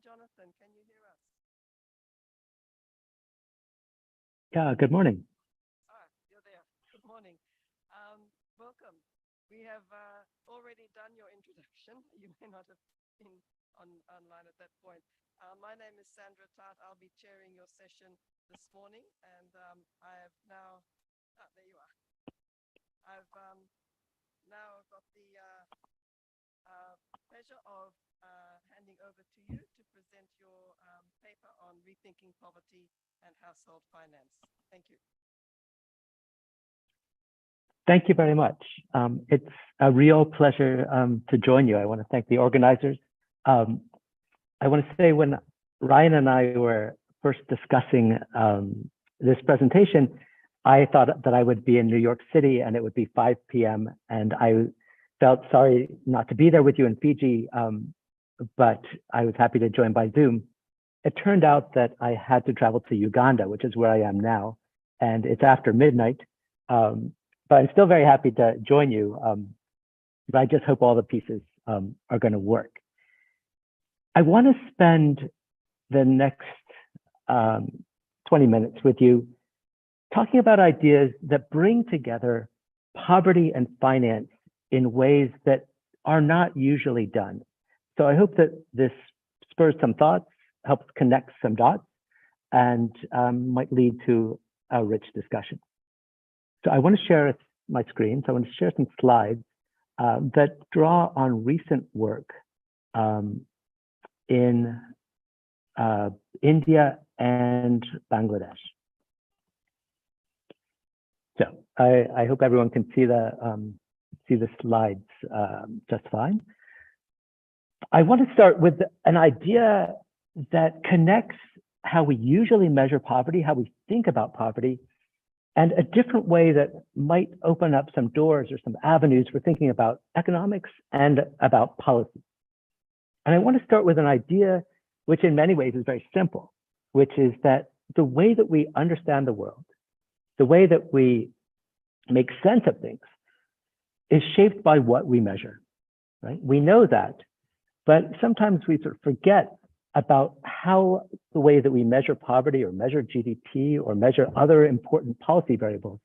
Jonathan. Can you hear us? Yeah, good morning. You're there. Good morning. Welcome. We have already done your introduction. You may not have been online at that point. My name is Sandra Tart. I'll be chairing your session this morning, and I have now, there you are. I've now got the pleasure of handing over to you to present your paper on rethinking poverty and household finance. Thank you. Thank you very much. It's a real pleasure to join you. I want to thank the organizers. I want to say when Ryan and I were first discussing this presentation, I thought that I would be in New York City and it would be 5 p.m. and I felt sorry not to be there with you in Fiji, but I was happy to join by Zoom. It turned out that I had to travel to Uganda, which is where I am now, and it's after midnight. But I'm still very happy to join you. But I just hope all the pieces are going to work. I want to spend the next 20 minutes with you talking about ideas that bring together poverty and finance in ways that are not usually done. So I hope that this spurs some thoughts, helps connect some dots, and might lead to a rich discussion. So I want to share my screen. So I want to share some slides that draw on recent work in India and Bangladesh. So I hope everyone can see the slides just fine. I want to start with an idea that connects how we usually measure poverty, how we think about poverty, and a different way that might open up some doors or some avenues for thinking about economics and about policy. And I want to start with an idea which in many ways is very simple, which is that the way that we understand the world, the way that we make sense of things is shaped by what we measure, right? We know that, but sometimes we sort of forget about how the way that we measure poverty or measure GDP or measure other important policy variables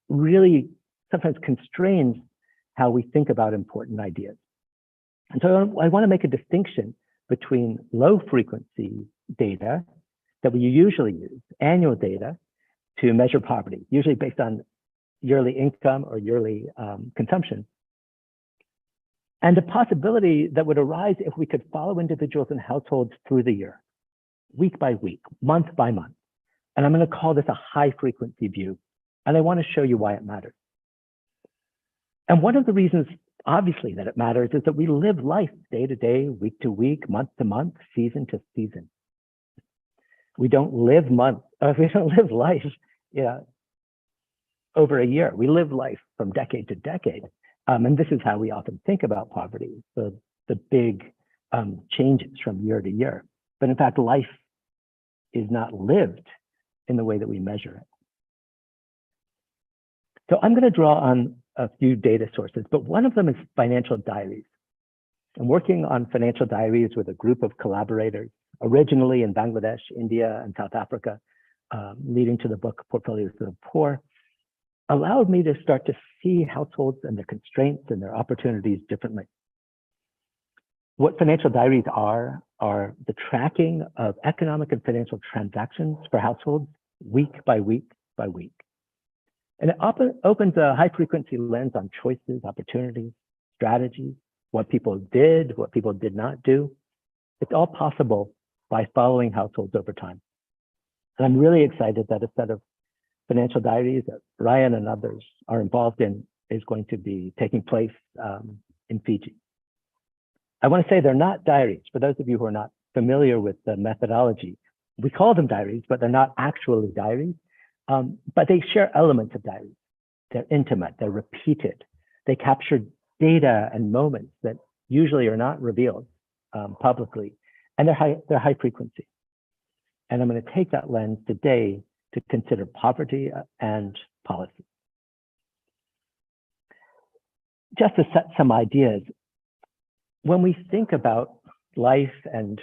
really sometimes constrains how we think about important ideas. And so I want to make a distinction between low frequency data that we usually use, annual data, to measure poverty, usually based on yearly income or yearly consumption, and the possibility that would arise if we could follow individuals and households through the year, week by week, month by month. And I'm going to call this a high frequency view. And I want to show you why it matters. And one of the reasons, obviously, that it matters is that we live life day to day, week to week, month to month, season to season. We don't live life over a year. We live life from decade to decade. And this is how we often think about poverty, the big changes from year to year. But in fact, life is not lived in the way that we measure it. So I'm going to draw on a few data sources, but one of them is financial diaries. I'm working on financial diaries with a group of collaborators, originally in Bangladesh, India, and South Africa, leading to the book Portfolios of the Poor, allowed me to start to see households and their constraints and their opportunities differently. What financial diaries are the tracking of economic and financial transactions for households week by week by week. And it opens a high frequency lens on choices, opportunities, strategies, what people did, what people did not do. It's all possible by following households over time. And I'm really excited that a set of financial diaries that Ryan and others are involved in is going to be taking place in Fiji. I want to say they're not diaries. For those of you who are not familiar with the methodology, we call them diaries, but they're not actually diaries. But they share elements of diaries. They're intimate, they're repeated. They capture data and moments that usually are not revealed publicly, and they're high frequency. And I'm going to take that lens today to consider poverty and policy. Just to set some ideas, when we think about life and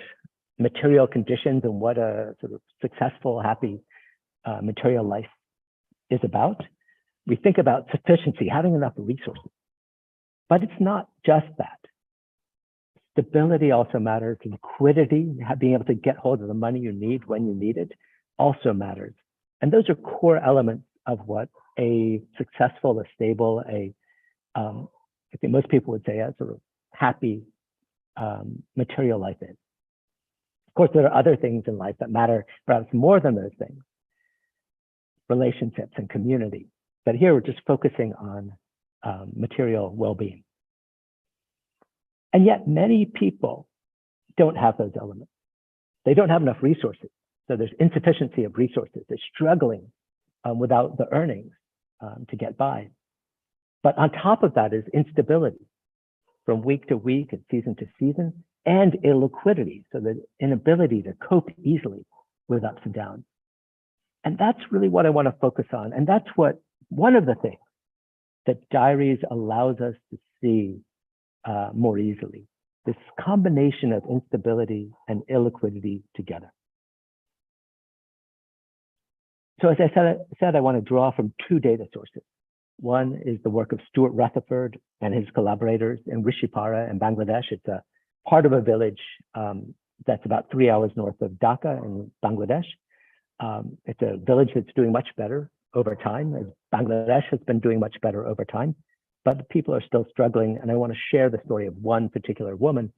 material conditions and what a sort of successful, happy material life is about. We think about sufficiency, having enough resources. But it's not just that. Stability also matters. Liquidity, being able to get hold of the money you need when you need it, also matters. And those are core elements of what a successful, a stable, I think most people would say a sort of happy material life is. Of course, there are other things in life that matter perhaps more than those things, relationships and community. But here we're just focusing on material well-being. And yet many people don't have those elements. They don't have enough resources. So there's insufficiency of resources. They're struggling without the earnings to get by. But on top of that is instability from week to week and season to season, and illiquidity, so the inability to cope easily with ups and downs. And that's really what I want to focus on. And that's what one of the things that Diaries allows us to see more easily, this combination of instability and illiquidity together. So as I said, I want to draw from two data sources. One is the work of Stuart Rutherford and his collaborators in Rishipara in Bangladesh. It's a part of a village that's about 3 hours north of Dhaka in Bangladesh. It's a village that's doing much better over time, as Bangladesh has been doing much better over time, but the people are still struggling. And I want to share the story of one particular woman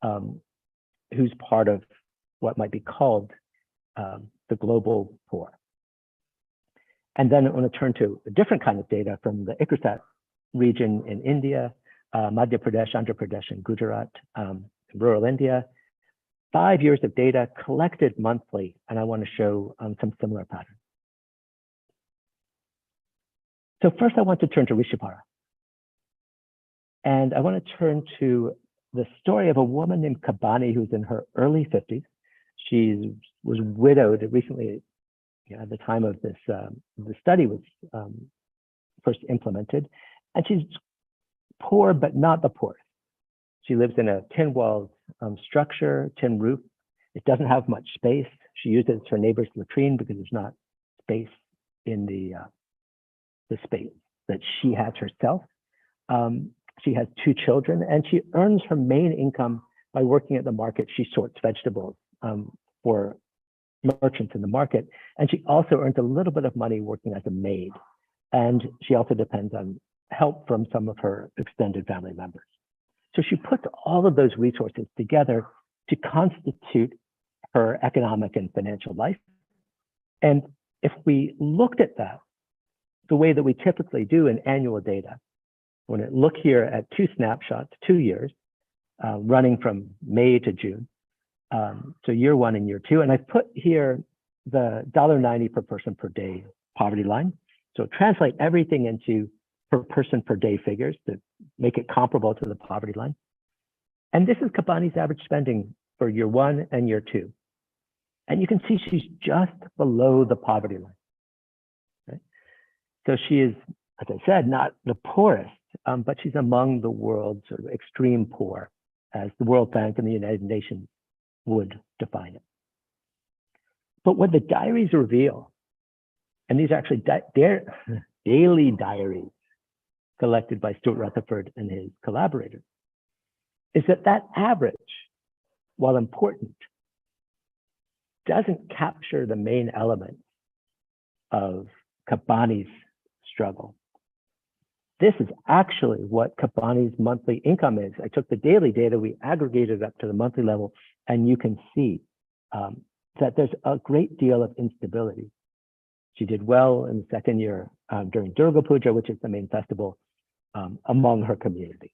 who's part of what might be called the global poor. And then I want to turn to a different kind of data from the ICRSAT region in India, Madhya Pradesh, Andhra Pradesh, and Gujarat, rural India. 5 years of data collected monthly, and I want to show some similar patterns. So first I want to turn to Rishipara. And I want to turn to the story of a woman named Kabani who's in her early 50s. She was widowed recently. At the time of this, the study was first implemented, and she's poor, but not the poorest. She lives in a tin-walled structure, tin roof. It doesn't have much space. She uses her neighbor's latrine because there's not space in the space that she has herself. She has 2 children, and she earns her main income by working at the market. She sorts vegetables for merchants in the market. And she also earns a little bit of money working as a maid. And she also depends on help from some of her extended family members. So she puts all of those resources together to constitute her economic and financial life. And if we looked at that the way that we typically do in annual data, when I look here at 2 snapshots, 2 years, running from May to June, so year 1 and year 2, and I put here the $1.90 per person per day poverty line. So translate everything into per person per day figures to make it comparable to the poverty line. And this is Kabani's average spending for year 1 and year 2. And you can see she's just below the poverty line. Right? So she is, as I said, not the poorest, but she's among the world's sort of extreme poor, as the World Bank and the United Nations would define it. But what the diaries reveal, and these are actually daily diaries collected by Stuart Rutherford and his collaborators, is that that average, while important, doesn't capture the main elements of Kabani's struggle. This is actually what Kabani's monthly income is. I took the daily data, we aggregated it up to the monthly level, and you can see that there's a great deal of instability. She did well in the second year during Durga Puja, which is the main festival among her community.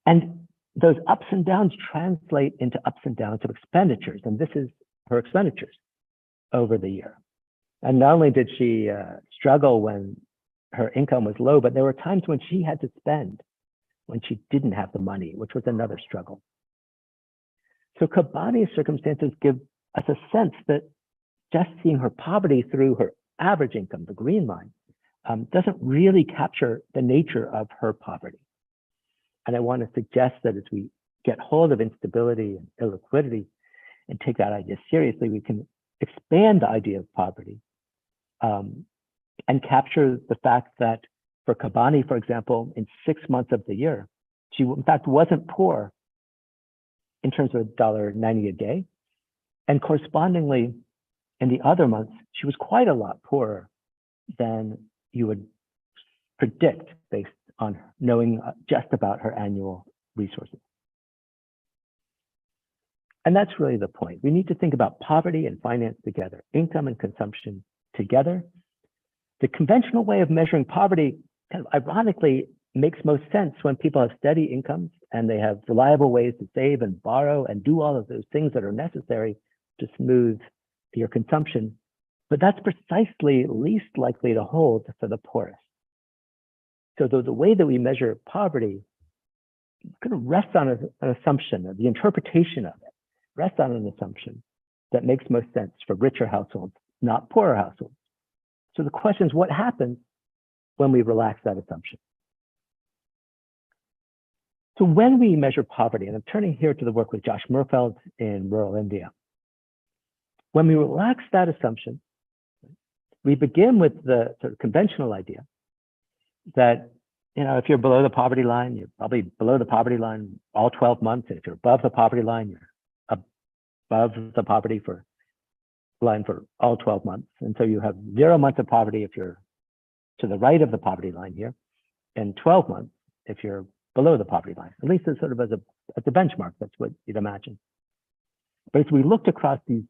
And those ups and downs translate into ups and downs of expenditures, and this is her expenditures over the year. And not only did she struggle when her income was low, but there were times when she had to spend when she didn't have the money, which was another struggle. So Kabani's circumstances give us a sense that just seeing her poverty through her average income, the green line, doesn't really capture the nature of her poverty. And I want to suggest that as we get hold of instability and illiquidity and take that idea seriously, we can expand the idea of poverty and capture the fact that for Kabani, for example, in 6 months of the year, she in fact wasn't poor in terms of $1.90 a day. And correspondingly, in the other months, she was quite a lot poorer than you would predict based on knowing just about her annual resources. And that's really the point. We need to think about poverty and finance together, income and consumption together. The conventional way of measuring poverty, kind of ironically, makes most sense when people have steady incomes and they have reliable ways to save and borrow and do all of those things that are necessary to smooth your consumption. But that's precisely least likely to hold for the poorest. So the way that we measure poverty kind of rests on an assumption, or the interpretation of it rests on an assumption that makes most sense for richer households, not poorer households. So the question is, what happens when we relax that assumption? So when we measure poverty, and I'm turning here to the work with Josh Murfeld in rural India, when we relax that assumption, we begin with the sort of conventional idea that, if you're below the poverty line, you're probably below the poverty line all 12 months. And if you're above the poverty line, you're above the poverty line for all 12 months. And so you have 0 months of poverty if you're to the right of the poverty line here, and 12 months if you're below the poverty line, at least as sort of as a benchmark. That's what you'd imagine. But as we looked across these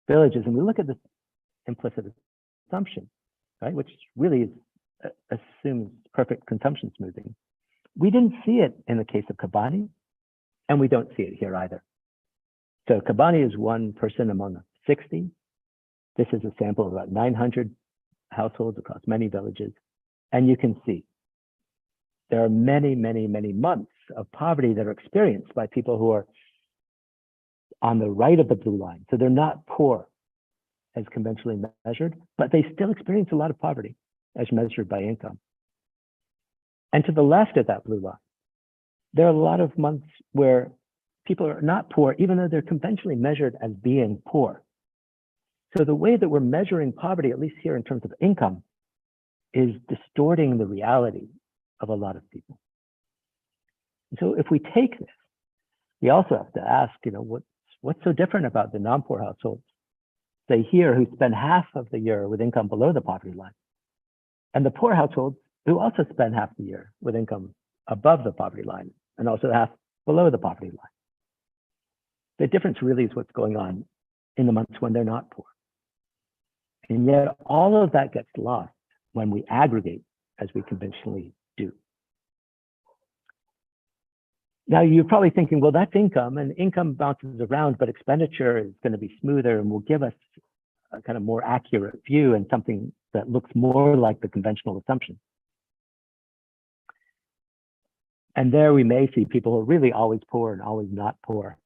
villages and we look at this implicit assumption, right, which really assumes perfect consumption smoothing, we didn't see it in the case of Kabani, and we don't see it here either. So Kabani is one person among 60. This is a sample of about 900 households across many villages. And you can see there are many, many, many months of poverty that are experienced by people who are on the right of the blue line. So they're not poor as conventionally measured, but they still experience a lot of poverty as measured by income. And to the left of that blue line, there are a lot of months where people are not poor, even though they're conventionally measured as being poor. So the way that we're measuring poverty, at least here in terms of income, is distorting the reality of a lot of people. And so if we take this, we also have to ask, what's so different about the non-poor households, say here, who spend half of the year with income below the poverty line, and the poor households who also spend half the year with income above the poverty line and also half below the poverty line. The difference really is what's going on in the months when they're not poor. And yet all of that gets lost when we aggregate as we conventionally do. Now you're probably thinking, well, that's income, and income bounces around, but expenditure is going to be smoother and will give us a kind of more accurate view and something that looks more like the conventional assumption. And there we may see people who are really always poor and always not poor.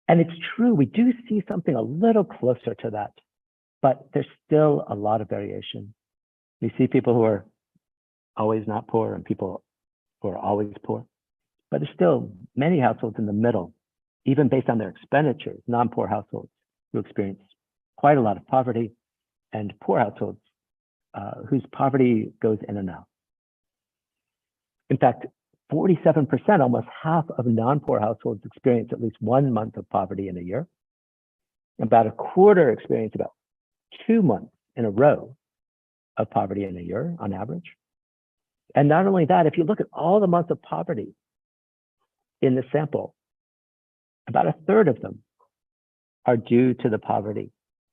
And it's true, we do see something a little closer to that, but there's still a lot of variation. We see people who are always not poor and people who are always poor, but there's still many households in the middle, even based on their expenditures, non-poor households who experience quite a lot of poverty, and poor households whose poverty goes in and out. In fact, 47%, almost half of non-poor households experience at least 1 month of poverty in a year. About a quarter experience about 2 months in a row of poverty in a year on average. And not only that, if you look at all the months of poverty in the sample, about a third of them are due to the poverty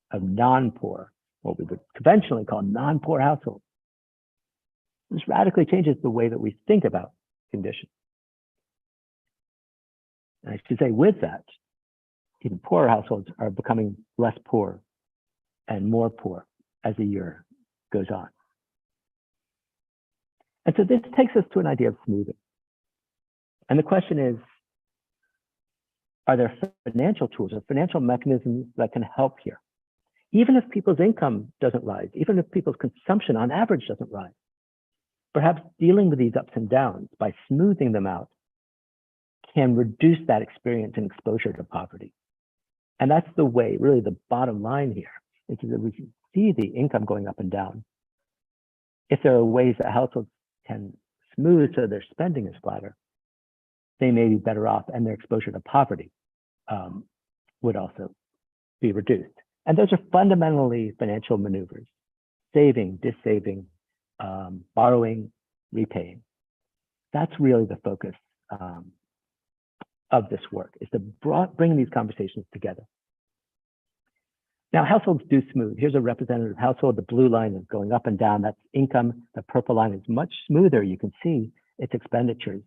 of non-poor, what we would conventionally call non-poor households. This radically changes the way that we think about conditions. And I should say with that, even poorer households are becoming less poor and more poor as the year goes on. And so this takes us to an idea of smoothing. And the question is, are there financial tools or financial mechanisms that can help here? Even if people's income doesn't rise, even if people's consumption on average doesn't rise, perhaps dealing with these ups and downs by smoothing them out can reduce that experience and exposure to poverty. And that's the way, really the bottom line here, is that we can see the income going up and down. If there are ways that households can smooth so their spending is flatter, they may be better off, and their exposure to poverty would also be reduced. And those are fundamentally financial maneuvers: saving, dissaving, borrowing, repaying. That's really the focus of this work, is to bring these conversations together. Now, households do smooth. Here's a representative household. The blue line is going up and down. That's income. The purple line is much smoother. You can see its expenditures.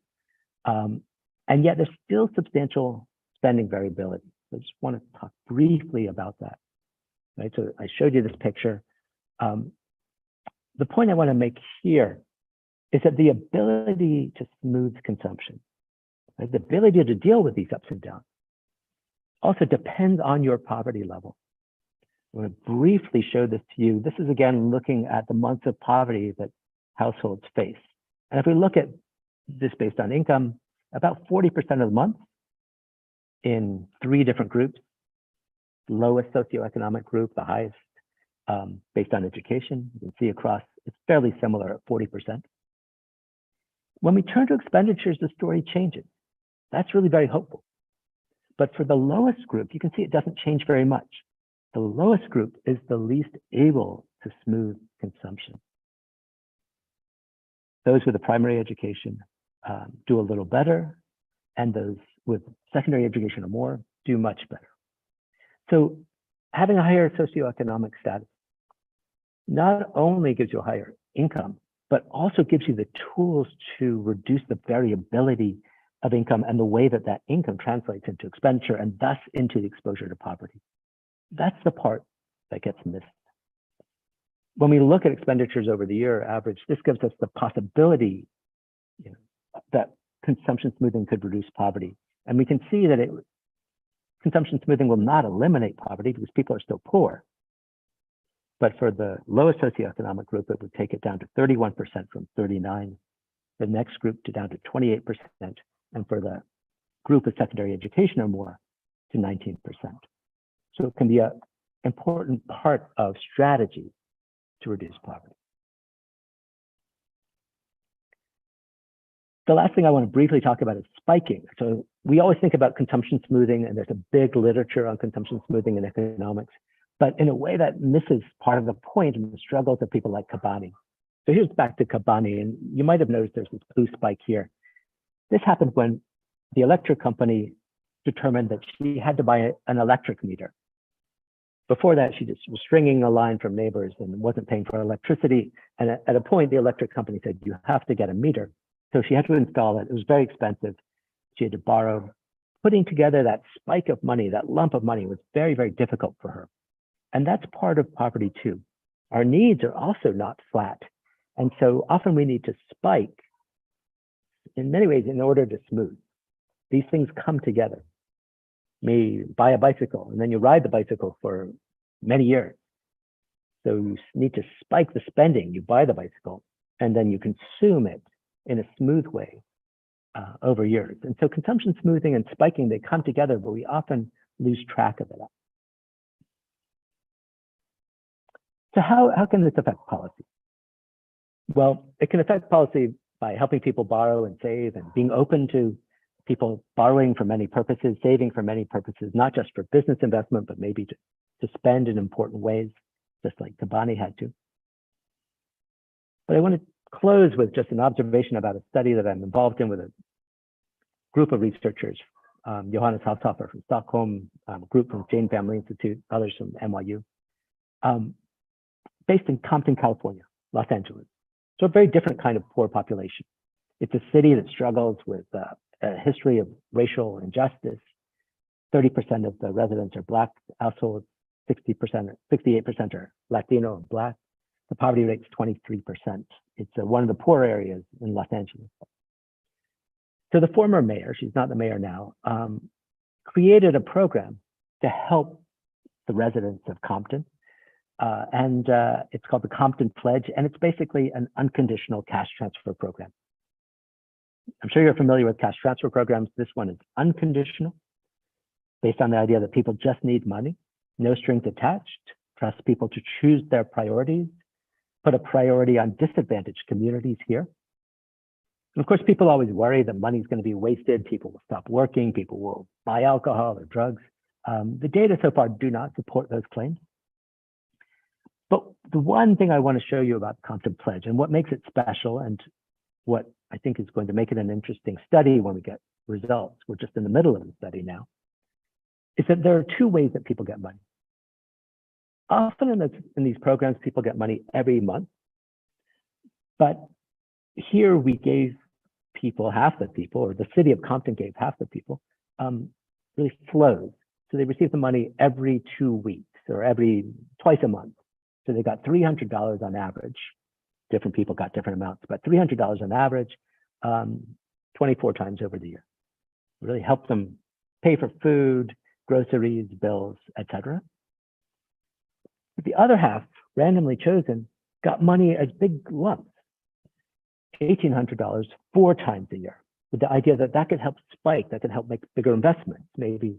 And yet there's still substantial spending variability. I just want to talk briefly about that. Right? So I showed you this picture. The point I want to make here is that the ability to smooth consumption, right, the ability to deal with these ups and downs, also depends on your poverty level. I'm going to briefly show this to you. This is, again, looking at the months of poverty that households face. And if we look at this based on income, about 40% of the month in 3 different groups: lowest socioeconomic group, the highest based on education. You can see across, it's fairly similar at 40%. When we turn to expenditures, the story changes. That's really very hopeful. But for the lowest group, you can see it doesn't change very much. The lowest group is the least able to smooth consumption. Those with a primary education do a little better, and those with secondary education or more do much better. So having a higher socioeconomic status not only gives you a higher income, but also gives you the tools to reduce the variability of income and the way that that income translates into expenditure and thus into the exposure to poverty. That's the part that gets missed. When we look at expenditures over the year average, this gives us the possibility, that consumption smoothing could reduce poverty. And we can see that consumption smoothing will not eliminate poverty because people are still poor. But for the lowest socioeconomic group, it would take it down to 31% from 39%, the next group to down to 28%, and for the group of secondary education or more to 19%. So it can be an important part of strategy to reduce poverty. The last thing I want to briefly talk about is spiking. So we always think about consumption smoothing, and there's a big literature on consumption smoothing in economics, but in a way that misses part of the point and the struggles of people like Kabani. So here's back to Kabani, and you might have noticed there's this blue spike here. This happened when the electric company determined that she had to buy an electric meter. Before that, she just was stringing a line from neighbors and wasn't paying for electricity. And at a point, the electric company said, you have to get a meter. So she had to install it. It was very expensive. She had to borrow. Putting together that spike of money, that lump of money, was very, very difficult for her. And that's part of poverty too. Our needs are also not flat. And so often we need to spike in many ways in order to smooth. These things come together. May buy a bicycle, and then you ride the bicycle for many years. So you need to spike the spending. You buy the bicycle, and then you consume it in a smooth way over years. And so consumption smoothing and spiking, they come together, but we often lose track of it. So how can this affect policy? Well, it can affect policy by helping people borrow and save, and being open to people borrowing for many purposes, saving for many purposes, not just for business investment, but maybe to spend in important ways, just like Kabani had to. But I want to close with just an observation about a study that I'm involved in with a group of researchers, Johannes Haushofer from Stockholm, a group from Jane Family Institute, others from NYU, based in Compton, California, Los Angeles. So a very different kind of poor population. It's a city that struggles with a history of racial injustice. 30% of the residents are Black households, 60%, 68% are Latino and Black. The poverty rate is 23%. It's one of the poor areas in Los Angeles. So the former mayor, she's not the mayor now, created a program to help the residents of Compton. And it's called the Compton Pledge, and it's basically an unconditional cash transfer program. I'm sure you're familiar with cash transfer programs. This one is unconditional, based on the idea that people just need money, no strings attached, trust people to choose their priorities, put a priority on disadvantaged communities here. And of course, people always worry that money is going to be wasted. People will stop working. People will buy alcohol or drugs. The data so far do not support those claims. But the one thing I want to show you about Compton Pledge and what makes it special and what I think is going to make it an interesting study when we get results, we're just in the middle of the study now, is that there are two ways that people get money. Often in these programs, people get money every month. But here we gave people, half the people, or the city of Compton gave half the people, really flows. So they receive the money every 2 weeks or twice a month. So they got $300 on average. Different people got different amounts, but $300 on average, 24 times over the year. It really helped them pay for food, groceries, bills, etc. The other half, randomly chosen, got money as big lumps, $1,800 4 times a year, with the idea that that could help spike, that could help make bigger investments, maybe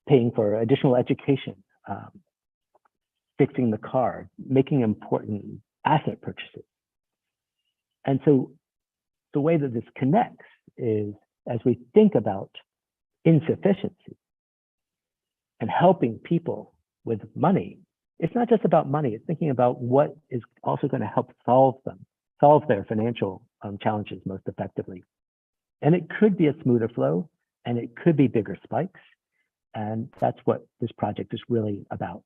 paying for additional education, fixing the car, making important asset purchases. And so the way that this connects is as we think about insufficiency and helping people with money, it's not just about money, it's thinking about what is also going to help solve their financial challenges most effectively. And it could be a smoother flow, and it could be bigger spikes. And that's what this project is really about.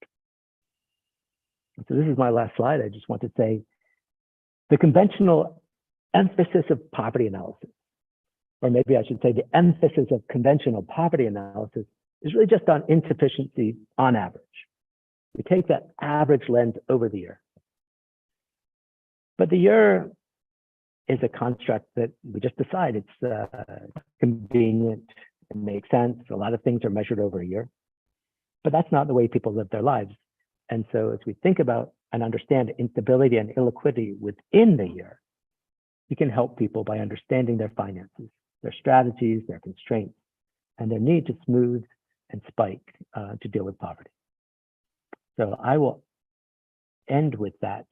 So this is my last slide. I just want to say the conventional emphasis of poverty analysis, or maybe I should say the emphasis of conventional poverty analysis, is really just on insufficiency on average. We take that average lens over the year. But the year is a construct that we just decide it's convenient and makes sense. A lot of things are measured over a year, but that's not the way people live their lives. And so as we think about and understand instability and illiquidity within the year, we can help people by understanding their finances, their strategies, their constraints, and their need to smooth and spike to deal with poverty. So I will end with that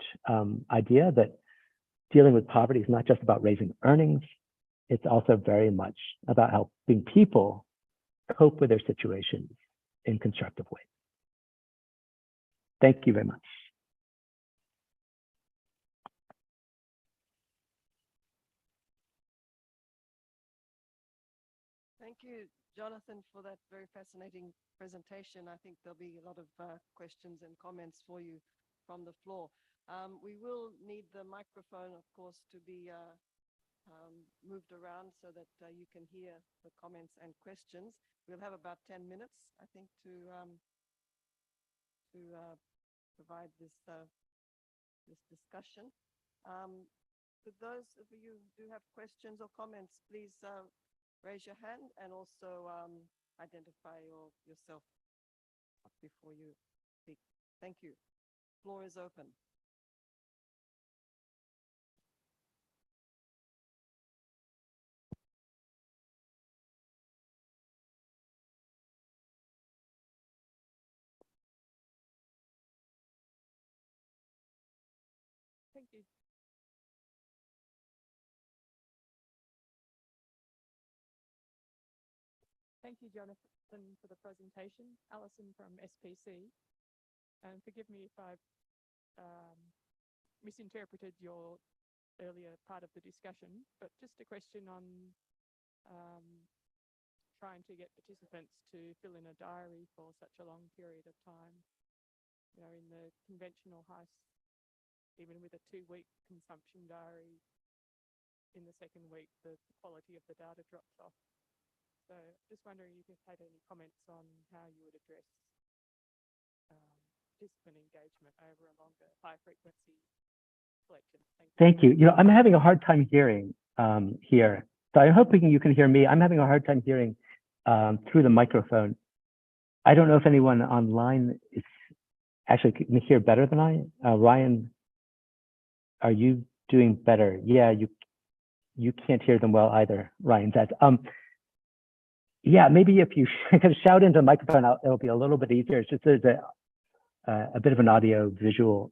idea that dealing with poverty is not just about raising earnings, it's also very much about helping people cope with their situations in constructive ways. Thank you very much. Thank you, Jonathan, for that very fascinating presentation. I think there'll be a lot of questions and comments for you from the floor. We will need the microphone, of course, to be moved around so that you can hear the comments and questions. We'll have about 10 minutes, I think, to provide this discussion. For those of you who do have questions or comments, please raise your hand and also identify yourself before you speak. Thank you. Floor is open. Thank you. Thank you, Jonathan, for the presentation. Alison from SPC. And forgive me if I've misinterpreted your earlier part of the discussion, but just a question on trying to get participants to fill in a diary for such a long period of time. You know, in the conventional house, even with a 2-week consumption diary, in the second week, the quality of the data drops off. So just wondering if you've had any comments on how you would address participant engagement over a longer high frequency collection. Thank you. You know, I'm having a hard time hearing here. So I'm hoping you can hear me. I'm having a hard time hearing through the microphone. I don't know if anyone online is actually can hear better than I. Ryan, are you doing better? Yeah, you can't hear them well either, Ryan says. Yeah, maybe if you can shout into the microphone, it'll be a little bit easier. It's just there's a bit of an audio visual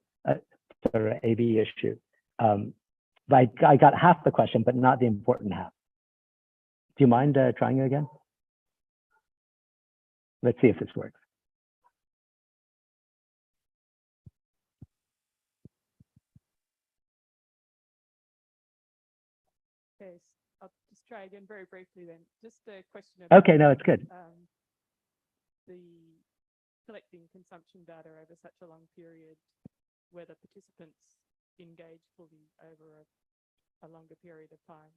sort of AV issue. But I got half the question, but not the important half. Do you mind trying it again? Let's see if this works. Yes, I'll just try again very briefly then. Just a question about Okay, no, it's good. the collecting consumption data over such a long period, whether participants engage fully over a longer period of time.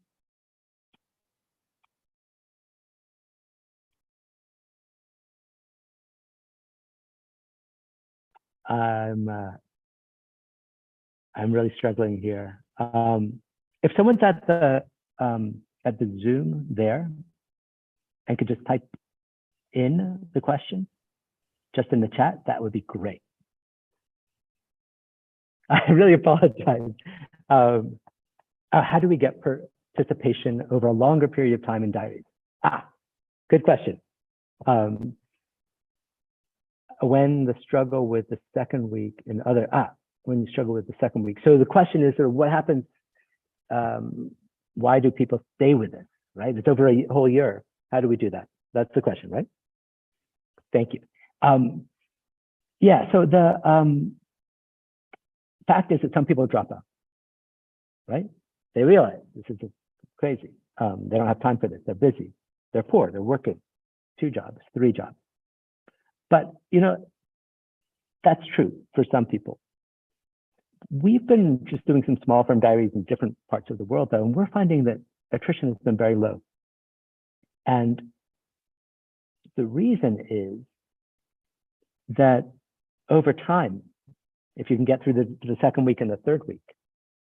I'm really struggling here. If someone's at the Zoom there and could just type in the question just in the chat, that would be great. I really apologize. How do we get participation over a longer period of time in diaries? Good question. When the struggle with the second week and other, when you struggle with the second week. So the question is sort of what happens, why do people stay with it, right? It's over a whole year. How do we do that? That's the question, right? Thank you. Yeah, so the fact is that some people drop out, right? They realize this is just crazy. They don't have time for this. They're busy. They're poor. They're working 2 jobs, 3 jobs. But, you know, that's true for some people. We've been just doing some small firm diaries in different parts of the world, though, and we're finding that attrition has been very low. And the reason is that over time, if you can get through the second week and the third week,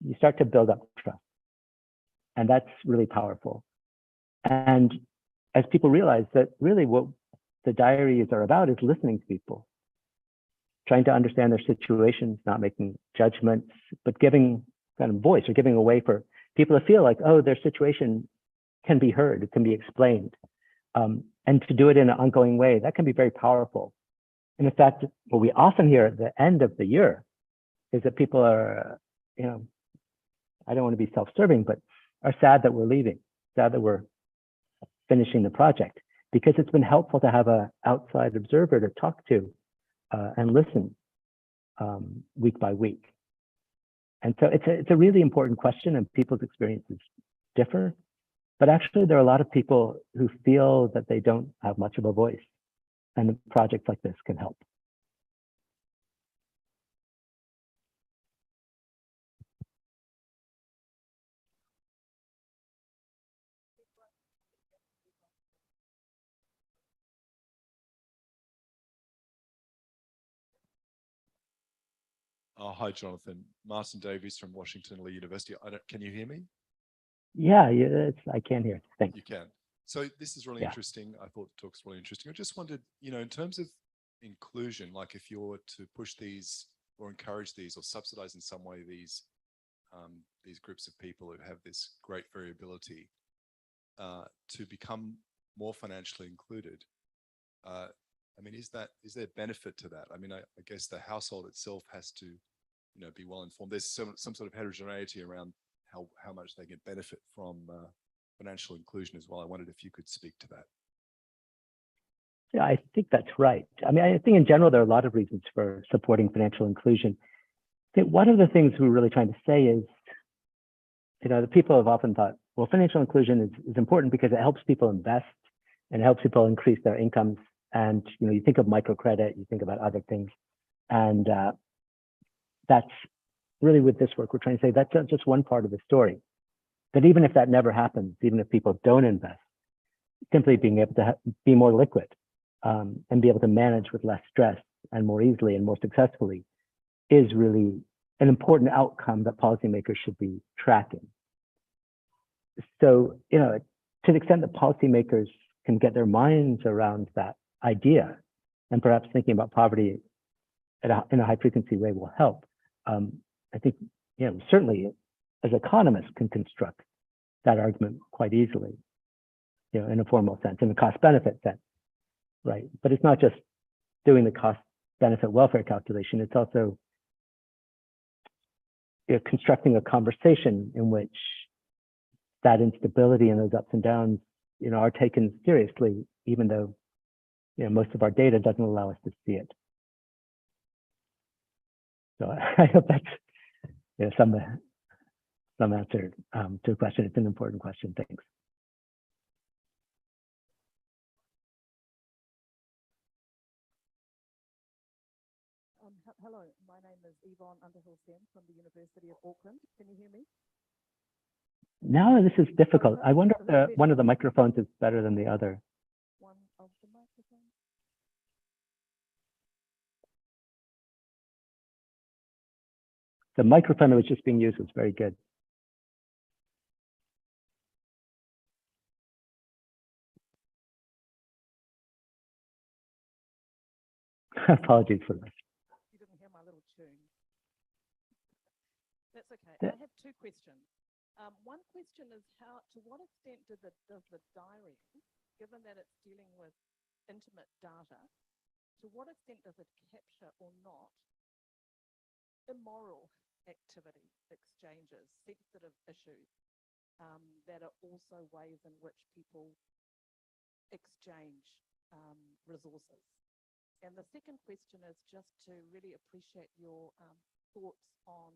you start to build up trust. And that's really powerful. And as people realize that really what the diaries are about is listening to people, trying to understand their situations, not making judgments, but giving kind of voice or giving a way for people to feel like, oh, their situation can be heard, it can be explained. And to do it in an ongoing way, that can be very powerful. And in fact, what we often hear at the end of the year is that people are, you know, I don't want to be self-serving, but are sad that we're leaving, sad that we're finishing the project, because it's been helpful to have an outside observer to talk to and listen week by week. And so it's a really important question, and people's experiences differ. But actually, there are a lot of people who feel that they don't have much of a voice, and projects like this can help. Hi, Jonathan. Martin Davies from Washington Lee University. Can you hear me? Yeah, I can hear. Thanks. You can. So this is really interesting. I thought the talk's really interesting. I just wondered, you know, in terms of inclusion, like if you were to push these or encourage these or subsidize in some way these groups of people who have this great variability to become more financially included. I mean, is there benefit to that? I mean, I guess the household itself has to, you know, be well informed. There's some sort of heterogeneity around how much they get benefit from financial inclusion as well. I wondered if you could speak to that. Yeah, I think that's right. I mean, I think in general, there are a lot of reasons for supporting financial inclusion. I think one of the things we're really trying to say is, you know, the people have often thought, well, financial inclusion is important because it helps people invest and helps people increase their incomes. And, you know, you think of microcredit, you think about other things. And that's really with this work, we're trying to say that's just one part of the story. That even if that never happens, even if people don't invest, simply being able to be more liquid and be able to manage with less stress and more easily and more successfully is really an important outcome that policymakers should be tracking. So, you know, to the extent that policymakers can get their minds around that idea, and perhaps thinking about poverty in a high frequency way will help. I think, you know, certainly as economists can construct that argument quite easily, you know, in a formal sense, in a cost-benefit sense, right? But it's not just doing the cost-benefit welfare calculation, it's also, you know, constructing a conversation in which that instability and those ups and downs, you know, are taken seriously, even though, you know, most of our data doesn't allow us to see it. So I hope that's, you know, some answer to the question. It's an important question. Thanks. Hello, my name is Yvonne Underhill-Sen from the University of Auckland. Can you hear me? Now this is difficult. I wonder if one of the microphones is better than the other. One of the microphones. The microphone that was just being used was very good. Apologies for this. You didn't hear my little tune. That's okay. Yeah. I have two questions. One question is to what extent does the diary, given that it's dealing with intimate data, to what extent does it capture or not immoral activity, exchanges, sensitive issues that are also ways in which people exchange resources? And the second question is just to really appreciate your thoughts on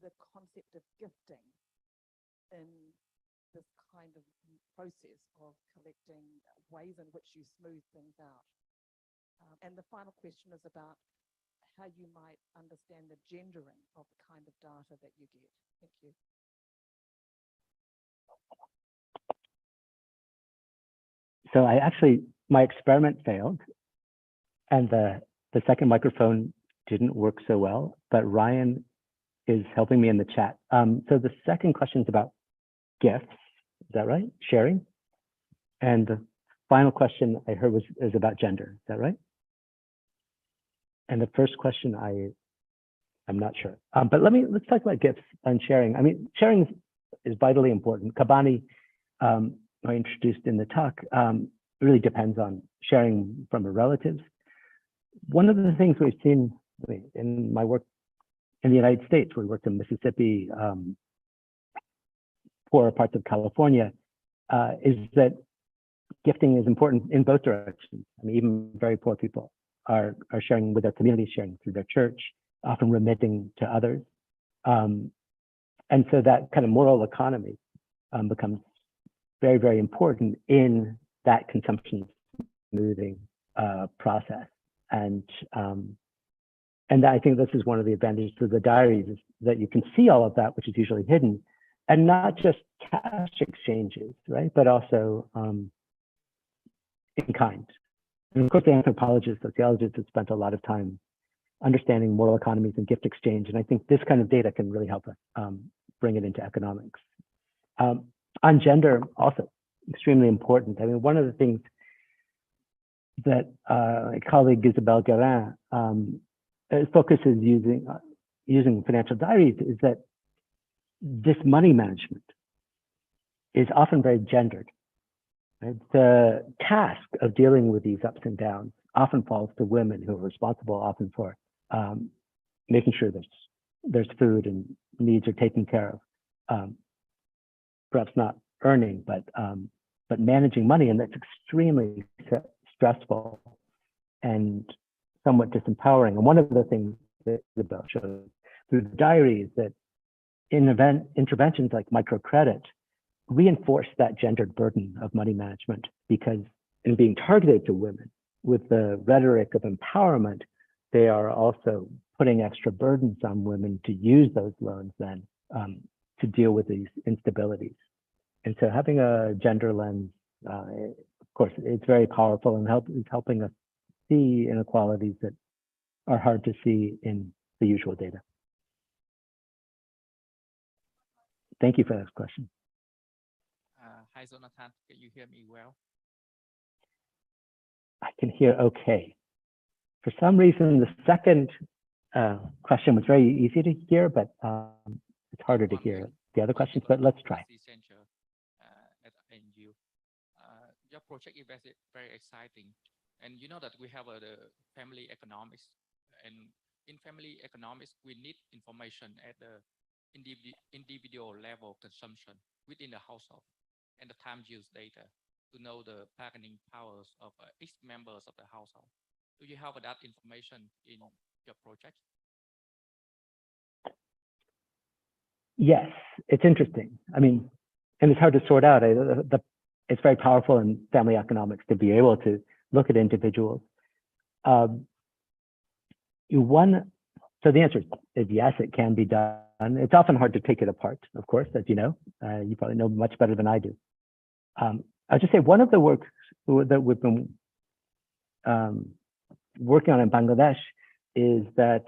the concept of gifting in this kind of process of collecting ways in which you smooth things out. And the final question is about how you might understand the gendering of the kind of data that you get. Thank you. So my experiment failed, and the second microphone didn't work so well, but Ryan is helping me in the chat. So the second question is about gifts, is that right? Sharing. And the final question I heard is about gender, is that right? And the first question I'm not sure. But let's talk about gifts and sharing. I mean, sharing is vitally important. Kabani, I introduced in the talk, really depends on sharing from our relatives. One of the things we've seen in my work in the United States, we worked in Mississippi, poorer parts of California, is that gifting is important in both directions. I mean, even very poor people are sharing with their community, sharing through their church, often remitting to others. And so that kind of moral economy becomes very, very important in that consumption smoothing process. And I think this is one of the advantages of the diaries, is that you can see all of that, which is usually hidden, and not just cash exchanges, right? But also in kind. And of course, the anthropologists, sociologists have spent a lot of time understanding moral economies and gift exchange. And I think this kind of data can really help us bring it into economics. On gender, also extremely important. I mean, one of the things that my colleague Isabelle Guerin focuses using financial diaries is that this money management is often very gendered. Right? The task of dealing with these ups and downs often falls to women who are responsible often for making sure there's food and needs are taken care of. Perhaps not earning, but managing money, and that's extremely stressful and somewhat disempowering. And one of the things that Isabel shows through the diary is that interventions like microcredit reinforce that gendered burden of money management, because in being targeted to women with the rhetoric of empowerment, they are also putting extra burdens on women to use those loans then to deal with these instabilities. And so having a gender lens, of course, it's very powerful and is helping us see inequalities that are hard to see in the usual data. Thank you for this question. Hi, Jonathan. Can you hear me well? I can hear okay. For some reason, the second question was very easy to hear, but it's harder to hear. the other questions, but let's try. Center at NU. Your project is very exciting, and you know that we have the family economics, and in family economics we need information at the individual level consumption within the household and the time use data to know the bargaining powers of each members of the household. Do you have that information in your project? Yes, it's interesting. I mean, and it's hard to sort out. It's very powerful in family economics to be able to look at individuals. So the answer is yes, it can be done. It's often hard to take it apart, of course, as you know. You probably know much better than I do. I'll just say one of the works that we've been working on in Bangladesh is that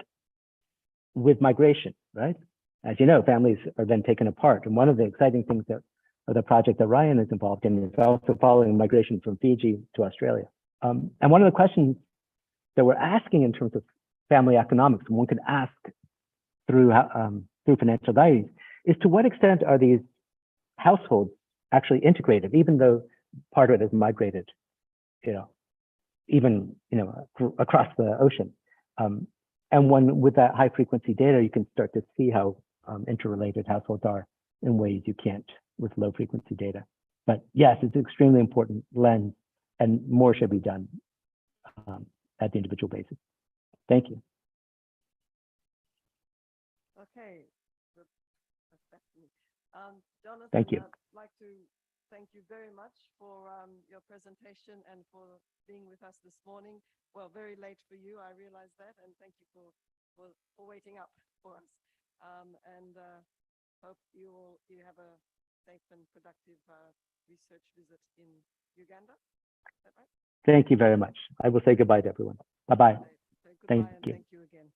with migration, right? As you know, families are then taken apart. And one of the exciting things that the project that Ryan is involved in is also following migration from Fiji to Australia. And one of the questions that we're asking in terms of family economics, and one could ask through financial diaries, is to what extent are these households actually integrated, even though part of it is migrated, even across the ocean. And with that high frequency data, you can start to see how interrelated households are in ways you can't with low frequency data. But yes, it's an extremely important lens, and more should be done at the individual basis. Thank you. Okay, good. That's me. Jonathan, Thank you. I'd like to thank you very much for your presentation and for being with us this morning. Well, very late for you, I realize that, and thank you for waiting up for us. And hope you have a safe and productive research visit in Uganda. Is that right? Thank you very much. I will say goodbye to everyone. Bye-bye. So goodbye Thank and you. thank you again.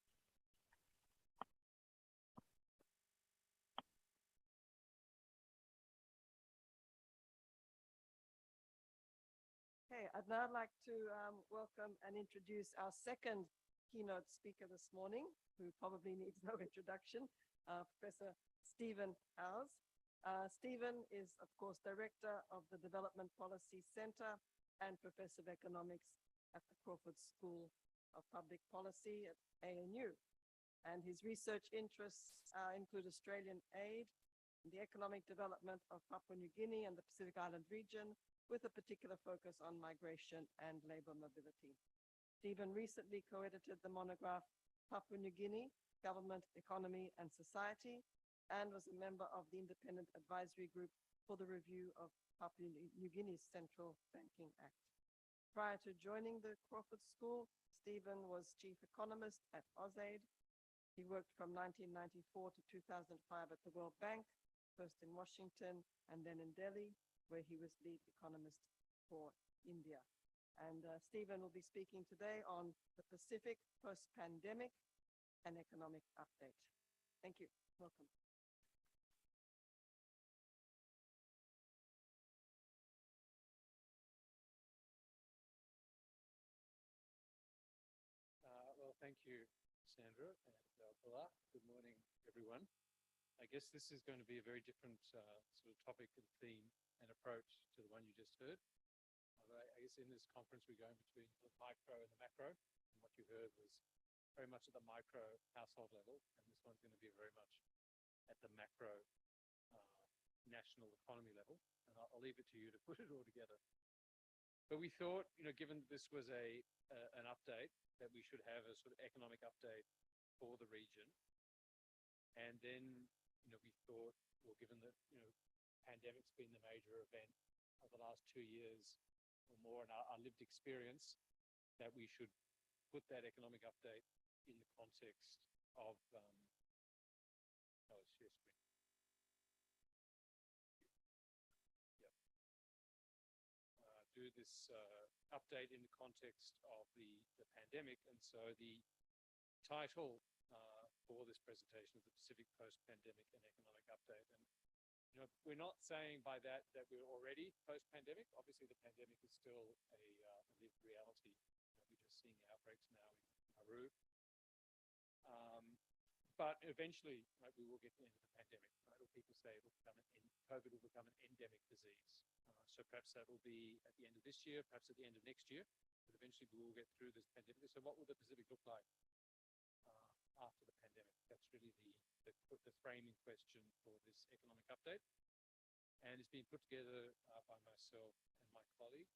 Okay, I'd now like to welcome and introduce our second keynote speaker this morning, who probably needs no introduction, Professor Stephen Howes. Stephen is, of course, Director of the Development Policy Center and Professor of Economics at the Crawford School of Public Policy at ANU. And his research interests include Australian aid, the economic development of Papua New Guinea and the Pacific Island region, with a particular focus on migration and labor mobility. Stephen recently co-edited the monograph Papua New Guinea, Government, Economy and Society, and was a member of the Independent Advisory Group for the review of Papua New Guinea's Central Banking Act. Prior to joining the Crawford School, Stephen was chief economist at AusAid. He worked from 1994 to 2005 at the World Bank, first in Washington and then in Delhi, where he was lead economist for India. And Stephen will be speaking today on the Pacific post-pandemic and economic update. Thank you. Welcome. Well, thank you, Sandra and Bala. Good morning, everyone. I guess this is going to be a very different sort of topic and theme and approach to the one you just heard. I guess in this conference we're going between the micro and the macro, and what you heard was very much at the micro household level, and this one's going to be very much at the macro national economy level, and I'll leave it to you to put it all together. But we thought, given this was an update, that we should have a sort of economic update for the region. And then, we thought, well, given that, pandemic's been the major event of the last 2 years or more in our lived experience, that we should put that economic update in the context of, share screen. Do this update in the context of the pandemic. And so the title for this presentation is the Pacific Post-Pandemic and Economic Update. And we're not saying by that we're already post-pandemic. Obviously, the pandemic is still a lived reality. We're just seeing outbreaks now in Nauru. but eventually, right, we will get to the end of the pandemic, right? Or people say COVID will become an endemic disease. So perhaps that will be at the end of this year, perhaps at the end of next year, but eventually we will get through this pandemic. So what will the Pacific look like after the pandemic? That's really the framing question for this economic update. And it's been put together by myself and my colleague,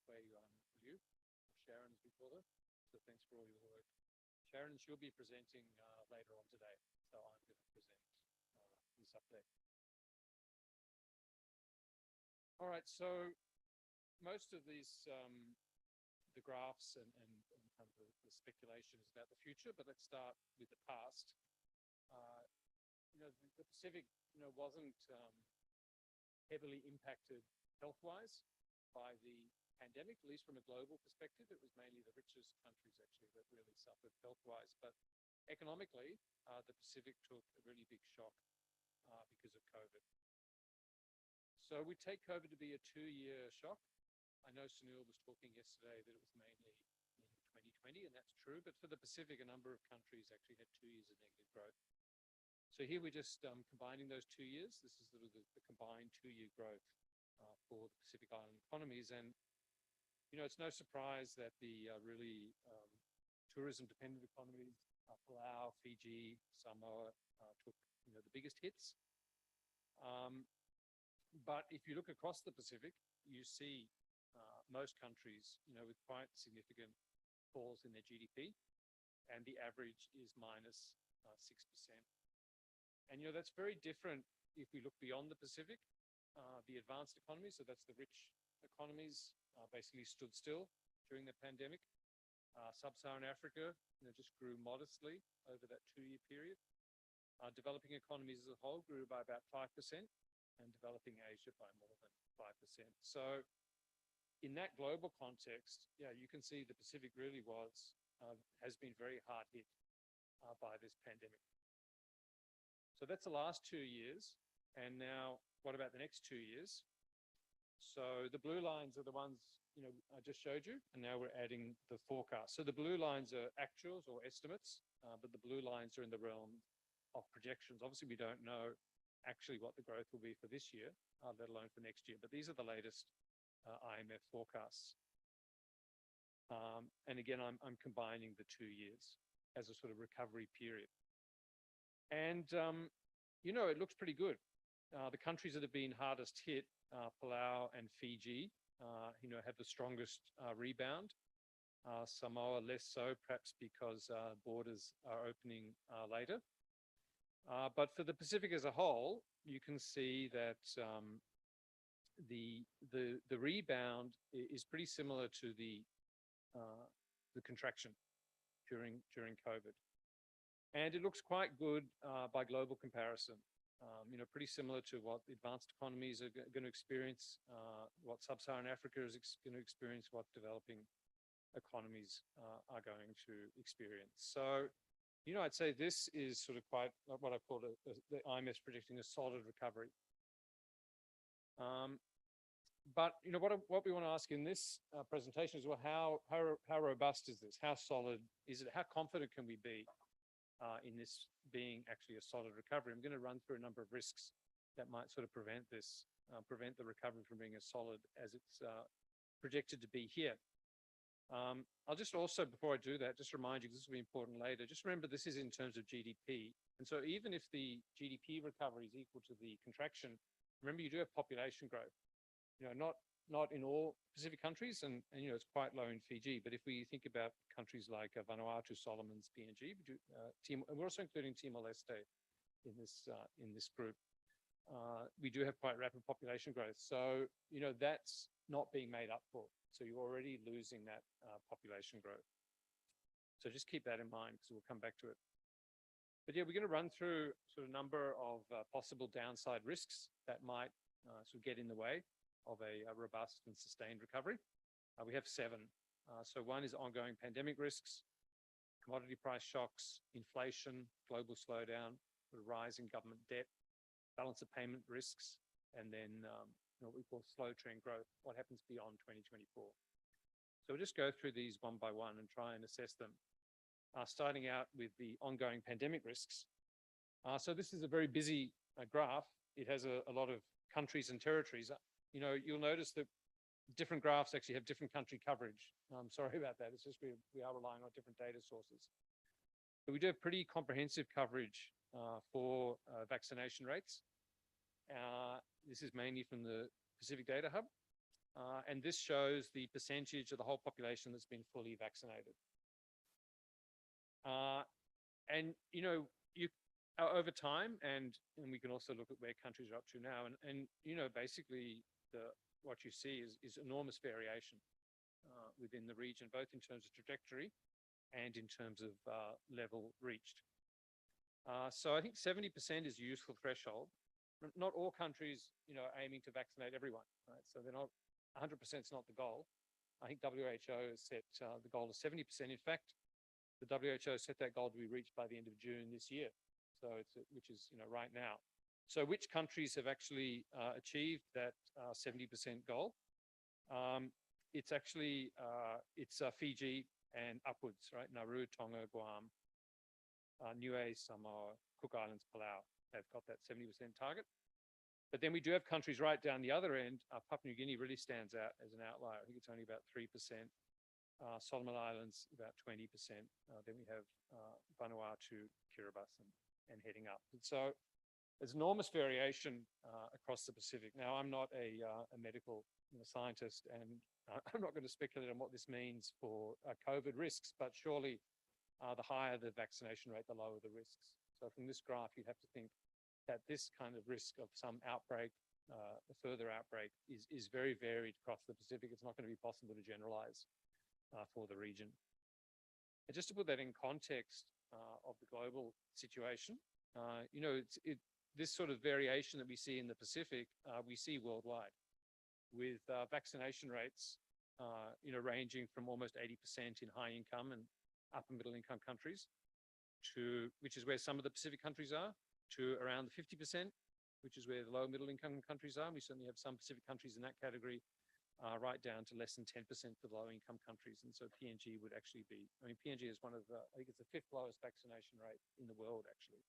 Wei Yuan Liu, or Sharon as we call her. So thanks for all your work. Sharon, she'll be presenting later on today. So I'm going to present this update. All right, so most of these, the graphs and kind of the speculation is about the future, but let's start with the past. The Pacific, wasn't heavily impacted health-wise by the pandemic, at least from a global perspective. It was mainly the richest countries actually that really suffered health-wise, but economically, the Pacific took a really big shock because of COVID. So we take COVID to be a 2-year shock. I know Sunil was talking yesterday that it was mainly in 2020, and that's true, but for the Pacific, a number of countries actually had 2 years of negative growth. So here we're just combining those 2 years. This is sort of the combined 2-year growth for the Pacific Island economies. And, it's no surprise that the really tourism-dependent economies, Palau, Fiji, Samoa, took, the biggest hits. But if you look across the Pacific, you see most countries, with quite significant falls in their GDP, and the average is minus 6%. And, that's very different if we look beyond the Pacific. The advanced economies, so that's the rich economies, basically stood still during the pandemic. Sub-Saharan Africa, just grew modestly over that 2-year period. Developing economies as a whole grew by about 5%, and developing Asia by more than 5%. So in that global context, you can see the Pacific really has been very hard hit by this pandemic. So that's the last 2 years. And now what about the next 2 years? So the blue lines are the ones, I just showed you, and now we're adding the forecast. So the blue lines are actuals or estimates, but the blue lines are in the realm of projections. Obviously, we don't know actually what the growth will be for this year, let alone for next year, but these are the latest IMF forecasts. And again, I'm combining the 2 years as a sort of recovery period. And, it looks pretty good. The countries that have been hardest hit, Palau and Fiji, have the strongest rebound. Samoa less so, perhaps because borders are opening later. But for the Pacific as a whole, you can see that the rebound is pretty similar to the contraction during COVID. And it looks quite good by global comparison. Pretty similar to what the advanced economies are going to experience, what Sub-Saharan Africa is going to experience, what developing economies are going to experience. So, I'd say this is sort of quite what I call the IMF predicting a solid recovery. But what we want to ask in this presentation is, well, how robust is this? How solid is it? How confident can we be in this being actually a solid recovery? I'm going to run through a number of risks that might sort of prevent the recovery from being as solid as it's projected to be here. I'll just also, before I do that, just remind you, because this will be important later, just remember this is in terms of GDP. And so even if the GDP recovery is equal to the contraction, remember you do have population growth. Not in all Pacific countries, and it's quite low in Fiji. But if we think about countries like Vanuatu, Solomons, PNG, and we're also including Timor-Leste in this group, we do have quite rapid population growth. So that's not being made up for. So you're already losing that population growth. So just keep that in mind, because we'll come back to it. But we're going to run through sort of a number of possible downside risks that might sort of get in the way of a robust and sustained recovery. We have 7. So one is ongoing pandemic risks, commodity price shocks, inflation, global slowdown, the rise in government debt, balance of payment risks, and then what we call slow trend growth, what happens beyond 2024. So we'll just go through these one by one and try and assess them. Starting out with the ongoing pandemic risks. So this is a very busy graph. It has a lot of countries and territories. You know, you'll notice that different graphs actually have different country coverage. Sorry about that. It's just we are relying on different data sources. But we do have pretty comprehensive coverage for vaccination rates. This is mainly from the Pacific Data Hub. And this shows the percentage of the whole population that's been fully vaccinated. And, you know, over time, and we can also look at where countries are up to now. And you know, basically, what you see is enormous variation within the region, both in terms of trajectory and in terms of level reached. So I think 70% is a useful threshold. Not all countries, you know, are aiming to vaccinate everyone, right? So they're not 100% is not the goal. I think WHO has set the goal of 70%. In fact, the WHO set that goal to be reached by the end of June this year. So which is, you know, right now. So which countries have actually achieved that 70% goal? It's actually, it's Fiji and upwards, right? Nauru, Tonga, Guam, Niue, Samoa, Cook Islands, Palau have got that 70% target. But then we do have countries right down the other end. Papua New Guinea really stands out as an outlier. I think it's only about 3%. Solomon Islands, about 20%. Then we have Vanuatu, Kiribati, and heading up. And so there's enormous variation across the Pacific. Now, I'm not a medical scientist, and I'm not going to speculate on what this means for COVID risks, but surely the higher the vaccination rate, the lower the risks. So from this graph, you'd have to think that this kind of risk of some outbreak, a further outbreak, is very varied across the Pacific. It's not going to be possible to generalize for the region. And just to put that in context of the global situation, you know, this sort of variation that we see in the Pacific, we see worldwide, with vaccination rates, you know, ranging from almost 80% in high income and upper middle income countries to, which is where some of the Pacific countries are, to around the 50%, which is where the low middle income countries are. We certainly have some Pacific countries in that category, right down to less than 10% for the low income countries. And so PNG would actually be, I mean, PNG is one of the, I think it's the 5th lowest vaccination rate in the world, actually.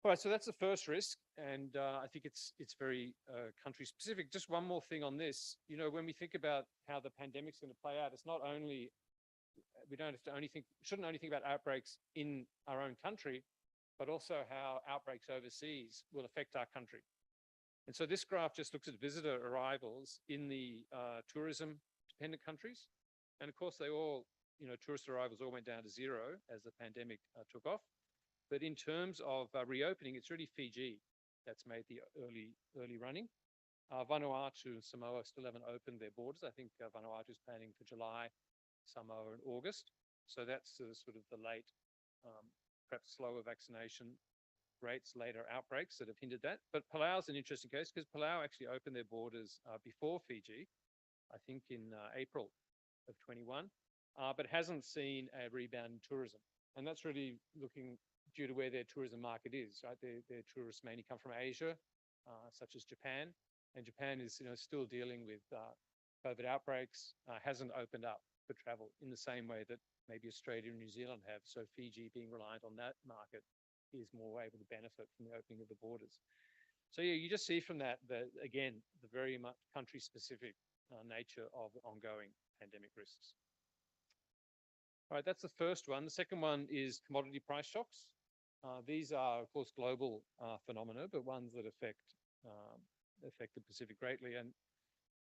All right, so that's the first risk, and I think it's very country specific. Just one more thing on this. You know, when we think about how the pandemic's going to play out, it's not only, we don't have to only think, shouldn't only think about outbreaks in our own country, but also how outbreaks overseas will affect our country. And so this graph just looks at visitor arrivals in the tourism dependent countries. And of course, they all, you know, tourist arrivals all went down to zero as the pandemic took off. But in terms of reopening, it's really Fiji that's made the early running. Vanuatu and Samoa still haven't opened their borders. I think Vanuatu is planning for July, Samoa in August. So that's sort of the late, perhaps slower vaccination rates, later outbreaks that have hindered that. But Palau is an interesting case because Palau actually opened their borders before Fiji, I think in April of 21, but hasn't seen a rebound in tourism. And that's really looking due to where their tourism market is, right? Their tourists mainly come from Asia, such as Japan. And Japan is, you know, still dealing with COVID outbreaks, hasn't opened up for travel in the same way that maybe Australia and New Zealand have. So Fiji, being reliant on that market, is more able to benefit from the opening of the borders. So yeah, you just see from that, again, the very much country-specific nature of ongoing pandemic risks. All right, that's the first one. The second one is commodity price shocks. These are, of course, global phenomena, but ones that affect the Pacific greatly. And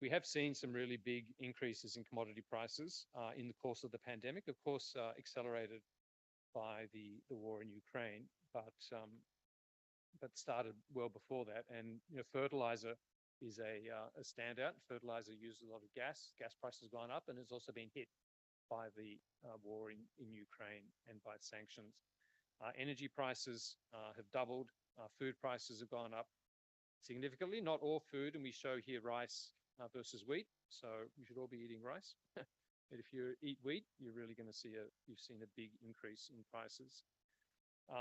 we have seen some really big increases in commodity prices in the course of the pandemic, of course, accelerated by the war in Ukraine, but started well before that. And you know, fertilizer is a standout. Fertilizer uses a lot of gas. Gas prices have gone up, and has also been hit by the war in Ukraine and by sanctions. Energy prices have doubled. Food prices have gone up significantly. Not all food, and we show here rice versus wheat. So we should all be eating rice. But if you eat wheat, you're really going to see you've seen a big increase in prices.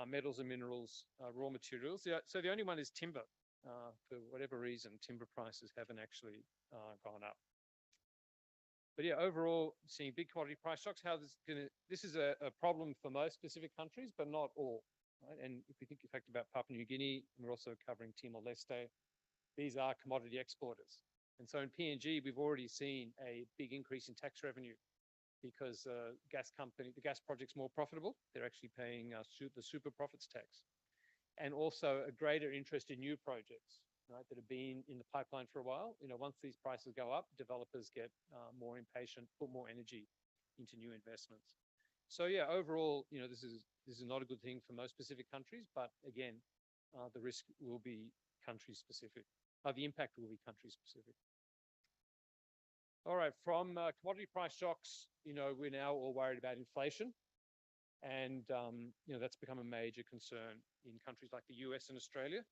Metals and minerals, raw materials. So the only one is timber. For whatever reason, timber prices haven't actually gone up. But yeah, overall, seeing big commodity price shocks. How this is a problem for most specific countries, but not all. right? And if we think in fact about Papua New Guinea, and we're also covering Timor-Leste, these are commodity exporters. And so in PNG, we've already seen a big increase in tax revenue because the gas project's more profitable. They're actually paying the super profits tax. And also a greater interest in new projects, right, that have been in the pipeline for a while. Once these prices go up, developers get more impatient, put more energy into new investments. So yeah, overall, this is not a good thing for most specific countries, but again, the risk will be country specific. The impact will be country specific. All right, from commodity price shocks, we're now all worried about inflation. And, that's become a major concern in countries like the US and Australia.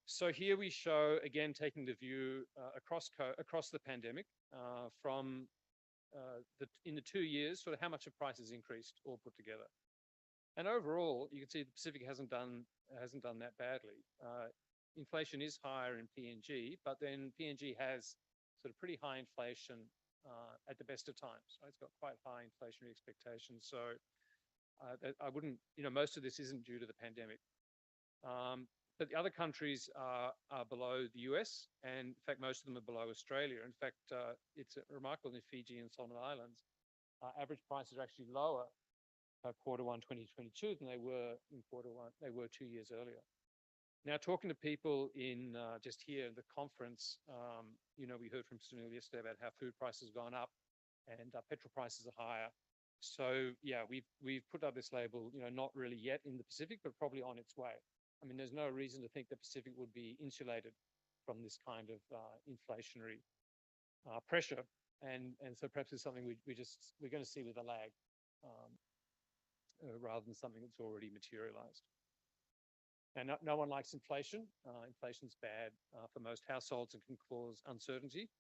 So here we show, again, taking the view across the pandemic in the 2 years, sort of how much of prices increased all put together. And overall, you can see the Pacific hasn't done that badly. Inflation is higher in PNG, but then PNG has sort of pretty high inflation at the best of times. Right? It's got quite high inflationary expectations. So I wouldn't, most of this isn't due to the pandemic. But the other countries are below the US, and in fact, most of them are below Australia. In fact, it's remarkable in Fiji and Solomon Islands, average prices are actually lower Q1 2022 than they were in Q1, they were 2 years earlier. Now, talking to people in just here at the conference, we heard from Sunil yesterday about how food prices have gone up and petrol prices are higher. So yeah, we've put up this label, not really yet in the Pacific, but probably on its way. I mean, there's no reason to think the Pacific would be insulated from this kind of inflationary pressure, and so perhaps it's something we're going to see with a lag, rather than something that's already materialized. And no one likes inflation. Inflation's bad for most households and can cause uncertainty.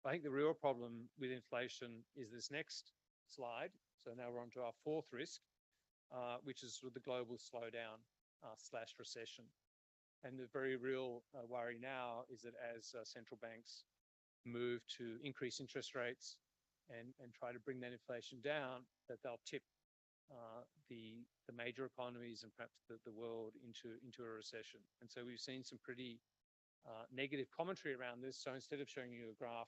I think the real problem with inflation is this next slide. So now we're on to our fourth risk, which is sort of the global slowdown / recession. And the very real worry now is that as central banks move to increase interest rates and try to bring that inflation down, that they'll tip the major economies and perhaps the world into a recession. And so we've seen some pretty negative commentary around this. So instead of showing you a graph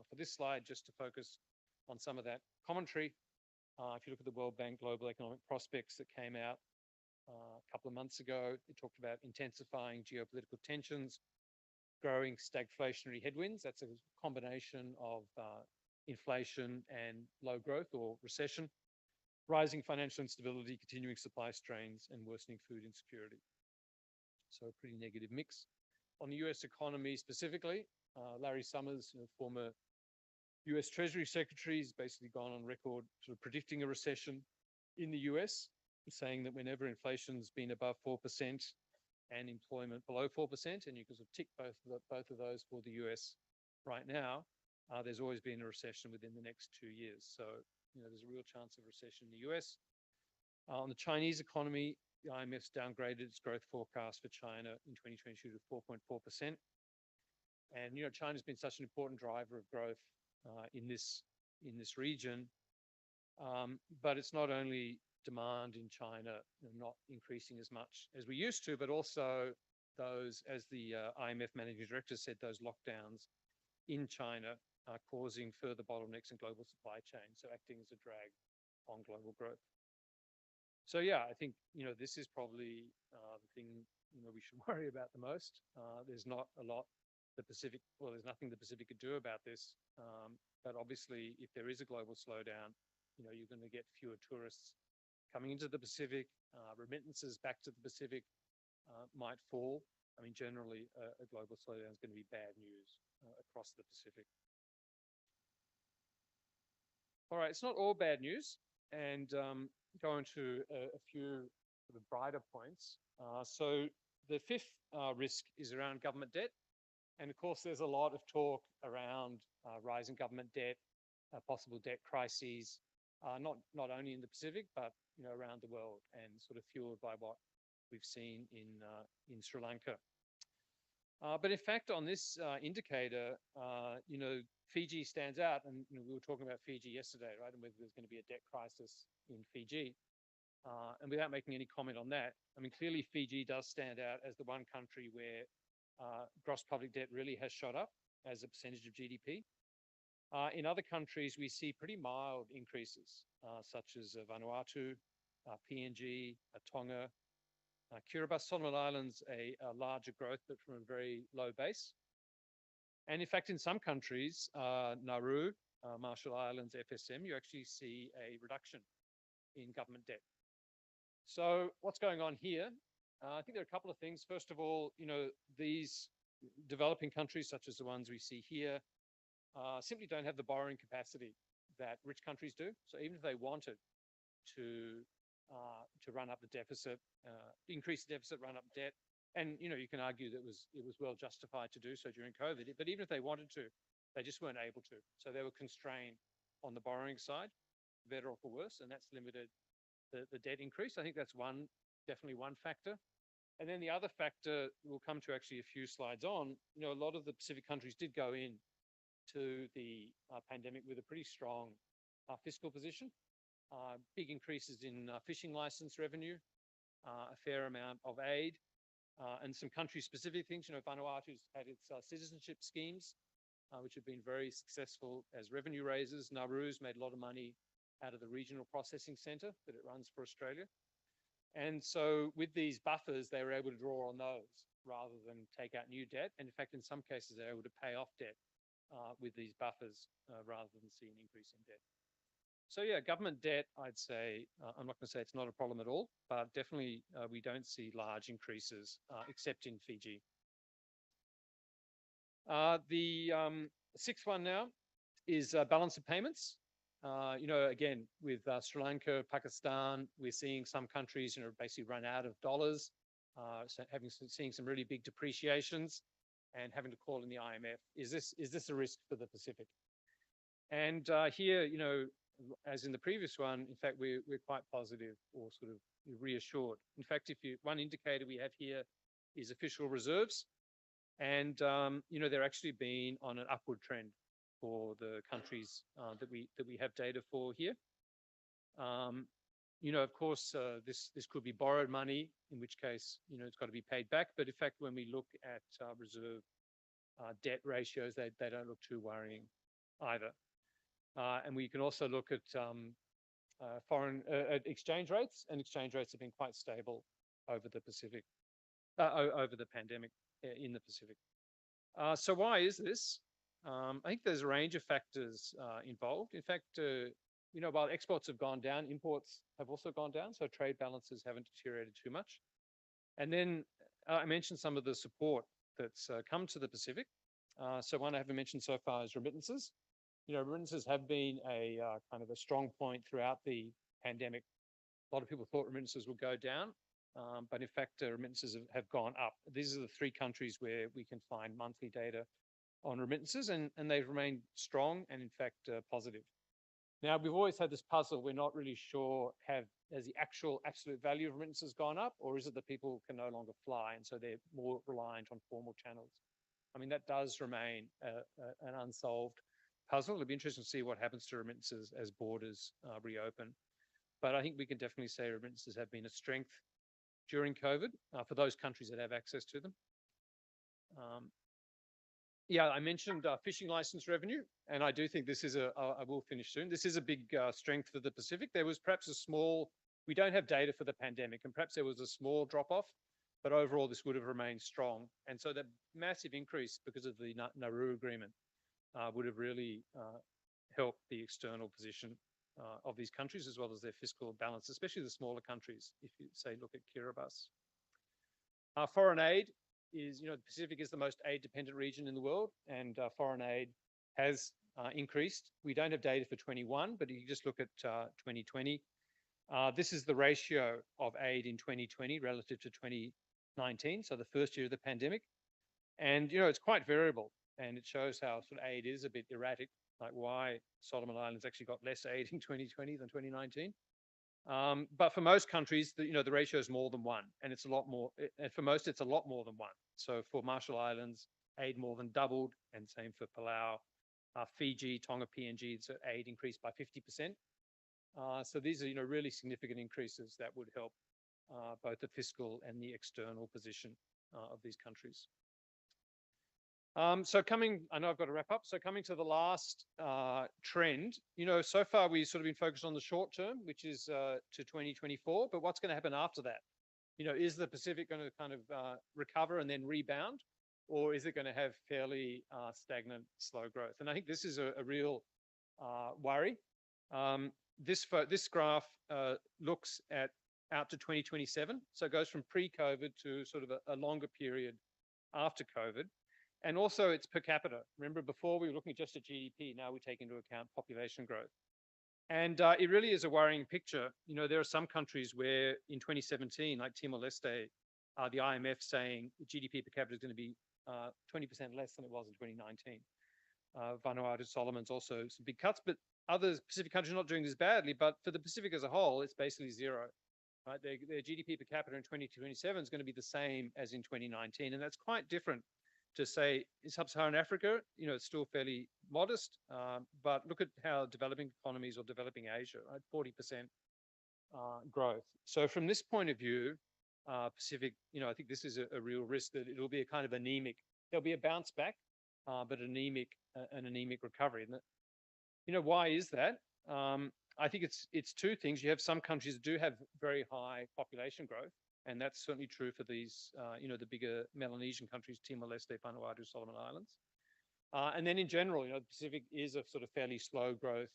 for this slide, just to focus on some of that commentary, if you look at the World Bank Global Economic Prospects that came out a couple of months ago, it talked about intensifying geopolitical tensions, growing stagflationary headwinds. That's a combination of inflation and low growth or recession, rising financial instability, continuing supply strains, and worsening food insecurity. So a pretty negative mix. On the US economy specifically, Larry Summers, former US Treasury Secretary, has basically gone on record sort of predicting a recession in the US, saying that whenever inflation's been above 4% and employment below 4%, and you can sort of tick both of those for the US right now, there's always been a recession within the next 2 years. So, there's a real chance of recession in the US. On the Chinese economy, the IMF's downgraded its growth forecast for China in 2022 to 4.4%. And, China's been such an important driver of growth in this region. But it's not only demand in China not increasing as much as we used to, but also those, as the IMF managing director said, those lockdowns in China are causing further bottlenecks in global supply chains, so acting as a drag on global growth. So yeah, I think this is probably the thing we should worry about the most. There's not a lot there's nothing the Pacific could do about this. But obviously, if there is a global slowdown, you're going to get fewer tourists coming into the Pacific. Remittances back to the Pacific might fall. I mean, generally, a global slowdown is going to be bad news across the Pacific. All right, it's not all bad news, and go into a few sort of brighter points. So the fifth risk is around government debt. And of course, there's a lot of talk around rising government debt, possible debt crises, not only in the Pacific, but around the world, and sort of fueled by what we've seen in Sri Lanka. But in fact, on this indicator, Fiji stands out, and we were talking about Fiji yesterday, right? And whether there's going to be a debt crisis in Fiji. And without making any comment on that, I mean, clearly Fiji does stand out as the one country where gross public debt really has shot up as a percentage of GDP. In other countries, we see pretty mild increases, such as Vanuatu, PNG, Tonga, Kiribati, Solomon Islands, a larger growth, but from a very low base. And in fact, in some countries, Nauru, Marshall Islands, FSM, you actually see a reduction in government debt. So what's going on here? I think there are a couple of things. First of all, these developing countries, such as the ones we see here, simply don't have the borrowing capacity that rich countries do. So even if they wanted to run up the deficit, increase the deficit, run up debt, and you can argue that it was well justified to do so during COVID. But even if they wanted to, they just weren't able to. So they were constrained on the borrowing side, better or for worse, and that's limited the debt increase. I think that's definitely one factor. And then the other factor we'll come to actually a few slides on. A lot of the Pacific countries did go in to the pandemic with a pretty strong fiscal position. Big increases in fishing license revenue, a fair amount of aid, and some country-specific things. Vanuatu's had its citizenship schemes, which have been very successful as revenue raisers. Nauru's made a lot of money out of the regional processing centre that it runs for Australia. And so with these buffers, they were able to draw on those rather than take out new debt. And in fact, in some cases, they're able to pay off debt with these buffers rather than see an increase in debt. So yeah, government debt, I'd say, I'm not going to say it's not a problem at all, but definitely we don't see large increases except in Fiji. The sixth one now is balance of payments. Again, with Sri Lanka, Pakistan, we're seeing some countries, basically run out of dollars, so seeing some really big depreciations and having to call in the IMF. Is this a risk for the Pacific? And here, as in the previous one, in fact, we're quite positive or sort of reassured. In fact, one indicator we have here is official reserves, and they're actually been on an upward trend for the countries that we have data for here. Of course, this could be borrowed money, in which case, it's got to be paid back. But in fact, when we look at reserve debt ratios, they don't look too worrying either. And we can also look at foreign exchange rates, and exchange rates have been quite stable over the Pacific, over the pandemic in the Pacific. So why is this? I think there's a range of factors involved. In fact, while exports have gone down, imports have also gone down, so trade balances haven't deteriorated too much. And then I mentioned some of the support that's come to the Pacific. So one I haven't mentioned so far is remittances. Remittances have been a kind of a strong point throughout the pandemic. A lot of people thought remittances would go down, but in fact, remittances have gone up. These are the three countries where we can find monthly data on remittances, and they've remained strong and in fact positive. Now, we've always had this puzzle. We're not really sure, has the actual absolute value of remittances gone up, or is it that people can no longer fly and so they're more reliant on formal channels? I mean, that does remain an unsolved puzzle. It'll be interesting to see what happens to remittances as borders reopen. But I think we can definitely say remittances have been a strength during COVID for those countries that have access to them. Yeah, I mentioned fishing license revenue, and I do think this is I will finish soon. This is a big strength for the Pacific. There was perhaps we don't have data for the pandemic, and perhaps there was a small drop off, but overall this would have remained strong. And so that massive increase because of the Nauru agreement would have really helped the external position of these countries as well as their fiscal balance, especially the smaller countries, if you say look at Kiribati. Foreign aid is, the Pacific is the most aid-dependent region in the world, and foreign aid has increased. We don't have data for 21, but you just look at 2020. This is the ratio of aid in 2020 relative to 2019, so the first year of the pandemic. And, it's quite variable, and it shows how sort of aid is a bit erratic, like why Solomon Islands actually got less aid in 2020 than 2019. But for most countries, the ratio is more than one, and it's a lot more. And for most, it's a lot more than one. So for Marshall Islands, aid more than doubled, and same for Palau. Fiji, Tonga, PNG, so aid increased by 50%. So these are, really significant increases that would help both the fiscal and the external position of these countries. I know I've got to wrap up. So coming to the last trend, so far we've sort of been focused on the short term, which is to 2024, but what's going to happen after that? Is the Pacific going to kind of recover and then rebound, or is it going to have fairly stagnant, slow growth? And I think this is a real worry. This graph looks at out to 2027. So it goes from pre-COVID to sort of a longer period after COVID. And also it's per capita. Remember, before we were looking just at GDP, now we take into account population growth. And it really is a worrying picture. There are some countries where in 2017, like Timor-Leste, the IMF saying the GDP per capita is going to be 20% less than it was in 2019. Vanuatu, Solomon's also some big cuts, but other Pacific countries are not doing this badly. But for the Pacific as a whole, it's basically zero. Right? Their GDP per capita in 2027 is going to be the same as in 2019, and that's quite different to say in sub-Saharan Africa. It's still fairly modest, but look at how developing economies or developing Asia, right? 40% growth. So from this point of view, Pacific, I think this is a real risk that it'll be a kind of anemic. There'll be a bounce back, but an anemic recovery. And why is that? I think it's two things. You have some countries that do have very high population growth, and that's certainly true for these, the bigger Melanesian countries, Timor-Leste, Vanuatu, Solomon Islands. And then in general, the Pacific is a sort of fairly slow growth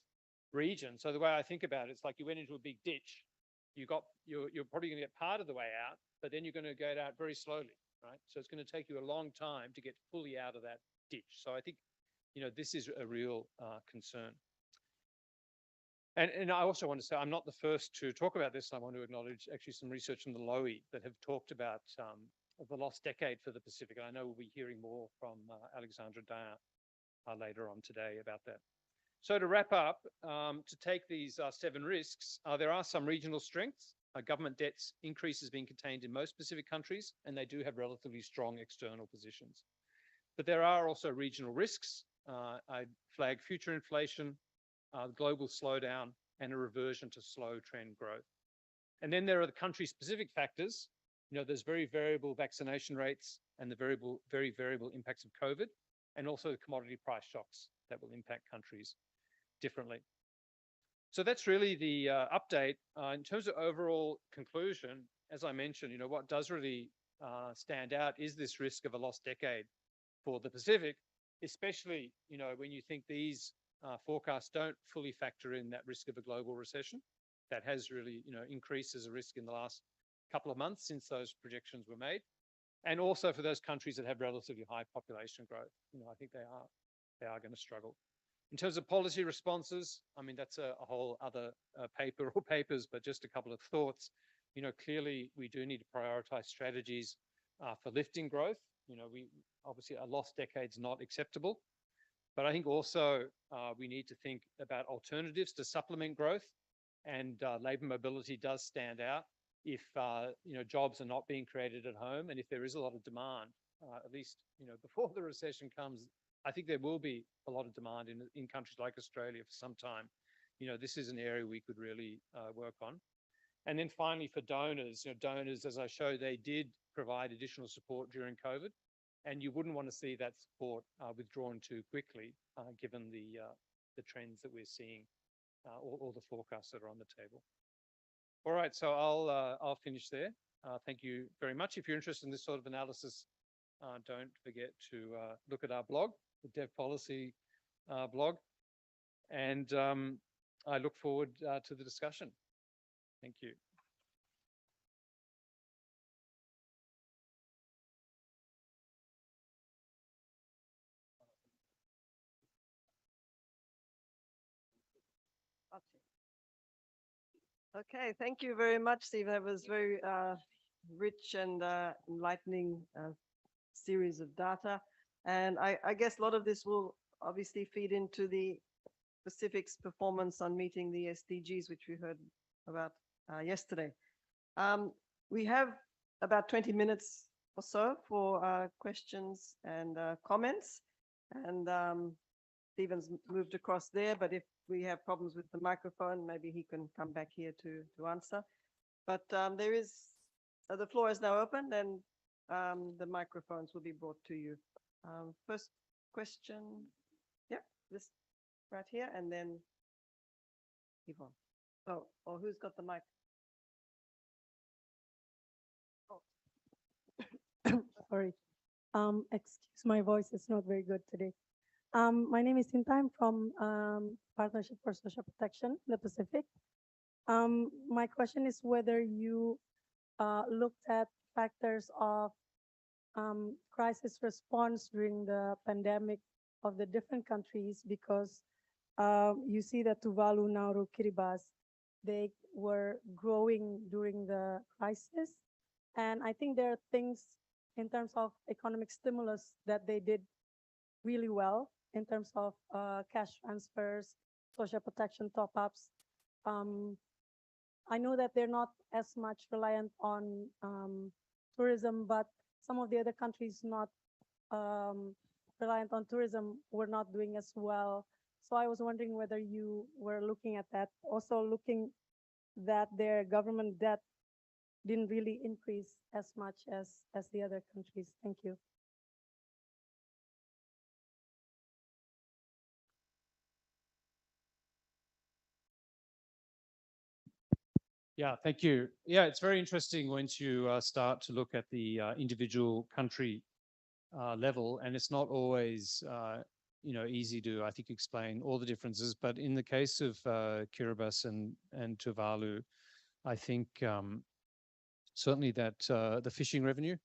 region. So the way I think about it, it's like you went into a big ditch. You're probably going to get part of the way out, but then you're going to get out very slowly, right? So it's going to take you a long time to get fully out of that ditch. So I think, this is a real concern. And I also want to say, I'm not the first to talk about this. I want to acknowledge actually some research from the Lowy that have talked about the lost decade for the Pacific. And I know we'll be hearing more from Alexandra Dain later on today about that. So to wrap up, to take these 7 risks, there are some regional strengths. Government debts increases being contained in most Pacific countries, and they do have relatively strong external positions. But there are also regional risks. I flag future inflation, global slowdown, and a reversion to slow trend growth. And then there are the country-specific factors. There's very variable vaccination rates and the very variable impacts of COVID, and also the commodity price shocks that will impact countries differently. So that's really the update. In terms of overall conclusion, as I mentioned, what does really stand out is this risk of a lost decade for the Pacific, especially, when you think these forecasts don't fully factor in that risk of a global recession that has really, increased as a risk in the last couple of months since those projections were made. And also for those countries that have relatively high population growth, I think they are going to struggle. In terms of policy responses, I mean, that's a whole other paper or papers, but just a couple of thoughts. Clearly we do need to prioritize strategies for lifting growth. We obviously a lost decade's not acceptable. But I think also we need to think about alternatives to supplement growth, and labour mobility does stand out if jobs are not being created at home, and if there is a lot of demand, at least before the recession comes. I think there will be a lot of demand in countries like Australia for some time. This is an area we could really work on. And then finally, for donors, donors, as I showed, they did provide additional support during COVID. And you wouldn't want to see that support withdrawn too quickly, given the trends that we're seeing, or the forecasts that are on the table. All right, so I'll finish there. Thank you very much. If you're interested in this sort of analysis, don't forget to look at our blog, the Dev Policy blog, and I look forward to the discussion. Thank you. Okay, thank you very much, Steve. That was very rich and enlightening series of data. And I guess a lot of this will obviously feed into the Pacific's performance on meeting the SDGs, which we heard about yesterday. We have about 20 minutes or so for questions and comments. And Stephen's moved across there, but if we have problems with the microphone, maybe he can come back here to answer. But there is, the floor is now open, and the microphones will be brought to you. First question, yeah, this right here, and then Yvonne. Oh, or who's got the mic? Sorry. Excuse my voice, it's not very good today. My name is Tinta. I'm from Partnership for Social Protection, the Pacific. My question is whether you looked at factors of crisis response during the pandemic of the different countries, because you see that Tuvalu, Nauru, Kiribati, they were growing during the crisis. And I think there are things in terms of economic stimulus that they did really well in terms of cash transfers, social protection top-ups. I know that they're not as much reliant on tourism, but some of the other countries not reliant on tourism were not doing as well. So I was wondering whether you were looking at that, also looking that their government debt didn't really increase as much as the other countries. Thank you. Yeah, thank you. Yeah, it's very interesting once you start to look at the individual country level, and it's not always easy to, I think, explain all the differences. But in the case of Kiribati and Tuvalu, I think certainly that the fishing revenue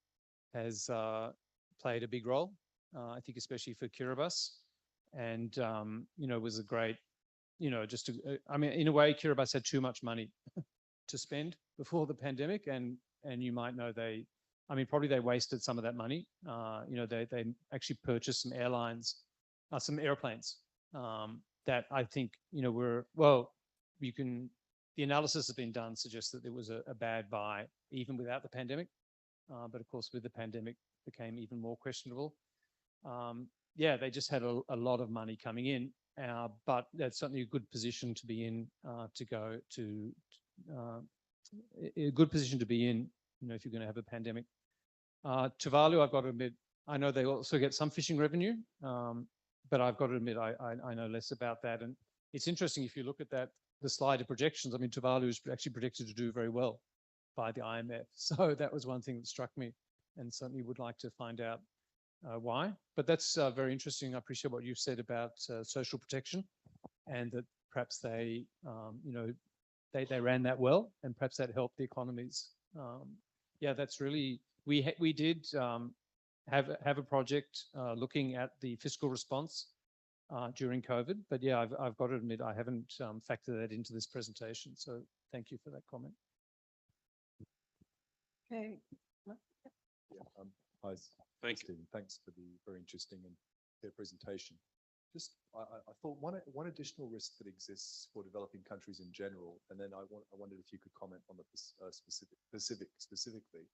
has played a big role. I think especially for Kiribati, and was a great, I mean, in a way, Kiribati had too much money to spend before the pandemic, and you might know probably they wasted some of that money. They actually purchased some airplanes that I think were, well, the analysis has been done suggests that it was a bad buy even without the pandemic, but of course with the pandemic became even more questionable. Yeah, they just had a lot of money coming in, but that's certainly a good position to be in a good position to be in, if you're going to have a pandemic. Tuvalu, I've got to admit, I know they also get some fishing revenue, but I've got to admit, I know less about that. And it's interesting if you look at the slide of projections. I mean, Tuvalu is actually predicted to do very well by the IMF. So that was one thing that struck me, and certainly would like to find out why. But that's very interesting. I appreciate what you've said about social protection, and that perhaps they ran that well, and perhaps that helped the economies. Yeah, that's really, we did have a project looking at the fiscal response during COVID, but yeah, I've got to admit I haven't factored that into this presentation. So thank you for that comment. Okay. Yeah, hi, Stephen. Thanks for the very interesting and clear presentation. Just, I thought one additional risk that exists for developing countries in general, and then I wondered if you could comment on the Pacific specifically,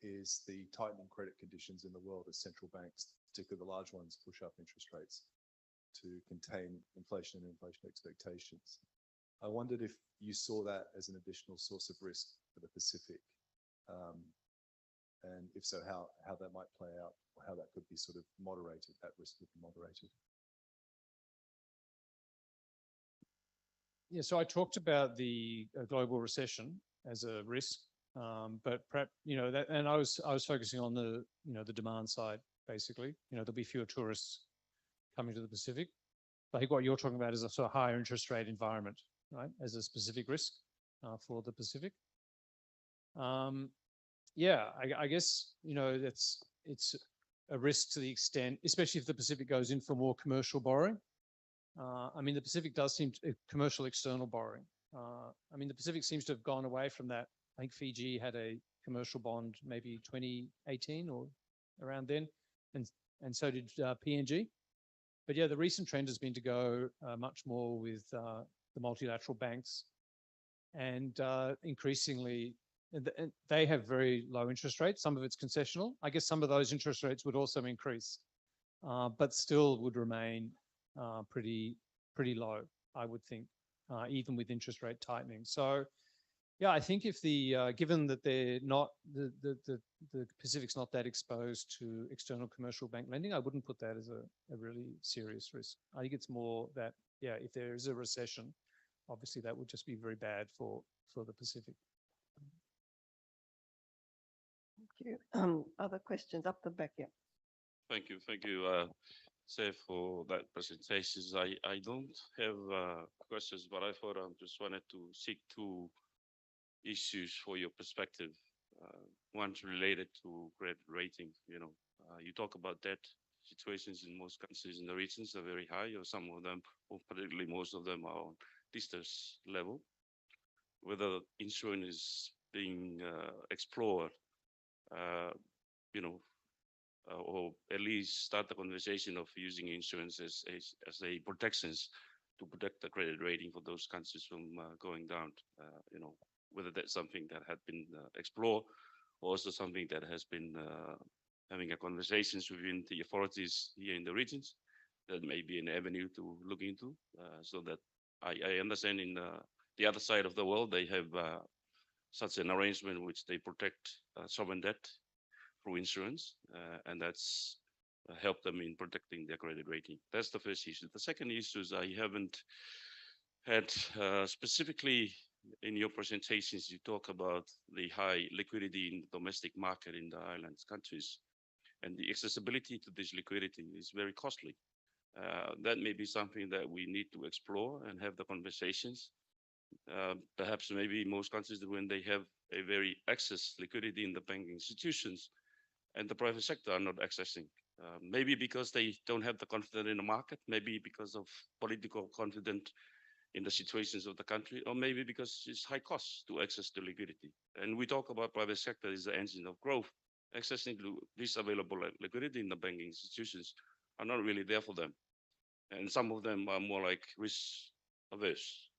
is the tightening credit conditions in the world as central banks, particularly the large ones, push up interest rates to contain inflation and inflation expectations. I wondered if you saw that as an additional source of risk for the Pacific, and if so, how that might play out, or how that could be sort of moderated, that risk would be moderated. Yeah, so I talked about the global recession as a risk, but perhaps that, and I was focusing on the the demand side basically. There'll be fewer tourists coming to the Pacific. I think what you're talking about is a sort of higher interest rate environment, right, as a specific risk for the Pacific. Yeah, I guess it's a risk to the extent, especially if the Pacific goes in for more commercial borrowing. I mean, the Pacific does seem to commercial external borrowing. I mean, the Pacific seems to have gone away from that. I think Fiji had a commercial bond maybe 2018 or around then, and so did PNG. But yeah, the recent trend has been to go much more with the multilateral banks, and increasingly, they have very low interest rates. Some of it's concessional. I guess some of those interest rates would also increase, but still would remain pretty low, I would think, even with interest rate tightening. So yeah, I think if given that they're not the Pacific's not that exposed to external commercial bank lending, I wouldn't put that as a really serious risk. I think it's more that, yeah, if there is a recession, obviously that would just be very bad for the Pacific. Thank you. Other questions up the back? Yeah. Thank you, Seth, for that presentation. I don't have questions, but I thought I just wanted to seek two issues for your perspective. One's related to credit rating. You talk about debt situations in most countries in the regions are very high, or some of them, or particularly most of them, are on distress level. Whether insurance is being explored, you know, or at least start the conversation of using insurance as a protections to protect the credit rating for those countries from going down. Whether that's something that had been explored, or also something that has been having a conversations within the authorities here in the regions, that may be an avenue to look into. So that I understand in the other side of the world, they have such an arrangement which they protect sovereign debt through insurance, and that's helped them in protecting their credit rating. That's the first issue. The second issue is I haven't had specifically in your presentations, you talk about the high liquidity in the domestic market in the islands countries, and the accessibility to this liquidity is very costly. That may be something that we need to explore and have the conversations. Perhaps maybe most countries, when they have a very excess liquidity in the banking institutions, and the private sector are not accessing. Maybe because they don't have the confidence in the market, maybe because of political confidence in the situations of the country, or maybe because it's high cost to access the liquidity. And we talk about private sector as the engine of growth. Accessing to this available liquidity in the banking institutions are not really there for them. And some of them are more like risk averse,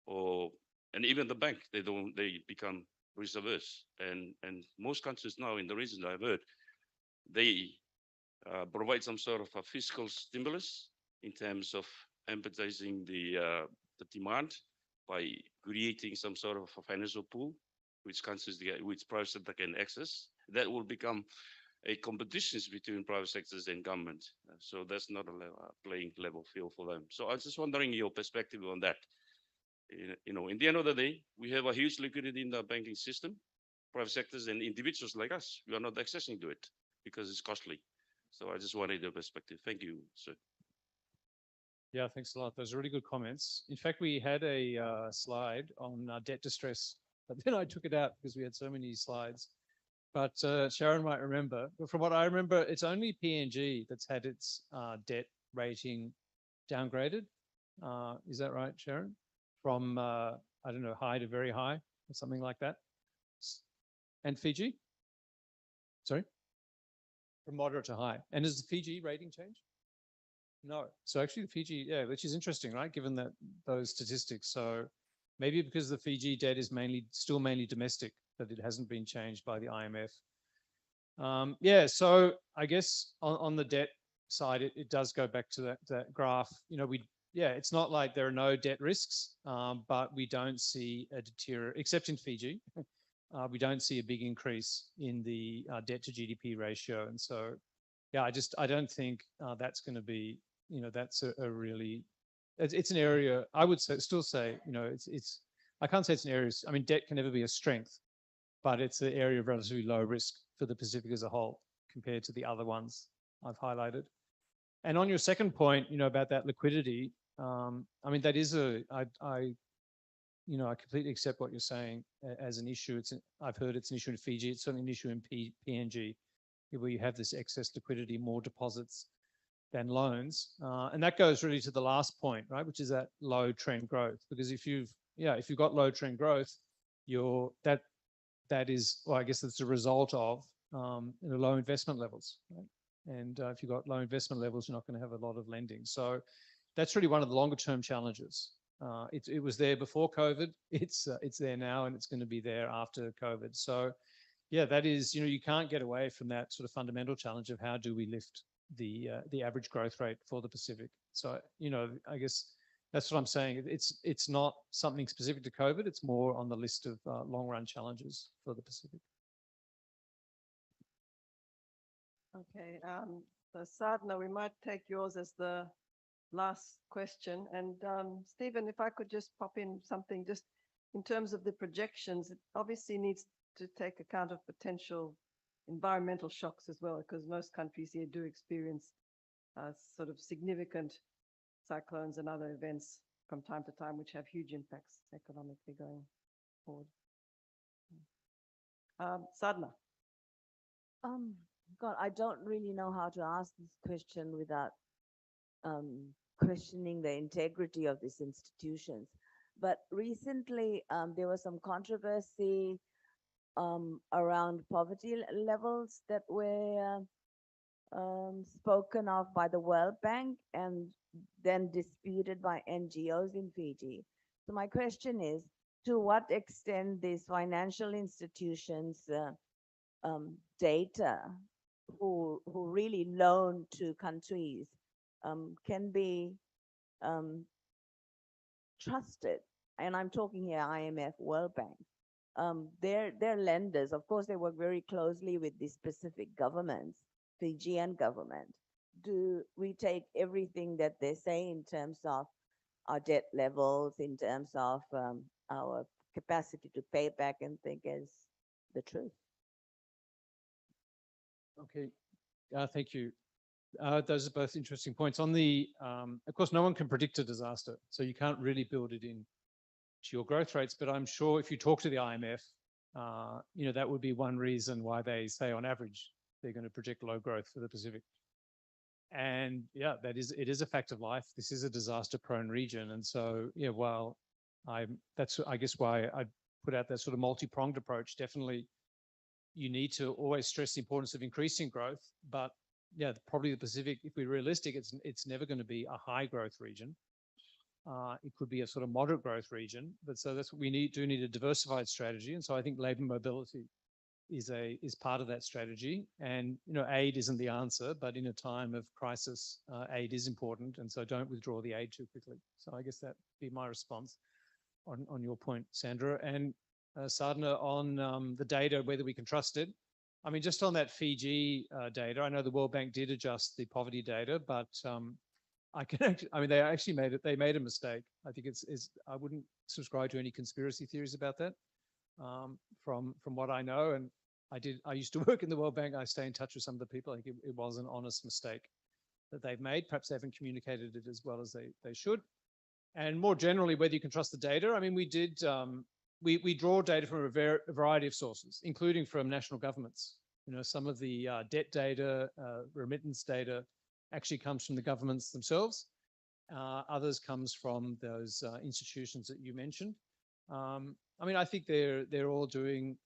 and even the bank, they become risk averse. And most countries now in the region, I've heard, they provide some sort of a fiscal stimulus in terms of emphasizing the demand by creating some sort of a financial pool, which private sector can access. That will become a competition between private sectors and government. So that's not a playing level field for them. So I was just wondering your perspective on that. In the end of the day, we have a huge liquidity in the banking system. Private sectors and individuals like us, we are not accessing to it because it's costly. So I just wanted your perspective. Thank you, sir. Yeah, thanks a lot. Those are really good comments. In fact, we had a slide on debt distress, but then I took it out because we had so many slides. But Sharon might remember. But from what I remember, it's only PNG that's had its debt rating downgraded. Is that right, Sharon? From, I don't know, high to very high or something like that. And Fiji? Sorry? From moderate to high. And has the Fiji rating changed? No. So actually the Fiji, yeah, which is interesting, right? Given that those statistics. So maybe because the Fiji debt is still mainly domestic, that it hasn't been changed by the IMF. Yeah, so I guess on the debt side, it does go back to that graph. It's not like there are no debt risks, but we don't see a deterioration, except in Fiji. We don't see a big increase in the debt to GDP ratio. And so, yeah, I don't think that's going to be, that's a really, it's an area, I would still say, I can't say it's an area, I mean, debt can never be a strength, but it's an area of relatively low risk for the Pacific as a whole compared to the other ones I've highlighted. And on your second point, about that liquidity, I mean, that is I completely accept what you're saying as an issue. I've heard it's an issue in Fiji. It's certainly an issue in PNG, where you have this excess liquidity, more deposits than loans. And that goes really to the last point, right? Which is that low trend growth. Because if you've got low trend growth, that is, well, I guess that's a result of low investment levels, right? And if you've got low investment levels, you're not going to have a lot of lending. So that's really one of the longer term challenges. It was there before COVID. It's there now, and it's going to be there after COVID. So, yeah, that is, you can't get away from that sort of fundamental challenge of how do we lift the average growth rate for the Pacific. So, I guess that's what I'm saying. It's not something specific to COVID. It's more on the list of long run challenges for the Pacific. Okay, so Sadhna, we might take yours as the last question. And Stephen, if I could just pop in something just in terms of the projections, it obviously needs to take account of potential environmental shocks as well, because most countries here do experience sort of significant cyclones and other events from time to time, which have huge impacts economically going forward. Sadhna. God, I don't really know how to ask this question without questioning the integrity of these institutions. But recently, there was some controversy around poverty levels that were spoken of by the World Bank and then disputed by NGOs in Fiji. So my question is, to what extent these financial institutions data who really loan to countries can be trusted? And I'm talking here IMF, World Bank. They're lenders. Of course, they work very closely with the specific governments, Fijian government. Do we take everything that they say in terms of our debt levels, in terms of our capacity to pay back and think as the truth? Okay, thank you. Those are both interesting points. On the, of course, no one can predict a disaster, so you can't really build it in to your growth rates. But I'm sure if you talk to the IMF, that would be one reason why they say on average they're going to project low growth for the Pacific. And yeah, it is a fact of life. This is a disaster-prone region, and so while that's I guess why I put out that sort of multi-pronged approach. Definitely, you need to always stress the importance of increasing growth, but yeah, probably the Pacific, if we're realistic, it's never going to be a high growth region. It could be a sort of moderate growth region, but so that's what we need a diversified strategy. And so I think labor mobility is part of that strategy. And aid isn't the answer, but in a time of crisis, aid is important. And so don't withdraw the aid too quickly. So I guess that'd be my response on your point, Sandra. And Sadhna, on the data, whether we can trust it. I mean, just on that Fiji data, I know the World Bank did adjust the poverty data, but they actually made a mistake. I think I wouldn't subscribe to any conspiracy theories about that. From what I know, and I used to work in the World Bank. I stay in touch with some of the people. I think it was an honest mistake that they've made. Perhaps they haven't communicated it as well as they should. And more generally, whether you can trust the data. I mean, we draw data from a variety of sources, including from national governments. Some of the debt data, remittance data actually comes from the governments themselves. Others comes from those institutions that you mentioned. I mean, I think they're all doing.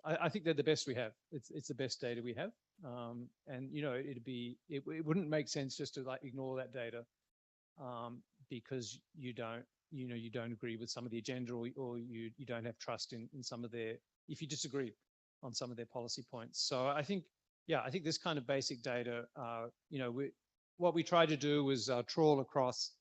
I think they're the best we have. It's the best data we have, and it wouldn't make sense just to ignore that data because you don't agree with some of the agenda or you don't have trust in some of their, if you disagree on some of their policy points. So I think this kind of basic data, what we tried to do was trawl across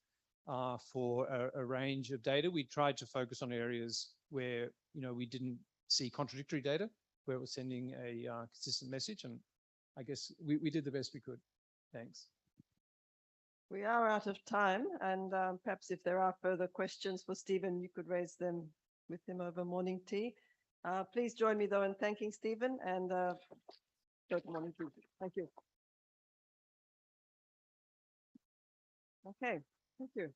for a range of data. We tried to focus on areas where, we didn't see contradictory data, where it was sending a consistent message. And I guess we did the best we could. Thanks. We are out of time, and perhaps if there are further questions for Stephen, you could raise them with him over morning tea. Please join me though in thanking Stephen and go to morning tea. Thank you. Okay, thank you.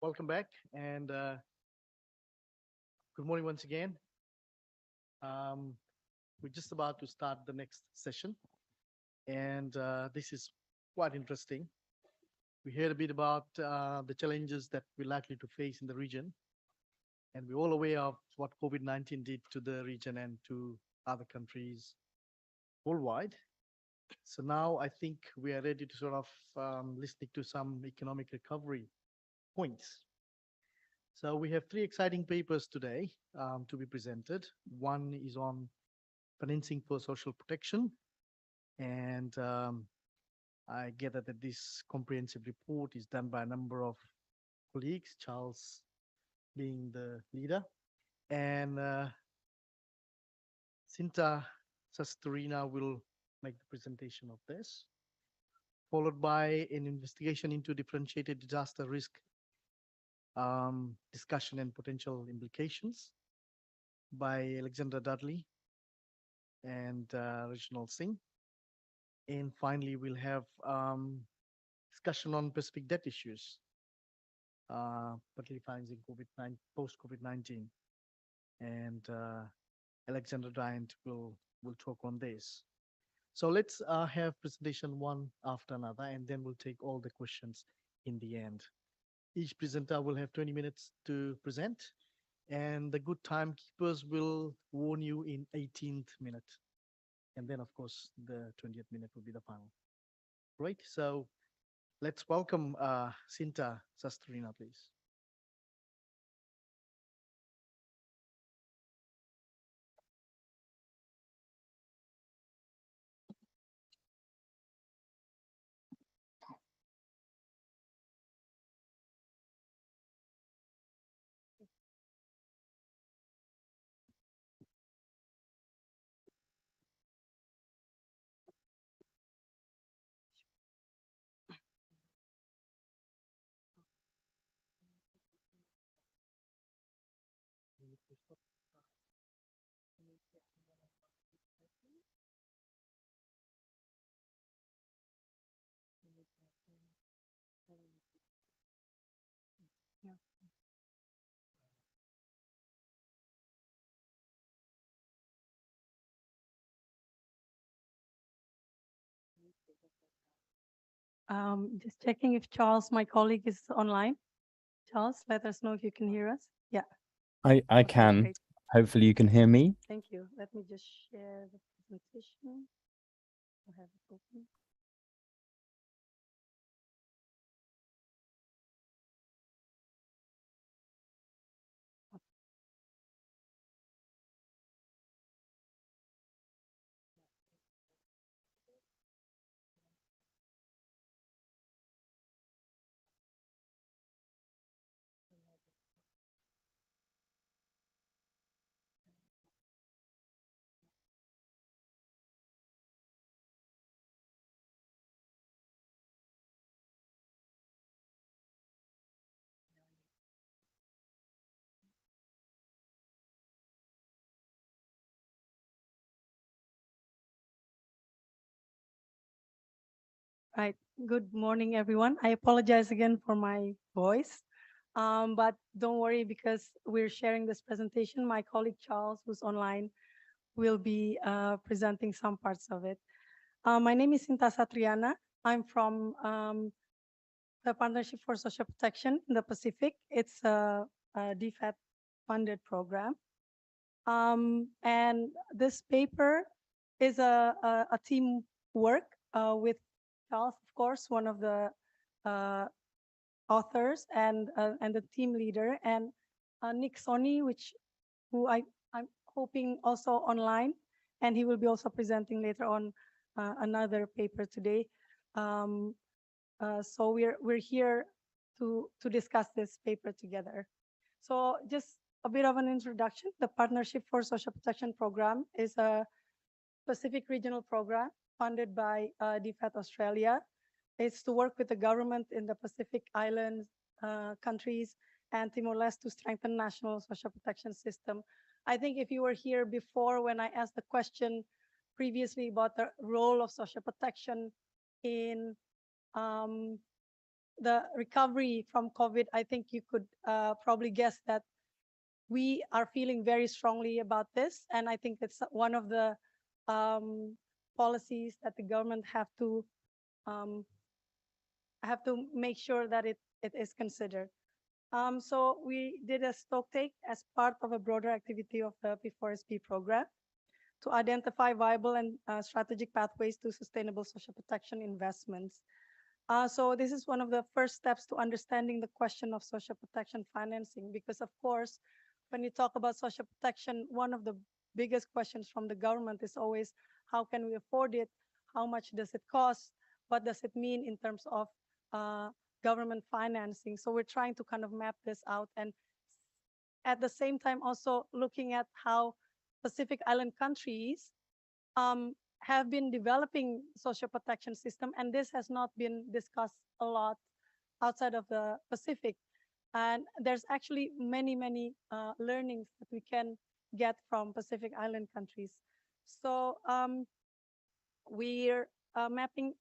welcome back and good morning once again. We're just about to start the next session, and this is quite interesting. We heard a bit about the challenges that we're likely to face in the region, and we're all aware of what COVID-19 did to the region and to other countries worldwide. So now I think we are ready to sort of listening to some economic recovery points. So we have three exciting papers today to be presented. One is on financing for social protection, and I gather that this comprehensive report is done by a number of colleagues, Charles being the leader, and Sinta Sasturina will make the presentation of this, followed by an investigation into differentiated disaster risk discussion and potential implications by Alexandra Dudley and Reginald Singh. And finally, we'll have discussion on Pacific debt issues, particularly financing COVID-19, post-COVID-19. And Alexander Bryant will talk on this. So let's have presentation one after another, and then we'll take all the questions in the end. Each presenter will have 20 minutes to present, and the good timekeepers will warn you in 18th minute. And then, of course, the 20th minute will be the final. Great. So let's welcome Sinta Sasturina, please. Just checking if Charles, my colleague, is online. Charles, let us know if you can hear us. Yeah. I Okay, can. great. Hopefully you can hear me. Thank you. Let me just share the presentation. I have it open. Right. Good morning, everyone. I apologize again for my voice, but don't worry because we're sharing this presentation. My colleague Charles, who's online, will be presenting some parts of it. My name is Sinta Satriana. I'm from the Partnership for Social Protection in the Pacific. It's a DFAT funded program. And this paper is a team work with Charles, of course, one of the authors and the team leader, and Nick Soni, who I'm hoping also online, and he will be also presenting later on another paper today. So we're here to discuss this paper together. So just a bit of an introduction. The Partnership for Social Protection Program is a Pacific regional program funded by DFAT Australia. It's to work with the government in the Pacific Islands countries and Timor-Leste to strengthen national social protection system. I think if you were here before when I asked the question previously about the role of social protection in the recovery from COVID, I think you could probably guess that we are feeling very strongly about this. And I think it's one of the policies that the government um, have to make sure that it is considered. So we did a stock take as part of a broader activity of the P4SP program to identify viable and strategic pathways to sustainable social protection investments. So this is one of the first steps to understanding the question of social protection financing, because of course, when you talk about social protection, one of the biggest questions from the government is always, how can we afford it? How much does it cost? What does it mean in terms of uh, government financing? So we're trying to kind of map this out, and at the same time also looking at how Pacific Island countries have been developing social protection system, and this has not been discussed a lot outside of the Pacific. And there's actually many learnings that we can get from Pacific Island countries. So we're mapping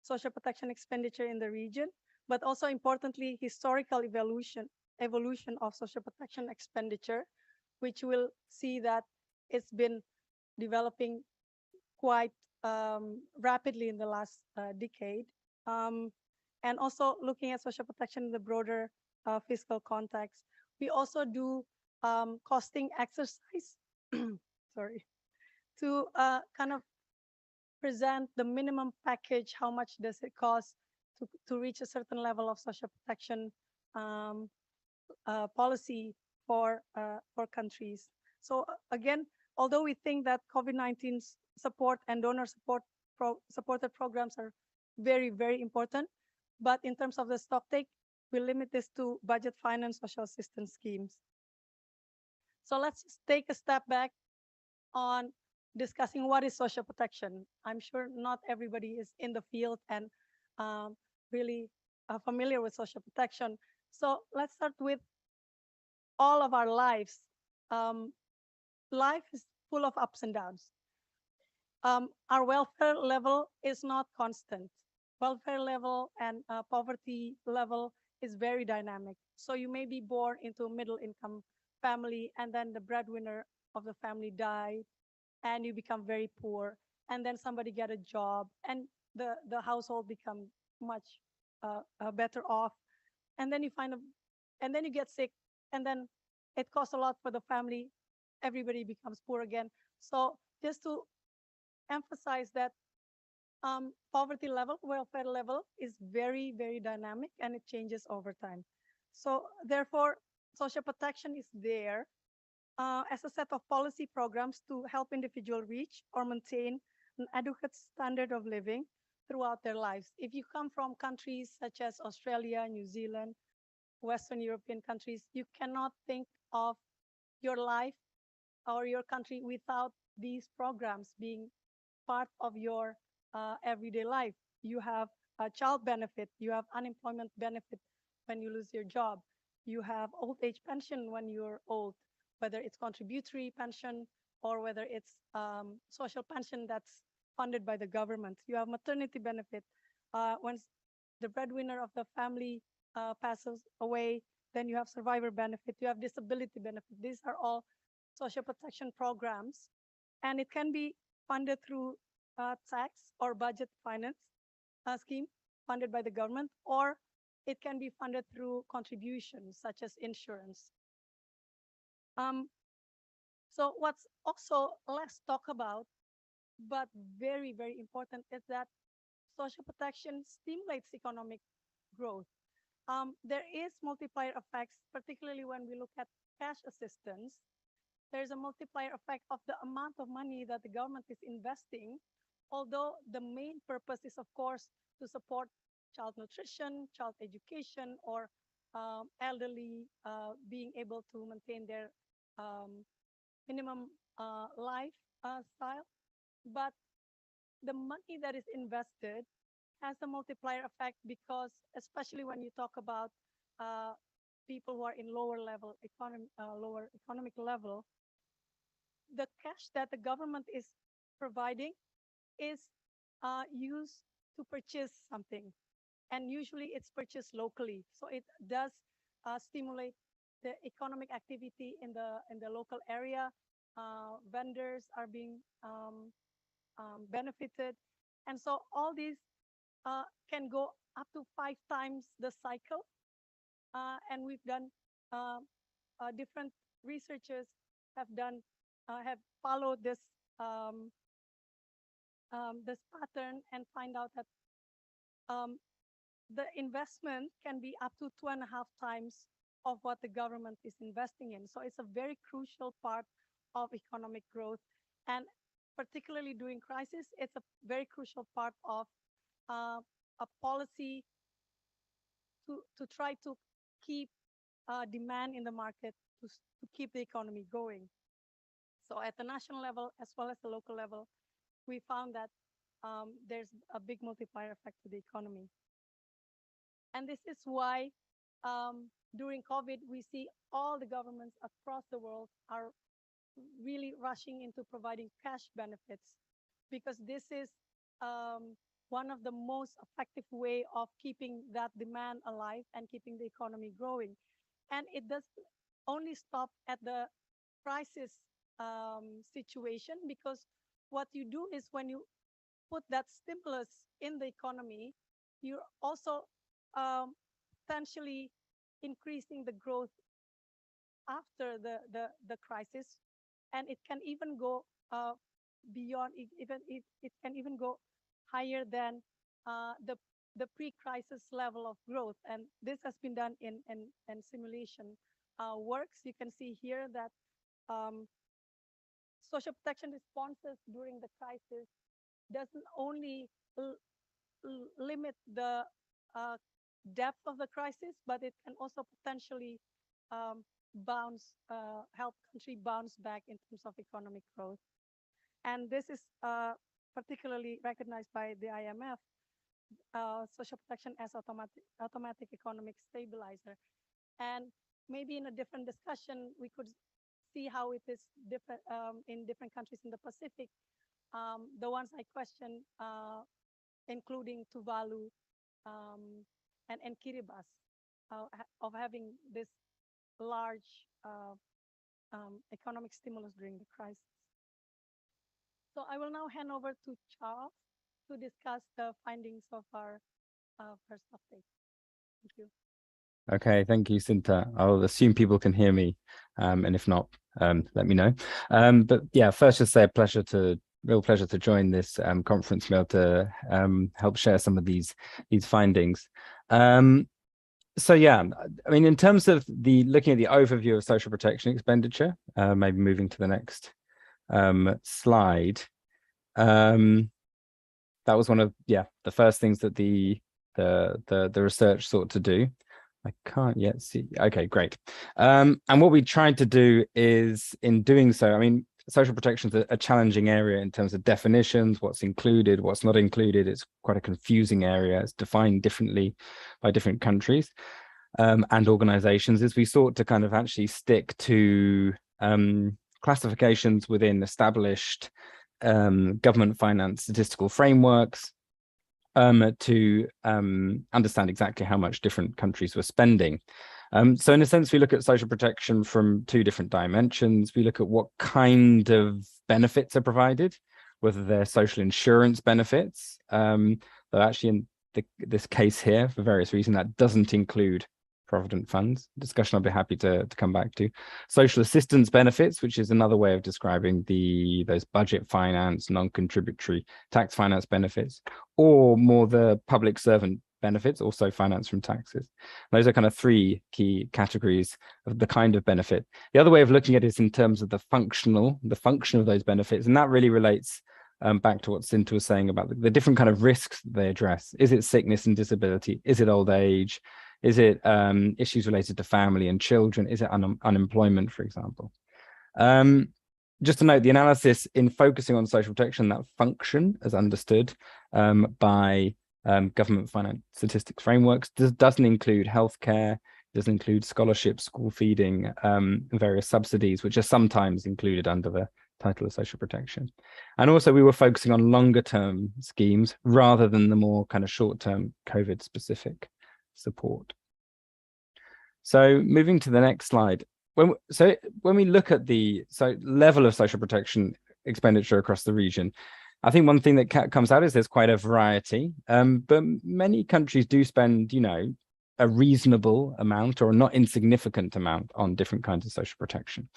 social protection expenditure in the region, but also importantly, historical evolution of social protection expenditure, which will see that it's been developing quite rapidly in the last decade. And also looking at social protection in the broader fiscal context. We also do costing exercise, sorry, to kind of present the minimum package, how much does it cost to reach a certain level of social protection policy for countries. So again, although we think that COVID-19 support and donor supported programs are very important, but in terms of the stock take, we limit this to budget finance social assistance schemes. So let's just take a step back on discussing what is social protection. I'm sure not everybody is in the field and really familiar with social protection. So let's start with all of our lives. Life is full of ups and downs. Our welfare level is not constant. Welfare level and poverty level is very dynamic. So you may be born into a middle income family, and then the breadwinner of the family died, and you become very poor, and then somebody get a job, and the household become much better off, and then and then you get sick, and then it costs a lot for the family. Everybody becomes poor again. So just to emphasize that poverty level, welfare level is very dynamic, and it changes over time. So therefore, social protection is there as a set of policy programs to help individuals reach or maintain an adequate standard of living throughout their lives. If you come from countries such as Australia, New Zealand, Western European countries, you cannot think of your life or your country without these programs being part of your everyday life. You have a child benefit, you have unemployment benefit when you lose your job, you have old age pension when you're old, whether it's contributory pension or whether it's social pension that's funded by the government. You have maternity benefit. Once the breadwinner of the family passes away, then you have survivor benefit, you have disability benefit. These are all social protection programs, and it can be funded through tax or budget finance scheme funded by the government, or it can be funded through contributions such as insurance. So what's also less talked about, but very important, is that social protection stimulates economic growth. There is multiplier effects, particularly when we look at cash assistance. There's a multiplier effect of the amount of money that the government is investing, although the main purpose is, of course, to support child nutrition, child education, or elderly being able to maintain their minimum lifestyle. But the money that is invested has a multiplier effect, because especially when you talk about people who are in lower economic level, the cash that the government is providing is used to purchase something. and usually it's purchased locally. So it does stimulate the economic activity in the local area. Vendors are being benefited, and so all these can go up to 5 times the cycle. And we've done different researchers have followed this this pattern and find out that the investment can be up to 2.5 times of what the government is investing in. So it's a very crucial part of economic growth, and particularly during crisis, it's a very crucial part of a policy to try to keep demand in the market to keep the economy going. So at the national level as well as the local level, we found that there's a big multiplier effect to the economy. And this is why during COVID, we see all the governments across the world are really rushing into providing cash benefits, because this is one of the most effective way of keeping that demand alive and keeping the economy growing. And it does only stop at the crisis situation, because what you do is when you put that stimulus in the economy, you're also potentially increasing the growth after the crisis, and it can even go beyond. It can even go higher than the pre-crisis level of growth, and this has been done in simulation works. You can see here that social protection responses during the crisis doesn't only limit the depth of the crisis, but it can also potentially help country bounce back in terms of economic growth. And this is particularly recognized by the IMF, social protection as automatic economic stabilizer. And maybe in a different discussion, we could see how it is different in different countries in the Pacific. The ones I questioned, including Tuvalu and Kiribati, of having this large economic stimulus during the crisis. So I will now hand over to Charles to discuss the findings of our first update. Thank you. Okay, thank you, Sinta. I'll assume people can hear me, and if not, let me know. But yeah, first just say real pleasure to join this conference, be able to help share some of these findings. So yeah, I mean, in terms of looking at the overview of social protection expenditure, maybe moving to the next slide. That was one of the first things that the research sought to do. I can't yet see. Okay, great. And what we tried to do is, in doing so, I mean, social protection is a challenging area in terms of definitions, what's included, what's not included. It's quite a confusing area. It's defined differently by different countries and organizations. As we sought to kind of actually stick to classifications within established government finance statistical frameworks, to understand exactly how much different countries were spending. So in a sense, we look at social protection from two different dimensions. We look at what kind of benefits are provided, whether they're social insurance benefits, but actually in this case here, for various reasons, that doesn't include provident funds. Discussion I'll be happy to come back to. Social assistance benefits, which is another way of describing those budget finance, non-contributory tax finance benefits, or more the public servant benefits, also financed from taxes. Those are kind of three key categories of the kind of benefit. The other way of looking at it is in terms of the function of those benefits, and that really relates back to what Sinta was saying about the different kind of risks that they address. Is it sickness and disability? Is it old age? Is it issues related to family and children? Is it unemployment, for example? Just to note, the analysis in focusing on social protection, that function as understood by government finance statistics frameworks, doesn't include healthcare, doesn't include scholarships, school feeding, various subsidies, which are sometimes included under the title of social protection. And also we were focusing on longer term schemes rather than the more kind of short term COVID specific support. So moving to the next slide. When we look at the level of social protection expenditure across the region, I think one thing that comes out is there's quite a variety, but many countries do spend, you know, a reasonable amount or a not insignificant amount on different kinds of social protection.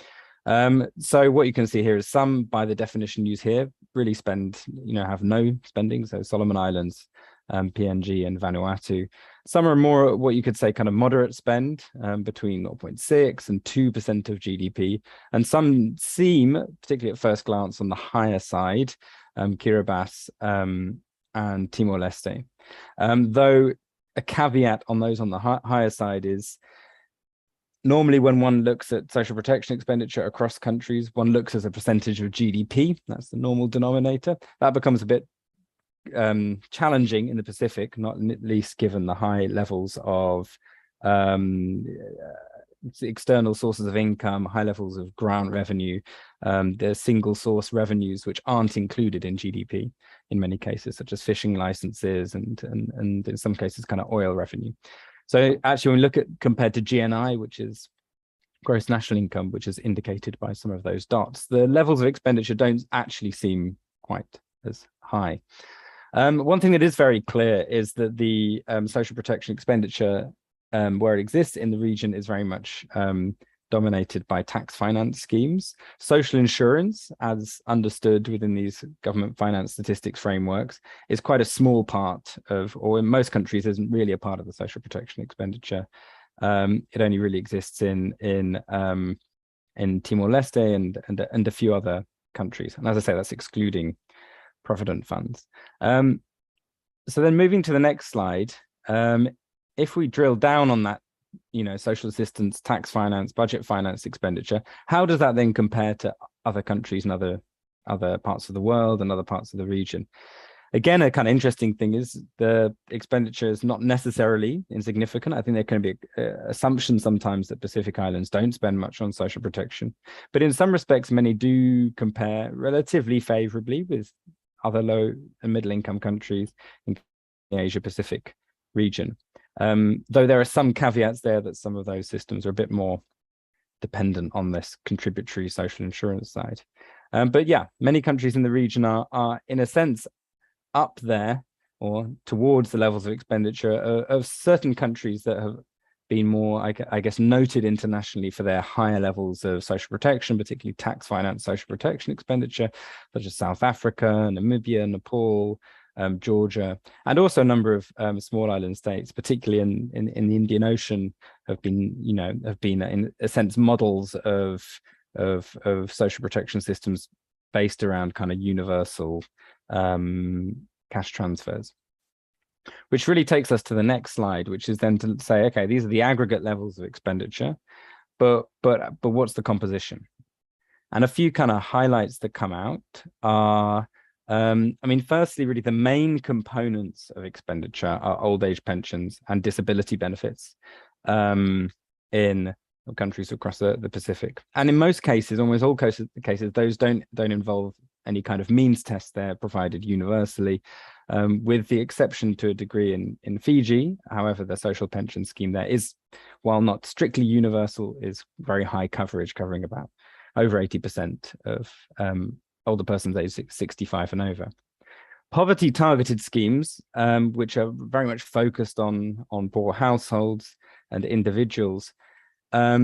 So what you can see here is some, by the definition used here, really spend, you know, have no spending. So Solomon Islands, PNG and Vanuatu. Some are more what you could say kind of moderate spend, between 0.6 and 2% of GDP. And some seem, particularly at first glance, on the higher side, Kiribati and Timor-Leste. Though a caveat on those on the higher side is normally when one looks at social protection expenditure across countries, one looks as a percentage of GDP. That's the normal denominator. That becomes a bit challenging in the Pacific, not least given the high levels of external sources of income, high levels of grant revenue. There's single source revenues which aren't included in GDP in many cases, such as fishing licenses and in some cases kind of oil revenue. So actually, when we look at compared to GNI, which is gross national income, which is indicated by some of those dots, the levels of expenditure don't actually seem quite as high. One thing that is very clear is that the social protection expenditure where it exists in the region is very much dominated by tax finance schemes. Social insurance, as understood within these government finance statistics frameworks, is quite a small part of, or in most countries isn't really a part of the social protection expenditure. It only really exists in Timor-Leste and a few other countries. And as I say, that's excluding provident funds. So then moving to the next slide, if we drill down on that, you know, social assistance, tax finance, budget finance expenditure, how does that then compare to other countries and other parts of the world and other parts of the region? Again, a kind of interesting thing is the expenditure is not necessarily insignificant. I think there can be assumptions sometimes that Pacific Islands don't spend much on social protection, but in some respects, many do compare relatively favorably with other low and middle income countries in the Asia Pacific region. Though there are some caveats there that some of those systems are a bit more dependent on this contributory social insurance side. But yeah, many countries in the region are in a sense up there or towards the levels of expenditure of certain countries that have been more, I guess, noted internationally for their higher levels of social protection, particularly tax finance social protection expenditure, such as South Africa, Namibia, Nepal, Georgia, and also a number of small island states, particularly in the Indian Ocean, have been in a sense models of social protection systems based around kind of universal cash transfers. Which really takes us to the next slide, which is then to say, okay, these are the aggregate levels of expenditure, but what's the composition? And a few kind of highlights that come out are, I mean, firstly, really the main components of expenditure are old age pensions and disability benefits in countries across the Pacific. And in most cases, almost all cases, those don't involve any kind of means test. They're provided universally, with the exception to a degree in Fiji. However, the social pension scheme there is, while not strictly universal, is very high coverage, covering about over 80% of older persons aged 65 and over. Poverty targeted schemes, which are very much focused on poor households and individuals, are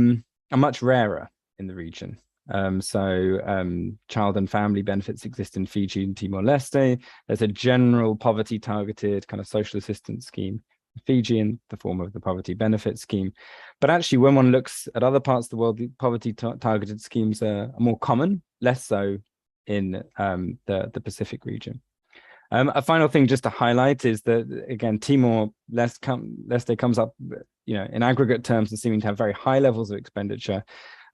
much rarer in the region. Child and family benefits exist in Fiji and Timor-Leste. There's a general poverty targeted kind of social assistance scheme in Fiji in the form of the poverty benefit scheme. But actually, when one looks at other parts of the world, the poverty targeted schemes are more common, less so in the Pacific region. A final thing just to highlight is that, again, Timor-Leste comes up, you know, in aggregate terms and seeming to have very high levels of expenditure.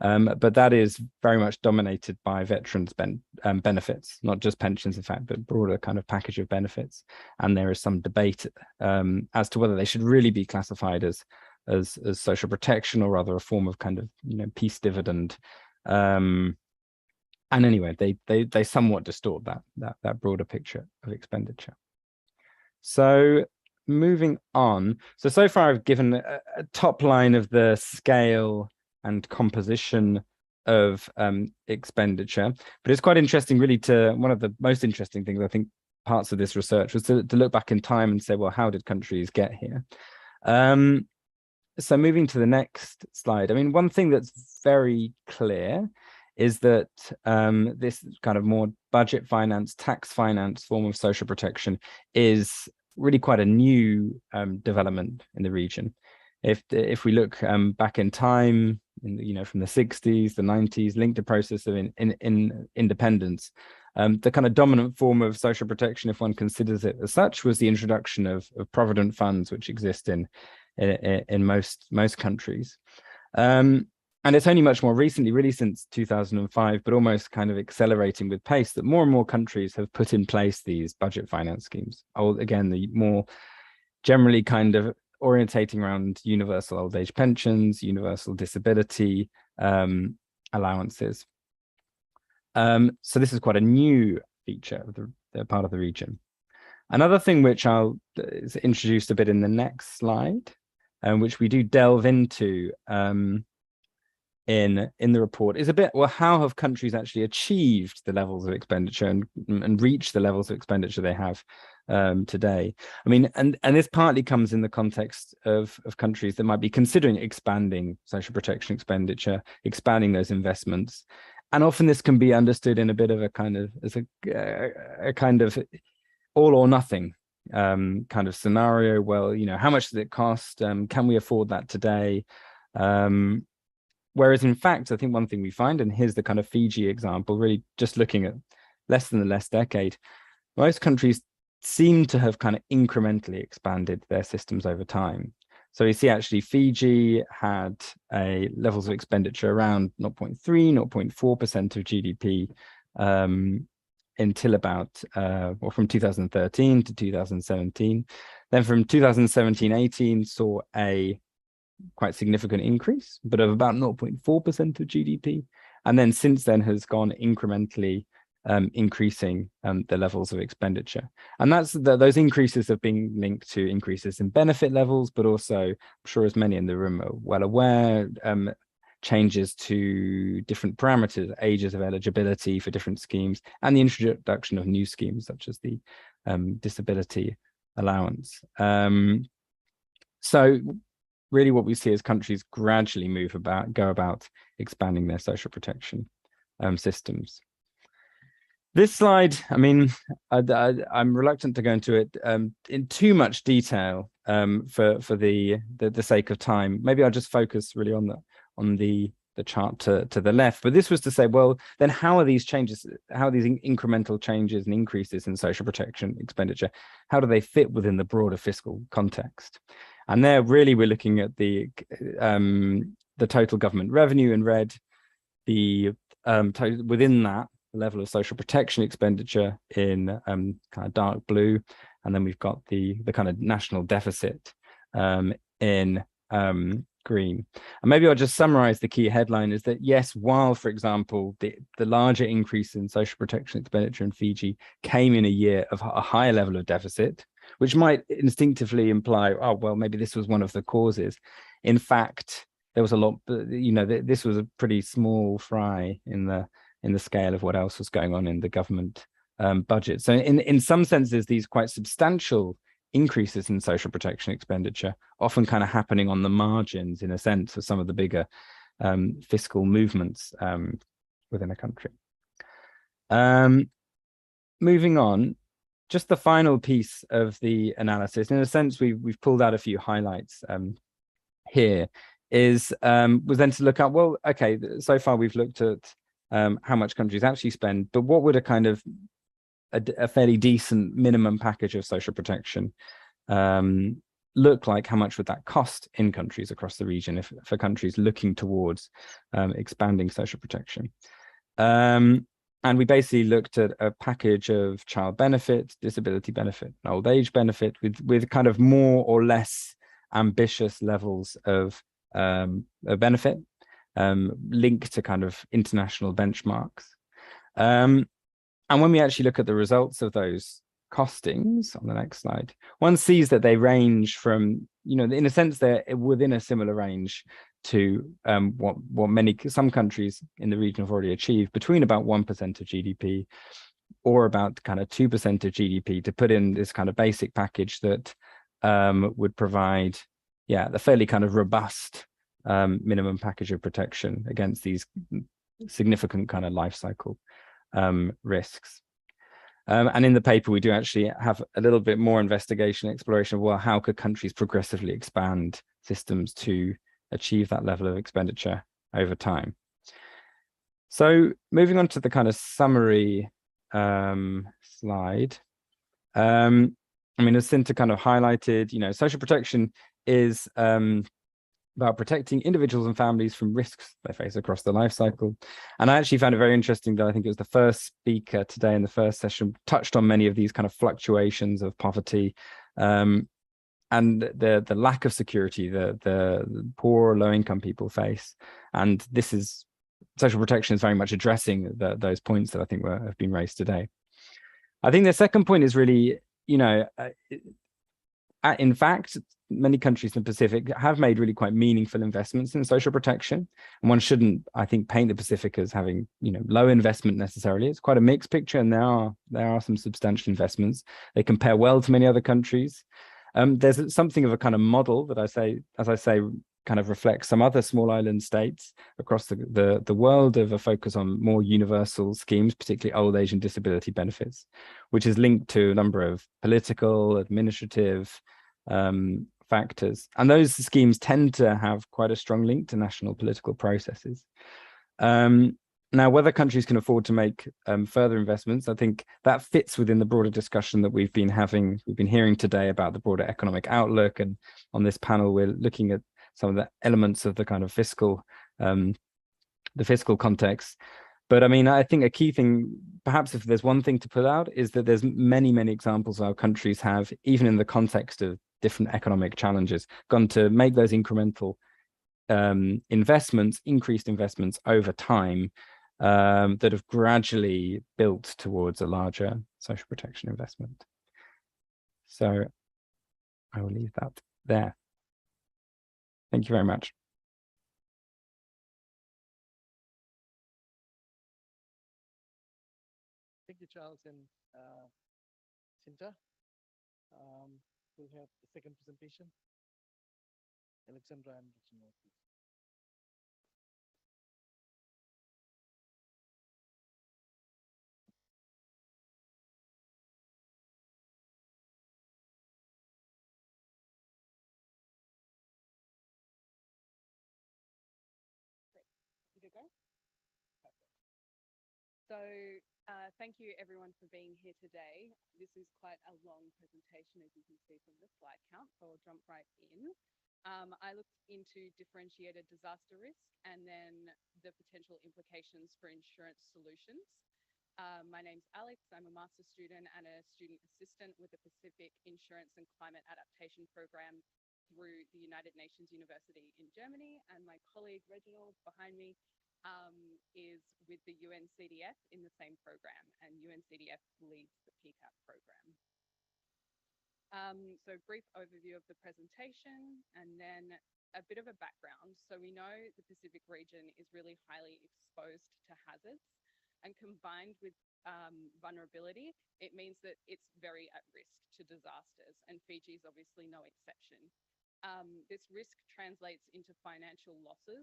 But that is very much dominated by veterans benefits, not just pensions, in fact, but broader kind of package of benefits. And there is some debate as to whether they should really be classified as social protection or rather a form of kind of, you know, peace dividend And anyway, they somewhat distort that broader picture of expenditure. So moving on. So far I've given a top line of the scale and composition of expenditure, but it's quite interesting really one of the most interesting things, I think, parts of this research was to look back in time and say, well, how did countries get here? So moving to the next slide, I mean, one thing that's very clear is that this kind of more budget finance, tax finance form of social protection is really quite a new development in the region. If we look back in time, from the 60s, the 90s, linked to process of in independence, the kind of dominant form of social protection, if one considers it as such, was the introduction of provident funds, which exist in most countries. And it's only much more recently, really since 2005, but almost kind of accelerating with pace, that more and more countries have put in place these budget finance schemes. Again, the more generally kind of orientating around universal old age pensions, universal disability allowances. So this is quite a new feature of the part of the region. Another thing which I'll introduce a bit in the next slide, which we do delve into in the report, is a bit, well, how have countries actually achieved the levels of expenditure and reached the levels of expenditure they have today? I mean, and this partly comes in the context of countries that might be considering expanding social protection expenditure, expanding those investments. And often this can be understood in a bit of a kind of, as a kind of all or nothing kind of scenario. Well, how much does it cost? Can we afford that today? Whereas in fact, I think one thing we find, and here's the kind of Fiji example, really just looking at less than the last decade, most countries seem to have kind of incrementally expanded their systems over time. So you see actually Fiji had levels of expenditure around 0.3, 0.4% of GDP until about, from 2013 to 2017. Then from 2017-18 saw a quite significant increase, but of about 0.4% of GDP. And then since then has gone incrementally increasing the levels of expenditure. And those increases have been linked to increases in benefit levels, but also, I'm sure as many in the room are well aware, changes to different parameters, ages of eligibility for different schemes, and the introduction of new schemes such as the disability allowance. So really what we see is countries gradually go about expanding their social protection systems. This slide, I mean, I'm reluctant to go into it in too much detail for the sake of time. Maybe I'll just focus really on the chart to the left. But this was to say, well, then how are these changes, how are these incremental changes and increases in social protection expenditure, how do they fit within the broader fiscal context? And there really we're looking at the total government revenue in red, the within that level of social protection expenditure in kind of dark blue, and then we've got the kind of national deficit in green. And maybe I'll just summarize the key headline is that yes, while, for example, the larger increase in social protection expenditure in Fiji came in a year of a higher level of deficit, which might instinctively imply, oh, well, maybe this was one of the causes. In fact, there was a lot, this was a pretty small fry in the scale of what else was going on in the government budget. So in some senses, these quite substantial increases in social protection expenditure often kind of happening on the margins, in a sense, of some of the bigger fiscal movements within a country. Moving on, just the final piece of the analysis, in a sense, we've pulled out a few highlights here, was then to look at, well, okay, so far we've looked at how much countries actually spend, but what would a kind of a fairly decent minimum package of social protection look like? How much would that cost in countries across the region for countries looking towards expanding social protection? And we basically looked at a package of child benefit, disability benefit, and old age benefit with kind of more or less ambitious levels of benefit linked to kind of international benchmarks. And when we actually look at the results of those costings on the next slide, one sees that they range from, in a sense, they're within a similar range to what some countries in the region have already achieved, between about 1% of GDP or about kind of 2% of GDP, to put in this kind of basic package that would provide, the fairly kind of robust minimum package of protection against these significant kind of life cycle risks. And in the paper, we do actually have a little bit more investigation, exploration of, well, how could countries progressively expand systems to achieve that level of expenditure over time? So moving on to the kind of summary slide. I mean, as Cinta kind of highlighted, social protection is about protecting individuals and families from risks they face across the life cycle. And I actually found it very interesting that I think it was the first speaker today in the first session touched on many of these kind of fluctuations of poverty and the lack of security the poor, low-income people face. And social protection is very much addressing those points that I think have been raised today. I think the second point is really, in fact, many countries in the Pacific have made really quite meaningful investments in social protection. And one shouldn't, I think, paint the Pacific as having, low investment necessarily. It's quite a mixed picture, and there are some substantial investments. They compare well to many other countries. There's something of a kind of model that as I say, kind of reflects some other small island states across the world of a focus on more universal schemes, particularly old age and disability benefits, which is linked to a number of political, administrative factors. And those schemes tend to have quite a strong link to national political processes. Now, whether countries can afford to make further investments, I think that fits within the broader discussion that we've been hearing today about the broader economic outlook. And on this panel, we're looking at some of the elements of the kind of fiscal context. But I mean, I think a key thing, perhaps if there's one thing to put out, is that there's many, many examples of how countries have, even in the context of different economic challenges, gone to make those incremental increased investments over time that have gradually built towards a larger social protection investment. So I will leave that there. Thank you very much. Thank you, Charles and Cinta. We'll have the second presentation. Alexandra and Reginald, please. So thank you everyone for being here today. This is quite a long presentation, as you can see from the slide count, so I'll jump right in. I looked into differentiated disaster risk and then the potential implications for insurance solutions. My name's Alex. I'm a master's student and a student assistant with the Pacific Insurance and Climate Adaptation Program through the United Nations University in Germany. And my colleague Reginald behind me is with the UNCDF in the same program, and UNCDF leads the PCAP program. So brief overview of the presentation and then a bit of a background. So we know the Pacific region is really highly exposed to hazards, and combined with vulnerability, it means that it's very at risk to disasters, and Fiji is obviously no exception. This risk translates into financial losses.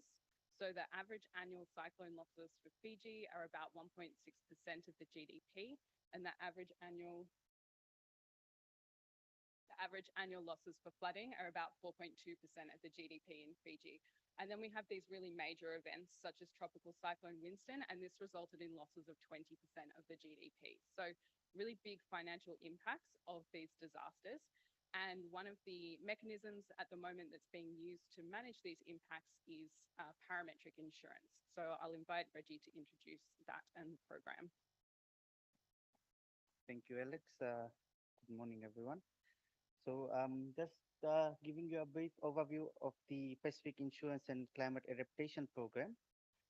So the average annual cyclone losses for Fiji are about 1.6% of the GDP, and the average annual losses for flooding are about 4.2% of the GDP in Fiji. And then we have these really major events such as Tropical Cyclone Winston, and this resulted in losses of 20% of the GDP. So really big financial impacts of these disasters. And one of the mechanisms at the moment that's being used to manage these impacts is parametric insurance. So I'll invite Reggie to introduce that and the program. Thank you, Alex. Good morning, everyone. So just giving you a brief overview of the Pacific Insurance and Climate Adaptation Program.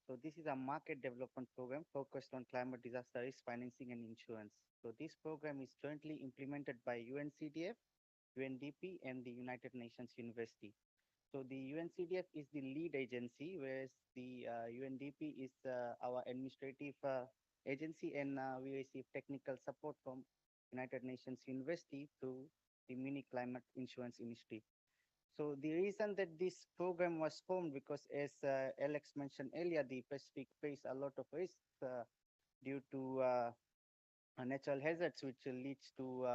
So this is a market development program focused on climate disaster risk financing and insurance. So this program is jointly implemented by UNCDF, UNDP, and the United Nations University. So the UNCDF is the lead agency, whereas the UNDP is our administrative agency, and we receive technical support from United Nations University through the Mini Climate Insurance Initiative. So the reason that this program was formed, because as Alex mentioned earlier, the Pacific face a lot of risks due to natural hazards, which leads to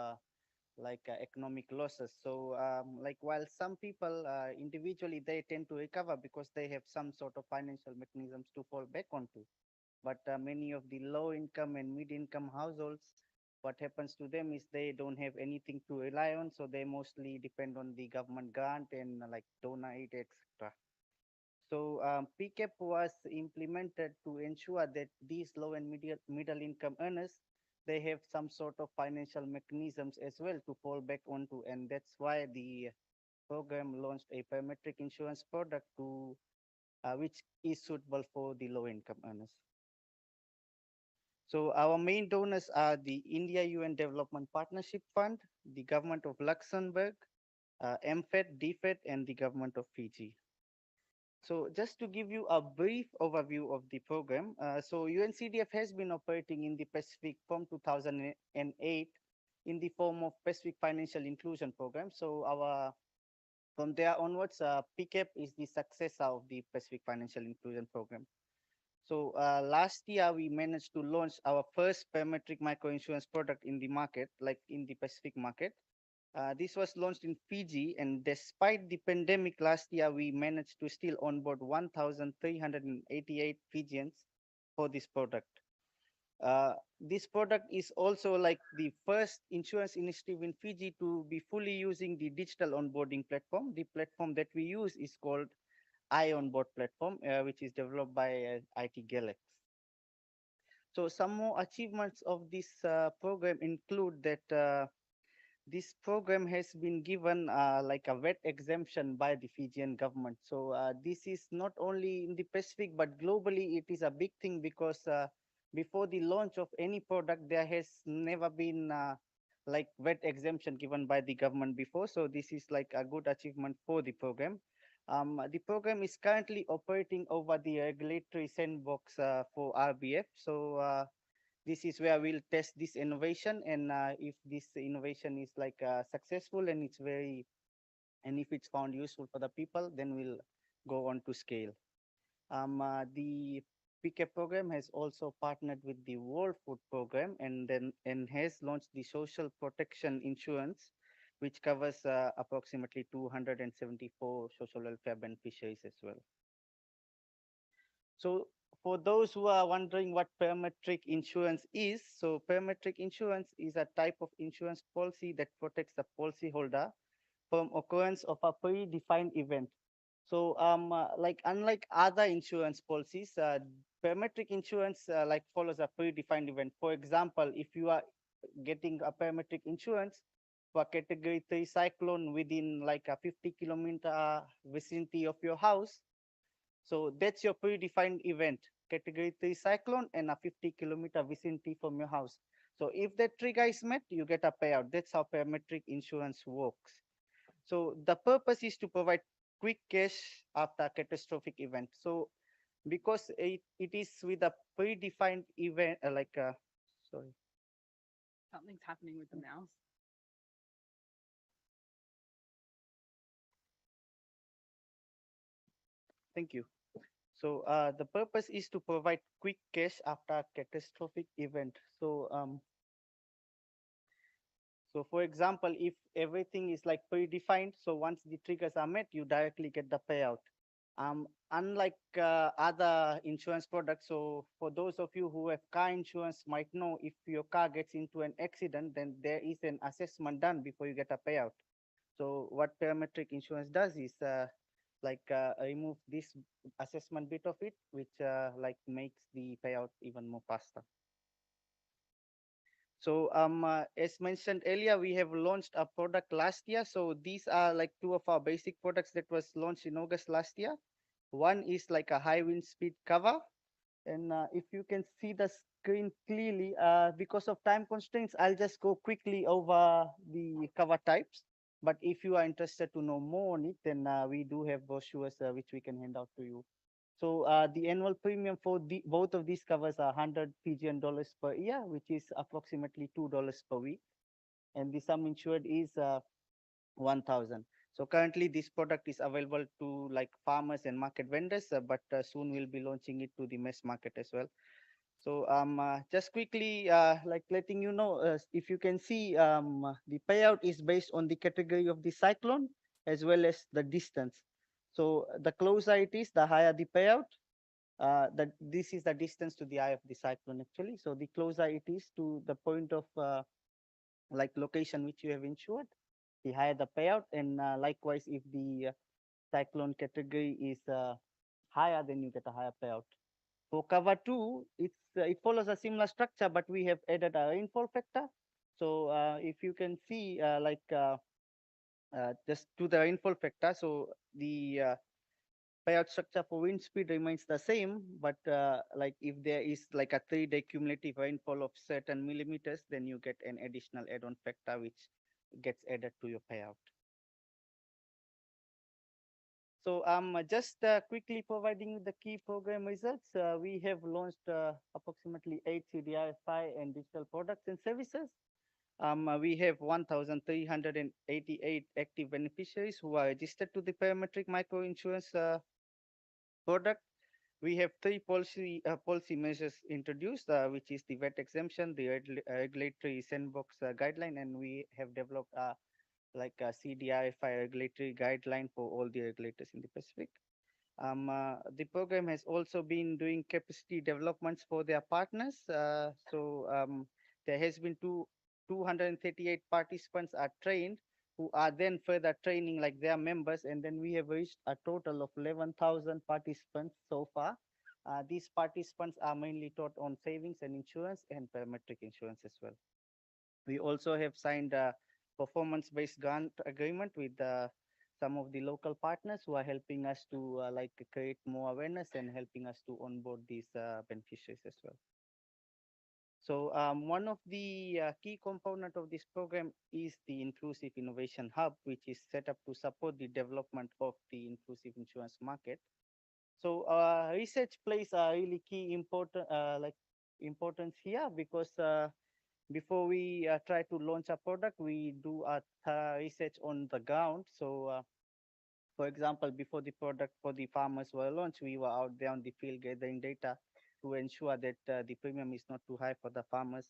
economic losses. So like while some people individually, they tend to recover because they have some sort of financial mechanisms to fall back onto. But many of the low income and mid income households, what happens to them is they don't have anything to rely on. So they mostly depend on the government grant and like donor aid, etc. So PCAP was implemented to ensure that these low and middle income earners, they have some sort of financial mechanisms as well to fall back onto. And that's why the program launched a parametric insurance product to which is suitable for the low income earners. So our main donors are the India UN Development Partnership Fund, the government of Luxembourg, MFED, DFED, and the government of Fiji. So just to give you a brief overview of the program, so UNCDF has been operating in the Pacific from 2008 in the form of Pacific Financial Inclusion Program. So from there onwards, PCAP is the successor of the Pacific Financial Inclusion Program. So last year, we managed to launch our first parametric microinsurance product in the market, like in the Pacific market. This was launched in Fiji, and despite the pandemic last year, we managed to still onboard 1,388 Fijians for this product. This product is also like the first insurance initiative in Fiji to be fully using the digital onboarding platform. The platform that we use is called I-Onboard platform, which is developed by I.T.S. So some more achievements of this program include that this program has been given like a VAT exemption by the Fijian government. So this is not only in the Pacific, but globally it is a big thing, because before the launch of any product, there has never been like VAT exemption given by the government before. So this is like a good achievement for the program. The program is currently operating over the regulatory sandbox for RBF. So this is where we'll test this innovation, and if this innovation is like successful and if it's found useful for the people, then we'll go on to scale. The PCAP program has also partnered with the World Food Program and has launched the Social Protection Insurance, which covers approximately 274 social welfare beneficiaries as well. So for those who are wondering what parametric insurance is, so parametric insurance is a type of insurance policy that protects the policyholder from occurrence of a predefined event. So like unlike other insurance policies, parametric insurance like follows a predefined event. For example, if you are getting a parametric insurance for category 3 cyclone within like a 50-kilometer vicinity of your house, so that's your predefined event, category 3 cyclone and a 50-kilometer vicinity from your house. So if that trigger is met, you get a payout. That's how parametric insurance works. So the purpose is to provide quick cash after a catastrophic event. So because it is with a predefined event, sorry. Something's happening with the mouse. Thank you. So the purpose is to provide quick cash after a catastrophic event. So for example, if everything is like predefined, so once the triggers are met, you directly get the payout. Unlike other insurance products, so for those of you who have car insurance might know, if your car gets into an accident, then there is an assessment done before you get a payout. So what parametric insurance does is remove this assessment bit of it, which like makes the payout even more faster. So as mentioned earlier, we have launched a product last year. So these are like two of our basic products that was launched in August last year. One is like a high wind speed cover, And if you can see the screen clearly, because of time constraints, I'll just go quickly over the cover types. But if you are interested to know more on it, then we do have brochures which we can hand out to you. So the annual premium for both of these covers are 100 Fijian dollars per year, which is approximately $2 per week. And the sum insured is 1,000. So currently this product is available to like farmers and market vendors, but soon we'll be launching it to the mass market as well. So just quickly like letting you know, if you can see, the payout is based on the category of the cyclone as well as the distance. So the closer it is, the higher the payout. This is the distance to the eye of the cyclone actually. So the closer it is to the point of like location which you have insured, the higher the payout. And likewise, if the cyclone category is higher, then you get a higher payout. For cover two, it follows a similar structure, but we have added a rainfall factor. So if you can see, just to the rainfall factor, so the payout structure for wind speed remains the same, but like if there is like a 3-day cumulative rainfall of certain millimeters, then you get an additional add-on factor which gets added to your payout. So just quickly providing you the key program results. We have launched approximately 8 CDRFI and digital products and services. We have 1,388 active beneficiaries who are registered to the parametric micro insurance product. We have 3 policy measures introduced, which is the VAT exemption, the regulatory sandbox guideline, and we have developed like a CDRFI regulatory guideline for all the regulators in the Pacific. The program has also been doing capacity developments for their partners. There has been 238 participants are trained who are then further training like their members. And then we have reached a total of 11,000 participants so far. These participants are mainly taught on savings and insurance and parametric insurance as well. We also have signed a performance-based grant agreement with some of the local partners who are helping us to like create more awareness and helping us to onboard these beneficiaries as well. So one of the key component of this program is the Inclusive Innovation Hub, which is set up to support the development of the inclusive insurance market. So research plays a really key importance here because before we try to launch a product, we do a research on the ground. So for example, before the product for the farmers were launched, we were out there on the field gathering data to ensure that the premium is not too high for the farmers,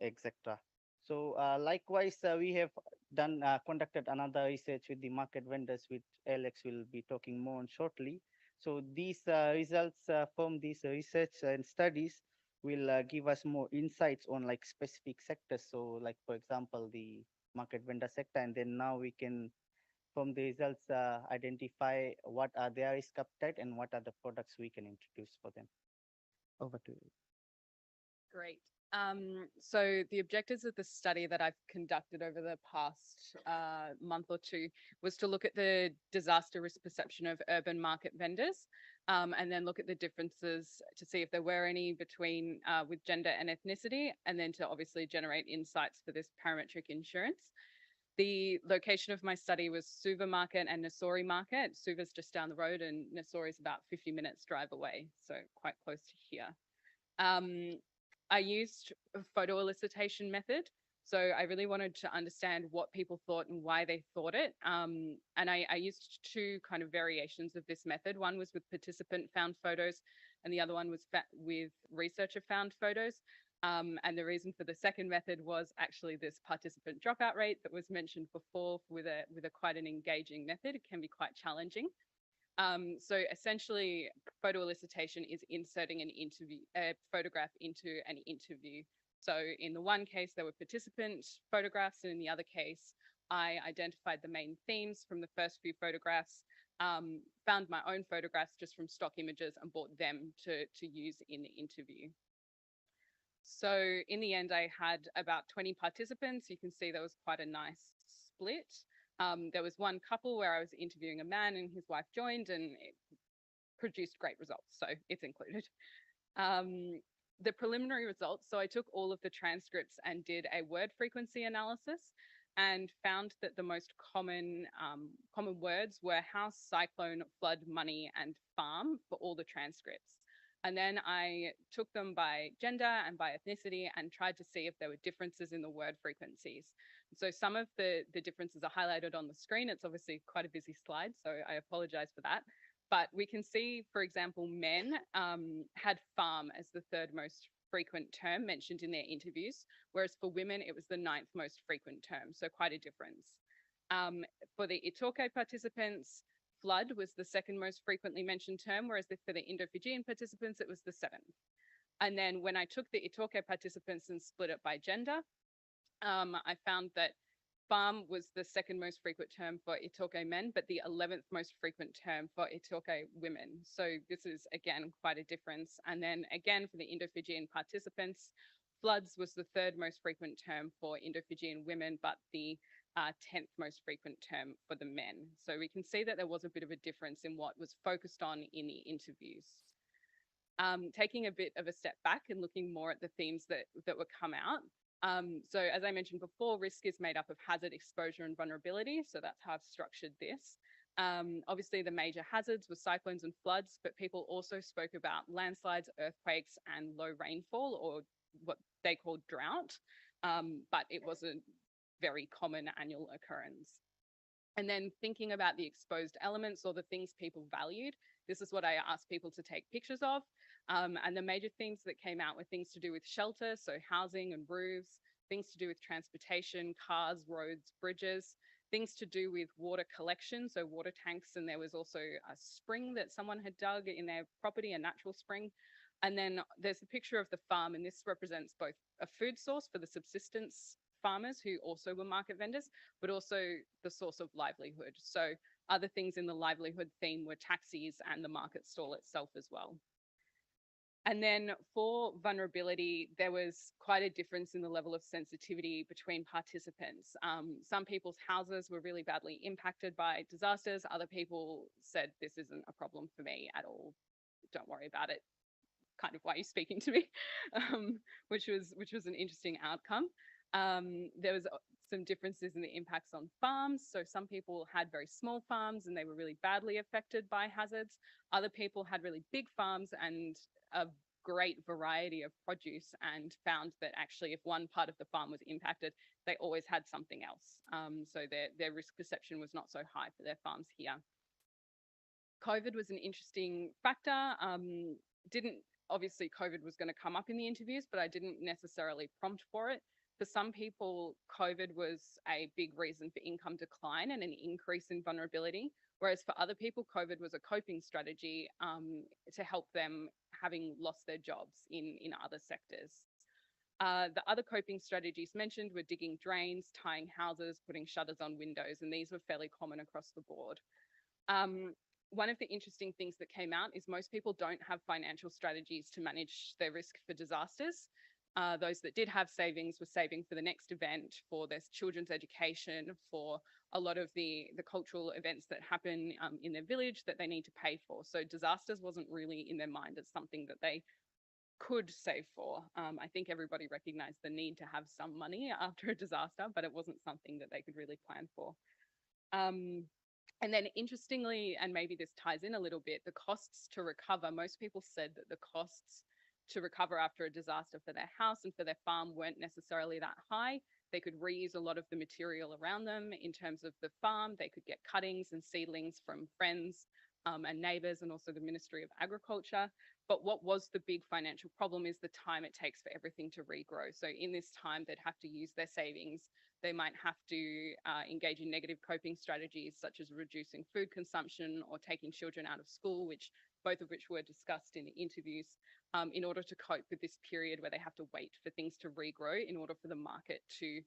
etc. So likewise, we have conducted another research with the market vendors, which Alex will be talking more on shortly. So these results from these research and studies will give us more insights on like specific sectors. So like, for example, the market vendor sector, and then now we can, from the results, identify what are their risk appetite and what are the products we can introduce for them. Over to you. Great. So the objectives of the study that I've conducted over the past month or two was to look at the disaster risk perception of urban market vendors, and then look at the differences to see if there were any between with gender and ethnicity, and then to obviously generate insights for this parametric insurance. The location of my study was Suva Market and Nasori Market. Suva's just down the road and Nasori's about 50 minutes drive away, so quite close to here. I used a photo elicitation method. So I really wanted to understand what people thought and why they thought it. And I used 2 kind of variations of this method. One was with participant found photos, and the other one was with researcher found photos. And the reason for the second method was actually this participant dropout rate that was mentioned before. With a quite an engaging method, it can be quite challenging. So essentially, photo elicitation is inserting a photograph into an interview. So in the one case, there were participant photographs, and in the other case, I identified the main themes from the first few photographs, found my own photographs just from stock images and bought them to use in the interview. So in the end, I had about 20 participants. You can see there was quite a nice split. There was one couple where I was interviewing a man and his wife joined, and it produced great results, so it's included. The preliminary results, so I took all of the transcripts and did a word frequency analysis and found that the most common words were house, cyclone, flood, money, and farm for all the transcripts. And then I took them by gender and by ethnicity and tried to see if there were differences in the word frequencies. So some of the differences are highlighted on the screen. It's obviously quite a busy slide, so I apologize for that. But we can see, for example, men had farm as the third most frequent term mentioned in their interviews, whereas for women, it was the 9th most frequent term, so quite a difference. For the Itoke participants, flood was the 2nd most frequently mentioned term, whereas for the Indo-Fijian participants, it was the 7th. And then when I took the Itoke participants and split it by gender, I found that farm was the 2nd most frequent term for Itoke men, but the 11th most frequent term for Itoke women. So this is, again, quite a difference. And then again, for the Indo-Fijian participants, floods was the 3rd most frequent term for Indo-Fijian women, but the 10th most frequent term for the men. So we can see that there was a bit of a difference in what was focused on in the interviews. Taking a bit of a step back and looking more at the themes that were come out. So as I mentioned before, risk is made up of hazard, exposure, and vulnerability. So that's how I've structured this. Obviously, the major hazards were cyclones and floods, but people also spoke about landslides, earthquakes, and low rainfall, or what they called drought. But it was a very common annual occurrence. And then thinking about the exposed elements or the things people valued, this is what I asked people to take pictures of. And the major themes that came out were things to do with shelter, so housing and roofs, things to do with transportation, cars, roads, bridges, things to do with water collection, so water tanks, and there was also a spring that someone had dug in their property, a natural spring. And then there's a picture of the farm, and this represents both a food source for the subsistence farmers who also were market vendors, but also the source of livelihood. So other things in the livelihood theme were taxis and the market stall itself as well. And then for vulnerability, there was quite a difference in the level of sensitivity between participants. Some people's houses were really badly impacted by disasters. Other people said, this isn't a problem for me at all. Don't worry about it. Kind of why you're speaking to me, which was an interesting outcome. There was some differences in the impacts on farms. So some people had very small farms and they were really badly affected by hazards. Other people had really big farms and a great variety of produce and found that actually if one part of the farm was impacted, they always had something else. So their risk perception was not so high for their farms here. COVID was an interesting factor. Obviously COVID was going to come up in the interviews, but I didn't necessarily prompt for it. For some people, COVID was a big reason for income decline and an increase in vulnerability, whereas for other people, COVID was a coping strategy to help them having lost their jobs in other sectors. The other coping strategies mentioned were digging drains, tying houses, putting shutters on windows, and these were fairly common across the board. One of the interesting things that came out is most people don't have financial strategies to manage their risk for disasters. Those that did have savings were saving for the next event, for their children's education, for a lot of the cultural events that happen in their village that they need to pay for. So disasters wasn't really in their mind as something that they could save for. I think everybody recognized the need to have some money after a disaster, but it wasn't something that they could really plan for. And then interestingly, and maybe this ties in a little bit, the costs to recover, most people said that the costs to recover after a disaster for their house and for their farm weren't necessarily that high. They could reuse a lot of the material around them in terms of the farm. They could get cuttings and seedlings from friends and neighbours and also the Ministry of Agriculture. But what was the big financial problem is the time it takes for everything to regrow. So in this time, they'd have to use their savings. They might have to engage in negative coping strategies such as reducing food consumption or taking children out of school, both of which were discussed in the interviews, in order to cope with this period where they have to wait for things to regrow in order for the market to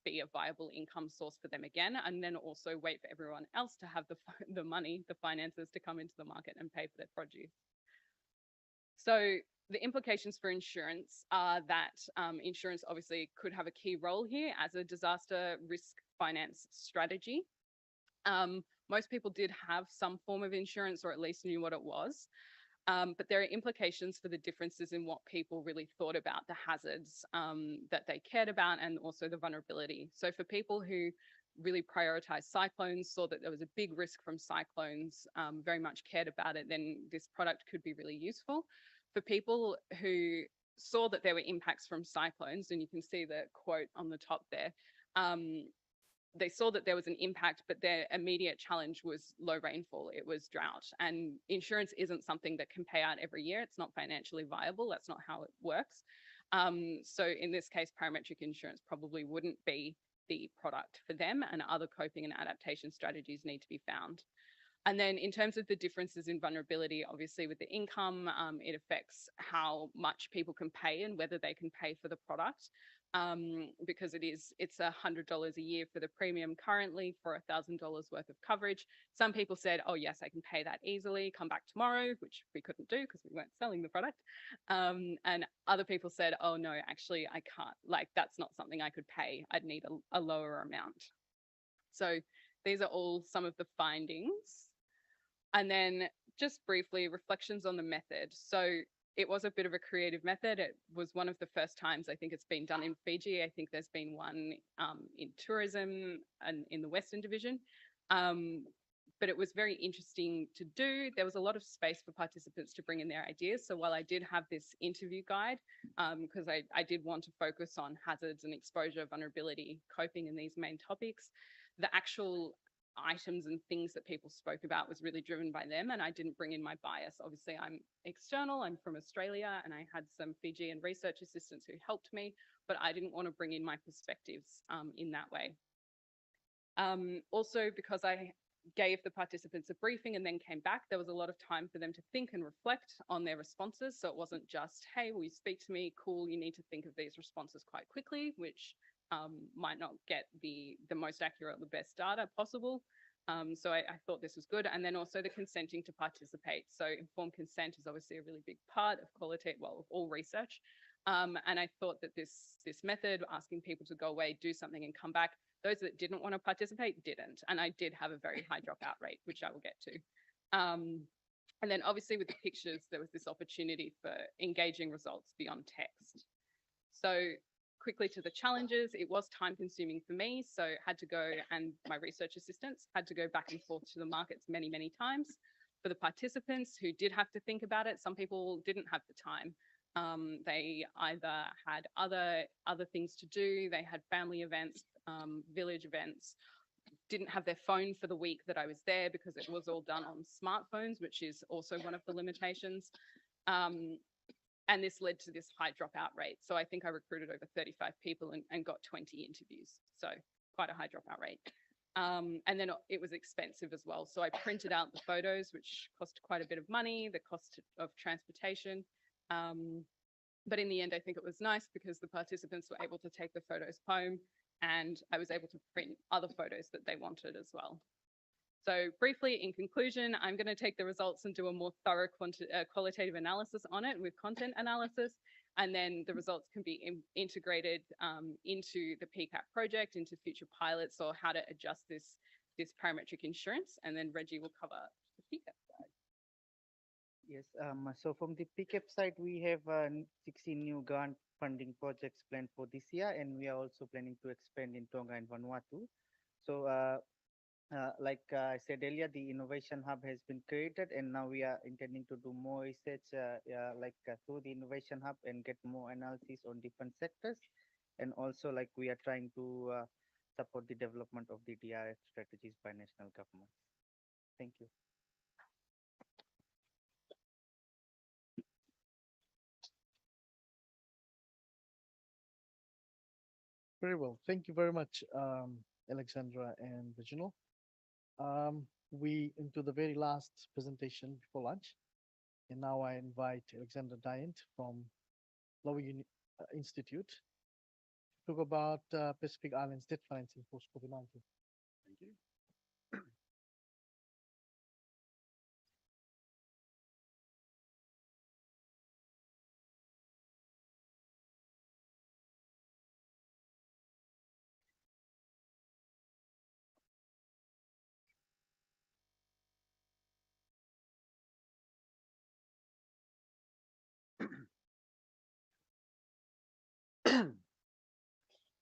be a viable income source for them again, and then also wait for everyone else to have the money, the finances to come into the market and pay for their produce. So the implications for insurance are that insurance obviously could have a key role here as a disaster risk finance strategy. Most people did have some form of insurance or at least knew what it was. But there are implications for the differences in what people really thought about the hazards that they cared about and also the vulnerability. So for people who really prioritized cyclones, saw that there was a big risk from cyclones, very much cared about it, then this product could be really useful. For people who saw that there were impacts from cyclones, and you can see the quote on the top there, they saw that there was an impact, but their immediate challenge was low rainfall. It was drought, and insurance isn't something that can pay out every year. It's not financially viable. That's not how it works. So in this case, parametric insurance probably wouldn't be the product for them, and other coping and adaptation strategies need to be found. And then in terms of the differences in vulnerability, obviously with the income, it affects how much people can pay and whether they can pay for the product. Because it's $100 a year for the premium currently for $1,000 worth of coverage. Some people said, oh yes, I can pay that easily, come back tomorrow, which we couldn't do because we weren't selling the product. And other people said, oh no, actually I can't, like that's not something I could pay. I'd need a lower amount. So these are all some of the findings. And then just briefly, reflections on the method. So it was a bit of a creative method. It was one of the first times I think it's been done in Fiji. I think there's been one in tourism and in the Western Division. But it was very interesting to do. There was a lot of space for participants to bring in their ideas. So while I did have this interview guide, because I did want to focus on hazards and exposure, vulnerability, coping in these main topics, the actual items and things that people spoke about was really driven by them, and I didn't bring in my bias. Obviously, I'm external, I'm from Australia, and I had some Fijian research assistants who helped me, but I didn't want to bring in my perspectives in that way. Also, because I gave the participants a briefing and then came back, there was a lot of time for them to think and reflect on their responses. So it wasn't just, hey, will you speak to me? Cool, you need to think of these responses quite quickly, which might not get the most accurate or the best data possible. So I thought this was good. And then also the consenting to participate. So informed consent is obviously a really big part of qualitative, well, of all research. And I thought that this method, asking people to go away, do something and come back, those that didn't want to participate didn't. And I did have a very high dropout rate, which I will get to. And then obviously with the pictures, there was this opportunity for engaging results beyond text. So quickly to the challenges, it was time consuming for me. So had to go, and my research assistants had to go back and forth to the markets many, many times. For the participants who did have to think about it, some people didn't have the time. They either had other things to do, they had family events, village events, didn't have their phone for the week that I was there because it was all done on smartphones, which is also one of the limitations. And this led to this high dropout rate. So I think I recruited over 35 people and got 20 interviews. So quite a high dropout rate. And then it was expensive as well. So I printed out the photos, which cost quite a bit of money, the cost of transportation. But in the end, I think it was nice because the participants were able to take the photos home, and I was able to print other photos that they wanted as well. So briefly, in conclusion, I'm going to take the results and do a more thorough qualitative analysis on it with content analysis, and then the results can be integrated into the PCAP project, into future pilots, or how to adjust this parametric insurance, and then Reggie will cover the PCAP side. Yes, so from the PCAP side, we have 16 new grant funding projects planned for this year, and we are also planning to expand in Tonga and Vanuatu. So like I said earlier, the innovation hub has been created, and now we are intending to do more research through the innovation hub and get more analysis on different sectors. And also, like, we are trying to support the development of the DRF strategies by national governments. Thank you. Very well. Thank you very much, Alexandra and Reginald. We into the very last presentation before lunch. And now I invite Alexandra Dyant from Lowy Institute to talk about Pacific Islands debt financing post COVID-19. Thank you.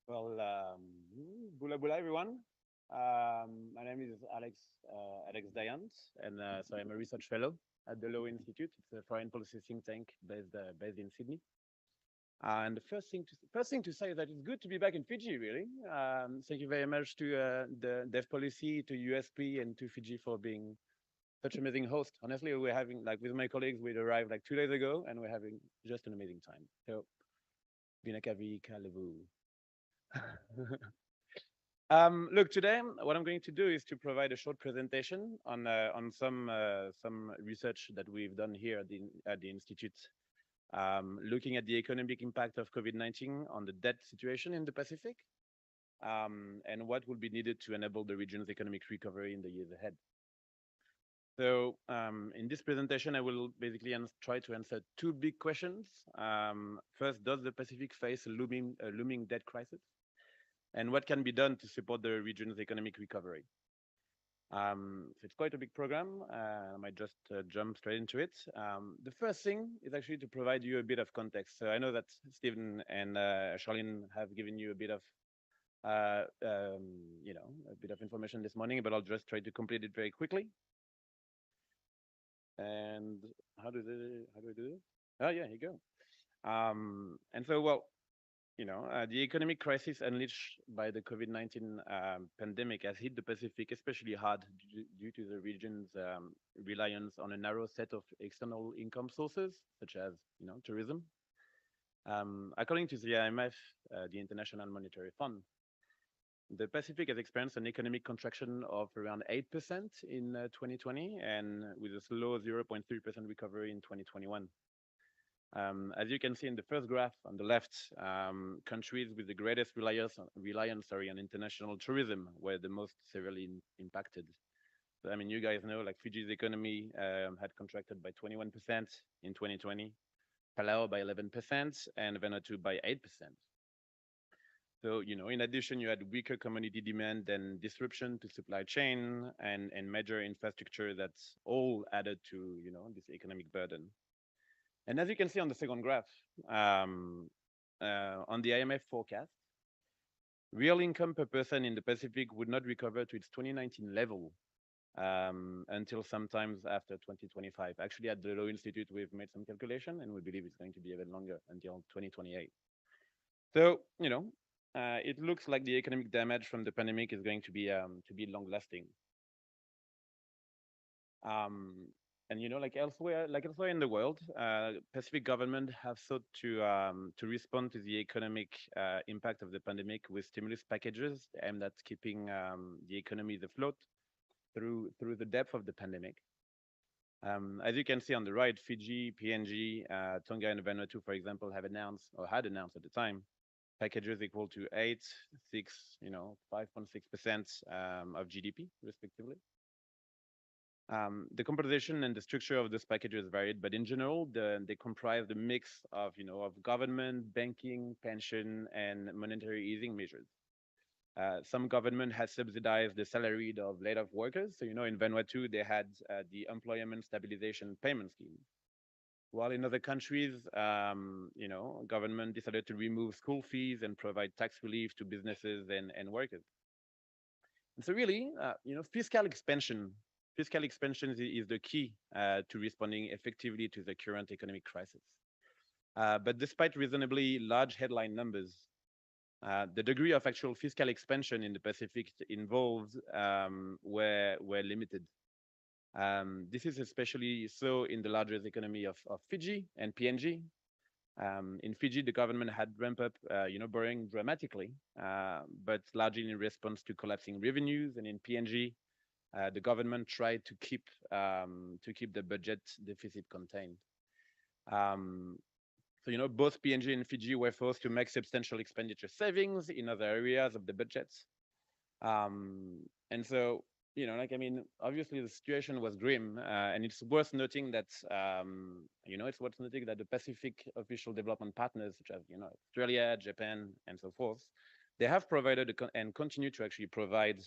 Well, bula bula everyone. My name is Alex Dayant, and so I'm a research fellow at the Law Institute. It's a foreign policy think tank based in Sydney. And the first thing to say is that it's good to be back in Fiji. Really, thank you very much to the Dev Policy, to USP, and to Fiji for being such an amazing host. Honestly, we're having like with my colleagues, we arrived like 2 days ago, and we're having just an amazing time. So, Binakavi Kalevu. Look, today what I'm going to do is to provide a short presentation on some research that we've done here at the institute, looking at the economic impact of COVID-19 on the debt situation in the Pacific, and what will be needed to enable the region's economic recovery in the years ahead. So in this presentation, I will basically try to answer two big questions. First, does the Pacific face a looming debt crisis? And what can be done to support the region's economic recovery? So it's quite a big program. I might just jump straight into it. The first thing is actually to provide you a bit of context. So I know that Stephen and Charlene have given you a bit of, you know, a bit of information this morning, but I'll just try to complete it very quickly. And how do I do it? Oh yeah, here you go. And so, well, you know, the economic crisis unleashed by the COVID-19 pandemic has hit the Pacific especially hard due to the region's reliance on a narrow set of external income sources, such as, you know, tourism. According to the IMF, the International Monetary Fund, the Pacific has experienced an economic contraction of around 8% in 2020, and with a slow 0.3% recovery in 2021. As you can see in the first graph on the left, countries with the greatest reliance on international tourism were the most severely impacted. So, I mean, you guys know, like Fiji's economy had contracted by 21% in 2020, Palau by 11%, and Vanuatu by 8%. So, you know, in addition, you had weaker commodity demand and disruption to supply chain and major infrastructure that's all added to, you know, this economic burden. And as you can see on the second graph, on the IMF forecast, real income per person in the Pacific would not recover to its 2019 level until sometimes after 2025. Actually, at the Law Institute, we've made some calculation, and we believe it's going to be even longer, until 2028. So, you know, it looks like the economic damage from the pandemic is going to be long-lasting. And you know, like elsewhere in the world, Pacific government have sought to respond to the economic impact of the pandemic with stimulus packages aimed at keeping the economy afloat through the depth of the pandemic. As you can see on the right, Fiji, PNG, Tonga, and Vanuatu, for example, have announced or had announced at the time packages equal to 8, 6, you know, 5.6% of GDP, respectively. The composition and the structure of these packages varied, but in general, they comprise the mix of, you know, of government, banking, pension, and monetary easing measures. Some government has subsidized the salaried of laid-off workers. So, you know, in Vanuatu, they had the Employment Stabilization Payment Scheme. While in other countries, you know, government decided to remove school fees and provide tax relief to businesses and workers. And so really, you know, fiscal expansion is the key to responding effectively to the current economic crisis. But despite reasonably large headline numbers, the degree of actual fiscal expansion in the Pacific involved were limited. This is especially so in the largest economy of Fiji and PNG. In Fiji, the government had ramped up, you know, borrowing dramatically, but largely in response to collapsing revenues. And in PNG, the government tried to keep the budget deficit contained. So, you know, both PNG and Fiji were forced to make substantial expenditure savings in other areas of the budgets. And so, you know, like, I mean, obviously the situation was grim, and it's worth noting that, you know, it's worth noting that the Pacific official development partners, such as, you know, Australia, Japan, and so forth, they have provided and continue to actually provide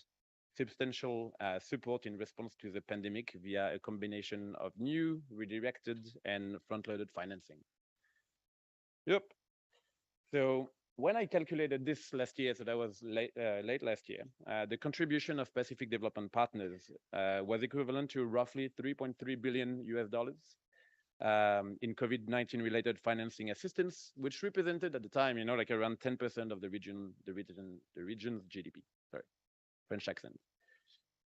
substantial support in response to the pandemic via a combination of new, redirected, and front-loaded financing. Yep. So when I calculated this last year, so that was late last year, the contribution of Pacific Development Partners was equivalent to roughly 3.3 billion US dollars in COVID-19 related financing assistance, which represented at the time, like around 10% of the region's GDP. Sorry, French accent.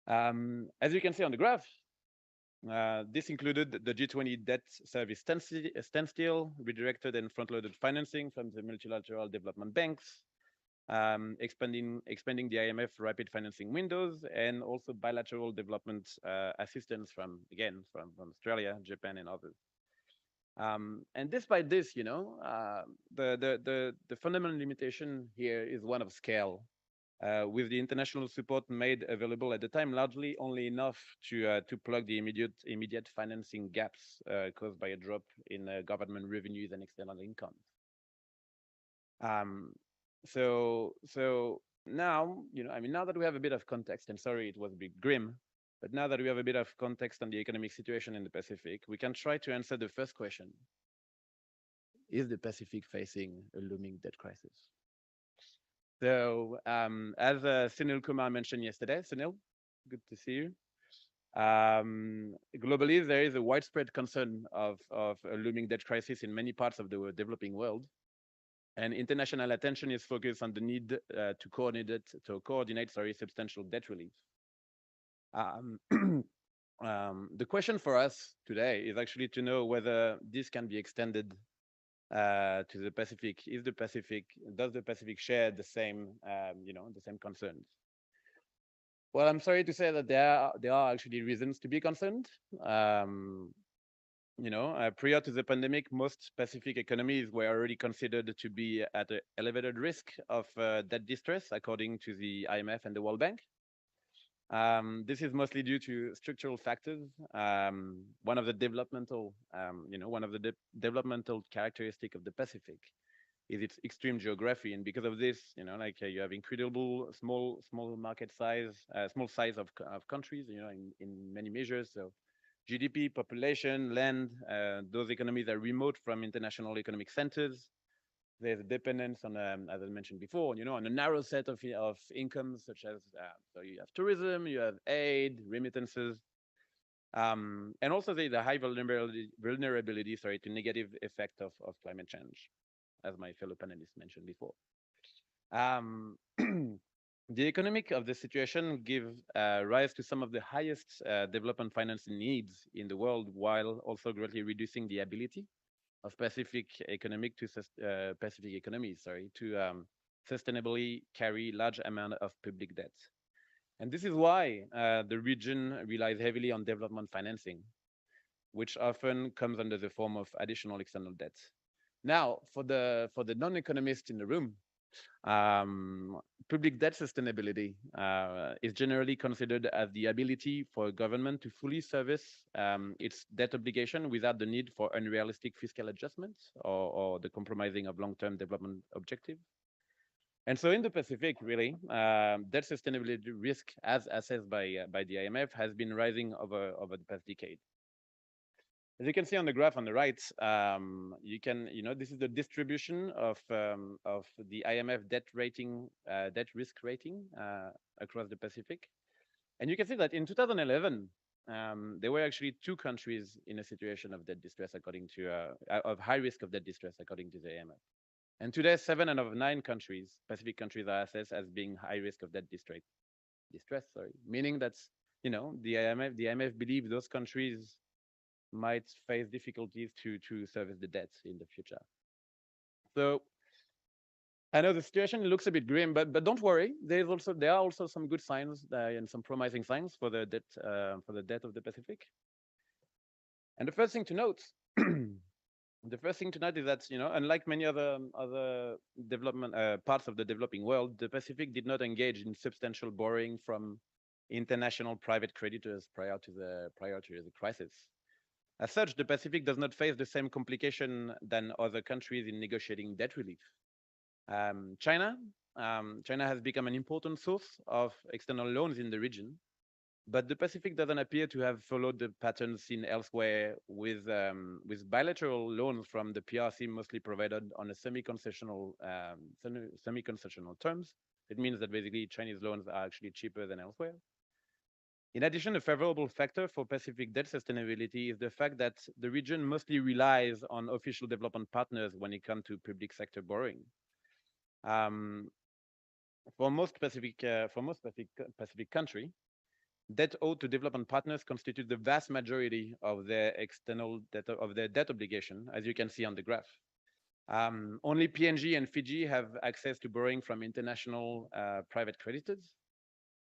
As you can see on the graph, this included the G20 debt service standstill, redirected and front-loaded financing from the multilateral development banks, expanding the IMF rapid financing windows, and also bilateral development assistance from Australia, Japan, and others. And despite this, the fundamental limitation here is one of scale. With the international support made available at the time, largely only enough to plug the immediate financing gaps caused by a drop in government revenues and external income. So now, now that we have a bit of context, and sorry, it was a bit grim, but now that we have a bit of context on the economic situation in the Pacific, we can try to answer the first question. Is the Pacific facing a looming debt crisis? So as Sunil Kumar mentioned yesterday, Sunil, good to see you. Globally, there is a widespread concern of a looming debt crisis in many parts of the developing world. And international attention is focused on the need to coordinate substantial debt relief. The question for us today is actually to know whether this can be extended to the Pacific. Does the Pacific share the same, the same concerns? Well, I'm sorry to say that there are actually reasons to be concerned. Prior to the pandemic, most Pacific economies were already considered to be at an elevated risk of debt distress, according to the IMF and the World Bank. This is mostly due to structural factors. One of the developmental characteristic of the Pacific is its extreme geography, and because of this, you have incredible small size of countries, in many measures. So GDP, population, land, those economies are remote from international economic centers. There's a dependence on, as I mentioned before, on a narrow set of incomes, such as, so you have tourism, you have aid, remittances, and also there's a high vulnerability, to negative effect of climate change, as my fellow panelists mentioned before. The economic of the situation give rise to some of the highest development financing needs in the world, while also greatly reducing the ability of Pacific economies to sustainably carry large amount of public debt. And this is why the region relies heavily on development financing, which often comes under the form of additional external debt. Now, for the non-economists in the room, public debt sustainability is generally considered as the ability for a government to fully service its debt obligation without the need for unrealistic fiscal adjustments or the compromising of long-term development objectives. And so in the Pacific, really, debt sustainability risk, as assessed by the IMF, has been rising over the past decade. As you can see on the graph on the right, this is the distribution of the IMF debt risk rating across the Pacific. And you can see that in 2011, there were actually 2 countries in a situation of debt distress, of high risk of debt distress, according to the IMF. And today, 7 out of 9 countries, Pacific countries, are assessed as being high risk of debt distress, meaning that, the IMF believes those countries might face difficulties to service the debt in the future. So I know the situation looks a bit grim, but don't worry. There are also some good signs and some promising signs for the debt of the Pacific. And the first thing to note, is that unlike many other development parts of the developing world, the Pacific did not engage in substantial borrowing from international private creditors prior to the crisis. As such, the Pacific does not face the same complication than other countries in negotiating debt relief. China has become an important source of external loans in the region, But the Pacific doesn't appear to have followed the pattern seen elsewhere with bilateral loans from the PRC mostly provided on a semi-concessional terms. It means that basically Chinese loans are actually cheaper than elsewhere. In addition, a favorable factor for Pacific debt sustainability is the fact that the region mostly relies on official development partners when it comes to public sector borrowing. For most Pacific country, debt owed to development partners constitute the vast majority of their external debt of their debt obligation, as you can see on the graph. Only PNG and Fiji have access to borrowing from international private creditors.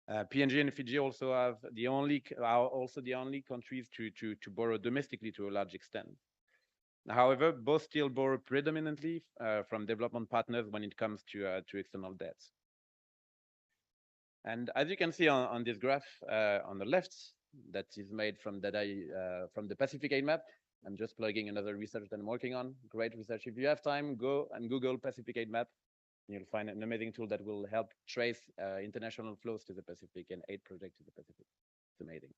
PNG and Fiji also are also the only countries to borrow domestically to a large extent. However, both still borrow predominantly from development partners when it comes to external debts. And as you can see on this graph on the left, that is made from data from the Pacific Aid Map. I'm just plugging another research that I'm working on. Great research. If you have time, go and Google Pacific Aid Map. You'll find an amazing tool that will help trace international flows to the Pacific and aid projects to the Pacific. It's amazing.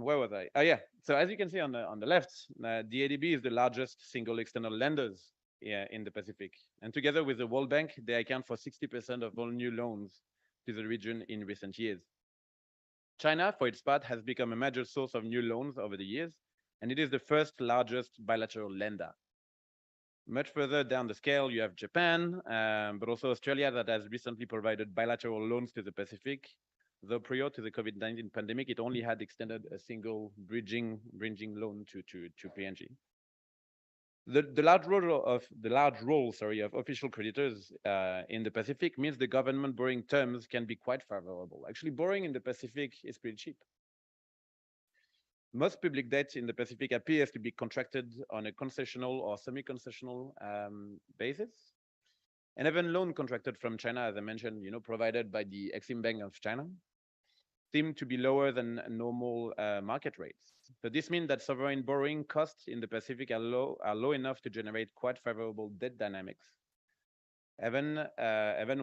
Where was I? Oh yeah. So as you can see on the left, the ADB is the largest single external lenders in the Pacific, and together with the World Bank, they account for 60% of all new loans to the region in recent years. China, for its part, has become a major source of new loans over the years, and it is the first largest bilateral lender. Much further down the scale, you have Japan, but also Australia that has recently provided bilateral loans to the Pacific. Though prior to the COVID-19 pandemic, it only had extended a single bridging loan to PNG. The large role of official creditors in the Pacific means the government borrowing terms can be quite favorable. Actually, borrowing in the Pacific is pretty cheap. Most public debt in the Pacific appears to be contracted on a concessional or semi-concessional basis. And even loan contracted from China, as I mentioned, provided by the Exim Bank of China, seem to be lower than normal market rates. So this means that sovereign borrowing costs in the Pacific are low enough to generate quite favorable debt dynamics, even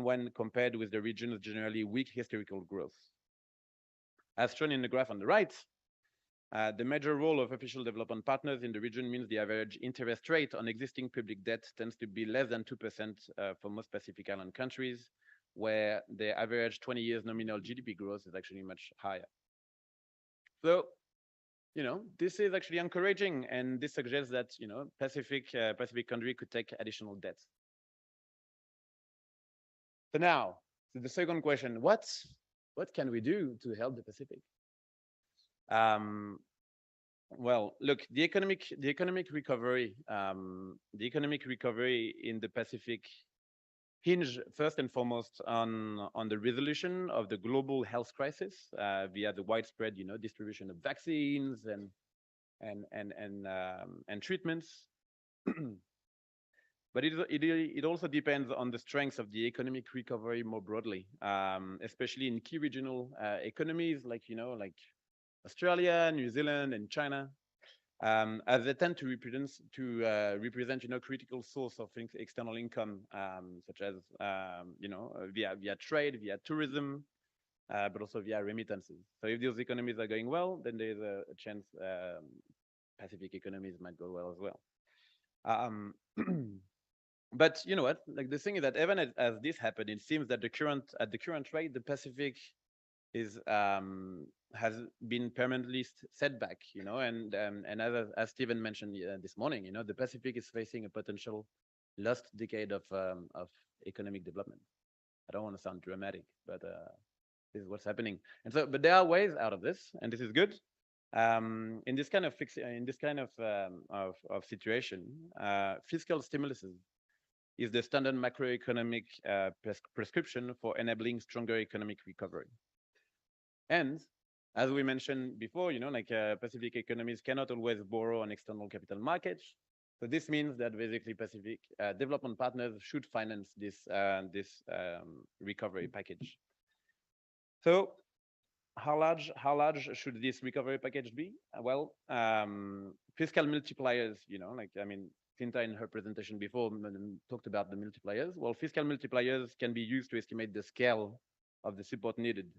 when compared with the region's generally weak historical growth. As shown in the graph on the right, the major role of official development partners in the region means the average interest rate on existing public debt tends to be less than 2% for most Pacific Island countries, where the average 20 years nominal GDP growth is actually much higher. So, this is actually encouraging, and this suggests that, Pacific country could take additional debt. So now, to the second question, what can we do to help the Pacific? Well, look, the economic recovery in the Pacific hinge first and foremost on the resolution of the global health crisis via the widespread, distribution of vaccines and treatments. But it also depends on the strength of the economic recovery more broadly, especially in key regional economies like Australia, New Zealand, and China, as they tend to represent critical source of external income, such as via trade, via tourism, but also via remittances. So if those economies are going well, then there's a chance Pacific economies might go well as well. But you know what? Like the thing is that even as this happened, it seems that at the current rate, the Pacific is has been permanently set back, and as Stephen mentioned this morning, the Pacific is facing a potential lost decade of economic development. I don't want to sound dramatic, but this is what's happening. And so, but there are ways out of this, and this is good. In this kind of situation, fiscal stimulus is the standard macroeconomic prescription for enabling stronger economic recovery. And as we mentioned before, Pacific economies cannot always borrow on external capital markets. So this means that basically Pacific development partners should finance this recovery package. So how large should this recovery package be? Well, fiscal multipliers, Cinta in her presentation before talked about the multipliers. Well, fiscal multipliers can be used to estimate the scale of the support needed.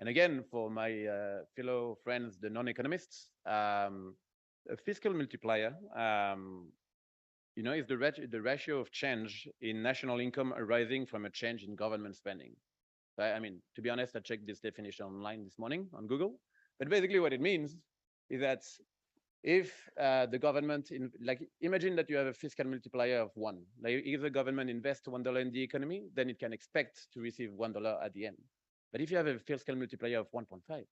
And again, for my fellow friends, the non-economists, a fiscal multiplier, is the ratio of change in national income arising from a change in government spending. I mean, to be honest, I checked this definition online this morning on Google. But basically what it means is that if the government, imagine that you have a fiscal multiplier of 1. Like if the government invests $1 in the economy, then it can expect to receive $1 at the end. But if you have a fiscal multiplier of 1.5,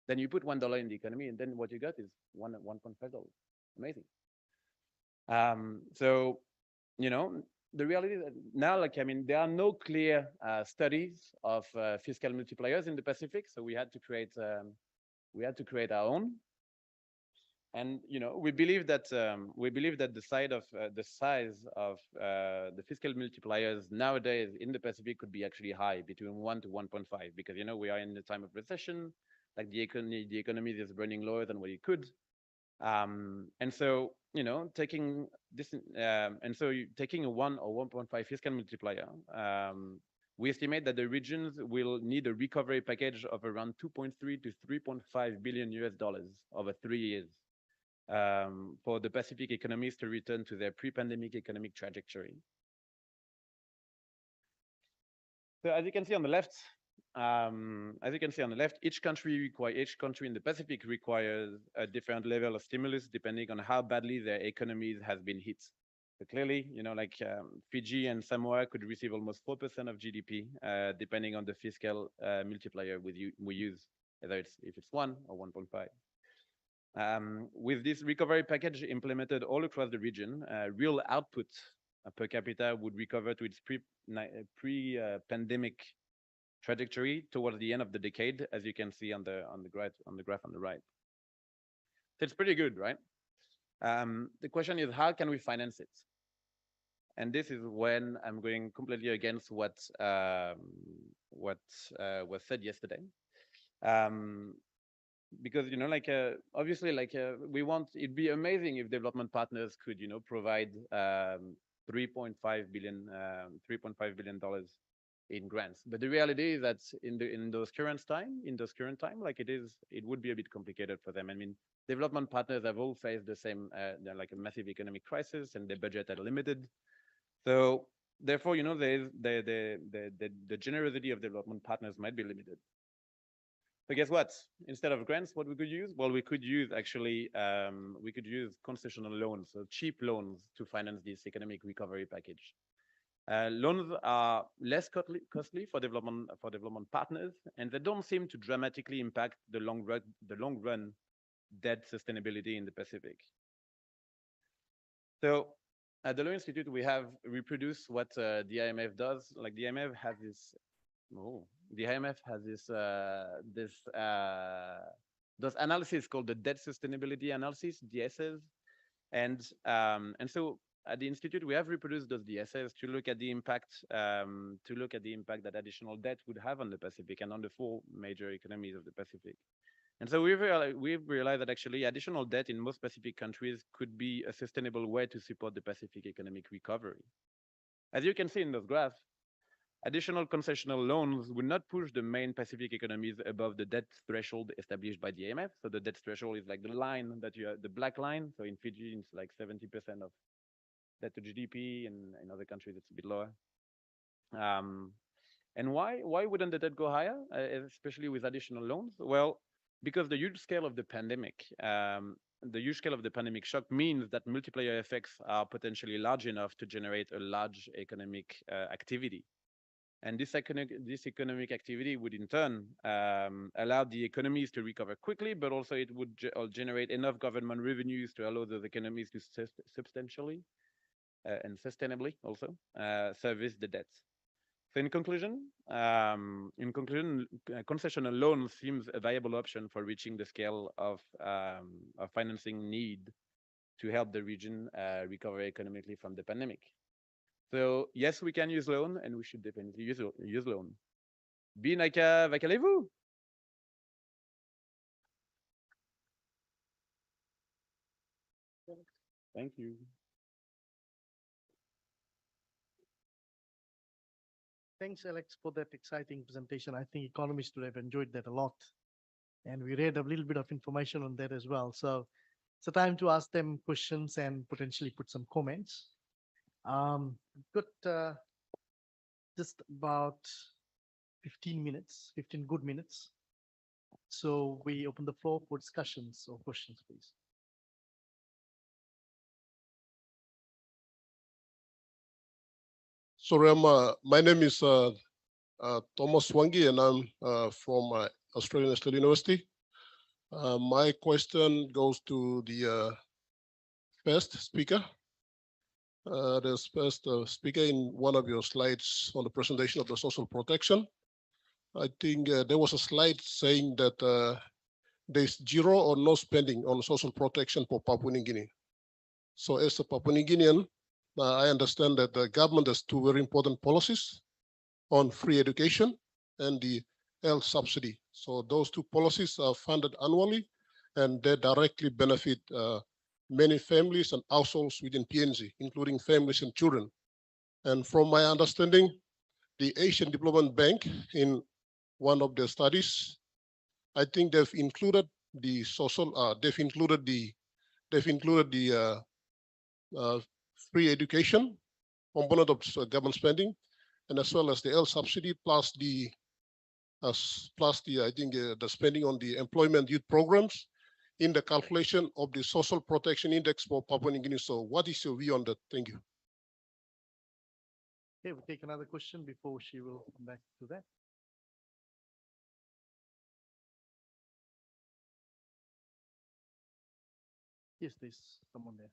then you put $1 in the economy, and then what you got is $1.5. Amazing. So, the reality is that now, there are no clear studies of fiscal multipliers in the Pacific, so we had to create our own. And we believe that the size of the fiscal multipliers nowadays in the Pacific could be actually high, between 1 to 1.5, because we are in the time of recession, like the economy is running lower than what it could. And so, taking this, taking a 1 or 1.5 fiscal multiplier, we estimate that the regions will need a recovery package of around 2.3 to 3.5 billion US dollars over 3 years for the Pacific economies to return to their pre-pandemic economic trajectory. So as you can see on the left, each country in the Pacific requires a different level of stimulus depending on how badly their economies have been hit. So clearly, Fiji and Samoa could receive almost 4% of GDP, depending on the fiscal multiplier we use, whether if it's 1 or 1.5. With this recovery package implemented all across the region, real output per capita would recover to its pre-pandemic trajectory towards the end of the decade, as you can see on the graph on the right. So it's pretty good, right? The question is, how can we finance it? And this is when I'm going completely against what was said yesterday. Because obviously, it'd be amazing if development partners could provide $3.5 billion in grants. But the reality is that in those current time, it would be a bit complicated for them. I mean, development partners have all faced the same a massive economic crisis, and their budget are limited. So therefore, the generosity of development partners might be limited. So guess what? Instead of grants, what we could use? Well, we could use concessional loans, so cheap loans to finance this economic recovery package. Loans are less costly for development partners, and they don't seem to dramatically impact the long run debt sustainability in the Pacific. So at the Law Institute, we have reproduced what the IMF does. Like the IMF has this. Those analyses called the debt sustainability analysis, DSs, and so at the institute we have reproduced those DSs to look at the impact that additional debt would have on the Pacific and on the 4 major economies of the Pacific. And so we've realized that actually additional debt in most Pacific countries could be a sustainable way to support the Pacific economic recovery. As you can see in those graphs, additional concessional loans would not push the main Pacific economies above the debt threshold established by the IMF. So the debt threshold is like the line that you have, the black line. So in Fiji, it's like 70% of debt to GDP, and in other countries, it's a bit lower. And why wouldn't the debt go higher, especially with additional loans? Well, because the huge scale of the pandemic, shock means that multiplier effects are potentially large enough to generate a large economic activity. And this economic activity would in turn allow the economies to recover quickly, but also it would generate enough government revenues to allow those economies to substantially and sustainably also service the debts. So in conclusion, concessional loan seems a viable option for reaching the scale of financing need to help the region recover economically from the pandemic. So yes, we can use loan, and we should definitely use loan. Binaka Vakalevu. Thank you. thanks, Alex, for that exciting presentation. I think economists would have enjoyed that a lot. And we read a little bit of information on that as well. So it's a time to ask them questions and potentially put some comments. Got just about 15 minutes, 15 good minutes. So we open the floor for discussions or questions, please. Sorry, my name is Thomas Wangi, and I'm from Australian State University. My question goes to the first speaker. The first speaker in one of your slides on the presentation of the social protection. I think there was a slide saying that there's zero or no spending on social protection for Papua New Guinea. So as a Papua New Guinean, I understand that the government has two very important policies on free education and the health subsidy. So those two policies are funded annually, and they directly benefit many families and households within PNG, including families and children. And from my understanding, the Asian Development Bank, in one of their studies, I think they've included the social, they've included the free education component of government spending, and as well as the health subsidy plus the I think the spending on the employment youth programs in the calculation of the social protection index for Papua New Guinea. So what is your view on that? Thank you. Okay, we'll take another question before she will come back to that. Yes, there's someone there.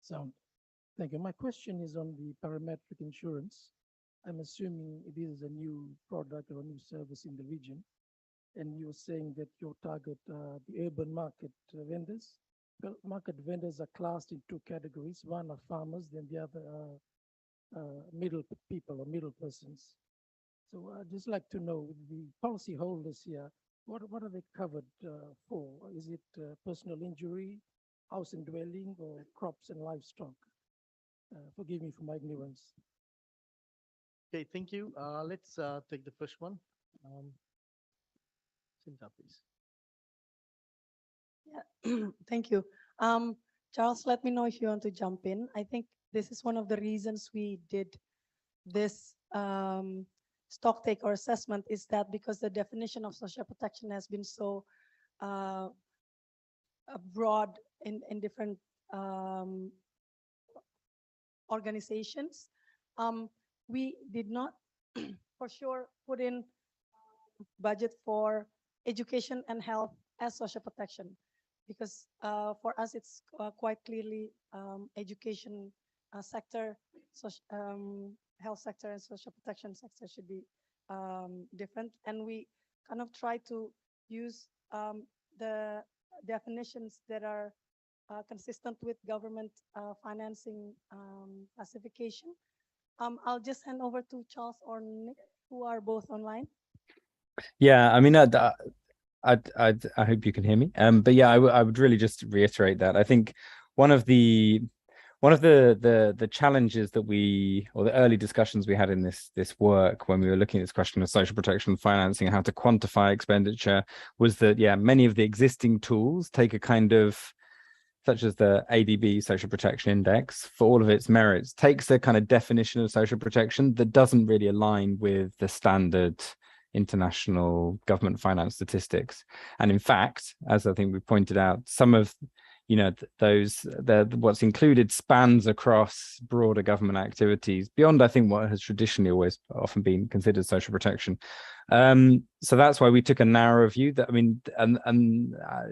So, thank you. My question is on the parametric insurance. I'm assuming this is a new product or a new service in the region, and you're saying that you target the urban market vendors. Well, market vendors are classed in two categories. One are farmers, then the other are middle people or middle persons. So I'd just like to know the policyholders here, what are they covered for? Is it personal injury, house and dwelling, or crops and livestock? Forgive me for my ignorance. Okay, thank you. Let's take the first one. Cynthia, please. Yeah, thank you. Charles, let me know if you want to jump in. I think this is one of the reasons we did this stock take or assessment, is that because the definition of social protection has been so broad in different organizations. We did not for sure put in budget for education and health as social protection, because for us it's quite clearly education sector, health sector and social protection sector should be different. And we kind of try to use the definitions that are consistent with government financing classification. I'll just hand over to Charles or Nick, who are both online. Yeah, I mean, I hope you can hear me. But yeah, I would really just reiterate that. I think one of the challenges that or the early discussions we had in this work when we were looking at this question of social protection financing and how to quantify expenditure was that, yeah, many of the existing tools take a kind of, such as the ADB Social Protection Index, for all of its merits, takes a kind of definition of social protection that doesn't really align with the standard international government finance statistics. And in fact, as I think we pointed out, some of what's included spans across broader government activities beyond, I think, what has traditionally always often been considered social protection. So that's why we took a narrower view. That, I mean,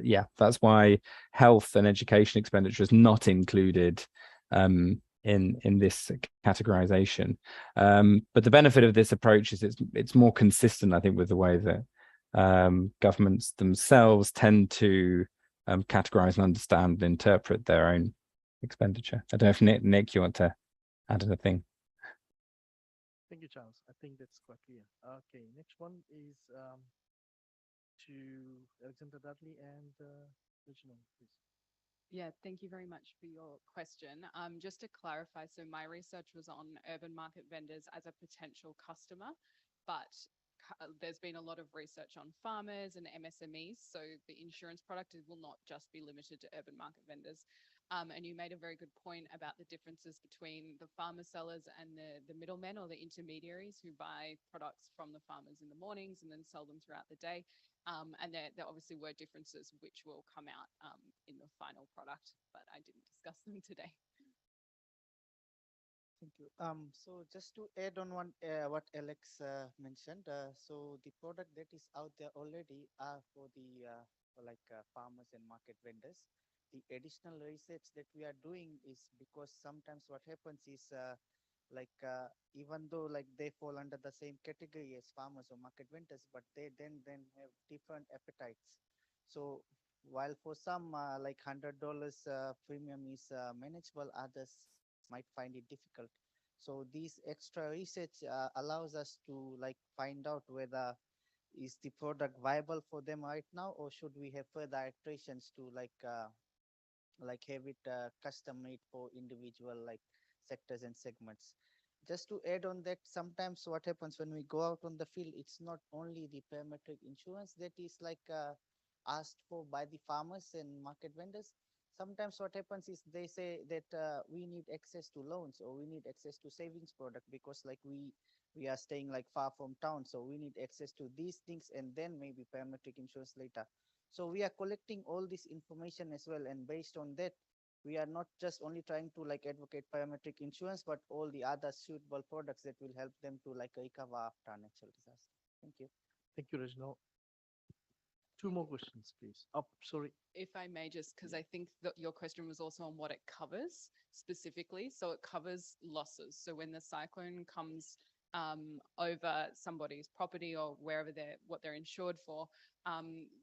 yeah, that's why health and education expenditure is not included in this categorization. But the benefit of this approach is it's more consistent, I think, with the way that governments themselves tend to categorize and understand and interpret their own expenditure. I don't know if Nick, you want to add anything? Thank you, Charles. I think that's quite clear. Okay, next one is to Alexander Dudley and Reginald, please. Yeah, thank you very much for your question. Just to clarify, so my research was on urban market vendors as a potential customer, but there's been a lot of research on farmers and MSMEs. So the insurance product will not just be limited to urban market vendors. And you made a very good point about the differences between the farmer sellers and the middlemen or the intermediaries who buy products from the farmers in the mornings and then sell them throughout the day. And there obviously were differences which will come out in the final product, but I didn't discuss them today. Thank you. So just to add on what Alex mentioned, so the product that is out there already are for the farmers and market vendors. The additional research that we are doing is because sometimes what happens is even though they fall under the same category as farmers or market vendors, but they then have different appetites. So while for some $100 premium is manageable, others might find it difficult. So these extra research allows us to find out whether is the product viable for them right now, or should we have further iterations to have it custom made for individual sectors and segments. Just to add on that, sometimes what happens when we go out on the field, it's not only the parametric insurance that is asked for by the farmers and market vendors. Sometimes what happens is they say that we need access to loans, or we need access to savings product because we are staying far from town, so we need access to these things, and then maybe parametric insurance later. So we are collecting all this information as well, and based on that, we are not just only trying to advocate parametric insurance, but all the other suitable products that will help them to recover after natural disaster. Thank you. Thank you, Reginald. Two more questions, please. Oh, sorry. If I may, just because I think that your question was also on what it covers specifically. So it covers losses. So when the cyclone comes over somebody's property or wherever what they're insured for,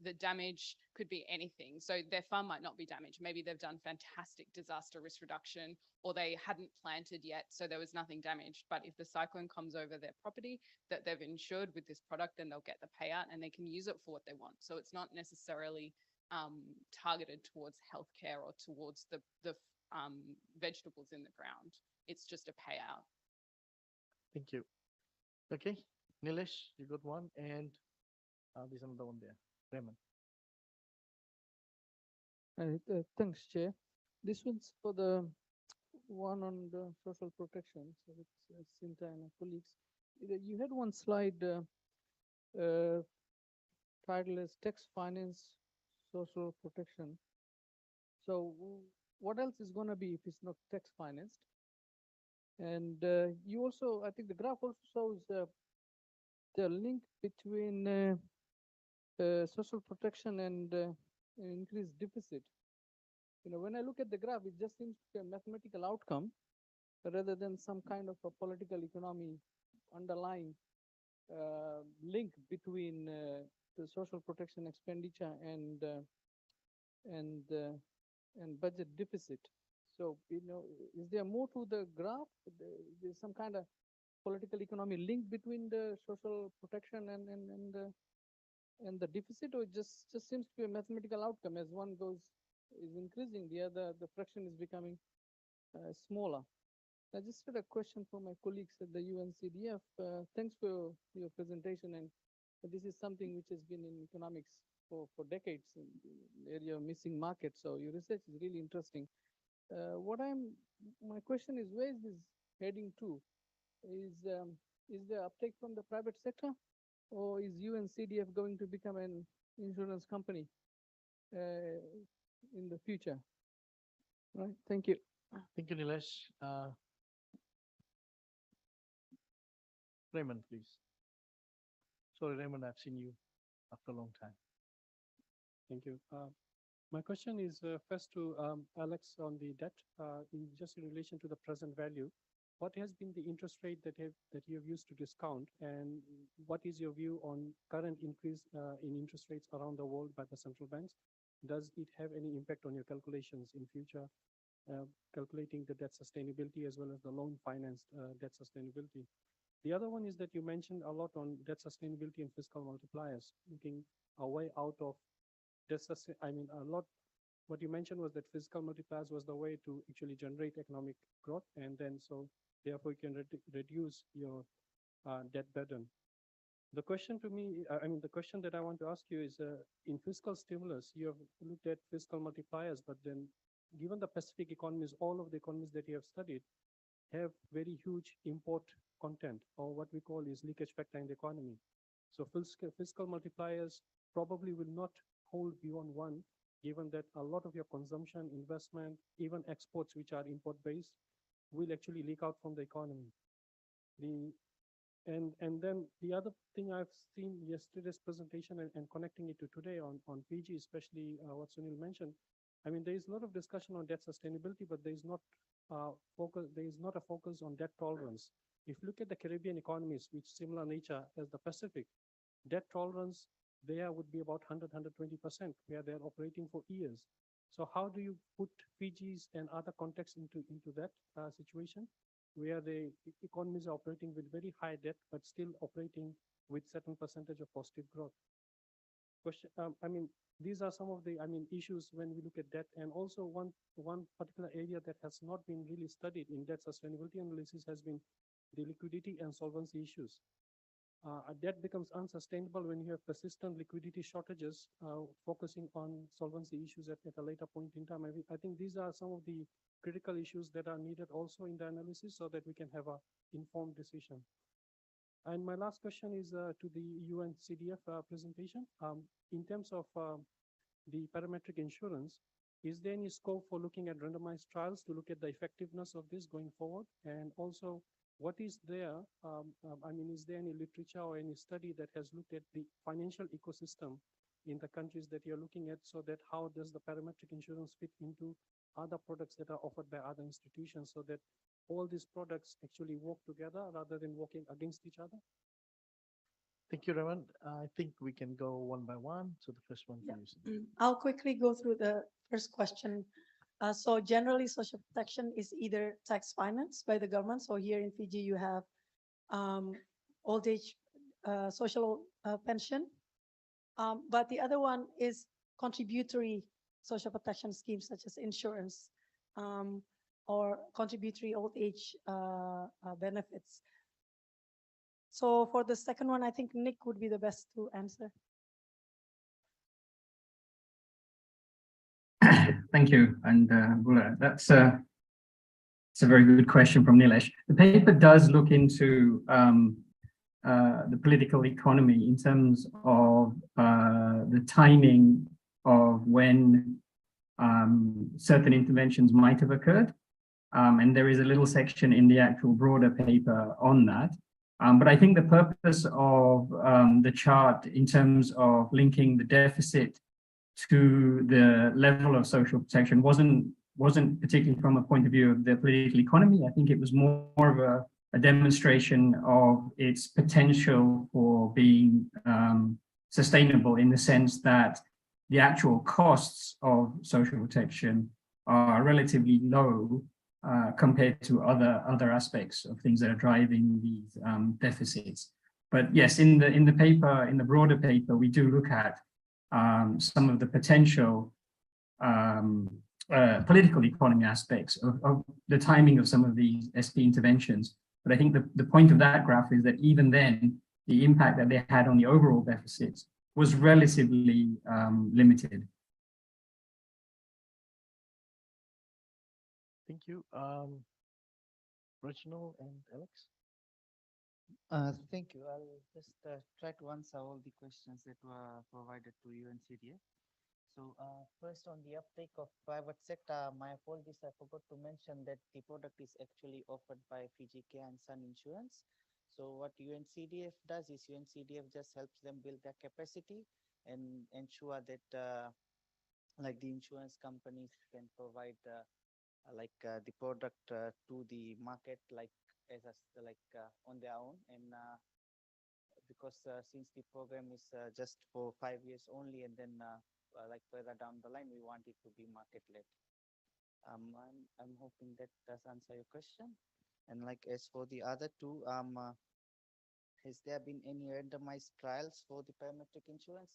the damage could be anything. So their farm might not be damaged. Maybe they've done fantastic disaster risk reduction, or they hadn't planted yet, so there was nothing damaged. But if the cyclone comes over their property that they've insured with this product, then they'll get the payout and they can use it for what they want. So it's not necessarily targeted towards healthcare or towards the vegetables in the ground. It's just a payout. Thank you. Okay, Nilesh, you got one, and there's another one there. Raymond. Thanks, Chair. This one's for the one on the social protection. So it's Sinta and her colleagues. You had one slide titled as tax finance social protection. So what else is going to be if it's not tax financed? And you also, I think the graph also shows the link between social protection and increased deficit. When I look at the graph, it just seems to be a mathematical outcome rather than some kind of a political economy underlying link between the social protection expenditure and budget deficit. So, is there more to the graph? There's some kind of political economy link between the social protection and the deficit, or it just seems to be a mathematical outcome. As one is increasing, the fraction is becoming smaller. I just had a question for my colleagues at the UNCDF. Thanks for your presentation, and this is something which has been in economics for decades in the area of missing markets. So your research is really interesting. My question is, where is this heading to? Is there uptake from the private sector, or is UNCDF going to become an insurance company in the future? All right, thank you. Thank you, Nilesh. Raymond, please. Sorry, Raymond, I've seen you after a long time. Thank you. My question is first to Alex on the debt, just in relation to the present value. What has been the interest rate that you have used to discount, and what is your view on current increase in interest rates around the world by the central banks? Does it have any impact on your calculations in future, calculating the debt sustainability as well as the loan financed debt sustainability? The other one is that you mentioned a lot on debt sustainability and fiscal multipliers, looking a way out of this. I mean, a lot. What you mentioned was that fiscal multipliers was the way to actually generate economic growth, and then so therefore you can reduce your debt burden. The question to me, I mean, the question that I want to ask you is, in fiscal stimulus, you have looked at fiscal multipliers, but then given the Pacific economies, all of the economies that you have studied have very huge import content, or what we call is leakage factor in the economy. So fiscal multipliers probably will not hold beyond one, given that a lot of your consumption, investment, even exports, which are import-based, will actually leak out from the economy. And then the other thing I've seen yesterday's presentation and connecting it to today on Fiji, especially what Sunil mentioned, I mean, there is a lot of discussion on debt sustainability, but there is not a focus on debt tolerance. If you look at the Caribbean economies, which similar nature as the Pacific, debt tolerance there would be about 120%, where they're operating for years. So how do you put Fiji's and other contexts into that situation, where the economies are operating with very high debt, but still operating with certain percentage of positive growth? Question. I mean, these are some of the, issues when we look at debt, and also one particular area that has not been really studied in debt sustainability analysis has been the liquidity and solvency issues. A debt becomes unsustainable when you have persistent liquidity shortages, focusing on solvency issues at a later point in time. I think these are some of the critical issues that are needed also in the analysis so that we can have a informed decision. And my last question is to the UN CDF presentation. In terms of the parametric insurance, is there any scope for looking at randomized trials to look at the effectiveness of this going forward? And also, what is there? Is there any literature or any study that has looked at the financial ecosystem in the countries that you're looking at, so that how does the parametric insurance fit into other products that are offered by other institutions, so that all these products actually work together rather than working against each other? Thank you, Raymond. I think we can go one by one. So the first one, Yeah. please. I'll quickly go through the first question. So generally, social protection is either tax financed by the government. So here in Fiji, you have old age social pension. But the other one is contributory social protection schemes, such as insurance or contributory old age benefits. So for the second one, I think Nick would be the best to answer. Thank you, and Bula, that's a very good question from Nilesh. The paper does look into the political economy in terms of the timing of when certain interventions might have occurred, and there is a little section in the actual broader paper on that. But I think the purpose of the chart in terms of linking the deficit to the level of social protection wasn't particularly from a point of view of the political economy. I think it was more of a demonstration of its potential for being sustainable, in the sense that the actual costs of social protection are relatively low compared to other aspects of things that are driving these deficits. But yes, in the paper, in the broader paper, we do look at some of the potential political economy aspects of the timing of some of these SP interventions. But I think the point of that graph is that even then, the impact that they had on the overall deficits was relatively limited. Thank you. Reginald and Alex. Thank you. I'll just try to answer all the questions that were provided to UNCDF. So first, on the uptake of private sector, my apologies, I forgot to mention that the product is actually offered by Fiji Care and Sun Insurance. So what UNCDF does is UNCDF just helps them build their capacity and ensure that like the insurance companies can provide the product to the market on their own. And because since the program is just for 5 years only, and then further down the line, we want it to be market led. I'm hoping that does answer your question. And as for the other two, has there been any randomized trials for the parametric insurance?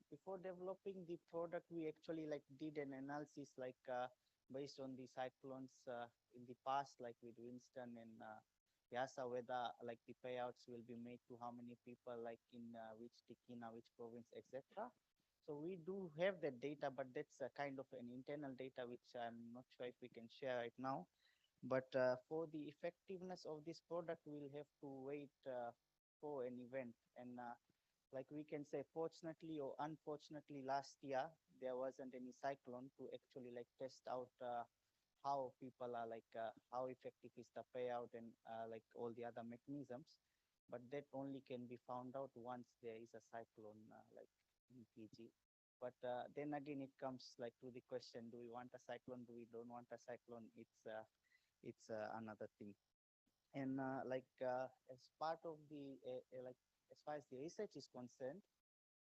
before developing the product, we actually like did an analysis like based on the cyclones in the past, like with Winston and Yasa, whether like the payouts will be made to how many people, like in which tikina, which province, etc. So we do have that data, but that's a kind of an internal data which I'm not sure if we can share right now. But for the effectiveness of this product, we'll have to wait for an event. And like we can say, fortunately or unfortunately, last year, there wasn't any cyclone to actually like test out how people are like, how effective is the payout and like all the other mechanisms. But that only can be found out once there is a cyclone like in Fiji. But then again, it comes like to the question: do we want a cyclone? Do we don't want a cyclone? It's another thing. And as part of the like as far as the research is concerned,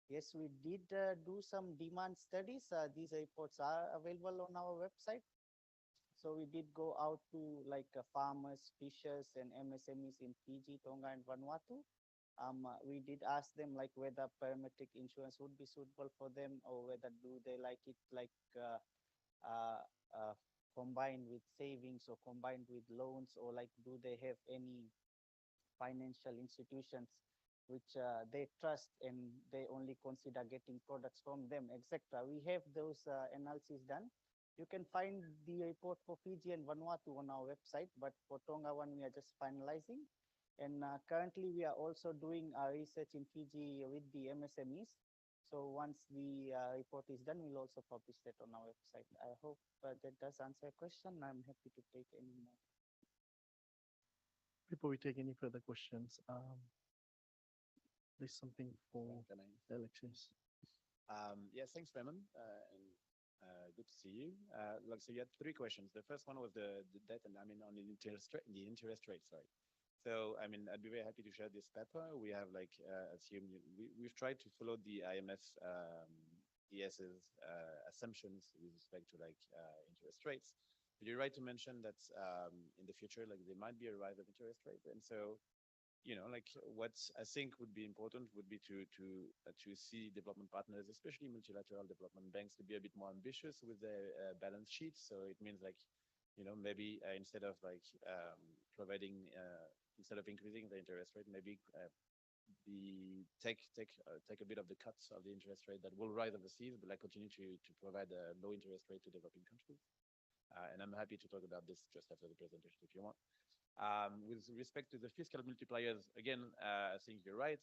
yes, we did do some demand studies. These reports are available on our website. So we did go out to like farmers, fishers, and MSMEs in Fiji, Tonga, and Vanuatu. We did ask them like whether parametric insurance would be suitable for them, or whether do they like it like uh, uh, combined with savings or combined with loans, or like do they have any financial institutions which they trust and they only consider getting products from them, etc. We have those analyses done. You can find the report for Fiji and Vanuatu on our website, but for Tonga one, we are just finalizing. And currently, we are also doing research in Fiji with the MSMEs. So once the report is done, we'll also publish that on our website. I hope that does answer your question. I'm happy to take any more. Before we take any further questions, there's something for Alexis. Yes, thanks, Raymond. And good to see you. Like, so you had three questions. The first one was the debt, and I mean on the interest rate. Sorry. So I mean, I'd be very happy to share this paper. We have like assumed we've tried to follow the IMF ES's assumptions with respect to like interest rates. But you're right to mention that in the future, like there might be a rise of interest rate, and so like what I think would be important would be to see development partners, especially multilateral development banks, to be a bit more ambitious with their balance sheets. So it means like, maybe instead of like providing, instead of increasing the interest rate, maybe take a bit of the cuts of the interest rate that will rise overseas, but like continue to provide a low interest rate to developing countries. And I'm happy to talk about this just after the presentation if you want. With respect to the fiscal multipliers, again, I think you're right.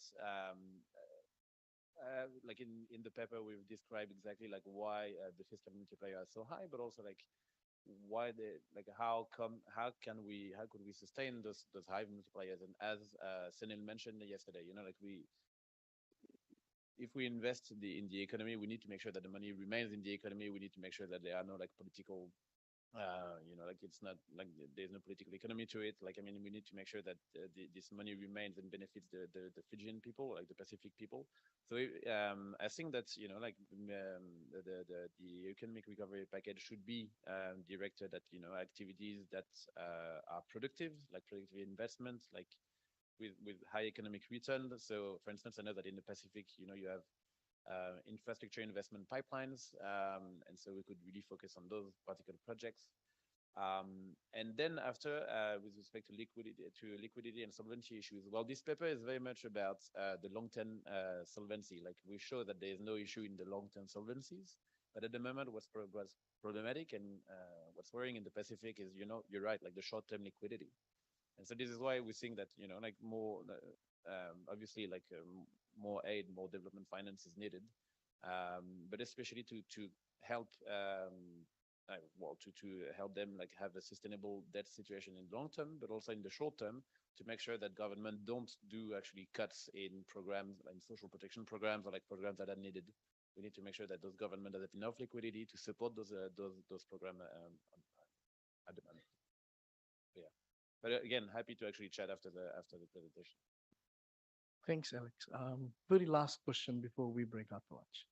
Like in the paper, we've described exactly like why the fiscal multiplier is so high, but also like why how could we sustain those high multipliers? And as Sunil mentioned yesterday, like if we invest in the economy, we need to make sure that the money remains in the economy. We need to make sure that there are no like political like it's not like there's no political economy to it. Like, I mean, we need to make sure that this money remains and benefits the Fijian people, like the Pacific people. So I think that, like the economic recovery package should be directed at, activities that are productive, like productive investment, like with high economic return. So for instance, I know that in the Pacific, you have infrastructure investment pipelines. And so we could really focus on those particular projects. And then after, with respect to liquidity and solvency issues, well, this paper is very much about the long-term solvency. Like we show that there is no issue in the long-term solvencies, but at the moment, what's problematic and what's worrying in the Pacific is, you're right, like the short-term liquidity. And so this is why we think that, like more, obviously, like more aid, more development finance is needed, but especially to help, to help them like have a sustainable debt situation in the long term, but also in the short term, to make sure that government don't do actually cuts in programs, like social protection programs, or like programs that are needed. We need to make sure that those governments have enough liquidity to support those programs at the moment. Yeah. But again, happy to actually chat after the presentation. Thanks, Alex. Very last question before we break out for lunch.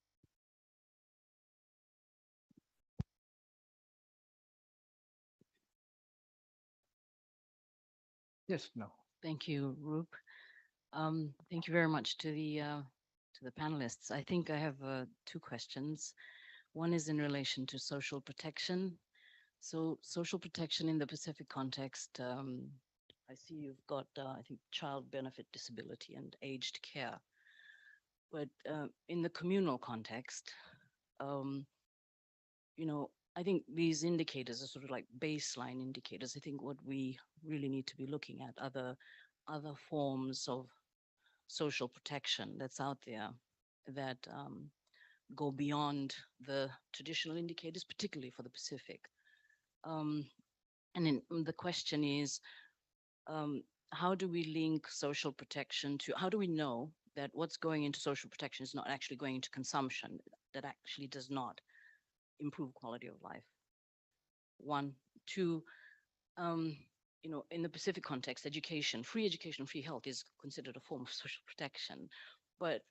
Yes, no. Thank you, Roop. Thank you very much to to the panelists. I think I have two questions. One is in relation to social protection. So social protection in the Pacific context, I see you've got, I think, child benefit disability and aged care. But in the communal context, you know, I think these indicators are sort of like baseline indicators. I think what we really need to be looking at are other forms of social protection that's out there that go beyond the traditional indicators, particularly for the Pacific. And then the question is, how do we link social protection to, how do we know that what's going into social protection is not actually going into consumption, that actually does not improve quality of life? One, two, you know, in the Pacific context, education, free health is considered a form of social protection, but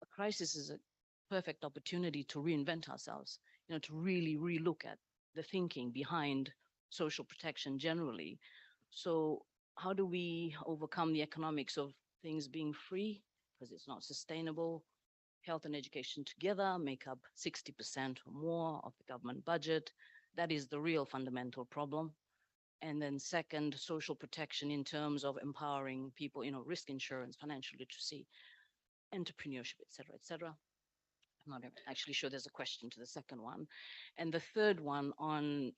a crisis is a perfect opportunity to reinvent ourselves, you know, to really relook at the thinking behind social protection generally. So how do we overcome the economics of things being free because it's not sustainable? Health and education together make up 60% or more of the government budget. That is the real fundamental problem. And then second, social protection in terms of empowering people, you know, risk insurance, financial literacy, entrepreneurship, et cetera, et cetera. I'm not actually sure there's a question to the second one. And the third one on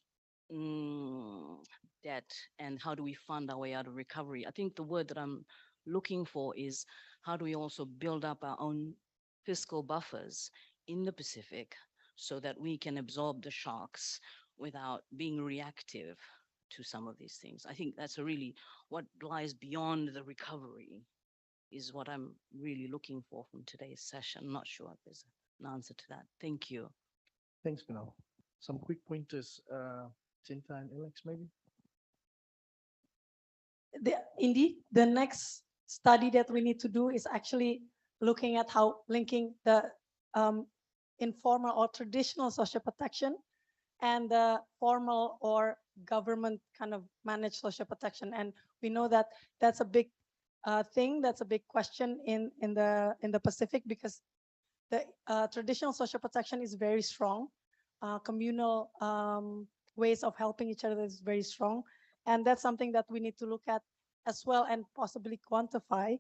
debt and how do we fund our way out of recovery. I think the word that I'm looking for is how do we also build up our own fiscal buffers in the Pacific so that we can absorb the shocks without being reactive to some of these things. I think that's a really what lies beyond the recovery is what I'm really looking for from today's session. I'm not sure if there's an answer to that. Thank you. Thanks, Manal. Some quick pointers, Cinta and Alex, maybe? Indeed, the next study that we need to do is actually looking at how linking the informal or traditional social protection and the formal or government kind of managed social protection. And we know that that's a big thing, that's a big question in the Pacific, because the traditional social protection is very strong. Communal ways of helping each other is very strong. And that's something that we need to look at as well and possibly quantify.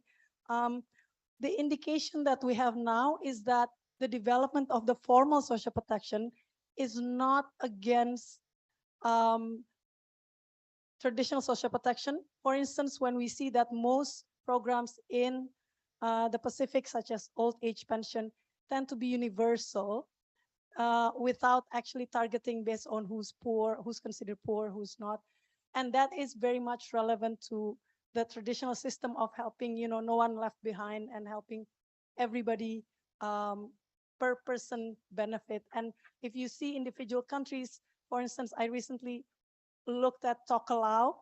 The indication that we have now is that the development of the formal social protection is not against traditional social protection. For instance, when we see that most programs in the Pacific, such as old age pension, tend to be universal without actually targeting based on who's poor, who's considered poor, who's not. And that is very much relevant to the traditional system of helping, you know, no one left behind and helping everybody per person benefit. And if you see individual countries, for instance, I recently looked at Tokelau.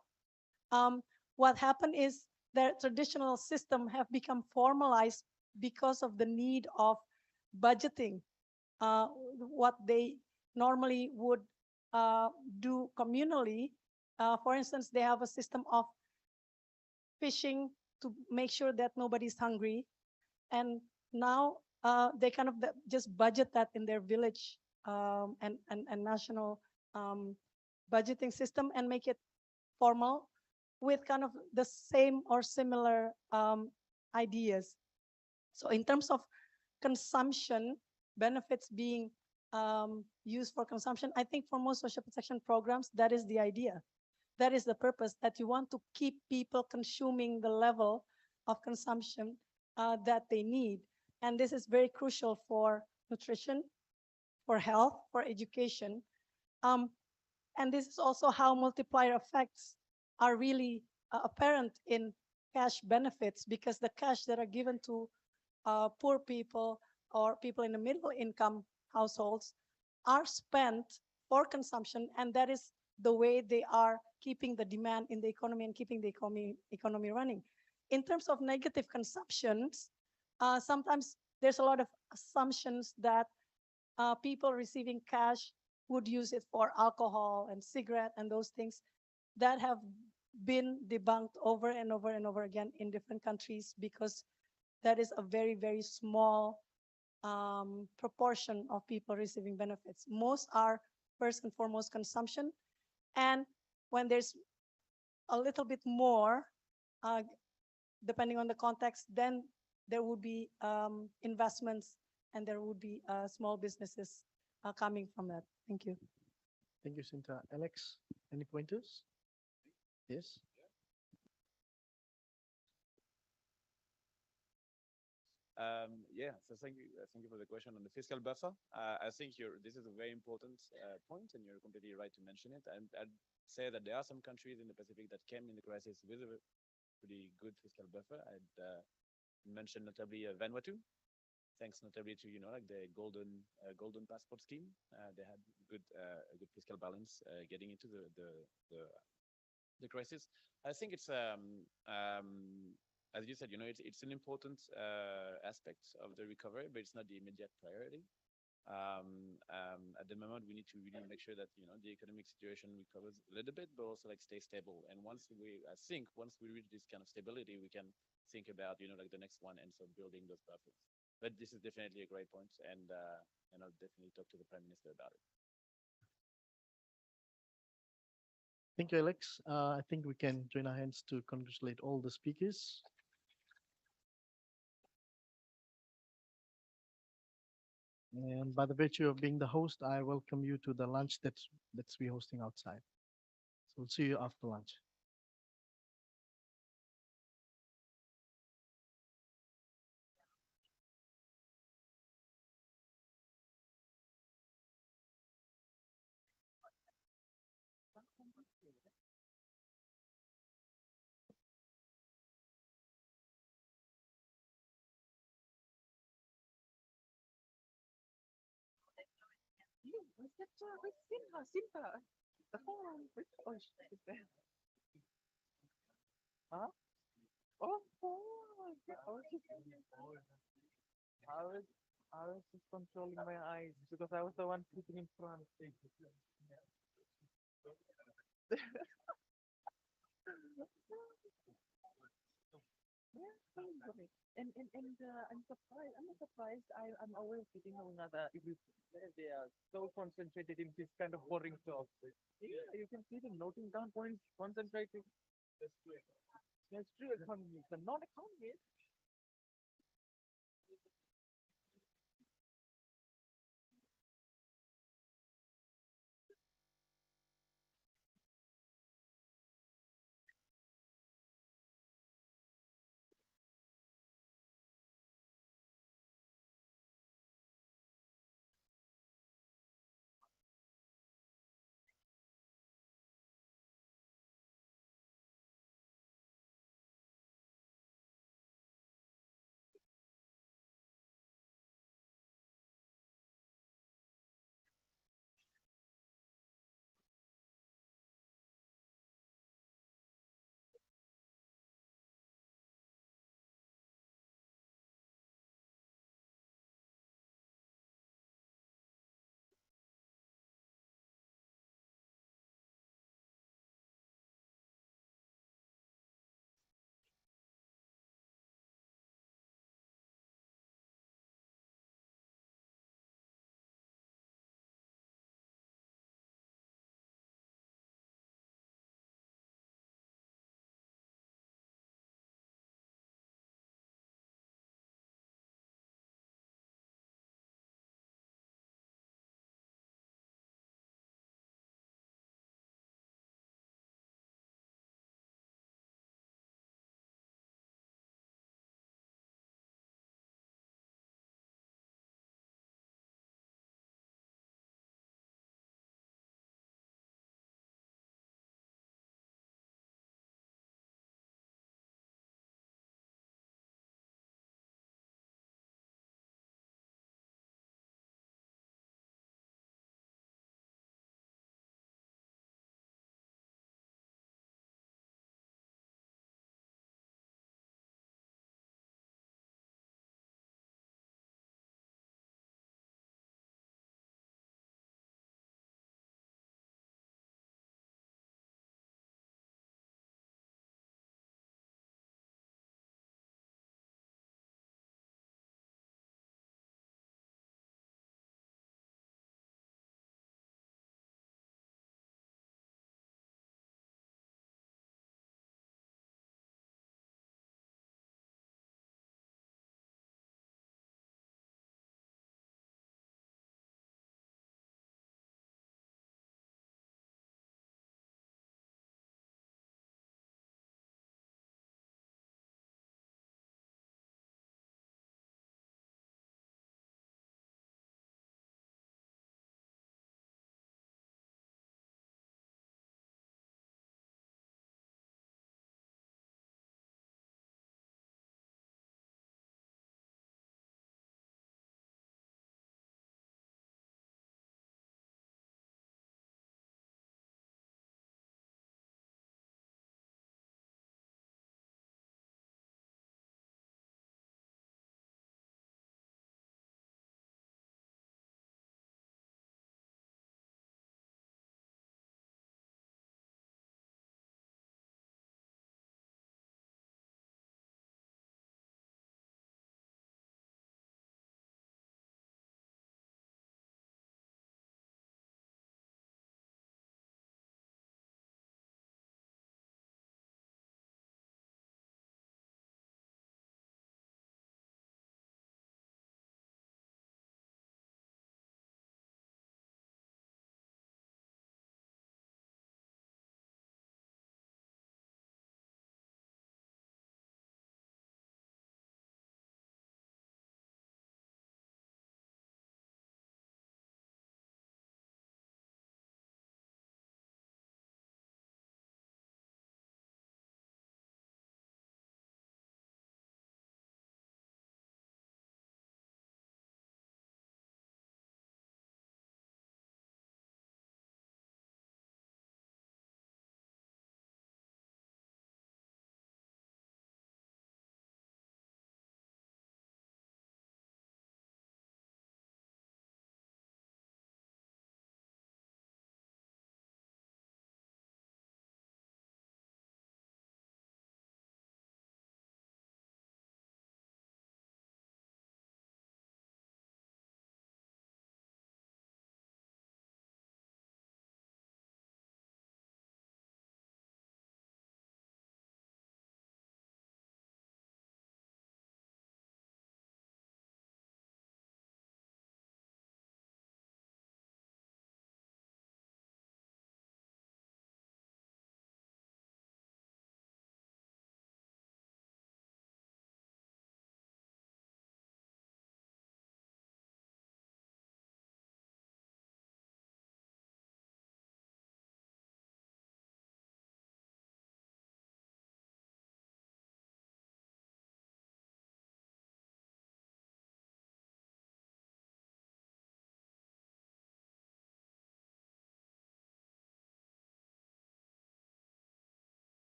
What happened is their traditional system have become formalized because of the need of budgeting. What they normally would do communally. For instance, they have a system of fishing to make sure that nobody's hungry. And now they kind of just budget that in their village and national budgeting system and make it formal with kind of the same or similar ideas. So in terms of consumption, benefits being used for consumption, I think for most social protection programs, that is the idea. That is the purpose, that you want to keep people consuming the level of consumption that they need. And this is very crucial for nutrition, for health, for education. And this is also how multiplier effects are really apparent in cash benefits, because the cash that are given to poor people or people in the middle income households are spent for consumption, and that is the way they are keeping the demand in the economy and keeping the economy running. In terms of negative consumptions, sometimes there's a lot of assumptions that people receiving cash would use it for alcohol and cigarette and those things that have been debunked over and over and over again in different countries, because that is a very, very small proportion of people receiving benefits. Most are first and foremost consumption. And when there's a little bit more, depending on the context, then there would be investments and there would be small businesses coming from that. Thank you. Thank you, Sinta. Alex, any pointers? Yes. Yeah, so thank you for the question on the fiscal buffer. I think this is a very important point, and you're completely right to mention it. And I'd say that there are some countries in the Pacific that came in the crisis with a pretty good fiscal buffer. I'd mention notably Vanuatu, thanks notably to like the golden passport scheme. They had a good fiscal balance getting into the crisis. I think it's as you said, it's an important aspect of the recovery, but it's not the immediate priority. At the moment, we need to really make sure that the economic situation recovers a little bit, but also like stay stable. And once we reach this kind of stability, we can think about like the next one and so building those buffers. But this is definitely a great point, and I'll definitely talk to the Prime Minister about it. Thank you, Alex. I think we can join our hands to congratulate all the speakers. And by the virtue of being the host, I welcome you to the lunch that's we're hosting outside. So we'll see you after lunch. Sinta. The phone. Oh, she's there. Huh? Oh, I was just controlling my eyes because I was the one sitting in front. And I'm surprised. I'm not surprised. I'm always sitting on another. If you, they are so concentrated in this kind of boring talk. Yeah, you can see them noting down points, concentrating. That's true economy. The non-economy.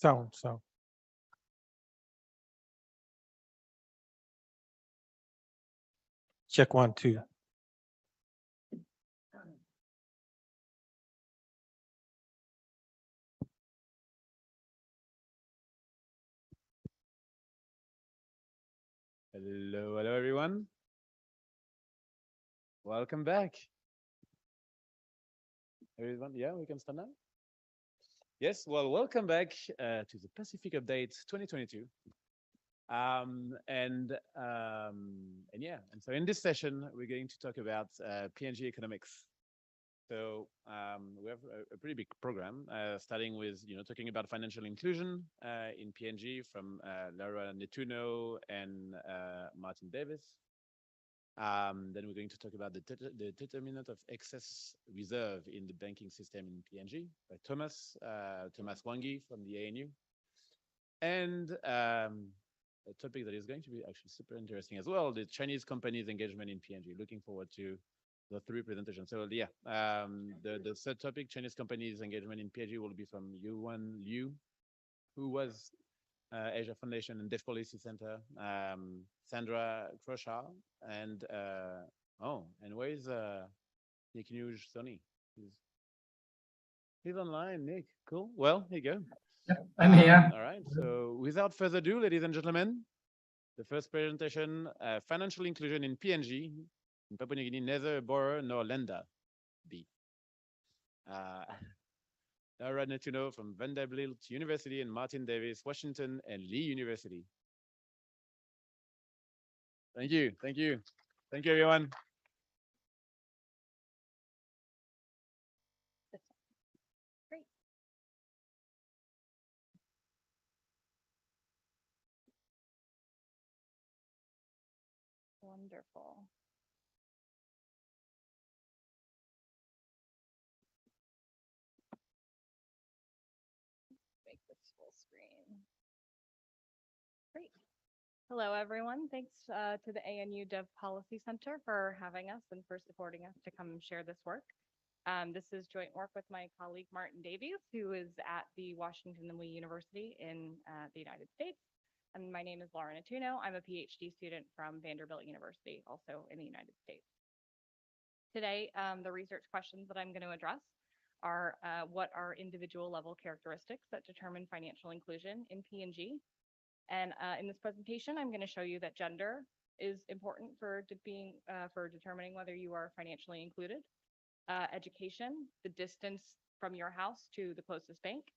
Sound. Check 1, 2. Hello, everyone. Welcome back. Everyone, yeah, we can start now. Yes, well, welcome back to the Pacific Update 2022. And yeah, and so in this session, we're going to talk about PNG economics. So we have a pretty big program, starting with talking about financial inclusion in PNG from Laura Netuno and Martin Davis. Then we're going to talk about the determinant of excess reserve in the banking system in PNG by Thomas Wangi from the ANU. And a topic that is going to be actually super interesting as well, the Chinese companies' engagement in PNG. Looking forward to the 3 presentations. So yeah, the third topic, Chinese companies' engagement in PNG, will be from Yuan Liu, who was Asia Foundation and Deaf Policy Center, Sandra Croshaw, and where is Nick News Sony? He's online, Nick. Cool. Well, here you go. Yep, I'm here. All right. So without further ado, ladies and gentlemen, the first presentation, financial inclusion in PNG, in Papua New Guinea, neither a borrower nor lender. B. Laura Netuno from Vanderbilt University and Martin Davis, Washington and Lee University. Thank you, everyone. Great. Wonderful. Make this full screen. Great. Hello, everyone. Thanks to the ANU Dev Policy Center for having us and for supporting us to come share this work. This is joint work with my colleague Martin Davies, who is at the Washington and Lee University in the United States. And my name is Laura Netuno. I'm a PhD student from Vanderbilt University, also in the United States. Today, the research questions that I'm going to address are what are individual level characteristics that determine financial inclusion in PNG? And in this presentation, I'm going to show you that gender is important for determining whether you are financially included. Education, the distance from your house to the closest bank,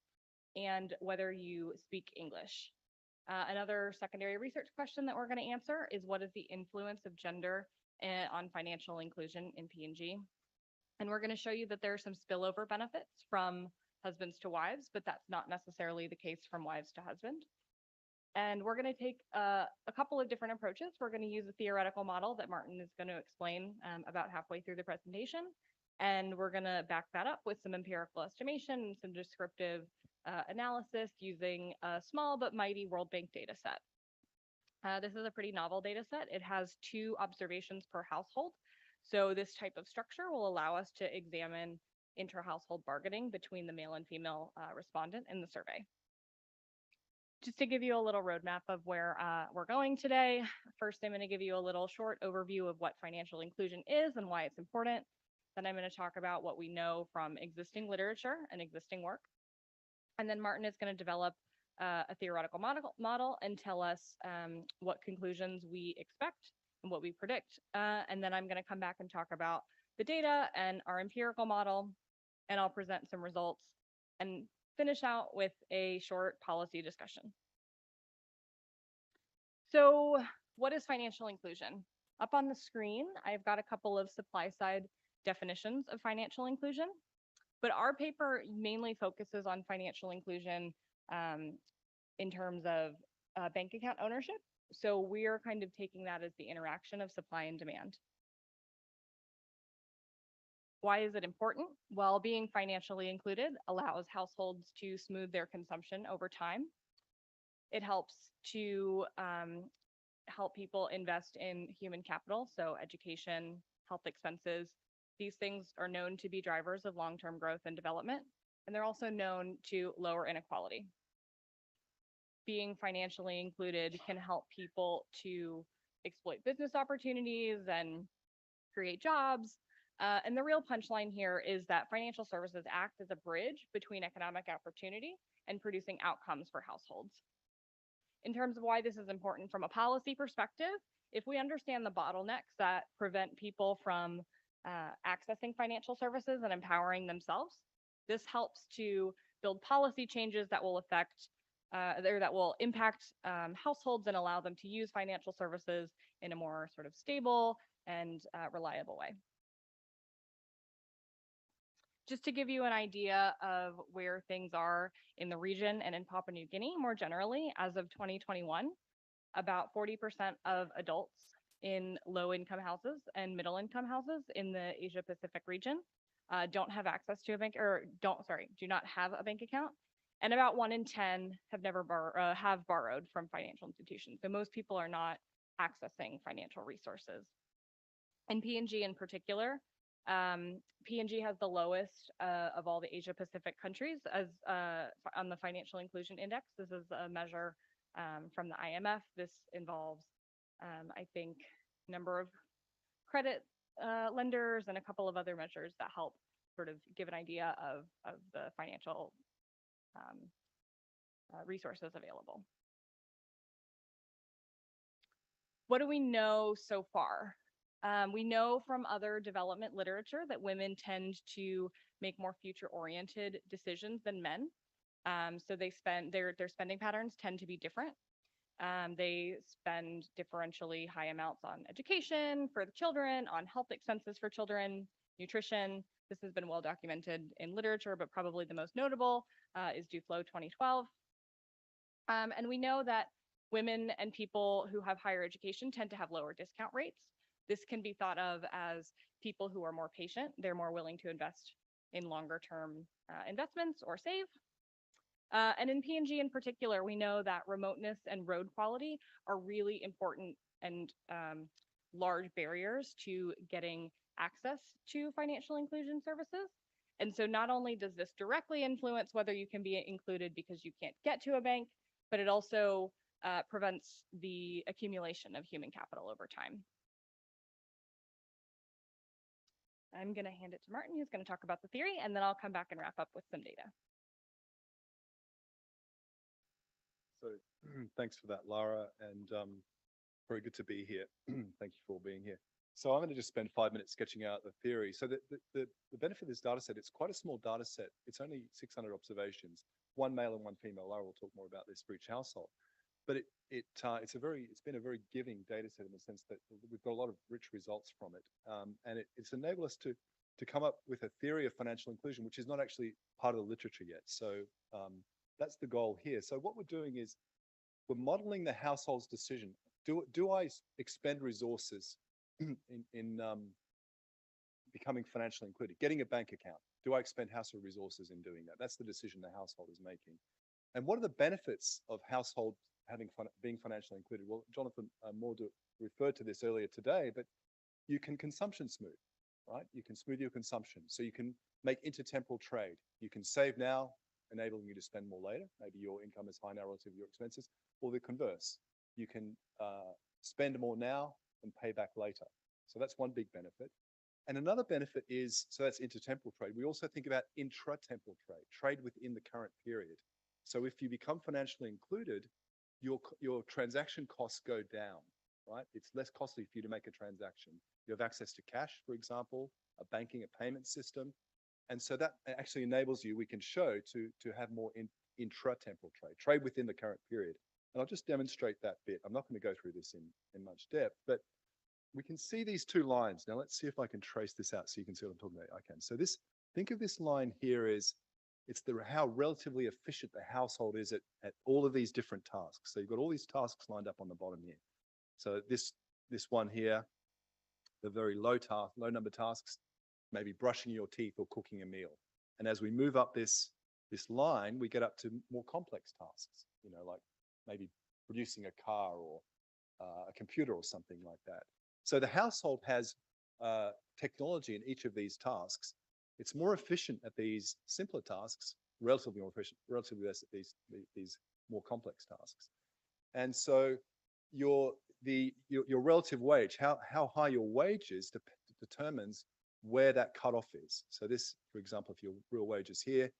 and whether you speak English. Another secondary research question that we're going to answer is what is the influence of gender on financial inclusion in PNG? And we're going to show you that there are some spillover benefits from husbands to wives, but that's not necessarily the case from wives to husband. And we're going to take a couple of different approaches. We're going to use a theoretical model that Martin is going to explain about halfway through the presentation. And we're going to back that up with some empirical estimation and some descriptive analysis using a small but mighty World Bank data set. This is a pretty novel data set. It has 2 observations per household. So this type of structure will allow us to examine inter-household bargaining between the male and female respondent in the survey. Just to give you a little roadmap of where we're going today, first I'm going to give you a little short overview of what financial inclusion is and why it's important. Then I'm going to talk about what we know from existing literature and existing work. And then Martin is going to develop a theoretical model and tell us what conclusions we expect and what we predict. And then I'm going to come back and talk about the data and our empirical model, and I'll present some results and finish out with a short policy discussion. So what is financial inclusion? Up on the screen, I've got a couple of supply side definitions of financial inclusion, but our paper mainly focuses on financial inclusion in terms of bank account ownership. So we're kind of taking that as the interaction of supply and demand. Why is it important? Well, being financially included allows households to smooth their consumption over time. It helps to help people invest in human capital, so education, health expenses. These things are known to be drivers of long-term growth and development, and they're also known to lower inequality. being financially included can help people to exploit business opportunities and create jobs. And the real punchline here is that financial services act as a bridge between economic opportunity and producing outcomes for households. In terms of why this is important from a policy perspective, if we understand the bottlenecks that prevent people from accessing financial services and empowering themselves, this helps to build policy changes that will affect or that will impact households and allow them to use financial services in a more sort of stable and reliable way. Just to give you an idea of where things are in the region and in Papua New Guinea more generally, as of 2021, about 40% of adults in low-income houses and middle-income houses in the Asia-Pacific region don't have access to a bank, or do not have a bank account. And about 1 in 10 have never have borrowed from financial institutions. So most people are not accessing financial resources. In PNG in particular, PNG has the lowest of all the Asia Pacific countries as on the Financial Inclusion Index. This is a measure from the IMF. This involves, I think, number of credit lenders and a couple of other measures that help sort of give an idea of the financial resources available. What do we know so far? We know from other development literature that women tend to make more future-oriented decisions than men. So they spend their spending patterns tend to be different. They spend differentially high amounts on education for the children, on health expenses for children, nutrition. This has been well documented in literature, but probably the most notable is Duflo 2012. And we know that women and people who have higher education tend to have lower discount rates. This can be thought of as people who are more patient. They're more willing to invest in longer term investments or save. And in PNG in particular, we know that remoteness and road quality are really important and large barriers to getting access to financial inclusion services. And so not only does this directly influence whether you can be included because you can't get to a bank, but it also prevents the accumulation of human capital over time. I'm going to hand it to Martin, who's going to talk about the theory, and then I'll come back and wrap up with some data. So thanks for that, Lara, and very good to be here. Thank you for being here. So I'm going to just spend 5 minutes sketching out the theory. So the benefit of this data set, it's quite a small data set. It's only 600 observations, 1 male and 1 female. Lara will talk more about this for each household. But it's been a very giving data set in the sense that we've got a lot of rich results from it. And it's enabled us to come up with a theory of financial inclusion, which is not actually part of the literature yet. So that's the goal here. So what we're doing is we're modeling the household's decision. Do I expend resources in becoming financially included, getting a bank account? Do I expend household resources in doing that? That's the decision the household is making. And what are the benefits of household being financially included? Well, Jonathan Moore referred to this earlier today, but you can consumption smooth, right? You can smooth your consumption. So you can make intertemporal trade. You can save now, enabling you to spend more later. Maybe your income is high now relative to your expenses, or the converse. You can spend more now and pay back later. So that's one big benefit. And another benefit is, so that's intertemporal trade. We also think about intratemporal trade within the current period. So if you become financially included, your transaction costs go down, right? It's less costly for you to make a transaction. You have access to cash, for example, a banking, a payment system. And so that actually enables you, we can show, to have more intratemporal trade within the current period. And I'll just demonstrate that bit. I'm not going to go through this in much depth, but we can see these 2 lines. Now let's see if I can trace this out so you can see what I'm talking about. I can. So think of this line here as it's how relatively efficient the household is at all of these different tasks. So you've got all these tasks lined up on the bottom here. So this one here, the very low number tasks, maybe brushing your teeth or cooking a meal. And as we move up this line, we get up to more complex tasks, like maybe producing a car or a computer or something like that. So the household has technology in each of these tasks. It's more efficient at these simpler tasks, relatively more efficient, relatively less at these more complex tasks. And so your relative wage, how high your wage is, determines where that cutoff is. So this, for example, if your real wage is here,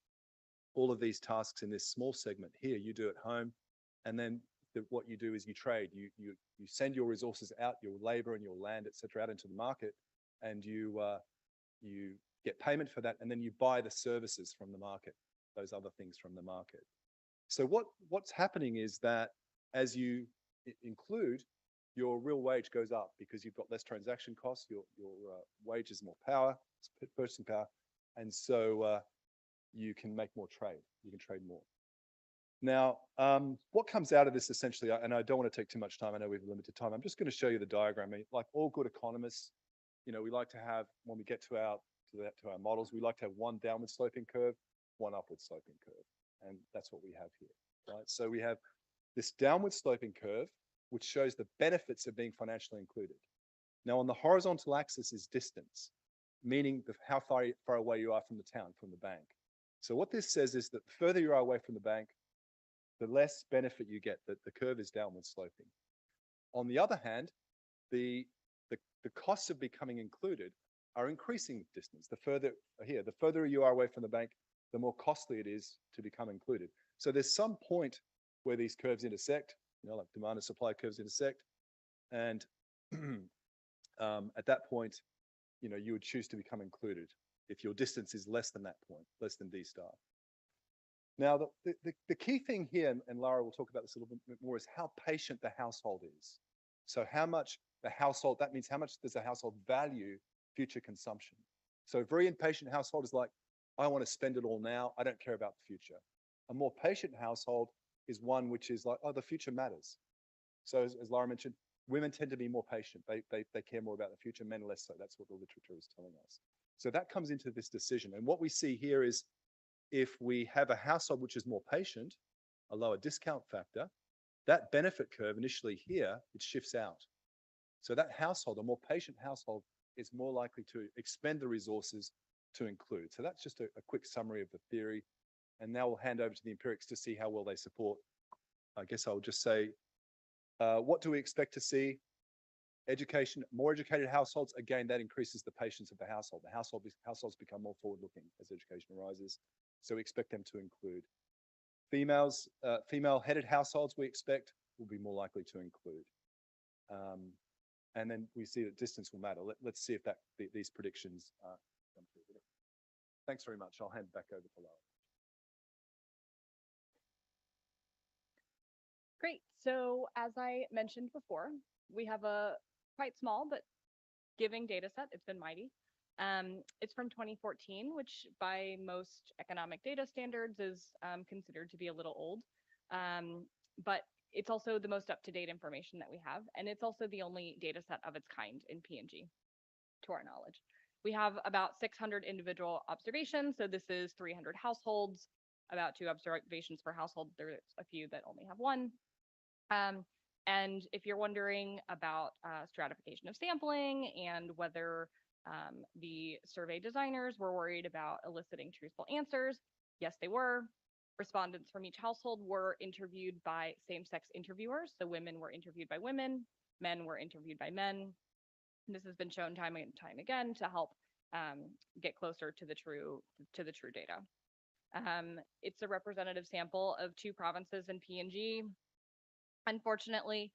all of these tasks in this small segment here, you do at home, and then what you do is you trade. You send your resources out, your labor and your land, etc., out into the market, and you get payment for that, and then you buy the services from the market, those other things from the market. So what's happening is that as you include, your real wage goes up because you've got less transaction costs, your wage is more power, purchasing power, and so you can make more trade. You can trade more. Now, what comes out of this essentially, and I don't want to take too much time, I know we have limited time, I'm just going to show you the diagram. I mean, like all good economists, you know, we like to have, when we get to our models, we like to have one downward sloping curve, one upward sloping curve. And that's what we have here, right? So we have this downward sloping curve, which shows the benefits of being financially included. Now on the horizontal axis is distance, meaning how far away you are from the town, from the bank. So what this says is that the further you are away from the bank, the less benefit you get, that the curve is downward sloping. On the other hand, the costs of becoming included are increasing with distance. The further you are away from the bank, the more costly it is to become included. So there's some point where these curves intersect, you know, like demand and supply curves intersect. And at that point, you know, you would choose to become included if your distance is less than that point, less than D star. Now, the key thing here, and Lara will talk about this a little bit more, is how patient the household is. So how much the household, that means how much does the household value future consumption? So a very impatient household is like, I want to spend it all now. I don't care about the future. A more patient household is one which is like, oh, the future matters. So as Lara mentioned, women tend to be more patient. They care more about the future, men less so. That's what the literature is telling us. So that comes into this decision. And what we see here is if we have a household which is more patient, a lower discount factor, that benefit curve initially here, it shifts out. So that household, a more patient household, is more likely to expend the resources to include. So that's just a quick summary of the theory. And now we'll hand over to the empirics to see how well they support. I guess I'll just say, what do we expect to see? Education, more educated households, again, that increases the patience of the household. The households become more forward-looking as education arises. So we expect them to include. Female-headed households, we expect, will be more likely to include. And then we see that distance will matter. Let's see if these predictions come through. Thanks very much. I'll hand back over to Lara. Great. So as I mentioned before, we have a quite small but giving data set. It's been mighty. It's from 2014, which by most economic data standards is considered to be a little old. But it's also the most up-to-date information that we have. And it's also the only data set of its kind in PNG, to our knowledge. We have about 600 individual observations. So this is 300 households, about 2 observations per household. There's a few that only have 1. And if you're wondering about stratification of sampling and whether the survey designers were worried about eliciting truthful answers, yes, they were. Respondents from each household were interviewed by same-sex interviewers. So women were interviewed by women, men were interviewed by men. And this has been shown time and time again to help get closer to the true data. It's a representative sample of 2 provinces in PNG. Unfortunately,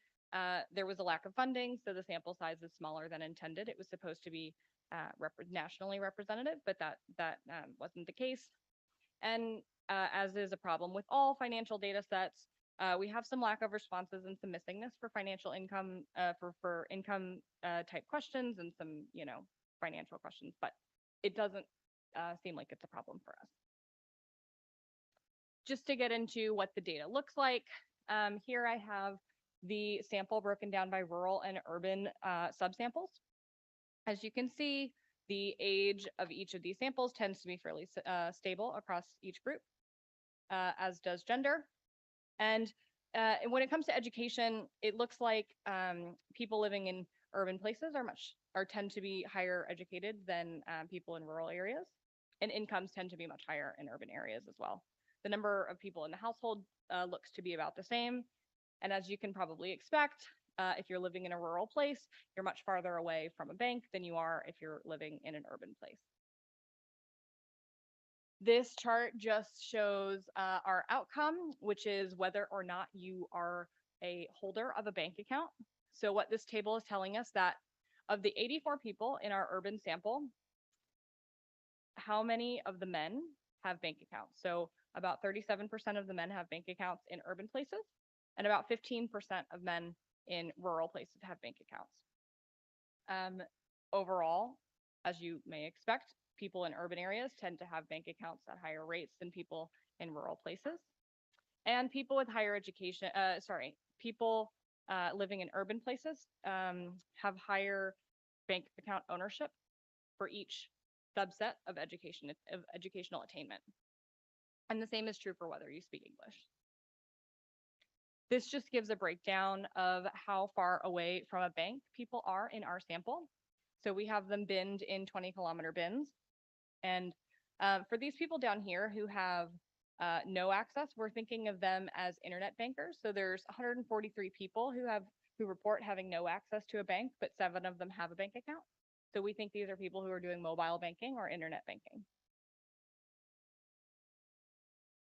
there was a lack of funding, so the sample size is smaller than intended. It was supposed to be nationally representative, but that wasn't the case. And as is a problem with all financial data sets, we have some lack of responses and some missingness for financial income, for income type questions and some, financial questions, but it doesn't seem like it's a problem for us. Just to get into what the data looks like, here I have the sample broken down by rural and urban subsamples. As you can see, the age of each of these samples tends to be fairly stable across each group, as does gender. And when it comes to education, it looks like people living in urban places tend to be higher educated than people in rural areas, and incomes tend to be much higher in urban areas as well. The number of people in the household looks to be about the same. And as you can probably expect, if you're living in a rural place, you're much farther away from a bank than you are if you're living in an urban place. This chart just shows our outcome, which is whether or not you are a holder of a bank account. So what this table is telling us that of the 84 people in our urban sample, how many of the men have bank accounts? So about 37% of the men have bank accounts in urban places, and about 15% of men in rural places have bank accounts. Overall, as you may expect, people in urban areas tend to have bank accounts at higher rates than people in rural places. And people with higher education, people living in urban places have higher bank account ownership for each subset of educational attainment. And the same is true for whether you speak English. This just gives a breakdown of how far away from a bank people are in our sample. So we have them binned in 20-kilometer bins. And for these people down here who have no access, we're thinking of them as internet bankers. So there's 143 people who report having no access to a bank, but 7 of them have a bank account. So we think these are people who are doing mobile banking or internet banking.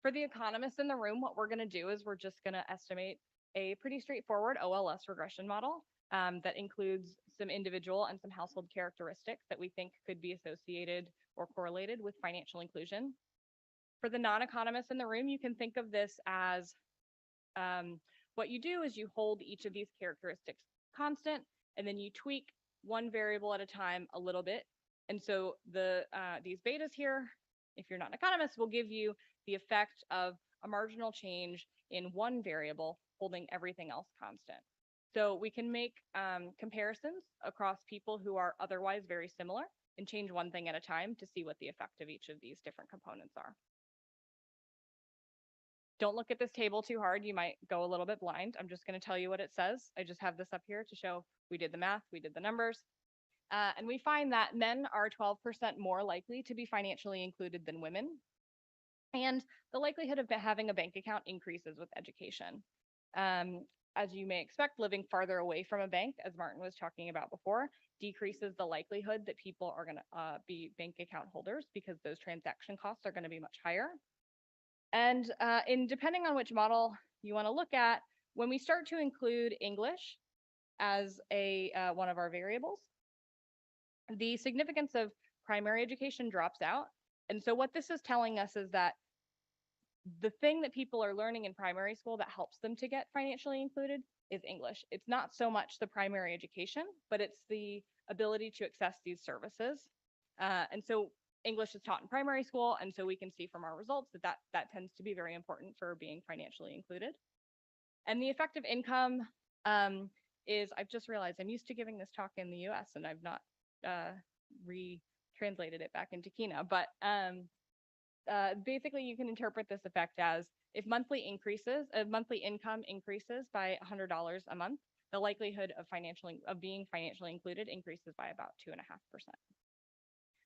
For the economists in the room, what we're going to do is we're just going to estimate a pretty straightforward OLS regression model that includes some individual and some household characteristics that we think could be associated or correlated with financial inclusion. For the non-economists in the room, you can think of this as what you do is you hold each of these characteristics constant, and then you tweak one variable at a time a little bit. And so these betas here, if you're not an economist, will give you the effect of a marginal change in one variable holding everything else constant. So we can make comparisons across people who are otherwise very similar and change one thing at a time to see what the effect of each of these different components are. Don't look at this table too hard. You might go a little bit blind. I'm just going to tell you what it says. I just have this up here to show we did the math, we did the numbers. And we find that men are 12% more likely to be financially included than women. And the likelihood of having a bank account increases with education. As you may expect, living farther away from a bank, as Martin was talking about before, decreases the likelihood that people are going to be bank account holders because those transaction costs are going to be much higher. And depending on which model you want to look at, when we start to include English as one of our variables, the significance of primary education drops out. And so what this is telling us is that the thing that people are learning in primary school that helps them to get financially included is English. It's not so much the primary education, but it's the ability to access these services. And so English is taught in primary school, and so we can see from our results that tends to be very important for being financially included. And the effective income is, I've just realized I'm used to giving this talk in the US and I've not retranslated it back into Kina, but basically you can interpret this effect as if monthly income increases by $100 a month, the likelihood of being financially included increases by about 2.5%.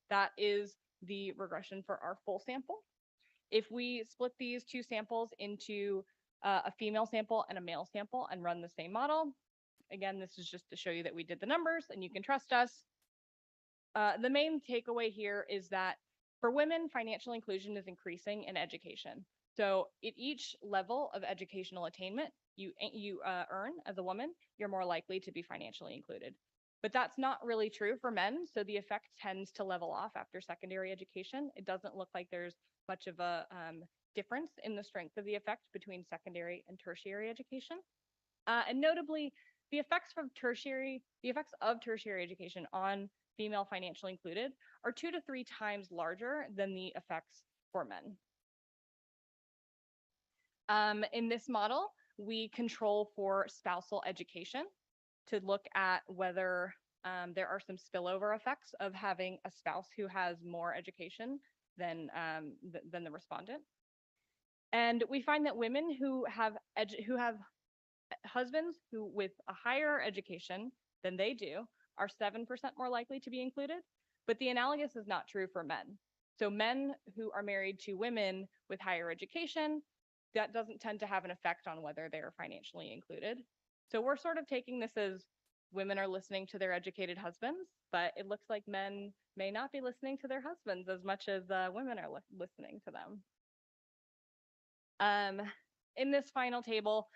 That is the regression for our full sample. If we split these two samples into a female sample and a male sample and run the same model, again, this is just to show you that we did the numbers and you can trust us. The main takeaway here is that for women, financial inclusion is increasing in education. So at each level of educational attainment you earn as a woman, you're more likely to be financially included. But that's not really true for men. So the effect tends to level off after secondary education. It doesn't look like there's much of a difference in the strength of the effect between secondary and tertiary education. And notably, the effects of tertiary education on female financially included are 2 to 3 times larger than the effects for men. In this model, we control for spousal education to look at whether there are some spillover effects of having a spouse who has more education than the respondent. And we find that women who have husbands with a higher education than they do are 7% more likely to be included, but the analogous is not true for men. So men who are married to women with higher education, that doesn't tend to have an effect on whether they're financially included. So we're sort of taking this as women are listening to their educated husbands, but it looks like men may not be listening to their husbands as much as women are listening to them. In this final table,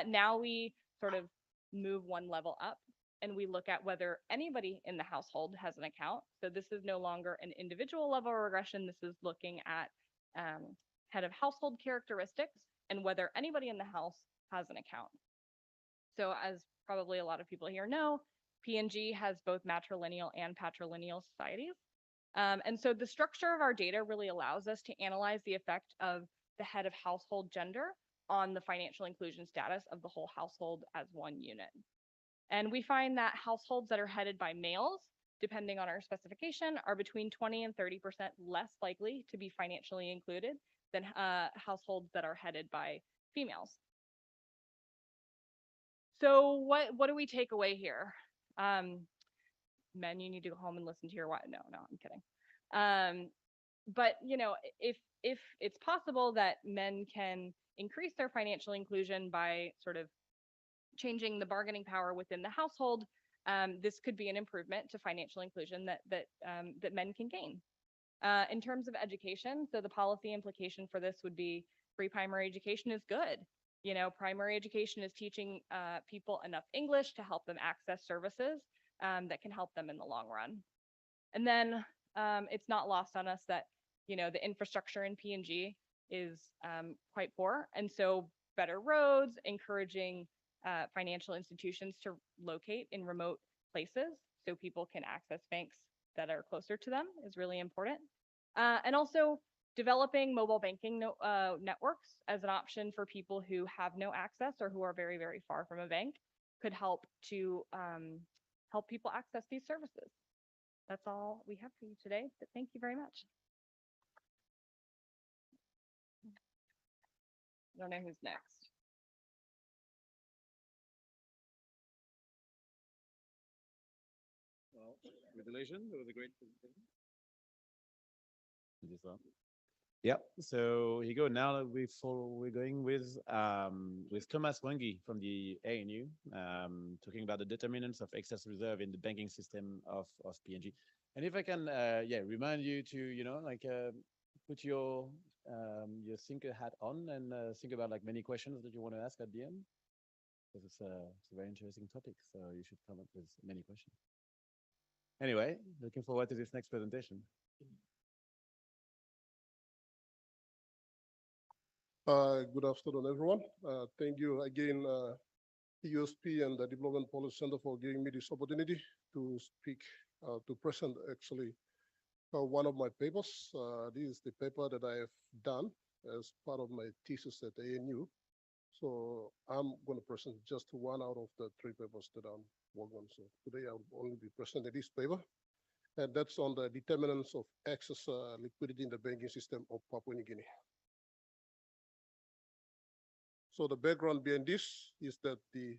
now we sort of move one level up and we look at whether anybody in the household has an account. So this is no longer an individual level regression. This is looking at head of household characteristics and whether anybody in the house has an account. So as probably a lot of people here know, PNG has both matrilineal and patrilineal societies. And so the structure of our data really allows us to analyze the effect of the head of household gender on the financial inclusion status of the whole household as one unit. And we find that households that are headed by males, depending on our specification, are between 20 and 30% less likely to be financially included than households that are headed by females. So what do we take away here? Men, you need to go home and listen to your wife. No, I'm kidding. But you know, if it's possible that men can increase their financial inclusion by sort of changing the bargaining power within the household, this could be an improvement to financial inclusion that men can gain. In terms of education, so the policy implication for this would be free primary education is good. You know, primary education is teaching people enough English to help them access services that can help them in the long run. And then it's not lost on us that, you know, the infrastructure in PNG is quite poor. And so better roads, encouraging financial institutions to locate in remote places so people can access banks that are closer to them is really important. And also developing mobile banking networks as an option for people who have no access or who are very, very far from a bank could help to help people access these services. That's all we have for you today, but thank you very much. I don't know who's next. Well, congratulations. It was a great presentation. Yeah, so here you go. Now we're going with Thomas Wangi from the ANU, talking about the determinants of excess reserve in the banking system of PNG. And if I can, remind you to, you know, like put your thinker hat on and think about like many questions that you want to ask at the end, because it's a very interesting topic. So you should come up with many questions. Anyway, looking forward to this next presentation. Good afternoon, everyone. Thank you again, USP and the Development Policy Center for giving me this opportunity to speak, to present actually one of my papers. This is the paper that I have done as part of my thesis at ANU. So I'm going to present just one out of the three papers that I'm working on. So today I'll only be presenting this paper, and that's on the determinants of excess liquidity in the banking system of Papua New Guinea. So the background behind this is that the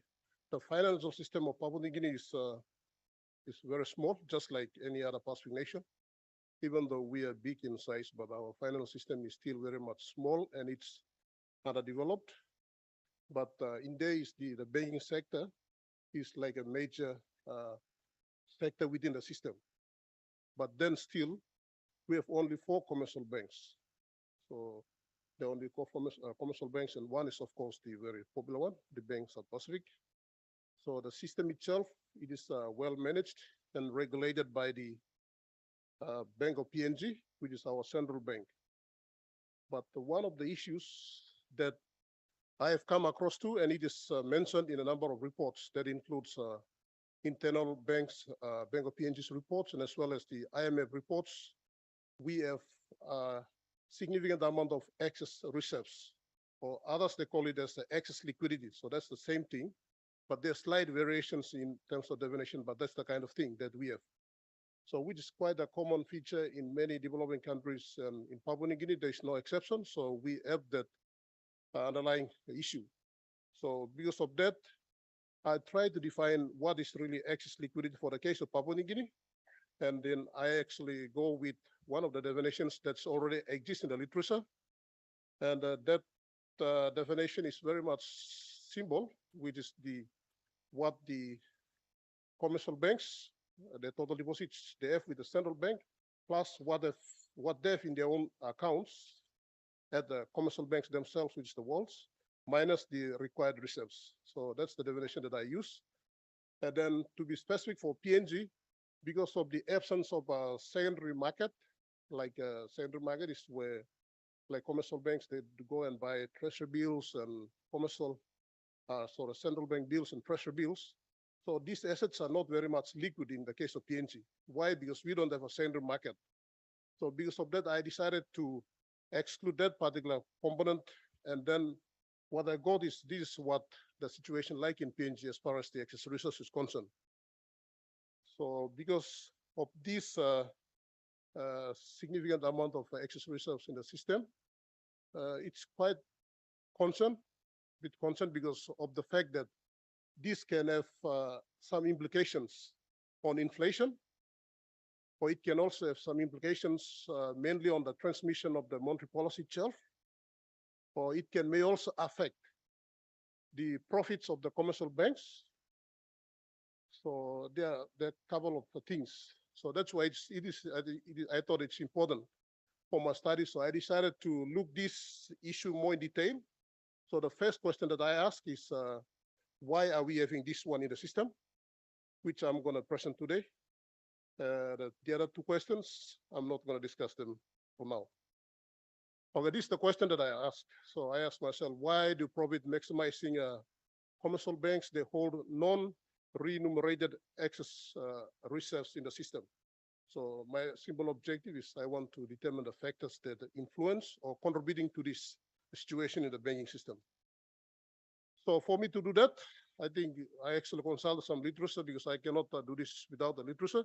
financial system of Papua New Guinea is very small, just like any other Pacific nation. Even though we are big in size, but our financial system is still very much small and it's underdeveloped. But in days, the banking sector is like a major sector within the system. But then still, we have only 4 commercial banks. So there are only 4 commercial banks, and one is, of course, the very popular one, the Bank South Pacific. So the system itself, it is well managed and regulated by the Bank of PNG, which is our central bank. But one of the issues that I have come across too, and it is mentioned in a number of reports that includes internal banks, Bank of PNG's reports, and as well as the IMF reports, we have significant amount of excess reserves, or others they call it as the excess liquidity. So that's the same thing, but there's slight variations in terms of definition, but that's the kind of thing that we have. So which is quite a common feature in many developing countries. In Papua New Guinea, there's no exception. So we have that underlying issue. So because of that, I try to define what is really excess liquidity for the case of Papua New Guinea. And then I actually go with one of the definitions that's already exists in the literature. And that definition is very much simple, which is what the commercial banks, the total deposits they have with the central bank, plus what they have in their own accounts at the commercial banks themselves, which is the walls, minus the required reserves. So that's the definition that I use. And then to be specific for PNG, because of the absence of a secondary market, like secondary market is where like commercial banks, they go and buy treasury bills and commercial, sort of central bank bills and treasury bills. So these assets are not very much liquid in the case of PNG. Why? Because we don't have a secondary market. So because of that, I decided to exclude that particular component. And then what I got is this is what the situation like in PNG as far as the excess resource is concerned. So because of this significant amount of excess reserves in the system, it's quite concerned, bit concerned because of the fact that this can have some implications on inflation, or it can also have some implications mainly on the transmission of the monetary policy itself, or it may also affect the profits of the commercial banks. So there are a couple of things. So that's why I thought it's important for my study. So I decided to look this issue more in detail. So the first question that I ask is, why are we having this one in the system, which I'm going to present today. The other two questions, I'm not going to discuss them for now. Okay, this is the question that I asked. So I asked myself, why do profit maximizing commercial banks, they hold non-remunerated excess reserves in the system? So my simple objective is I want to determine the factors that influence or contributing to this situation in the banking system. So for me to do that, I think I actually consulted some literature because I cannot do this without the literature.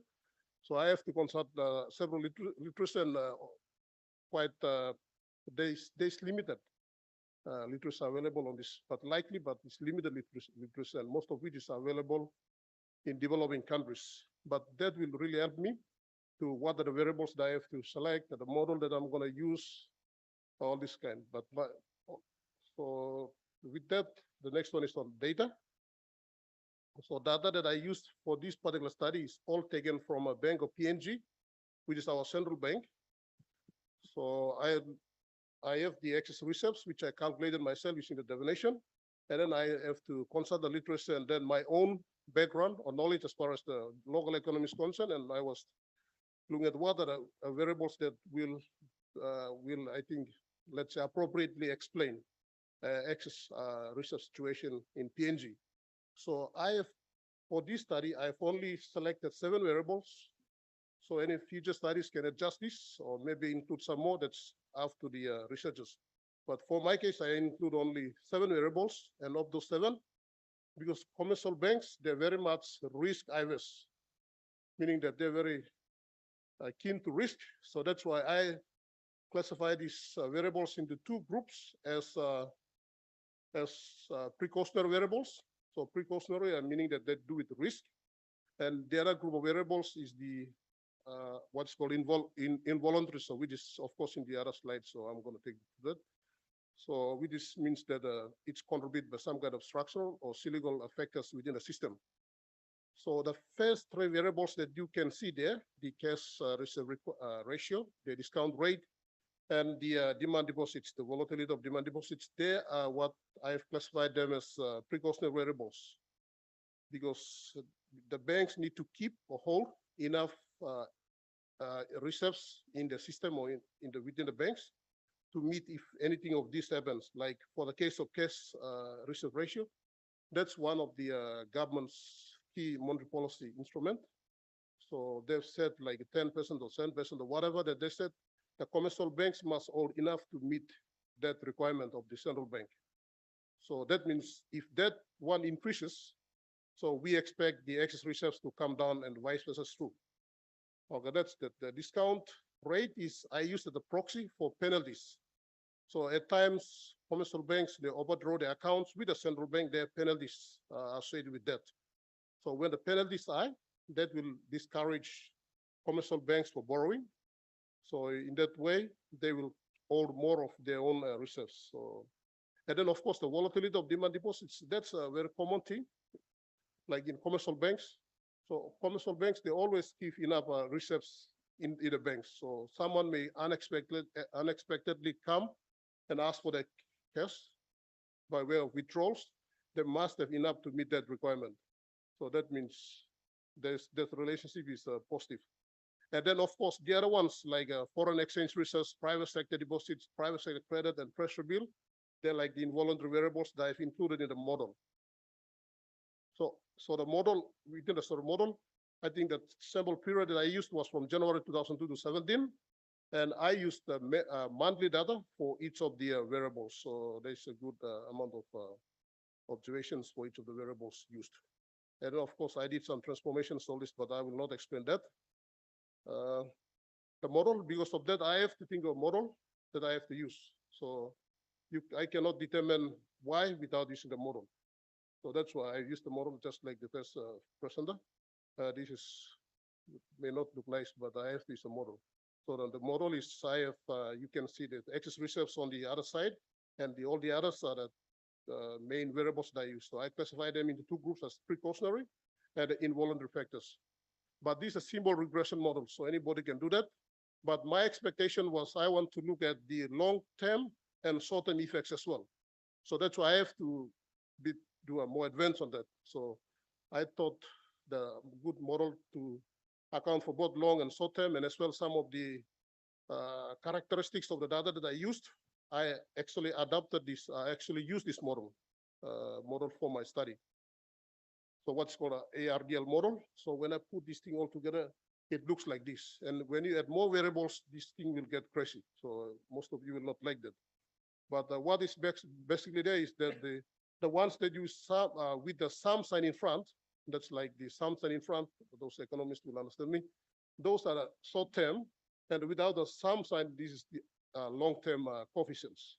So I have to consult several literature and quite there's limited literature available on this, but it's limited literature, and most of which is available in developing countries. But that will really help me to what are the variables that I have to select, the model that I'm going to use, all this kind. So with that, the next one is on data. So data that I used for this particular study is all taken from a bank of PNG, which is our central bank. So I have the excess reserves, which I calculated myself using the definition. And then I have to consult the literature and then my own background or knowledge as far as the local economy is concerned. And I was looking at what are the variables that will, I think, let's say, appropriately explain excess reserve situation in PNG. So for this study, I've only selected 7 variables. So any future studies can adjust this or maybe include some more. That's up to the researchers. But for my case, I include only 7 variables, and of those 7, because commercial banks, they're very much risk averse, meaning that they're very keen to risk. So that's why I classify these variables into 2 groups as precautionary variables. So precautionary, meaning that they do with risk. And the other group of variables is the what's called involuntary, so which is of course in the other slide. So I'm going to take that. So which means that it's contributed by some kind of structural or cyclical factors within the system. So the first 3 variables that you can see there, the cash reserve ratio, the discount rate, and the demand deposits, the volatility of demand deposits, they are what I've classified them as precautionary variables, because the banks need to keep or hold enough reserves in the system or within the banks to meet if anything of this happens. Like for the case of cash reserve ratio, that's one of the government's key monetary policy instrument. So they've said like 10% or 7% or whatever that they said, the commercial banks must hold enough to meet that requirement of the central bank. So that means if that one increases, so we expect the excess reserves to come down and vice versa true. Okay, that's the discount rate is, I use it as a proxy for penalties. So at times, commercial banks, they overdraw their accounts with the central bank, their penalties associated with that. So when the penalties are high, that will discourage commercial banks for borrowing. So in that way, they will hold more of their own reserves. So, and then of course the volatility of demand deposits, that's a very common thing, like in commercial banks. So commercial banks, they always keep enough reserves in the banks. So someone may unexpectedly come and ask for the cash by way of withdrawals. They must have enough to meet that requirement. So that means that relationship is positive. And then, of course, the other ones like foreign exchange reserves, private sector deposits, private sector credit, and treasury bill, they're like the involuntary variables that I've included in the model. So the model, within the sort of model, I think that sample period that I used was from January 2002 to 17. And I used the monthly data for each of the variables. So there's a good amount of observations for each of the variables used. And of course, I did some transformations on this, but I will not explain that. The model, because of that, I have to think of a model that I have to use. So I cannot determine why without using the model. So that's why I use the model just like the test presenter. This may not look nice, but I have to use a model. So the model is I have, you can see the excess reserves on the other side, and all the others are the main variables that I use. So I classify them into two groups as precautionary and involuntary factors. But this is a simple regression model, so anybody can do that. But my expectation was I want to look at the long-term and short-term effects as well. So that's why I have to do a more advanced on that. So I thought the good model to account for both long and short-term, and as well some of the characteristics of the data that I used. I actually adopted this, I actually used this model for my study. So what's called an ARDL model. So when I put this thing all together, it looks like this. And when you add more variables, this thing will get crazy. So most of you will not like that. But what is basically there is that the ones that use sum, with the sum sign in front, that's like the sum sign in front, those economists will understand me. Those are short term, and without the sum sign, this is the long-term coefficients.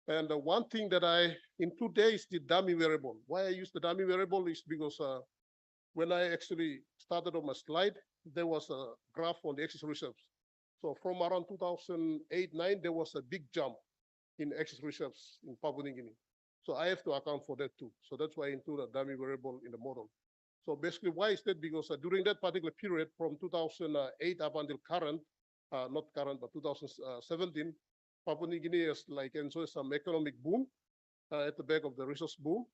And one thing that I include there is the dummy variable. Why I use the dummy variable is because when I actually started on my slide, there was a graph on the excess reserves. So from around 2008-9, there was a big jump in excess reserves in Papua New Guinea. So I have to account for that too. So that's why I include a dummy variable in the model. So basically, why is that? Because during that particular period, from 2008 up until current, not current, but 2017, Papua New Guinea has like enjoyed some economic boom at the back of the resource boom,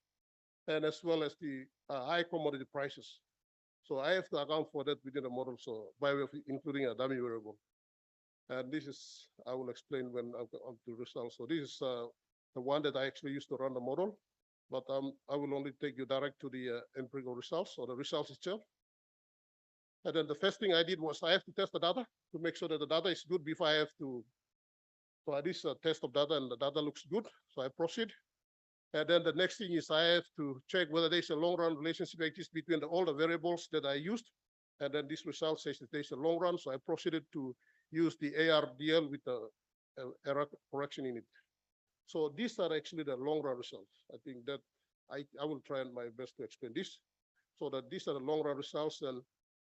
and as well as the high commodity prices. So I have to account for that within the model, so by way of including a dummy variable. And this is, I will explain when I'm on the results. So this is the one that I actually used to run the model, but I will only take you direct to the empirical results or the results itself. And then the first thing I did was I have to test the data to make sure that the data is good before I have to. So I did a test of data and the data looks good, so I proceed. And then the next thing is I have to check whether there's a long run relationship exists between all the variables that I used. And then this result says that there's a long run, so I proceeded to use the ARDL with the error correction in it. So these are actually the long run results. I think that I will try my best to explain this. So that these are the long run results, and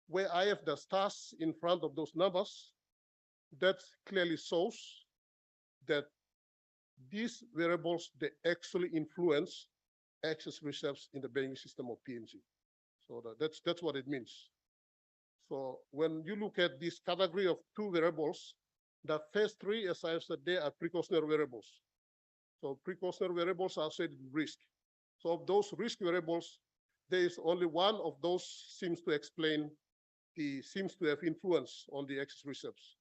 where I have the stars in front of those numbers, that clearly shows that these variables, they actually influence excess reserves in the banking system of PNG. So that's what it means. So when you look at this category of two variables, the first three, as I have said, they are precautionary variables. So precautionary variables are associated with risk. So of those risk variables, there is only one of those seems to explain seems to have influence on the excess reserves.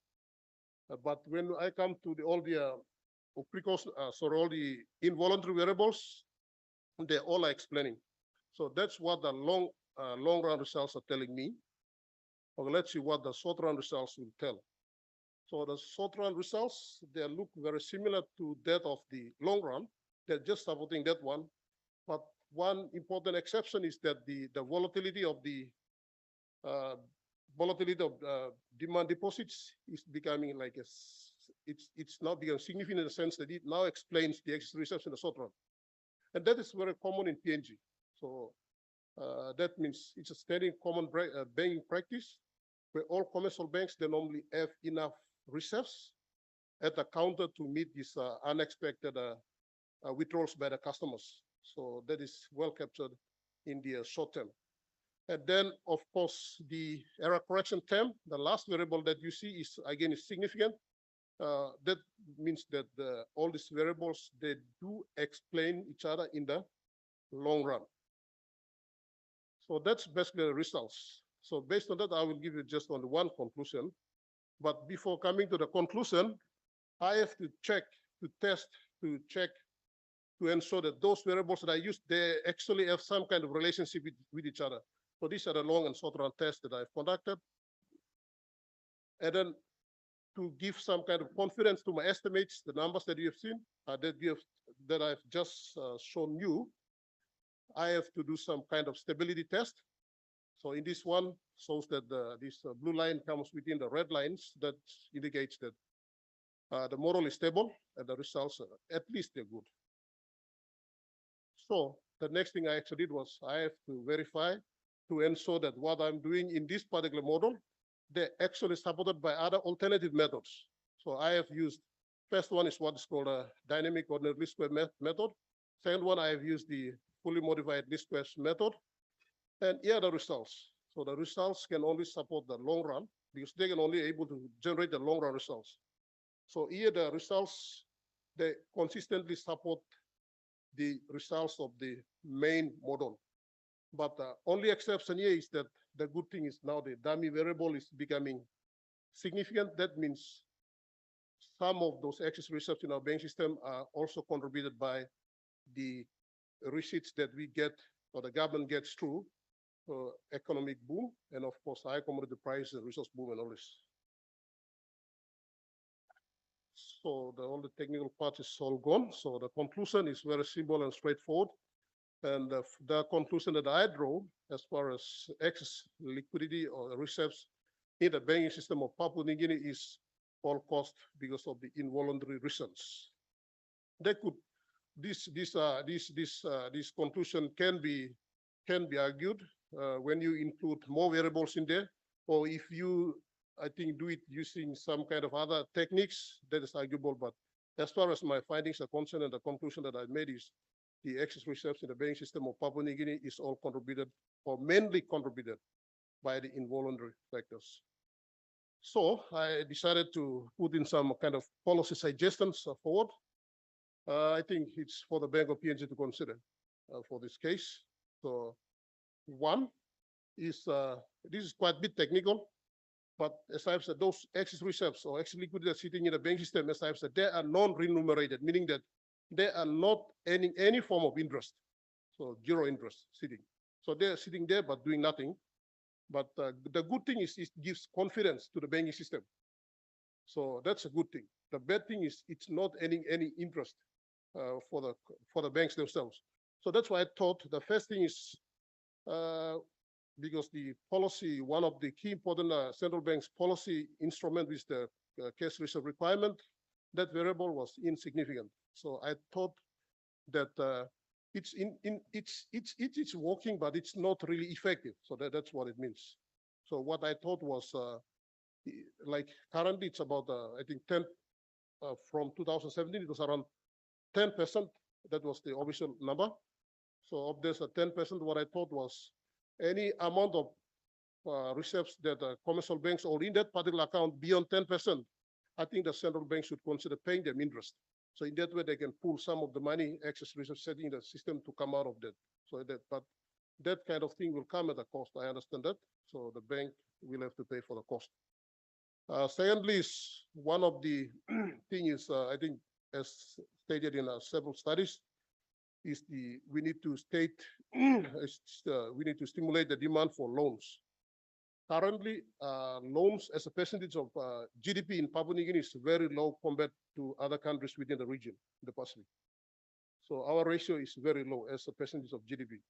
But when I come to all the all the involuntary variables, they all are explaining. So that's what the long run results are telling me. Okay, let's see what the short run results will tell. So the short run results, they look very similar to that of the long run. They're just supporting that one. But one important exception is that the volatility of the demand deposits is becoming like it's now becoming significant in the sense that it now explains the excess reserves in the short run. And that is very common in PNG. So that means it's a standing common banking practice where all commercial banks, they normally have enough reserves at the counter to meet these unexpected withdrawals by the customers. So that is well captured in the short term. And then, of course, the error correction term, the last variable that you see is, again, is significant. That means that all these variables, they do explain each other in the long run. So that's basically the results. So based on that, I will give you just only one conclusion. But before coming to the conclusion, I have to check, to test, to check, to ensure that those variables that I use, they actually have some kind of relationship with each other. So these are the long and short run tests that I've conducted. And then to give some kind of confidence to my estimates, the numbers that you have seen, that I've just shown you, I have to do some kind of stability test. So in this one, shows that this blue line comes within the red lines. That indicates that the model is stable and the results are at least they're good. So the next thing I actually did was I have to verify to ensure that what I'm doing in this particular model, they're actually supported by other alternative methods. So I have used, first one is what is called a dynamic ordinary least square method. Second one, I have used the fully modified least squares method. And here are the results. So the results can only support the long run because they can only able to generate the long run results. So here the results, they consistently support the results of the main model. But the only exception here is that the good thing is now the dummy variable is becoming significant. That means some of those excess reserves in our bank system are also contributed by the receipts that we get or the government gets through economic boom and of course high commodity prices, resource boom and all this. So all the technical part is all gone. So the conclusion is very simple and straightforward. And the conclusion that I draw as far as excess liquidity or reserves in the banking system of Papua New Guinea is all caused because of the involuntary reasons. They could this conclusion can be argued when you include more variables in there, or if you I think do it using some kind of other techniques, that is arguable. But as far as my findings are concerned, and the conclusion that I made is the excess reserves in the banking system of Papua New Guinea is all contributed or mainly contributed by the involuntary factors. So I decided to put in some kind of policy suggestions forward. I think it's for the Bank of PNG to consider for this case. So one is, this is quite a bit technical, but as I've said, those excess reserves or excess liquidity that's sitting in the bank system, as I've said, they are non-remunerated, meaning that they are not earning any form of interest. So zero interest sitting. So they're sitting there but doing nothing. But the good thing is it gives confidence to the banking system. So that's a good thing. The bad thing is it's not earning any interest for the banks themselves. So that's why I thought the first thing is because the policy, one of the key important central bank's policy instrument is the cash reserve requirement. That variable was insignificant. So I thought that it's working, but it's not really effective. So that's what it means. So what I thought was like currently it's about I think 10 from 2017 it was around 10%. That was the official number. So of this 10%, what I thought was any amount of reserves that commercial banks hold in that particular account beyond 10%, I think the central bank should consider paying them interest. So in that way, they can pull some of the money, excess reserves setting in the system to come out of that. So but that kind of thing will come at a cost. I understand that. So the bank will have to pay for the cost. Secondly, is one of the things I think, as stated in several studies, is we need to stimulate the demand for loans. Currently, loans as a percentage of GDP in Papua New Guinea is very low compared to other countries within the region, the Pacific. So our ratio is very low as a percentage of GDP.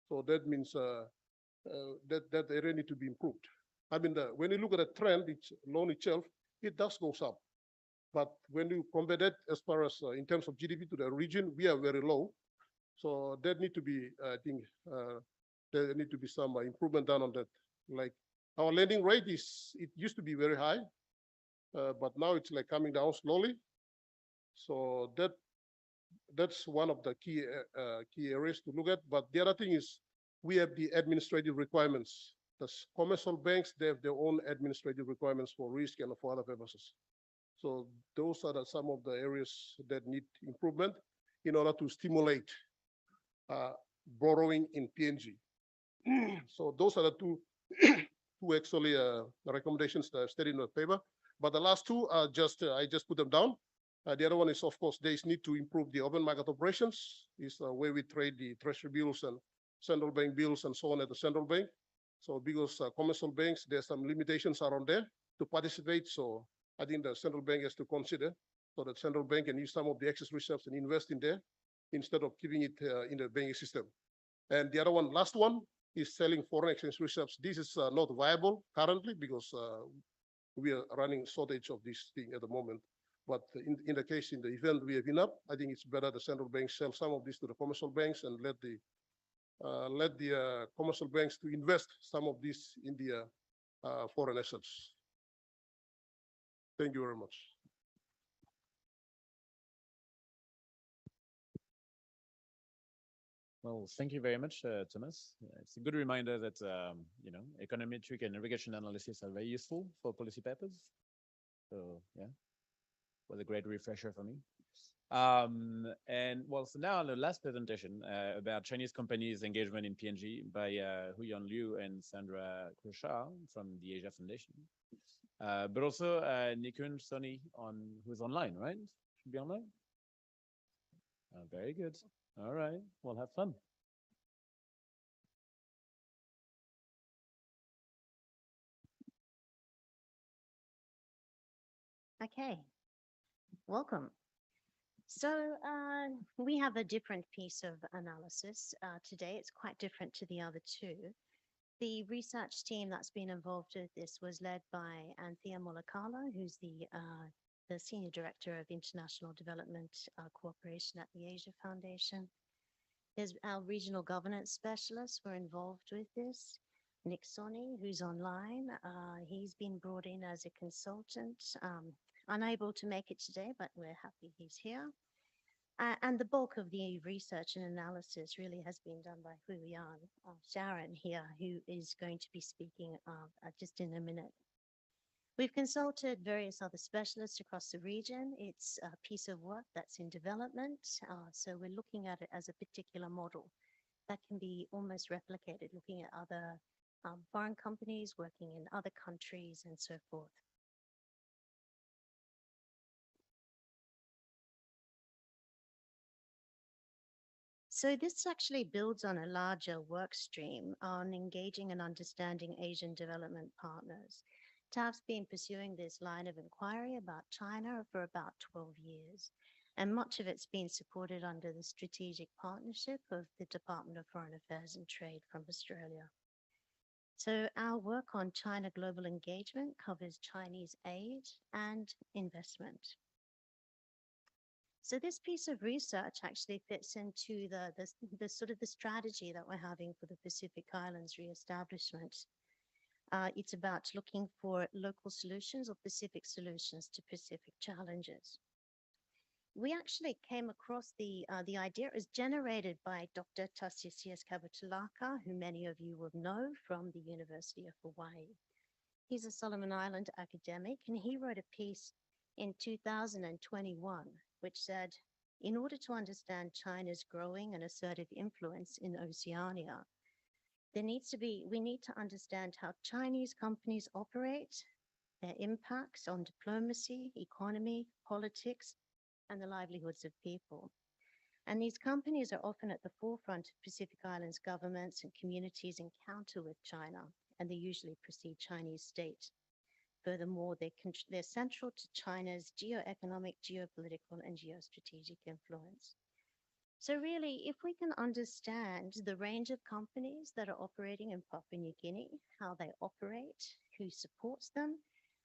So that means that area need to be improved. I mean, when you look at the trend, loan itself, it does goes up. But when you compare that as far as in terms of GDP to the region, we are very low. So there need to be, I think, there need to be some improvement done on that. Like our lending rate it used to be very high, but now it's like coming down slowly. So that's one of the key areas to look at. But the other thing is we have the administrative requirements. The commercial banks, they have their own administrative requirements for risk and for other purposes. So those are some of the areas that need improvement in order to stimulate borrowing in PNG. So those are the two actually recommendations that are stated in the paper. But the last two are just I just put them down. The other one is, of course, there is need to improve the open market operations. Is where we trade the treasury bills and central bank bills and so on at the central bank. So because commercial banks, there's some limitations around there to participate. So I think the central bank has to consider so that central bank can use some of the excess reserves and invest in there instead of keeping it in the banking system. And the other one, last one, is selling foreign exchange reserves. This is not viable currently because we are running shortage of this thing at the moment. But in the event we have enough, I think it's better the central bank sell some of this to the commercial banks and let the commercial banks to invest some of this in the foreign assets. Thank you very much. Well, thank you very much, Thomas. It's a good reminder that econometric and irrigation analysis are very useful for policy purposes. So yeah, was a great refresher for me. And well, so now the last presentation about Chinese companies' engagement in PNG by Huyan Liu and Sandra Krusha from the Asia Foundation. But also Nikun Soni who's online, right? Should be online. Very good. All right, we'll have fun. Okay, welcome. So we have a different piece of analysis today. It's quite different to the other two. The research team that's been involved with this was led by Anthea Molakala, who's the Senior Director of International Development Cooperation at the Asia Foundation. There's our regional governance specialists were involved with this. Nick Soni, who's online, he's been brought in as a consultant, unable to make it today, but we're happy he's here. And the bulk of the research and analysis really has been done by Huyan Sharon here, who is going to be speaking just in a minute. We've consulted various other specialists across the region. It's a piece of work that's in development. So we're looking at it as a particular model that can be almost replicated, looking at other foreign companies working in other countries and so forth. So this actually builds on a larger work stream on engaging and understanding Asian development partners. TAF's been pursuing this line of inquiry about China for about 12 years, and much of it's been supported under the strategic partnership of the Department of Foreign Affairs and Trade from Australia. So our work on China global engagement covers Chinese aid and investment. So this piece of research actually fits into the sort of the strategy that we're having for the Pacific Islands reestablishment. It's about looking for local solutions or Pacific solutions to Pacific challenges. We actually came across the idea. It was generated by Dr. Tarsisius Kabutulaka, who many of you will know from the University of Hawaii. He's a Solomon Island academic, and he wrote a piece in 2021, which said, in order to understand China's growing and assertive influence in Oceania, we need to understand how Chinese companies operate, their impacts on diplomacy, economy, politics, and the livelihoods of people. And these companies are often at the forefront of Pacific Islands governments and communities' encounter with China, and they usually precede Chinese state. Furthermore, they're central to China's geoeconomic, geopolitical, and geostrategic influence. So really, if we can understand the range of companies that are operating in Papua New Guinea, how they operate, who supports them,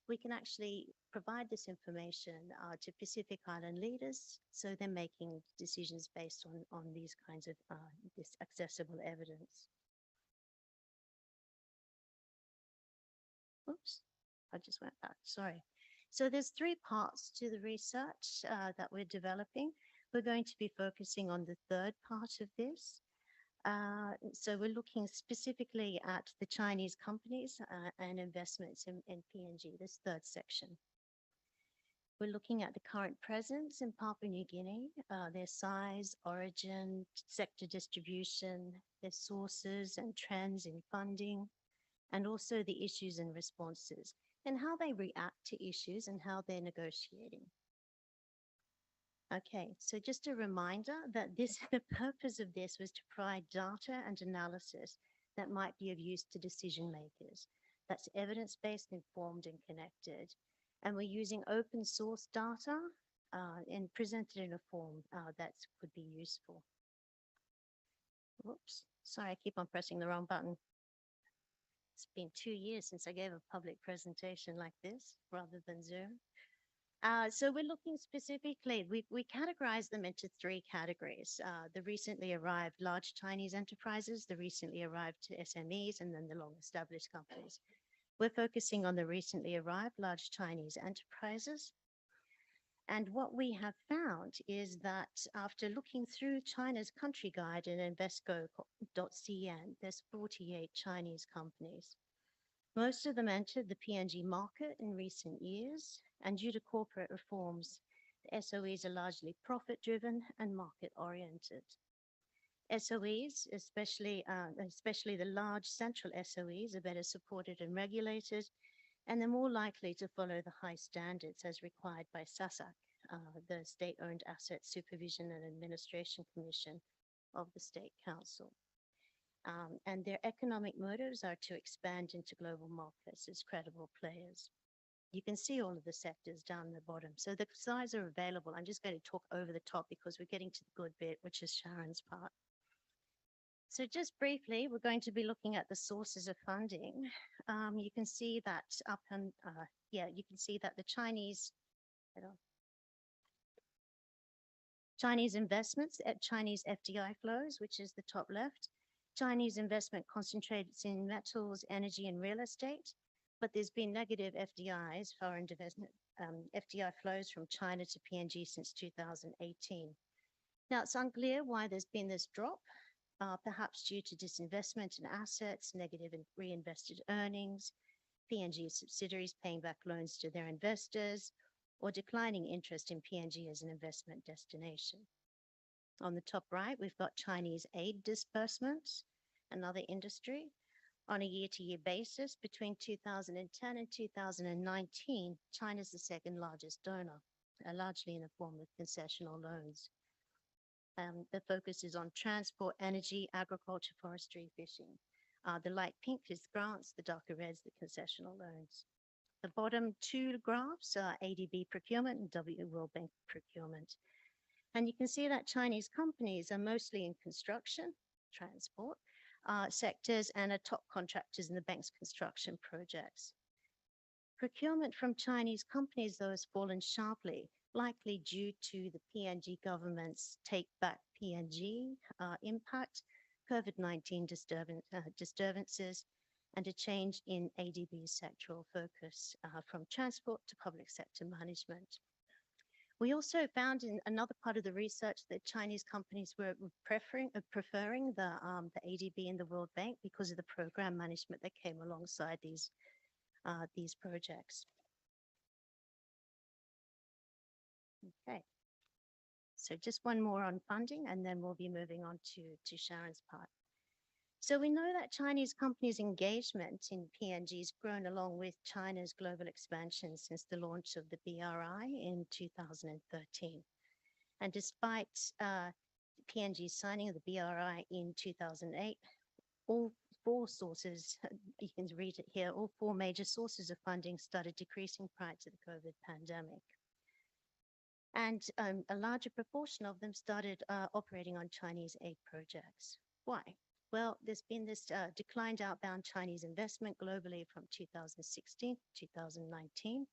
we can actually provide this information to Pacific Island leaders so they're making decisions based on these kinds of this accessible evidence. Oops, I just went back, sorry. So there's three parts to the research that we're developing. We're going to be focusing on the third part of this. So we're looking specifically at the Chinese companies and investments in PNG, this third section. We're looking at the current presence in Papua New Guinea, their size, origin, sector distribution, their sources and trends in funding, and also the issues and responses, and how they react to issues and how they're negotiating. Okay, so just a reminder that the purpose of this was to provide data and analysis that might be of use to decision makers. That's evidence-based, informed, and connected. And we're using open source data and presented in a form that could be useful. Whoops, sorry, I keep on pressing the wrong button. It's been 2 years since I gave a public presentation like this rather than Zoom. So we're looking specifically, we categorize them into three categories. The recently arrived large Chinese enterprises, the recently arrived SMEs, and then the long-established companies. We're focusing on the recently arrived large Chinese enterprises. And what we have found is that after looking through China's country guide in invesco.cn, there's 48 Chinese companies. Most of them entered the PNG market in recent years, and due to corporate reforms, the SOEs are largely profit-driven and market-oriented. SOEs, especially the large central SOEs, are better supported and regulated, and they're more likely to follow the high standards as required by SASAC, the State-Owned Asset Supervision and Administration Commission of the State Council. And their economic motives are to expand into global markets as credible players. You can see all of the sectors down the bottom. So the slides are available. I'm just going to talk over the top because we're getting to the good bit, which is Sharon's part. So just briefly, we're going to be looking at the sources of funding. You can see that you can see that the Chinese investments at Chinese FDI flows, which is the top left. Chinese investment concentrates in metals, energy, and real estate, but there's been negative FDIs, foreign investment, FDI flows from China to PNG since 2018. Now, it's unclear why there's been this drop, perhaps due to disinvestment in assets, negative reinvested earnings, PNG subsidiaries paying back loans to their investors, or declining interest in PNG as an investment destination. On the top right, we've got Chinese aid disbursements, another industry. On a year-to-year basis, between 2010 and 2019, China's the second largest donor, largely in the form of concessional loans. The focus is on transport, energy, agriculture, forestry, fishing. The light pink is grants, the darker red is the concessional loans. The bottom two graphs are ADB procurement and W World Bank procurement. And you can see that Chinese companies are mostly in construction, transport, sectors, and are top contractors in the bank's construction projects. Procurement from Chinese companies, though, has fallen sharply, likely due to the PNG government's Take Back PNG impact, COVID-19 disturbances, and a change in ADB's sectoral focus from transport to public sector management. We also found in another part of the research that Chinese companies were preferring the ADB and the World Bank because of the program management that came alongside these projects. Okay, so just one more on funding, and then we'll be moving on to Sharon's part. So we know that Chinese companies' engagement in PNG has grown along with China's global expansion since the launch of the BRI in 2013. And despite PNG signing of the BRI in 2008, all four sources, you can read it here, all four major sources of funding started decreasing prior to the COVID pandemic. And a larger proportion of them started operating on Chinese aid projects. Why? Well, there's been this declined outbound Chinese investment globally from 2016 to 2019,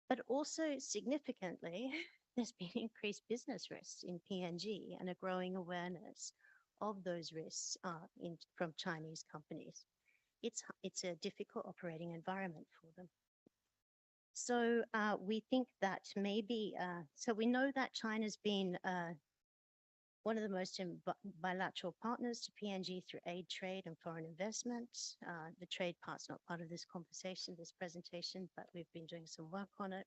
but also significantly, there's been increased business risks in PNG and a growing awareness of those risks from Chinese companies. It's a difficult operating environment for them. So we think that maybe, so we know that China's been one of the most bilateral partners to PNG through aid, trade, and foreign investment. The trade part's not part of this conversation, this presentation, but we've been doing some work on it.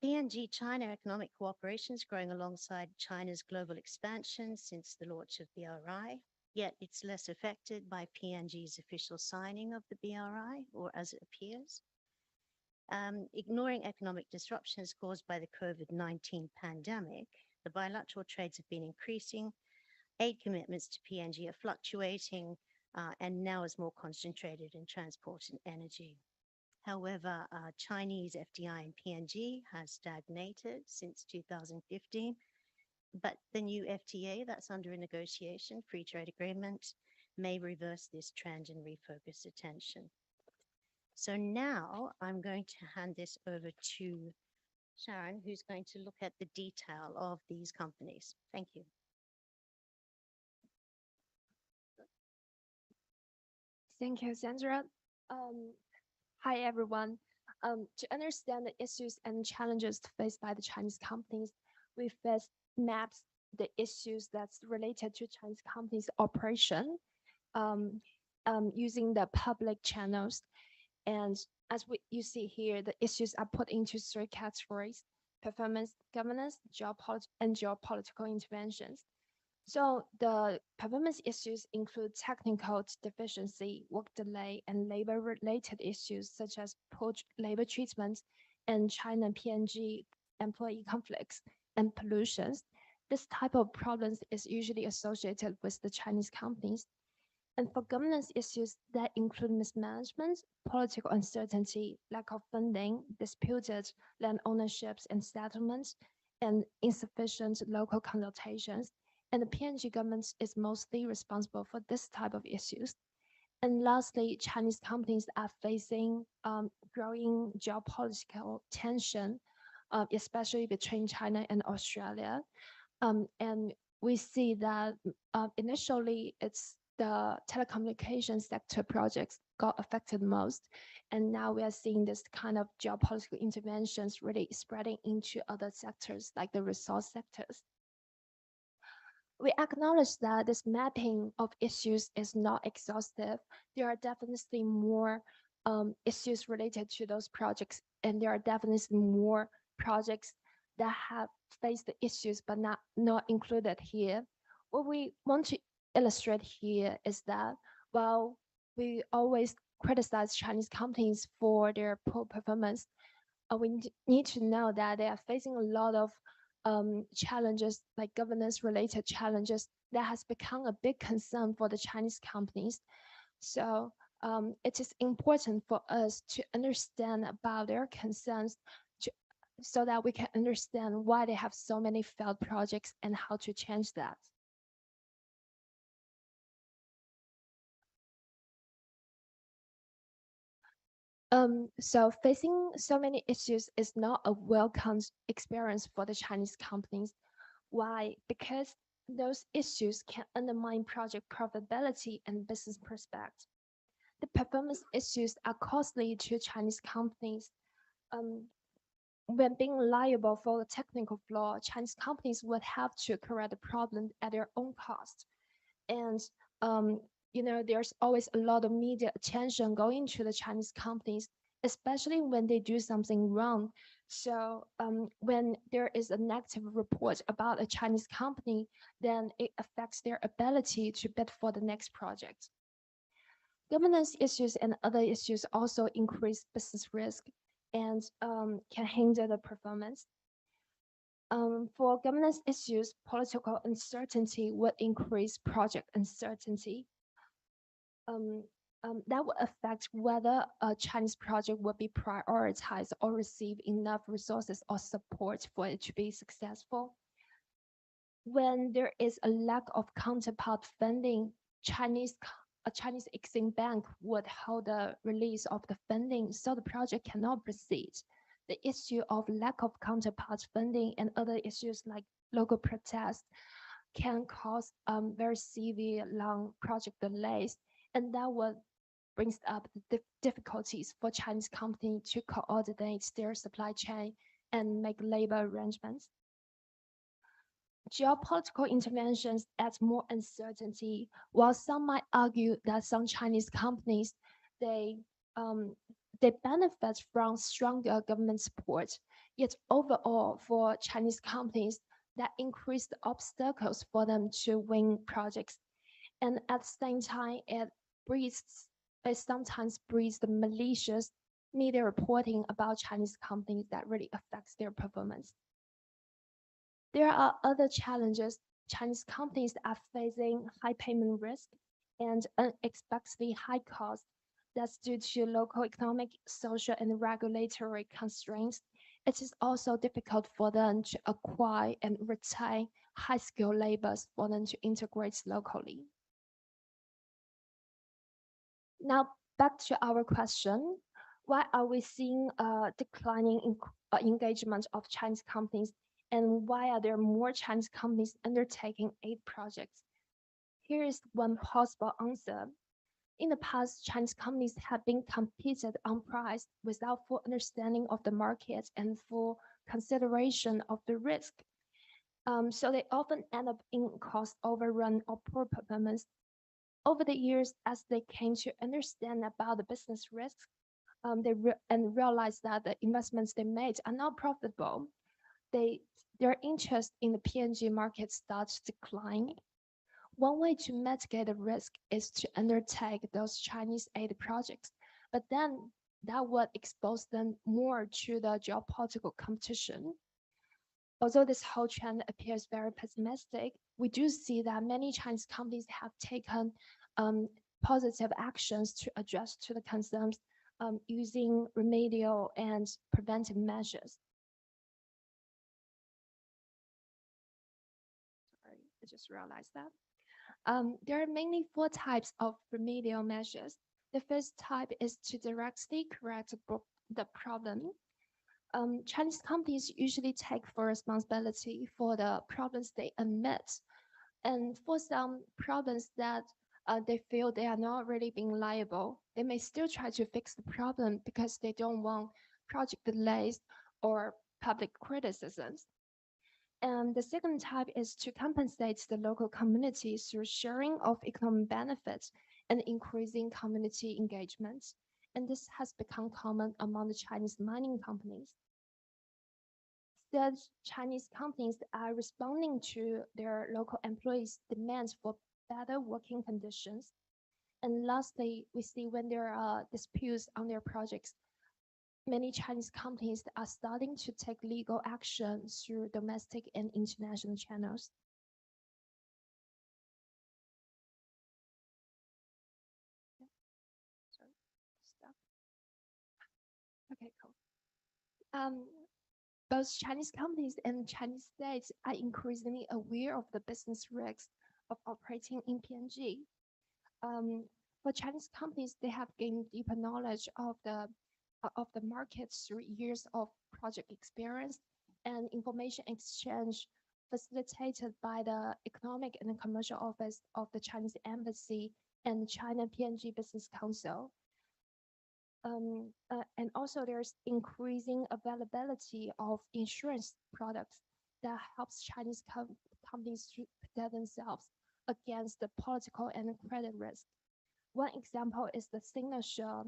PNG-China economic cooperation is growing alongside China's global expansion since the launch of BRI, yet it's less affected by PNG's official signing of the BRI, or as it appears. Ignoring economic disruptions caused by the COVID-19 pandemic, the bilateral trades have been increasing, aid commitments to PNG are fluctuating, and now is more concentrated in transport and energy. However, Chinese FDI in PNG has stagnated since 2015, but the new FTA that's under negotiation, free trade agreement, may reverse this trend and refocus attention. So now I'm going to hand this over to Sharon, who's going to look at the detail of these companies. Thank you. Thank you, Sandra. Hi, everyone. To understand the issues and challenges faced by the Chinese companies, we first mapped the issues that's related to Chinese companies' operation using the public channels. And as you see here, the issues are put into three categories: performance, governance, and geopolitical interventions. So the performance issues include technical deficiency, work delay, and labor-related issues such as poor labor treatment and China PNG employee conflicts and pollutions. This type of problems is usually associated with the Chinese companies. And for governance issues that include mismanagement, political uncertainty, lack of funding, disputed land ownerships and settlements, and insufficient local consultations. And the PNG government is mostly responsible for this type of issues. And lastly, Chinese companies are facing growing geopolitical tension, especially between China and Australia. And we see that initially it's the telecommunications sector projects got affected most. And now we are seeing this kind of geopolitical interventions really spreading into other sectors like the resource sectors. We acknowledge that this mapping of issues is not exhaustive. There are definitely more issues related to those projects, and there are definitely more projects that have faced the issues but not included here. What we want to illustrate here is that while we always criticize Chinese companies for their poor performance, we need to know that they are facing a lot of challenges, like governance related challenges, that has become a big concern for the Chinese companies. So it is important for us to understand about their concerns so that we can understand why they have so many failed projects and how to change that. So facing so many issues is not a welcome experience for the Chinese companies. Why? Because those issues can undermine project profitability and business prospects. The performance issues are costly to Chinese companies. When being liable for the technical flaw, Chinese companies would have to correct the problem at their own cost. And there's always a lot of media attention going to the Chinese companies, especially when they do something wrong. So when there is a negative report about a Chinese company, then it affects their ability to bid for the next project. Governance issues and other issues also increase business risk and can hinder the performance. For governance issues, political uncertainty would increase project uncertainty. That would affect whether a Chinese project will be prioritized or receive enough resources or support for it to be successful. When there is a lack of counterpart funding, a Chinese Exim Bank would hold the release of the funding so the project cannot proceed. The issue of lack of counterpart funding and other issues like local protests can cause very severe long project delays, and that would brings up the difficulties for Chinese companies to coordinate their supply chain and make labor arrangements. Geopolitical interventions add more uncertainty, while some might argue that some Chinese companies they they benefit from stronger government support. Yet overall, for Chinese companies, that increase the obstacles for them to win projects, and at the same time, it sometimes breeds the malicious media reporting about Chinese companies that really affects their performance. There are other challenges. Chinese companies are facing high payment risk and unexpectedly high costs. That's due to local economic, social, and regulatory constraints. It is also difficult for them to acquire and retain high-skilled laborers for them to integrate locally. Now, back to our question. Why are we seeing a declining engagement of Chinese companies, and why are there more Chinese companies undertaking aid projects? Here is one possible answer. In the past, Chinese companies have been competed on price without full understanding of the market and full consideration of the risk. So they often end up in cost overrun or poor performance. Over the years, as they came to understand about the business risks, and realized that the investments they made are not profitable, their interest in the PNG market starts to decline. One way to mitigate the risk is to undertake those Chinese aid projects, but then that would expose them more to the geopolitical competition. Although this whole trend appears very pessimistic, we do see that many Chinese companies have taken positive actions to address to the concerns using remedial and preventive measures. Sorry, I just realized that. There are mainly 4 types of remedial measures. The first type is to directly correct the problem. Chinese companies usually take full responsibility for the problems they admit. And for some problems that they feel they are not really being liable, they may still try to fix the problem because they don't want project delays or public criticisms. And the second type is to compensate the local community through sharing of economic benefits and increasing community engagement. And this has become common among the Chinese mining companies. Such Chinese companies are responding to their local employees' demands for better working conditions. And lastly, we see when there are disputes on their projects, many Chinese companies are starting to take legal action through domestic and international channels. Sorry, stop. Okay, cool. Both Chinese companies and Chinese states are increasingly aware of the business risks of operating in PNG. For Chinese companies, they have gained deeper knowledge of the market through years of project experience and information exchange facilitated by the Economic and Commercial Office of the Chinese Embassy and China PNG Business Council. And also there's increasing availability of insurance products that helps Chinese companies to protect themselves against the political and credit risk. One example is the signature.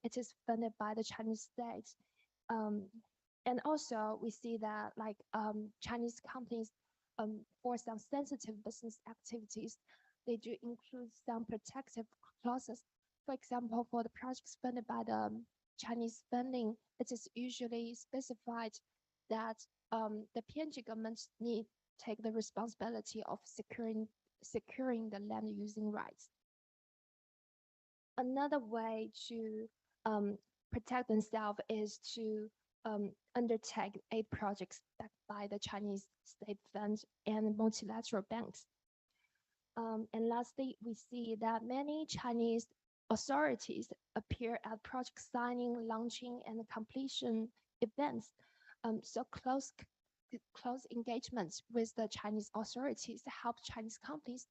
It is funded by the Chinese state. And also we see that like Chinese companies for some sensitive business activities, they do include some protective clauses. For example, for the projects funded by the Chinese funding, it is usually specified that the PNG government need take the responsibility of securing the land using rights. Another way to protect themselves is to undertake aid projects backed by the Chinese state funds and multilateral banks. And lastly, we see that many Chinese authorities appear at project signing, launching, and completion events. So close engagements with the Chinese authorities help Chinese companies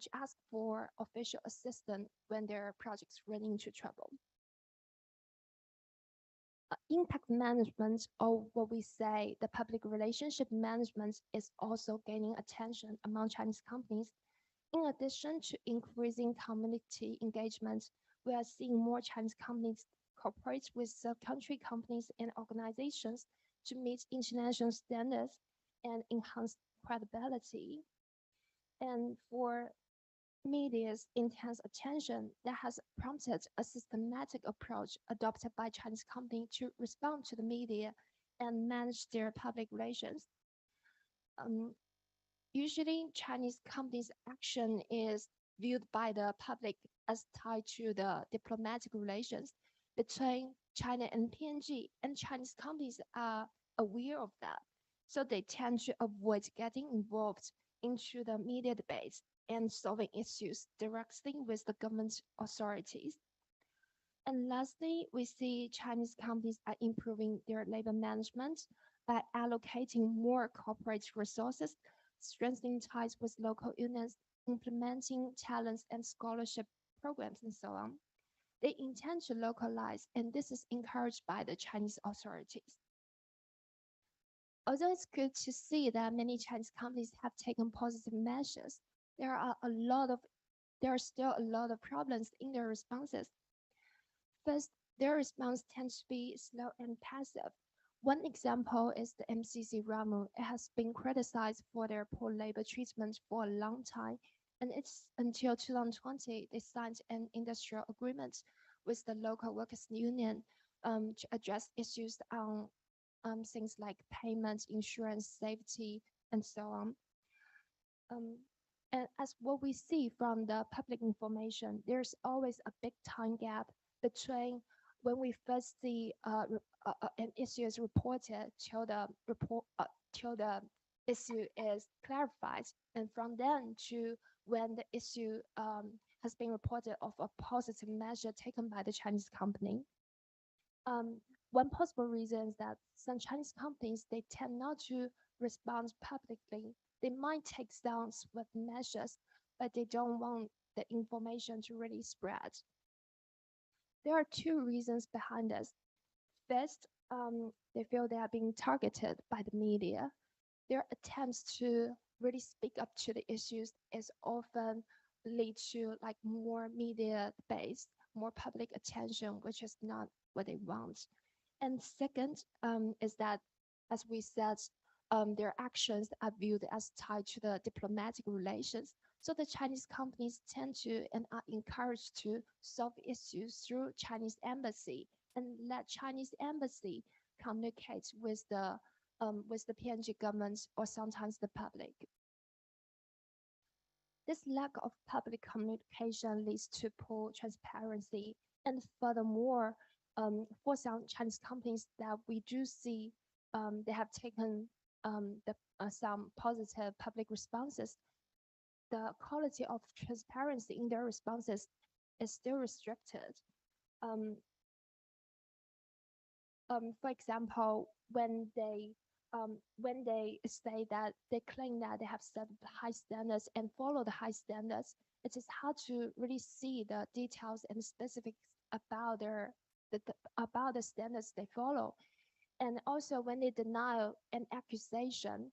to ask for official assistance when their projects run into trouble. Impact management, or what we say, the public relationship management, is also gaining attention among Chinese companies. In addition to increasing community engagement, we are seeing more Chinese companies cooperate with country companies and organizations to meet international standards and enhance credibility. And for media's intense attention, that has prompted a systematic approach adopted by Chinese companies to respond to the media and manage their public relations. Usually, Chinese companies' action is viewed by the public as tied to the diplomatic relations between China and PNG, and Chinese companies are aware of that. So they tend to avoid getting involved into the media debates and solving issues directly with the government authorities. And lastly, we see Chinese companies are improving their labor management by allocating more corporate resources, strengthening ties with local unions, implementing talents and scholarship programs, and so on. They intend to localize, and this is encouraged by the Chinese authorities. Although it's good to see that many Chinese companies have taken positive measures, there are still a lot of problems in their responses. First, their response tends to be slow and passive. One example is the MCC Ramu. It has been criticized for their poor labor treatment for a long time, and it's until 2020 they signed an industrial agreement with the local workers' union to address issues on things like payment, insurance, safety, and so on. And as what we see from the public information, there's always a big time gap between when we first see an issue is reported till the issue is clarified, and from then to when the issue has been reported of a positive measure taken by the Chinese company. One possible reason is that some Chinese companies, they tend not to respond publicly. They might take some swift measures, but they don't want the information to really spread. There are two reasons behind this. First, they feel they are being targeted by the media. Their attempts to really speak up to the issues is often lead to like more media based, more public attention, which is not what they want. And second is that, as we said, their actions are viewed as tied to the diplomatic relations. So the Chinese companies tend to and are encouraged to solve issues through Chinese embassy and let Chinese embassy communicate with the PNG government or sometimes the public. This lack of public communication leads to poor transparency, and furthermore, for some Chinese companies that we do see, they have taken some positive public responses. The quality of transparency in their responses is still restricted. For example, when they say that they claim that they have set high standards and follow the high standards, it is hard to really see the details and specifics about about the standards they follow. And also when they deny an accusation,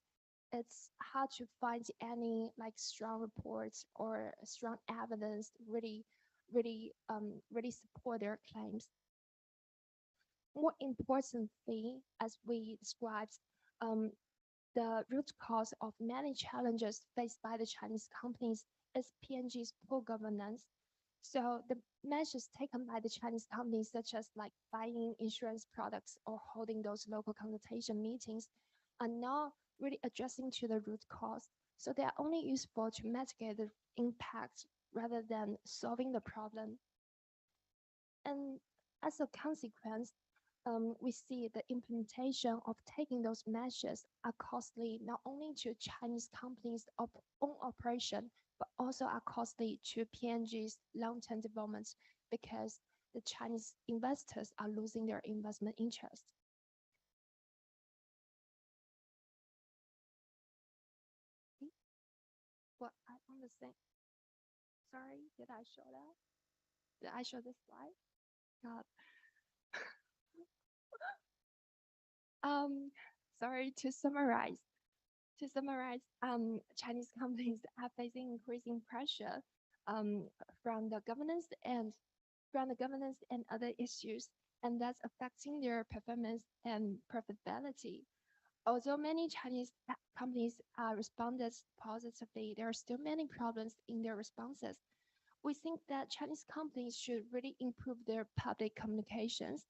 it's hard to find any like strong reports or strong evidence really support their claims. More importantly, as we described, the root cause of many challenges faced by the Chinese companies is PNG's poor governance. So the measures taken by the Chinese companies, such as like buying insurance products or holding those local consultation meetings, are not really addressing to the root cause. So they are only useful to mitigate the impact rather than solving the problem. And as a consequence, we see the implementation of taking those measures are costly not only to Chinese companies' own operation, but also are costly to PNG's long-term development because the Chinese investors are losing their investment interest. What I understand. Sorry, did I show that? Did I show this slide? God. Um, sorry, to summarize, Chinese companies are facing increasing pressure um, from the governance and other issues, and that's affecting their performance and profitability. Although many Chinese companies responded positively, there are still many problems in their responses. We think that Chinese companies should really improve their public communications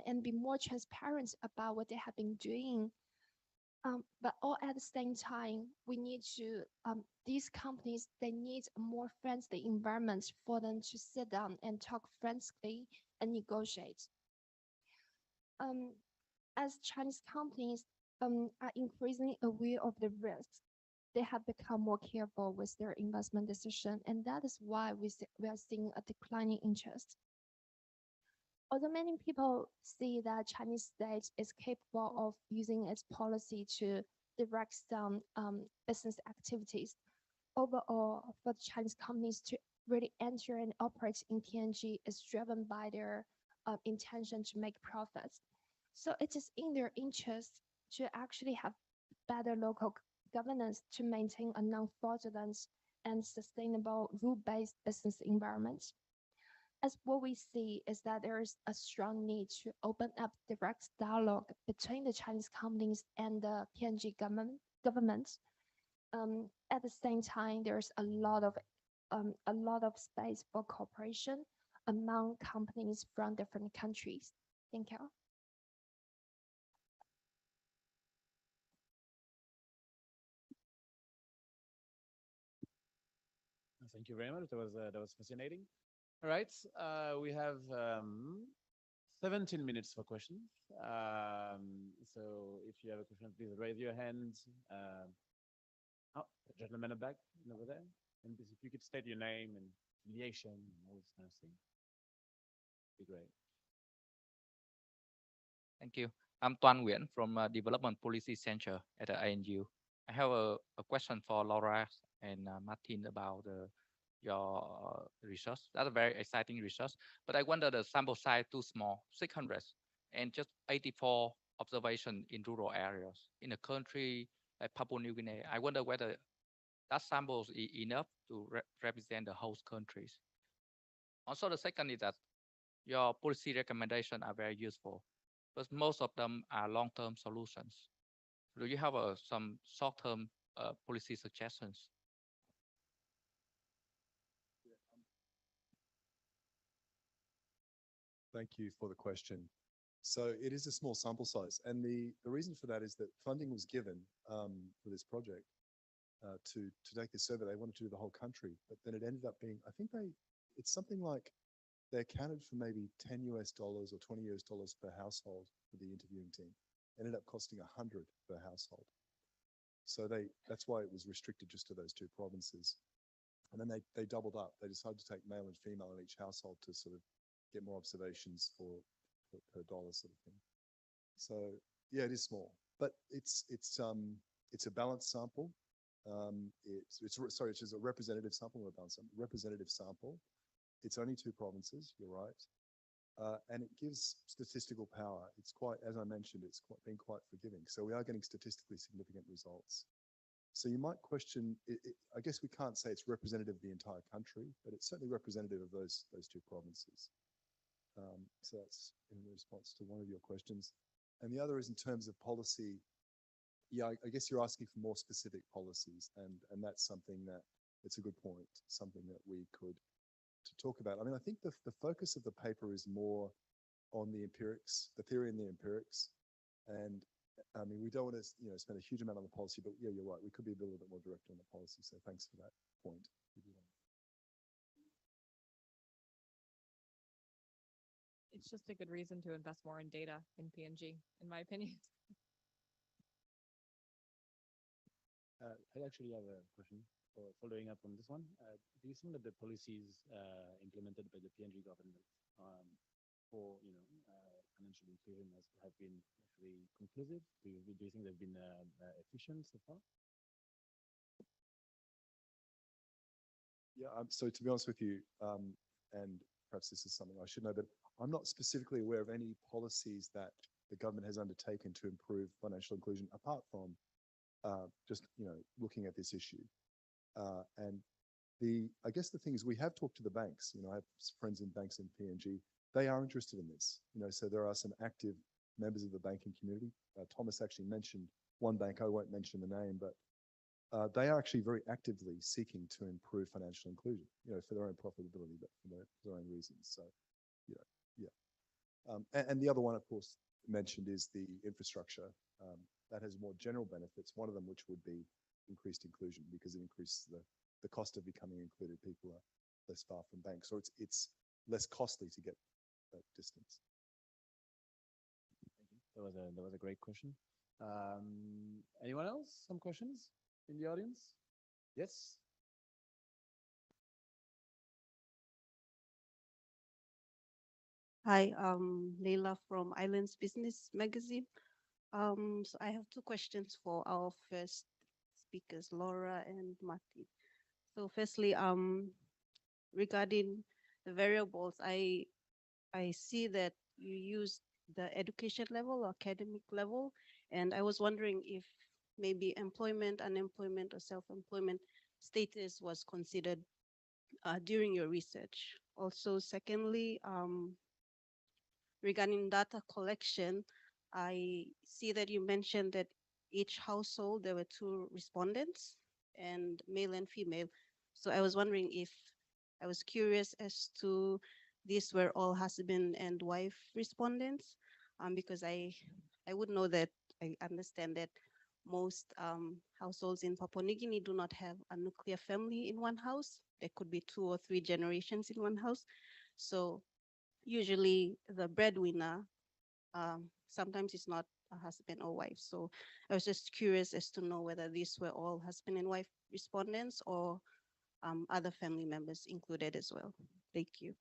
and be more transparent about what they have been doing. But all at the same time, we need to, these companies, they need a more friendly environment for them to sit down and talk frankly and negotiate. As Chinese companies are increasingly aware of the risks, they have become more careful with their investment decision, and that is why we are seeing a declining interest. Although many people see that Chinese state is capable of using its policy to direct some business activities, overall, for the Chinese companies to really enter and operate in PNG is driven by their intention to make profits. So it is in their interest to actually have better local governance to maintain a non-fraudulent and sustainable rule-based business environment. As what we see is that there is a strong need to open up direct dialogue between the Chinese companies and the PNG government. At the same time, there's a lot of space for cooperation among companies from different countries. Thank you. Thank you very much. That was fascinating. All right, we have 17 minutes for questions. So if you have a question, please raise your hand. Oh, the gentleman in the back over there. And if you could state your name and affiliation and all this kind of thing, be great. Thank you. I'm Tuan Nguyen from Development Policy Center at the INU. I have a question for Laura and Martin about your research. That's a very exciting research, but I wonder the sample size too small, 600, and just 84 observation in rural areas in a country like Papua New Guinea. I wonder whether that sample is enough to represent the host countries. Also, the second is that your policy recommendations are very useful, but most of them are long-term solutions. Do you have some short-term policy suggestions? Thank you for the question. So it is a small sample size. And the reason for that is that funding was given for this project to take this survey. They wanted to do the whole country, but then it ended up being, I think it's something like they accounted for maybe $10 or $20 per household for the interviewing team. Ended up costing 100 per household. So that's why it was restricted just to those two provinces. And then they doubled up. They decided to take male and female in each household to sort of get more observations per dollar sort of thing. So yeah, it is small, but it's a balanced sample. It's a representative sample, or a balanced sample, representative sample. It's only two provinces, you're right. And it gives statistical power. It's quite, as I mentioned, been quite forgiving. So we are getting statistically significant results. So you might question, I guess we can't say it's representative of the entire country, but it's certainly representative of those two provinces. So that's in response to one of your questions. And the other is in terms of policy. Yeah, I guess you're asking for more specific policies, and that's something it's a good point, something that we could talk about. I mean, I think the focus of the paper is more on the empirics, the theory and the empirics. And I mean, we don't want to spend a huge amount on the policy, but yeah, you're right. We could be a little bit more direct on the policy. So thanks for that point. It's just a good reason to invest more in data in PNG, in my opinion. I actually have a question following up on this one. Do you think that the policies implemented by the PNG government for financial inclusion have been actually conclusive? Do you think they've been efficient so far? Yeah, so to be honest with you, and perhaps this is something I should know, but I'm not specifically aware of any policies that the government has undertaken to improve financial inclusion, apart from just looking at this issue. And I guess the thing is, we have talked to the banks. I have friends in banks in PNG. They are interested in this. So there are some active members of the banking community. Thomas actually mentioned one bank. I won't mention the name, but they are actually very actively seeking to improve financial inclusion, for their own profitability, but for their own reasons. So, yeah. And the other one, of course, mentioned is the infrastructure. That has more general benefits, one of them which would be increased inclusion, because it increases the cost of becoming included. People are less far from banks, or it's less costly to get that distance. Thank you. That was a great question. Anyone else? Some questions in the audience? Yes. Hi, Leila from Islands Business Magazine. So I have two questions for our first speakers, Laura and Martin. So firstly, regarding the variables, I see that you use the education level or academic level, and I was wondering if maybe employment, unemployment, or self-employment status was considered during your research. Also, secondly, regarding data collection, I see that you mentioned that each household, there were two respondents, and male and female. So I was wondering if, I was curious as to these were all husband and wife respondents, because I would know that, I understand that most households in Papua New Guinea do not have a nuclear family in one house. There could be 2 or 3 generations in one house. So usually the breadwinner, sometimes it's not a husband or wife. So I was just curious as to know whether these were all husband and wife respondents, or other family members included as well. Thank you.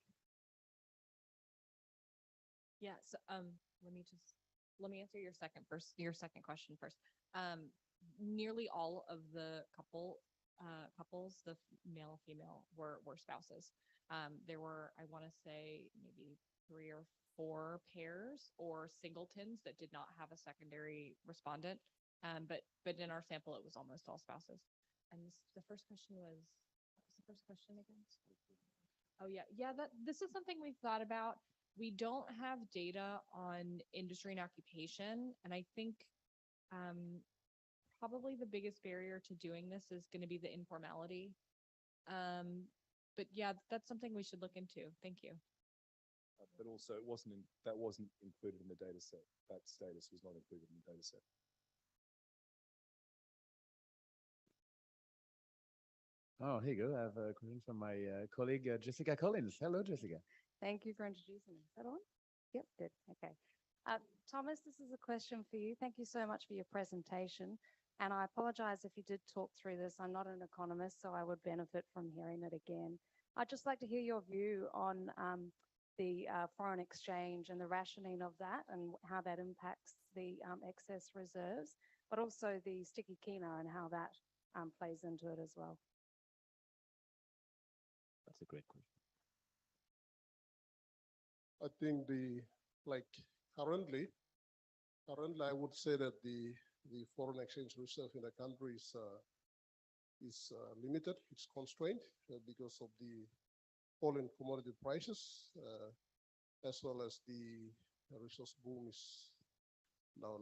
Yeah, so let me answer your second question first. Nearly all of the couples, the male and female, were spouses. There were, I want to say, maybe 3 or 4 pairs or singletons that did not have a secondary respondent. But in our sample, it was almost all spouses. And the first question was, what was the first question again? Oh yeah, this is something we've thought about. We don't have data on industry and occupation, and I think probably the biggest barrier to doing this is going to be the informality. But yeah, that's something we should look into. Thank you. But also, that wasn't included in the data set. That status was not included in the data set. Oh, here you go. I have a question from my colleague, Jessica Collins. Hello, Jessica. Thank you for introducing me. Is that on? Yep, good. Okay. Thomas, this is a question for you. Thank you so much for your presentation. And I apologize if you did talk through this. I'm not an economist, so I would benefit from hearing it again. I'd just like to hear your view on the foreign exchange and the rationing of that, and how that impacts the excess reserves, but also the sticky kina and how that plays into it as well. That's a great question. I think currently, I would say that the foreign exchange reserve in the country is limited. It's constrained because of the fall in commodity prices, as well as the resource boom is now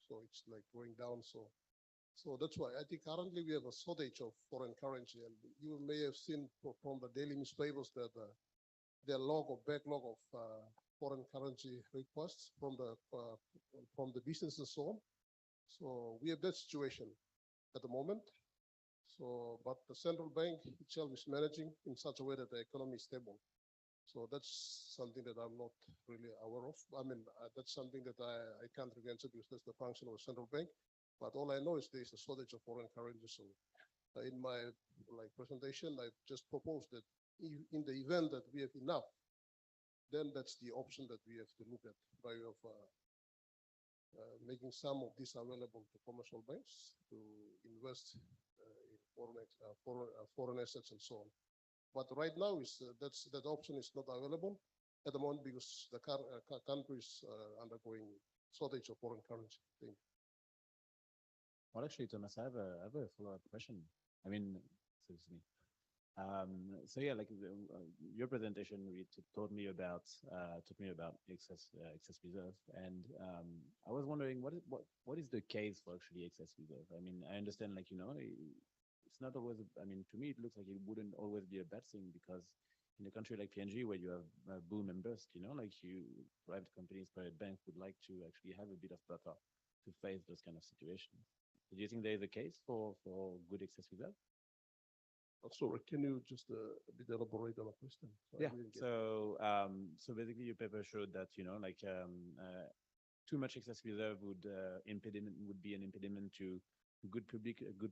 so it's like going down. So that's why I think currently we have a shortage of foreign currency, and you may have seen from the daily newspapers that there are backlog of foreign currency requests from the business and so on. So we have that situation at the moment. So, but the central bank itself is managing in such a way that the economy is stable. So that's something that I'm not really aware of. I mean, that's something that I can't really answer because that's the function of the central bank. But all I know is there is a shortage of foreign currency. So in my presentation, I just proposed that in the event that we have enough, then that's the option that we have to look at by way of making some of this available to commercial banks to invest in foreign assets and so on. But right now is that option is not available at the moment because the country is undergoing shortage of foreign currency. Thank you. Well, actually, Thomas, I have a follow-up question. I mean, excuse me. So yeah, like your presentation, told me about excess reserve, and I was wondering what is the case for actually excess reserve? I mean, I understand, like it's not always. I mean, to me, it looks like it wouldn't always be a bad thing because in a country like PNG where you have boom and bust, like private companies, private banks would like to actually have a bit of buffer to face those kind of situations. Do you think there is a case for good excess reserve? Sorry, can you just a bit elaborate on the question? So Yeah. So basically, your paper showed that like too much excess reserve would be an impediment to good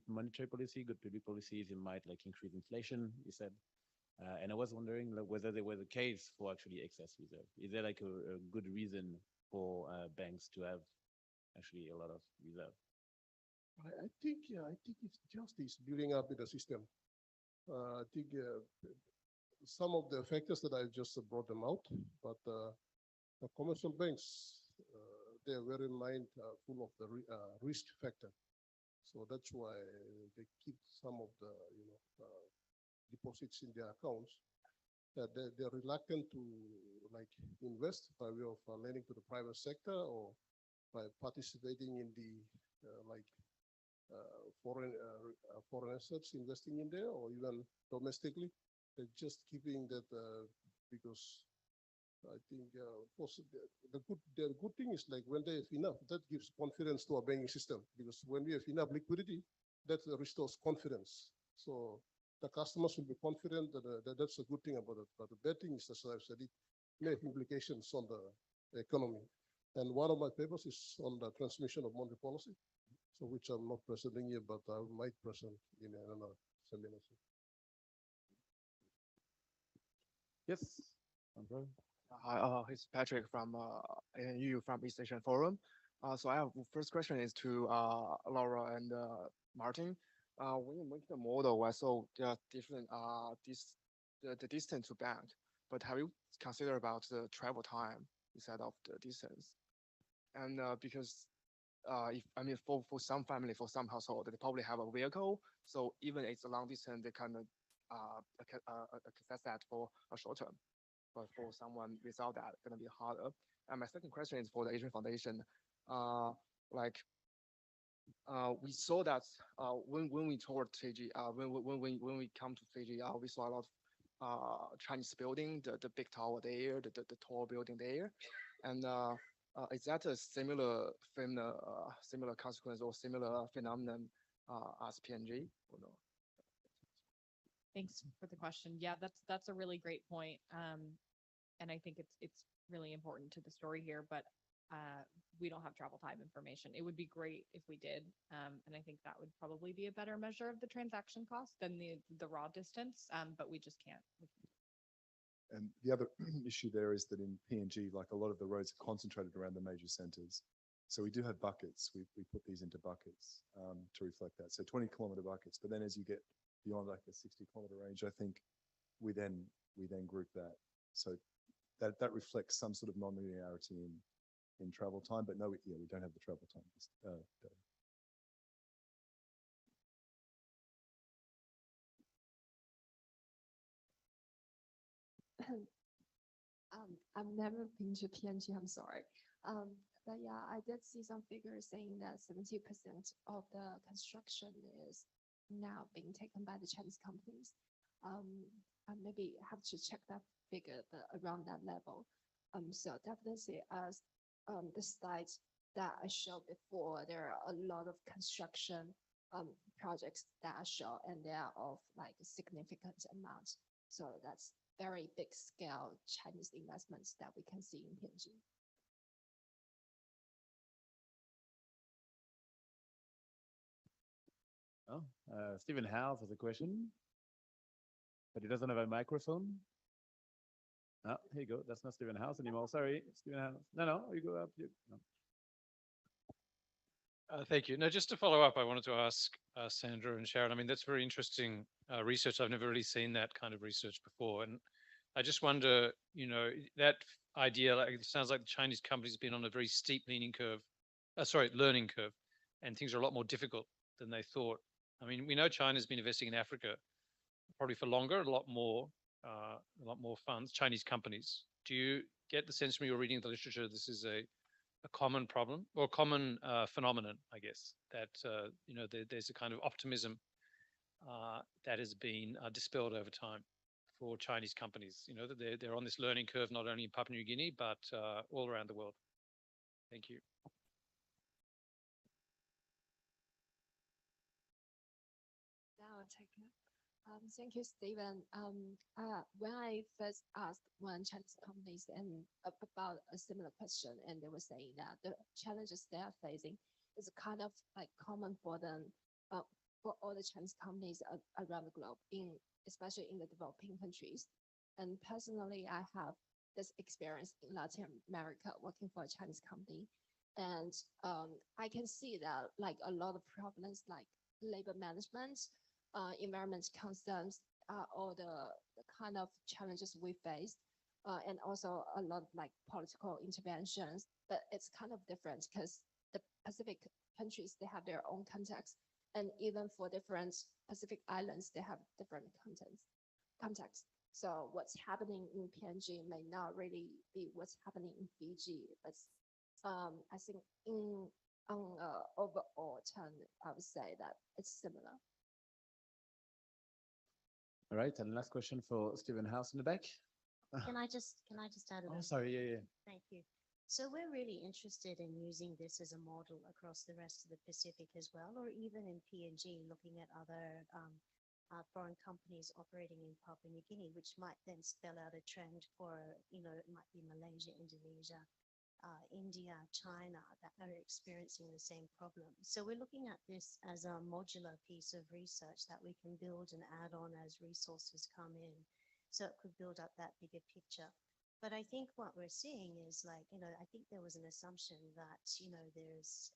monetary policy, good public policies. It might like increase inflation. You said, and I was wondering like, whether there was a case for actually excess reserve. Is there like a good reason for banks to have actually a lot of reserve? I think it's justice building up in the system. I think some of the factors that I just brought them out, but the commercial banks, they are very full of the risk factor. So that's why they keep some of the deposits in their accounts. They're reluctant to like invest by way of lending to the private sector or by participating in the foreign assets, investing in there, or even domestically. They're just keeping that because I think the good thing is like when they have enough, that gives confidence to our banking system because when we have enough liquidity, that restores confidence. So the customers will be confident that that's a good thing about it. But the bad thing is, as I've said, it may have implications on the economy. And one of my papers is on the transmission of monetary policy. So which I'm not presenting here, but I might present in another seminar. Yes. Hi, it's Patrick from ANU from East Asian Forum. So I have first question is to Laura and Martin. When you make the model, I saw there are different the distance to bank, but have you considered about the travel time instead of the distance? And because if I mean for some family, for some household, they probably have a vehicle, so even it's a long distance, they can access that for a short term. But for someone without that, it's gonna be harder. And my second question is for the Asian Foundation. Like we saw that when we toured Fiji, when we come to Fiji, we saw a lot of Chinese building, the big tower there, the tall building there, and is that a similar consequence or similar phenomenon as PNG or no? Thanks for the question. Yeah, that's a really great point. And I think it's really important to the story here, but we don't have travel time information. It would be great if we did. And I think that would probably be a better measure of the transaction cost than the raw distance, but we just can't. And the other issue there is that in PNG, like a lot of the roads are concentrated around the major centers. So we do have buckets. We put these into buckets to reflect that. So 20-kilometer buckets. But then as you get beyond like a 60-kilometer range, I think we then group that. So that reflects some sort of non-linearity in travel time. But no, we don't have the travel time. I've never been to PNG, I'm sorry. But yeah, I did see some figures saying that 70% of the construction is now being taken by the Chinese companies. I maybe have to check that figure, but around that level. So definitely as the slides that I showed before, there are a lot of construction projects that I show, and they are of like a significant amount. So that's very big scale Chinese investments that we can see in PNG. Oh, Stephen Howe has a question, but he doesn't have a microphone. Oh, here you go. That's not Stephen House anymore. Sorry, Stephen House. No, you go up. No. Thank you. No, just to follow up, I wanted to ask Sandra and Sharon. I mean, that's very interesting research. I've never really seen that kind of research before, and I just wonder, that idea. Like, it sounds like the Chinese companies have been on a very steep learning curve, and things are a lot more difficult than they thought. I mean, we know China's been investing in Africa probably for longer, a lot more funds. Chinese companies. Do you get the sense from your reading of the literature this is a common problem or common phenomenon, I guess, that there's a kind of optimism that has been dispelled over time for Chinese companies. You know that they're on this learning curve not only in Papua New Guinea but all around the world. Thank you. Now I'll take it. Thank you, Stephen. When I first asked one Chinese companies and about a similar question, and they were saying that the challenges they are facing is kind of like common for them, for all the Chinese companies around the globe, especially in the developing countries. And personally, I have this experience in Latin America working for a Chinese company, and I can see that like a lot of problems like labor management, environment concerns, all the kind of challenges we face, and also a lot of like political interventions. But it's kind of different because the Pacific countries, they have their own context, and even for different Pacific islands, they have different context. So what's happening in PNG may not really be what's happening in Fiji. But I think on overall term, I would say that it's similar. All right, and last question for Stephen House in the back. Can I just add a Oh, little? sorry, yeah. Thank you. So we're really interested in using this as a model across the rest of the Pacific as well, or even in PNG, looking at other foreign companies operating in Papua New Guinea, which might then spell out a trend for, it might be Malaysia, Indonesia, India, China, that are experiencing the same problem. So we're looking at this as a modular piece of research that we can build and add on as resources come in. So it could build up that bigger picture. But I think what we're seeing is like, I think there was an assumption that, there's,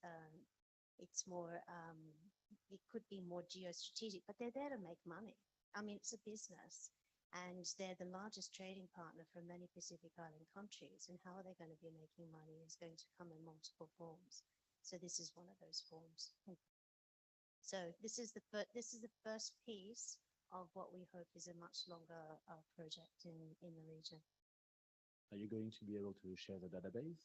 it's more, it could be more geostrategic, but they're there to make money. I mean, it's a business. And they're the largest trading partner for many Pacific Island countries. And how are they going to be making money is going to come in multiple forms. So this is one of those forms. So this is the first piece of what we hope is a much longer project in the region. Are you going to be able to share the database?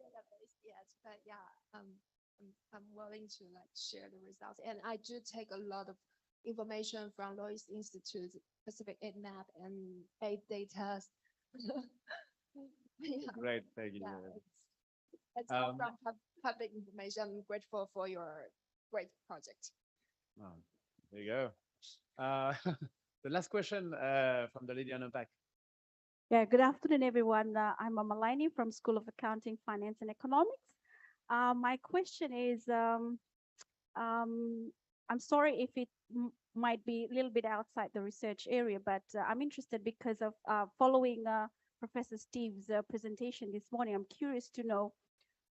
Database, yes, but yeah, I'm willing to like share the results, and I do take a lot of information from Lois Institute, Pacific Aid Map, and Aid Data. Yeah, Great, thank you. yeah, it's all from public information. I'm grateful for your great project. Oh, there you go. The last question from the lady on the back. Yeah, good afternoon, everyone. I'm Amalini from School of Accounting, Finance, and Economics. My question is, I'm sorry if it might be a little bit outside the research area, but I'm interested because of following Professor Steve's presentation this morning. I'm curious to know,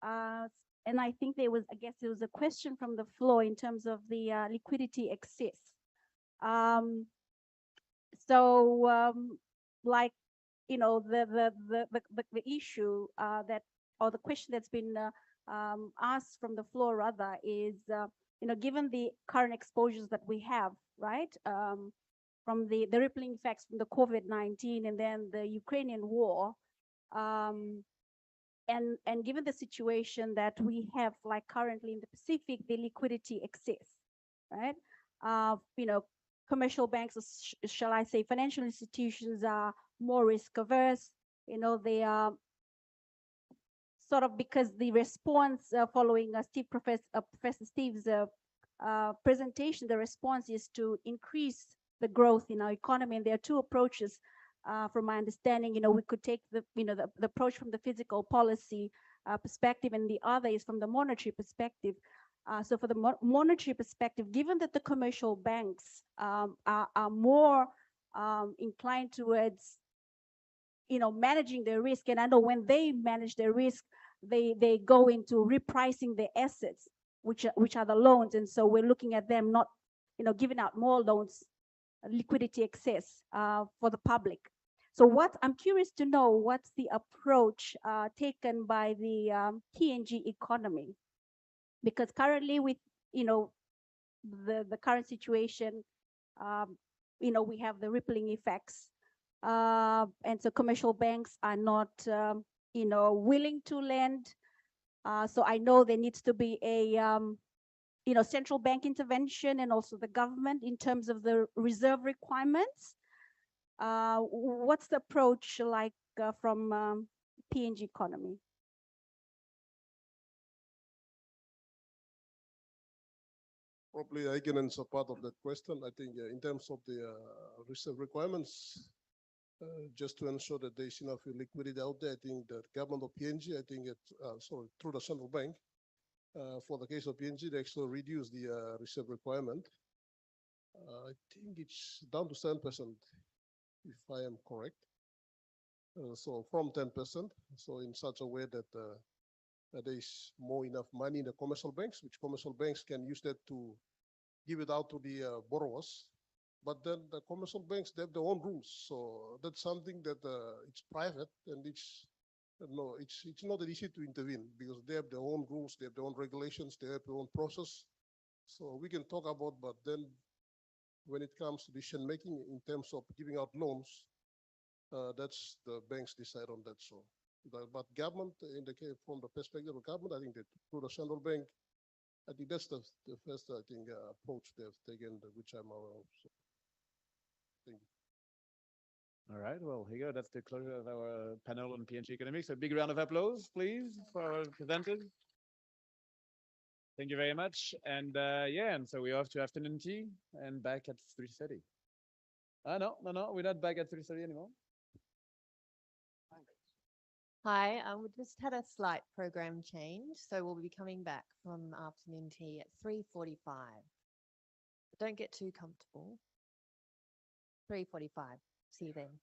and I think I guess there was a question from the floor in terms of the liquidity excess. Like, the issue that, or the question that's been asked from the floor rather is, given the current exposures that we have, right, from the rippling effects from the COVID-19 and then the Ukrainian war, and given the situation that we have like currently in the Pacific, the liquidity excess, right? Commercial banks, shall I say, financial institutions are more risk averse. They are sort of, because the response following Professor Steve's presentation, the response is to increase the growth in our economy. And there are two approaches, from my understanding. We could take the approach from the fiscal policy perspective, and the other is from the monetary perspective. So for the monetary perspective, given that the commercial banks are more inclined towards, managing their risk. And I know when they manage their risk, they go into repricing their assets, which are the loans. And so we're looking at them not, giving out more loans, liquidity excess for the public. So I'm curious to know what's the approach taken by the TNG economy, because currently with, the current situation, we have the rippling effects. And so commercial banks are not, willing to lend. So I know there needs to be a, central bank intervention and also the government in terms of the reserve requirements. What's the approach like from PNG economy? Probably I can answer part of that question. I think in terms of the reserve requirements, just to ensure that there's enough liquidity out there, I think the government of PNG, I think through the central bank, for the case of PNG, they actually reduced the reserve requirement. I think it's down to 7%, if I am correct. So from 10%, so in such a way that there is more enough money in the commercial banks, which commercial banks can use that to give it out to the borrowers. But then the commercial banks, they have their own rules. So that's something that it's private, and it's not easy to intervene because they have their own rules, they have their own regulations, they have their own process. So we can talk about, but then when it comes to decision making in terms of giving out loans, that's the banks decide on that. So, but government, from the perspective of government, I think that through the central bank, I think that's the first, approach they've taken, which I'm aware of. So, thank you. All right, well, here you go. That's the closure of our panel on PNG economics. A big round of applause, please, for our presenters. Thank you very much. And and so we're off to afternoon tea and back at 3:30. No, we're not back at 3:30 anymore. Hi, we just had a slight program change, so we'll be coming back from afternoon tea at 3:45. But don't get too comfortable. 3:45. See you then.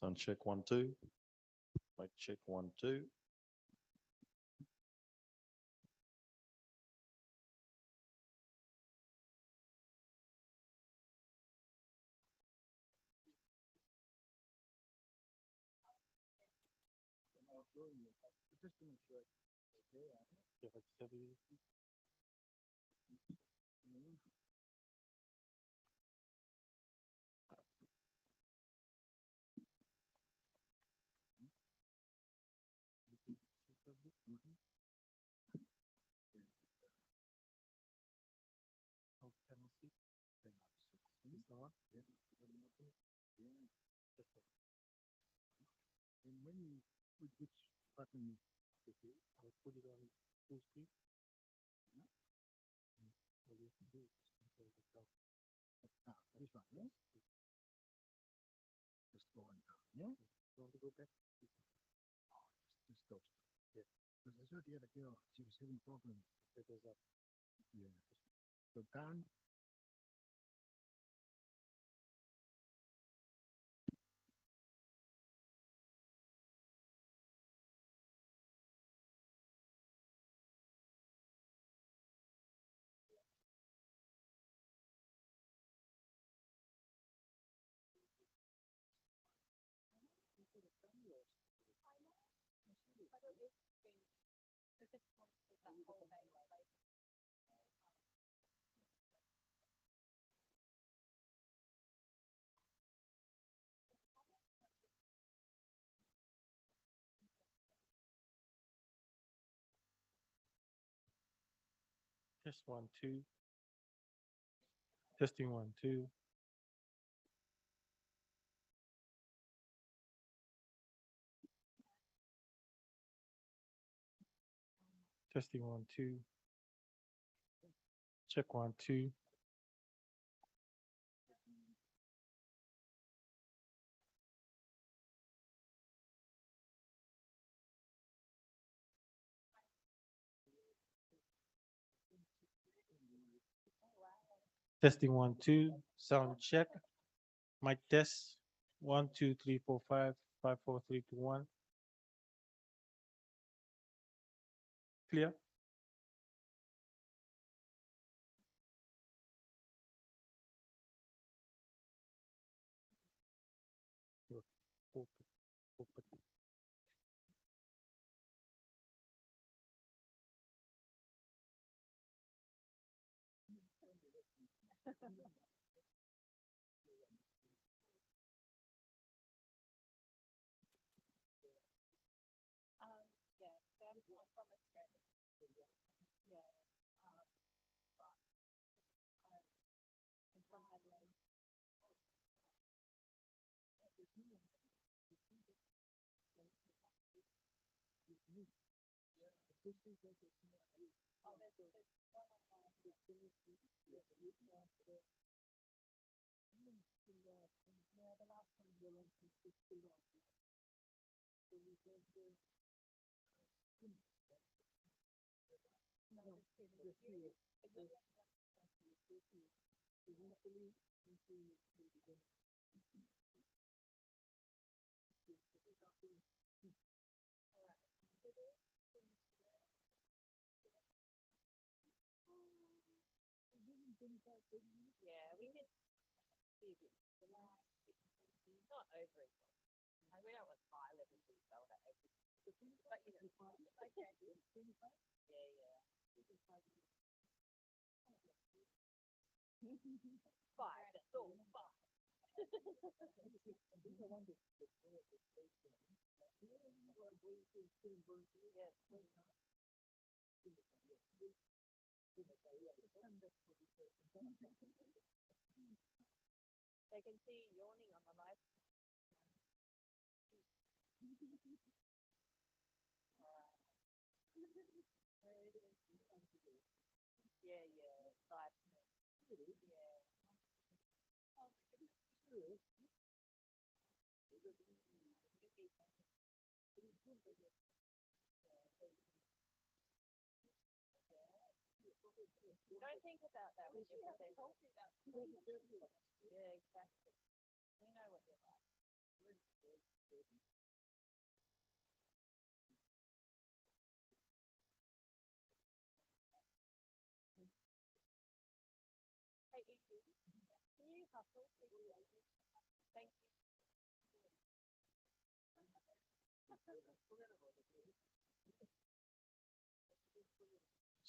Sound check 1, 2. Mic check 1, 2. And when you put which button, okay, I'll put it on full screen. Yeah. And all you have to do is just control the top. This one, yeah? Just go on down, yeah? You want to go back? Oh, just those. Yeah. Because I saw the other girl, she was having problems. It goes up. Yeah. So down. Test 1, 2. Testing 1, 2. Testing 1, 2. Check 1, 2. Testing 1, 2. Sound check. Mic test. 1, 2, 3, 4, 5, 5, 4, 3, 2, 1. Clear. Open. Yeah, we could see it. Not over it. I mean, I was high level to spell that over. But you know, okay. Yeah, yeah. Five, that's all, five. They can see you yawning on the live. Yeah, yeah, five. Yeah. Don't think about that when you're presenting. Yeah, exactly. We know what you're like.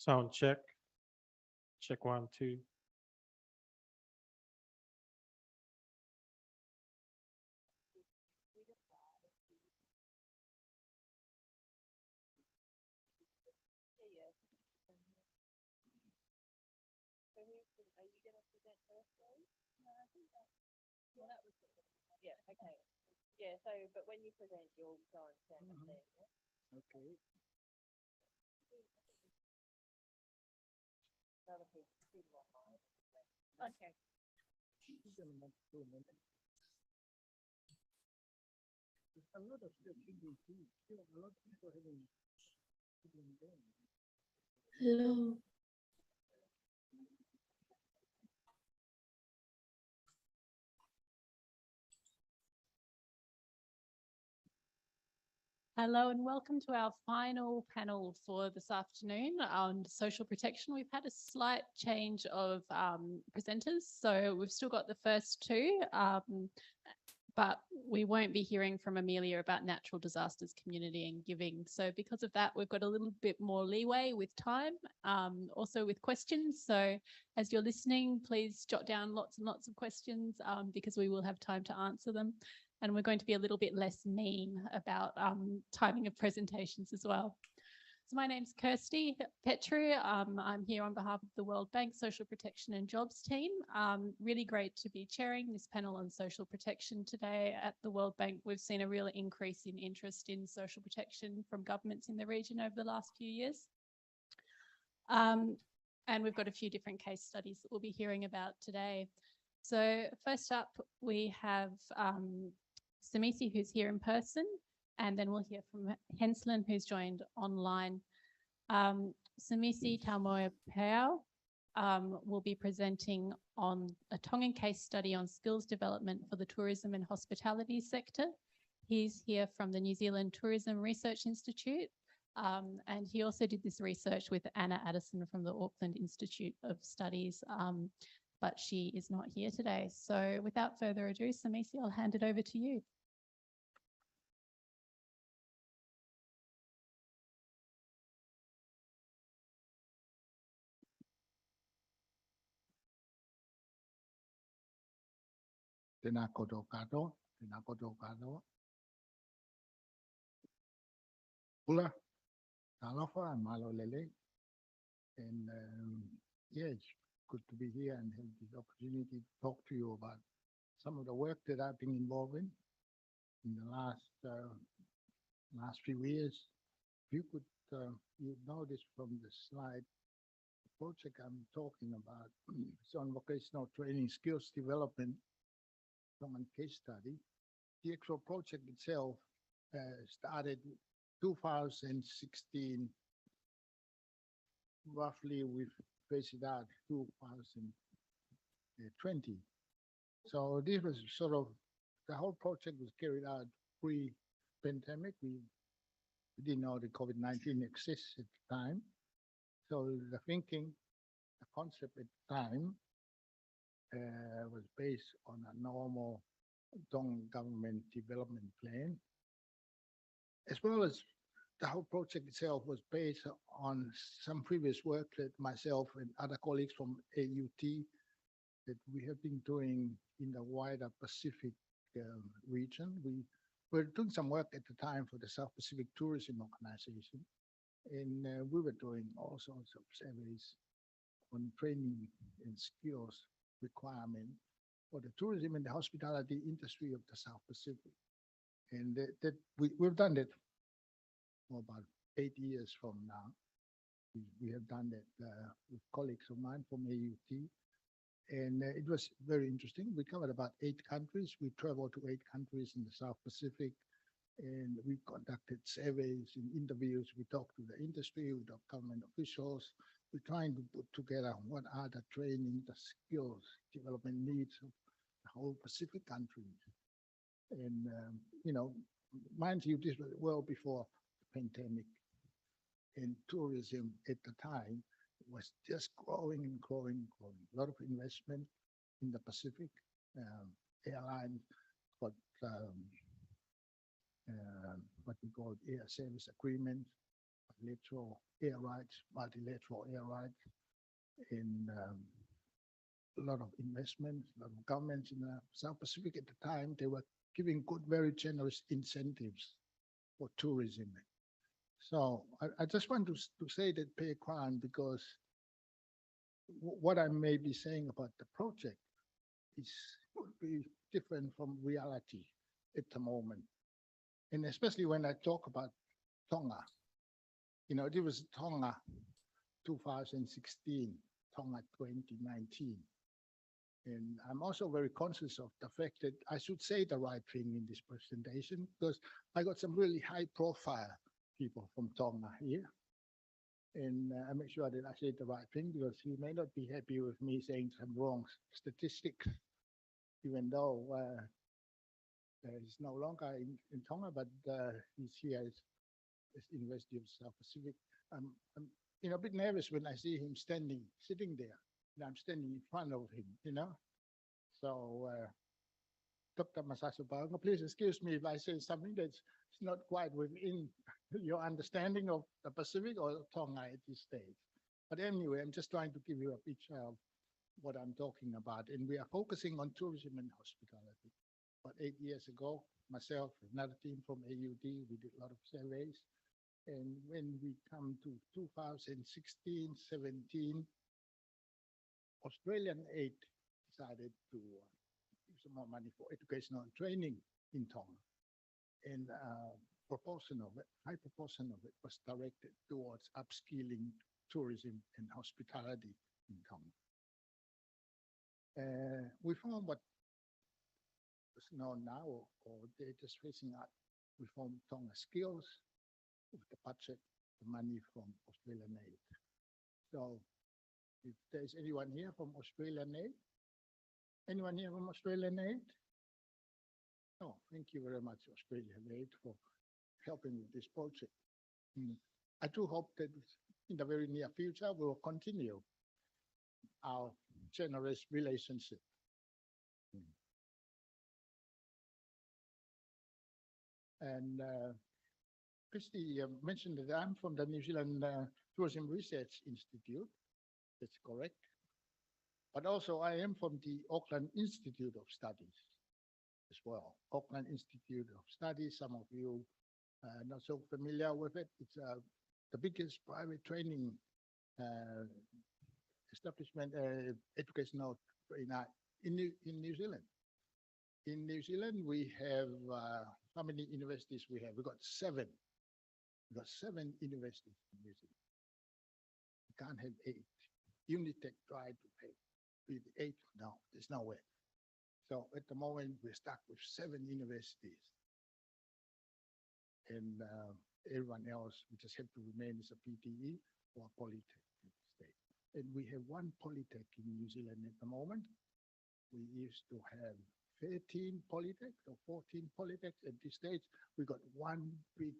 Sound check. Check 1, 2. Yeah, okay. Yeah, so, but when you present, you'll go and stand up there, yeah? Okay. Other people online. Okay. There's a lot of stuff in the too. A lot of people having problem there. Hello. Hello and welcome to our final panel for this afternoon on social protection. We've had a slight change of presenters, so we've still got the first two, but we won't be hearing from Amelia about natural disasters, community and giving. So because of that, we've got a little bit more leeway with time, also with questions. So as you're listening, please jot down lots and lots of questions because we will have time to answer them. And we're going to be a little bit less mean about timing of presentations as well. So my name's Kirsty Petru. I'm here on behalf of the World Bank Social Protection and Jobs team. Really great to be chairing this panel on social protection today at the World Bank. We've seen a real increase in interest in social protection from governments in the region over the last few years. And we've got a few different case studies that we'll be hearing about today. So first up, we have Samisi, who's here in person, and then we'll hear from Henslin, who's joined online. Samisi Taumoe Pao will be presenting on a Tongan case study on skills development for the tourism and hospitality sector. He's here from the New Zealand Tourism Research Institute, and he also did this research with Anna Addison from the Auckland Institute of Studies, but she is not here today. So without further ado, Samisi, I'll hand it over to you. Tēnā koutou katoa, tēnā koutou katoa. Pula, talofa and malo lele. And yeah, it's good to be here and have this opportunity to talk to you about some of the work that I've been involved in the last few years. If you could, you notice from the slide, the project I'm talking about is on vocational training skills development. Common case study. The actual project itself started 2016, roughly with phased it out 2020. So this was sort of, the whole project was carried out pre-pandemic. We didn't know the COVID-19 exists at the time. So the thinking, the concept at the time was based on a normal Tongan government development plan, as well as the whole project itself was based on some previous work that myself and other colleagues from AUT that we have been doing in the wider Pacific region. We were doing some work at the time for the South Pacific Tourism Organization, and we were doing all sorts of surveys on training and skills requirement for the tourism and the hospitality industry of the South Pacific. And we've done that for about 8 years from now. We have done that with colleagues of mine from AUT. And it was very interesting. We covered about 8 countries. We traveled to 8 countries in the South Pacific, and we conducted surveys and interviews. We talked to the industry, we talked to government officials. We're trying to put together what are the training, the skills, development needs of the whole Pacific countries. And, mind you, this was well before the pandemic, and tourism at the time was just growing and growing and growing. A lot of investment in the Pacific. Airline got what we call air service agreement, bilateral air rights, multilateral air rights, and a lot of investment, a lot of governments in the South Pacific at the time. They were giving good, very generous incentives for tourism. So I just want to say that pay crown because what I may be saying about the project is would be different from reality at the moment. And especially when I talk about Tonga, it was Tonga 2016, Tonga 2019. And I'm also very conscious of the fact that I should say the right thing in this presentation because I got some really high profile people from Tonga here. And I make sure that I say the right thing because he may not be happy with me saying some wrong statistics, even though he's no longer in Tonga, but he's here as University of South Pacific. I'm a bit nervous when I see him sitting there, and I'm standing in front of him, So, Dr. Masasu Baranga, please excuse me if I say something that's not quite within your understanding of the Pacific or Tonga at this stage. But anyway, I'm just trying to give you a picture of what I'm talking about. And we are focusing on tourism and hospitality. About 8 years ago, myself, another team from AUD, we did a lot of surveys. And when we come to 2016, 17, Australian Aid decided to give some more money for educational training in Tonga. And high proportion of it was directed towards upskilling tourism and hospitality in Tonga. We found what is known now, or they're just facing out. We found Tonga skills with the budget, the money from Australian Aid. So if there's anyone here from Australian Aid, anyone here from Australian Aid? Oh, thank you very much, Australian Aid, for helping with this project. I do hope that in the very near future, we will continue our generous relationship. And Christy mentioned that I'm from the New Zealand Tourism Research Institute. That's correct. But also I am from the Auckland Institute of Studies as well. Auckland Institute of Studies, some of you not so familiar with it. It's the biggest private training establishment, educational in New Zealand. In New Zealand, we have, how many universities we have? We've got 7. We've got 7 universities in New Zealand. We can't have 8. Unitec tried to have 8. No, there's no way. So at the moment, we're stuck with 7 universities. And everyone else, we just have to remain as a PTE or a polytech in the state. And we have 1 polytech in New Zealand at the moment. We used to have 13 polytechs or 14 polytechs. At this stage, we got 1 big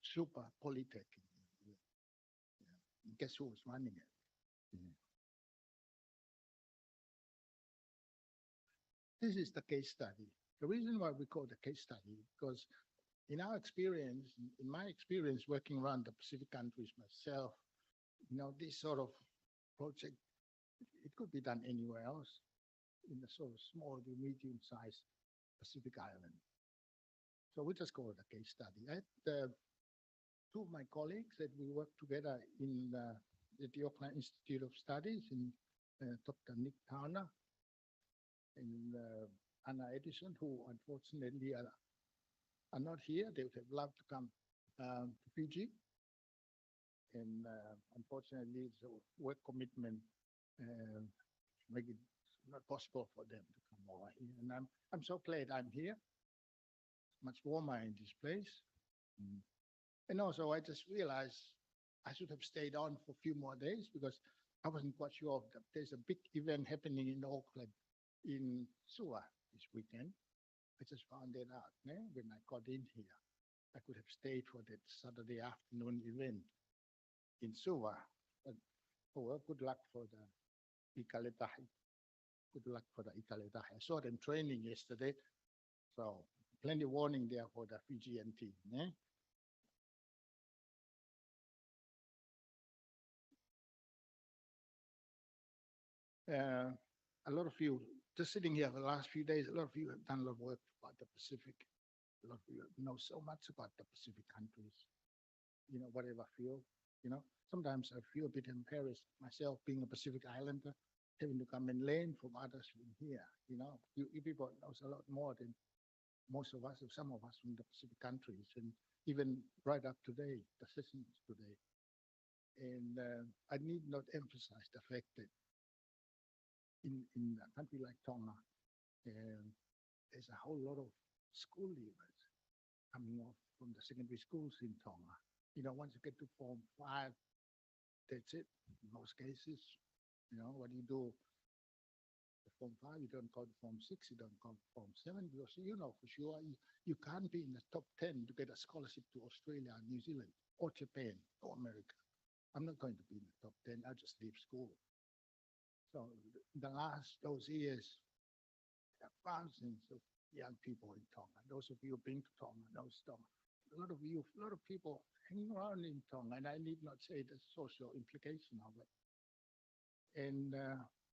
super polytech. Yeah. Guess who was running it? Yeah. This is the case study. The reason why we call it a case study, because in our experience, in my experience working around the Pacific countries myself, this sort of project, it could be done anywhere else in a sort of small to medium-sized Pacific island. So we just call it a case study. I had 2 of my colleagues that we work together in at the Auckland Institute of Studies, in Dr. Nick Towner and Anna Edison, who unfortunately are not here. They would have loved to come to Fiji. And unfortunately, it's a work commitment make it not possible for them to come over here. And I'm so glad I'm here. It's much warmer in this place. And also, I just realized I should have stayed on for a few more days because I wasn't quite sure that there's a big event happening in Auckland in Sua this weekend. I just found that out when I got in here. I could have stayed for that Saturday afternoon event in Suva, but oh well, good luck for the Ikaletahi. Good luck for the Ikaletahi. I saw them training yesterday, so plenty warning there for the Fijian team. A lot of you just sitting here for the last few days, a lot of you have done a lot of work about the Pacific. A lot of you know so much about the Pacific countries. Whatever field, sometimes I feel a bit embarrassed myself being a Pacific Islander, having to come and learn from others from here. You people knows a lot more than most of us, or some of us from the Pacific countries, and even right up today, the citizens today. And I need not emphasize the fact that in a country like Tonga, there's a whole lot of school leavers coming off from the secondary schools in Tonga. Once you get to Form 5, that's it. In most cases, what do you do? The Form 5, you don't go to Form 6, you don't go to Form 7, because for sure you can't be in the top 10 to get a scholarship to Australia, New Zealand, or Japan, or America. I'm not going to be in the top 10, I'll just leave school. So those years, there are thousands of young people in Tonga. Those of you who've been to Tonga knows Tonga. A lot of people hanging around in Tonga, and I need not say the social implication of it. And